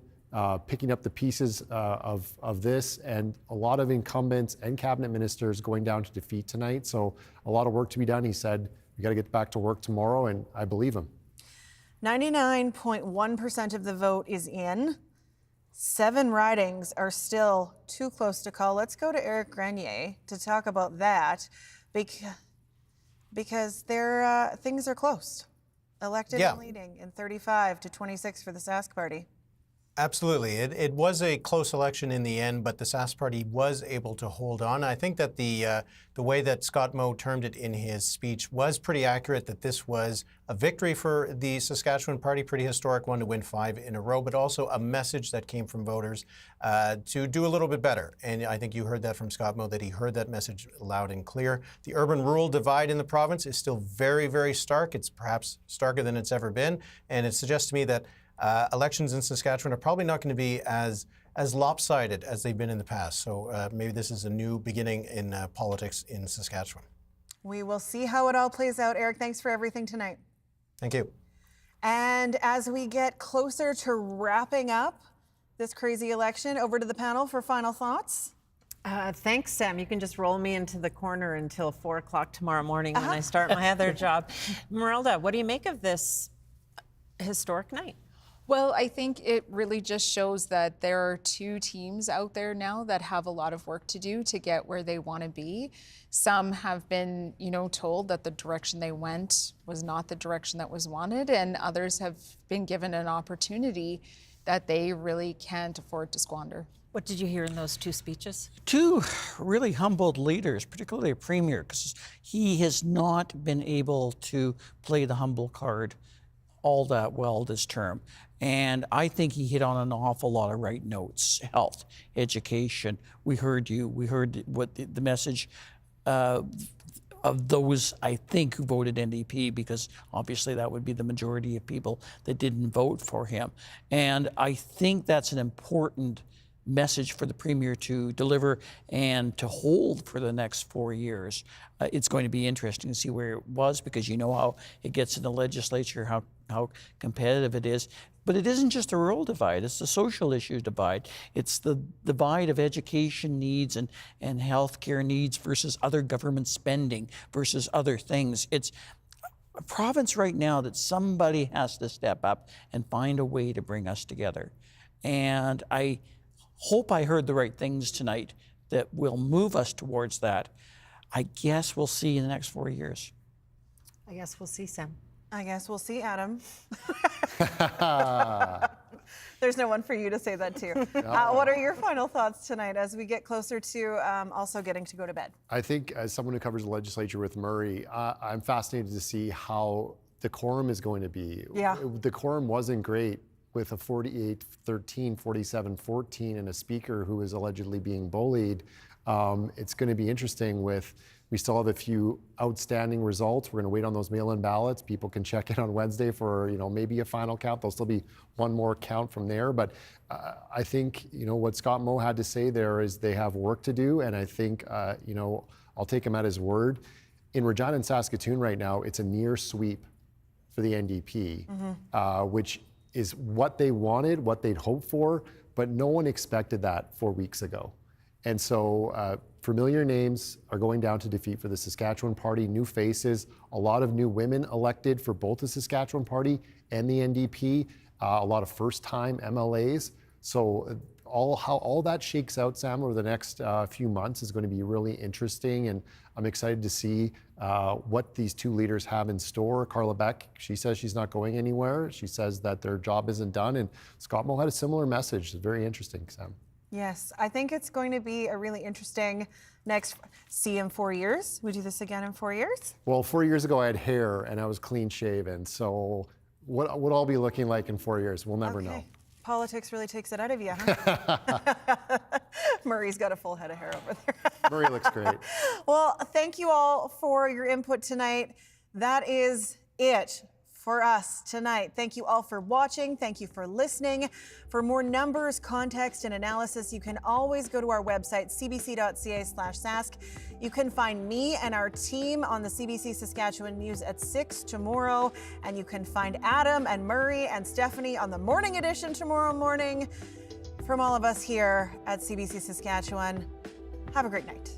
picking up the pieces of this, and a lot of incumbents and cabinet ministers going down to defeat tonight. So a lot of work to be done. He said, we got to get back to work tomorrow, and I believe him. 99.1% of the vote is in. 7 ridings are still too close to call. Let's go to Eric Grenier to talk about that, because things are close. Elected and leading in 35 to 26 for the Sask Party. Absolutely. It was a close election in the end, but the Sask Party was able to hold on. I think that the way that Scott Moe termed it in his speech was pretty accurate, that this was a victory for the Saskatchewan Party, pretty historic one to win 5 in a row, but also a message that came from voters to do a little bit better. And I think you heard that from Scott Moe, that he heard that message loud and clear. The urban-rural divide in the province is still very, very stark. It's perhaps starker than it's ever been. And it suggests to me that elections in Saskatchewan are probably not going to be as lopsided as they've been in the past. So maybe this is a new beginning in politics in Saskatchewan. We will see how it all plays out. Eric, thanks for everything tonight. Thank you. And as we get closer to wrapping up this crazy election, over to the panel for final thoughts. Thanks, Sam. You can just roll me into the corner until 4 o'clock tomorrow morning when I start my other job. Merelda, what do you make of this historic night? Well, I think it really just shows that there are 2 teams out there now that have a lot of work to do to get where they want to be. Some have been, told that the direction they went was not the direction that was wanted, and others have been given an opportunity that they really can't afford to squander. What did you hear in those 2 speeches? 2 really humbled leaders, particularly a premier, because he has not been able to play the humble card all that well this term. And I think he hit on an awful lot of right notes: health, education. We heard you. We heard what the message of those, I think, who voted NDP, because obviously that would be the majority of people that didn't vote for him. And I think that's an important message for the Premier to deliver and to hold for the next 4 years. It's going to be interesting to see where it was, because you know how it gets in the legislature, how competitive it is. But it isn't just the rural divide, it's the social issue divide. It's the divide of education needs and healthcare needs versus other government spending versus other things. It's a province right now that somebody has to step up and find a way to bring us together. And I hope I heard the right things tonight that will move us towards that. I guess we'll see in the next 4 years. I guess we'll see, Sam. I guess we'll see, Adam. There's no one for you to say that to. What are your final thoughts tonight as we get closer to also getting to go to bed? I think, as someone who covers the legislature with Murray, I'm fascinated to see how the quorum is going to be. Yeah. The quorum wasn't great with a 48-13, 47-14, and a speaker who is allegedly being bullied. It's going to be interesting we still have a few outstanding results. We're going to wait on those mail-in ballots. People can check in on Wednesday for, maybe a final count. There'll still be one more count from there. But I think, what Scott Moe had to say there is they have work to do. And I think, I'll take him at his word. In Regina and Saskatoon right now, it's a near sweep for the NDP, which is what they wanted, what they'd hoped for, but no one expected that 4 weeks ago. And so familiar names are going down to defeat for the Saskatchewan Party, new faces, a lot of new women elected for both the Saskatchewan Party and the NDP, a lot of first-time MLAs. So how all that shakes out, Sam, over the next few months is going to be really interesting, and I'm excited to see what these 2 leaders have in store. Carla Beck, she says she's not going anywhere. She says that their job isn't done, and Scott Moe had a similar message. It's very interesting, Sam. Yes, I think it's going to be a really interesting see in 4 years. We do this again in 4 years? Well, 4 years ago I had hair and I was clean shaven. So what would I'll be looking like in 4 years? We'll never know. Politics really takes it out of you, huh? Murray's got a full head of hair over there. Murray looks great. Well, thank you all for your input tonight. That is it for us tonight. Thank you all for watching. Thank you for listening. For more numbers, context, and analysis, you can always go to our website, cbc.ca/sask. You can find me and our team on the CBC Saskatchewan News at 6 tomorrow. And you can find Adam and Murray and Stephanie on the morning edition tomorrow morning. From all of us here at CBC Saskatchewan, have a great night.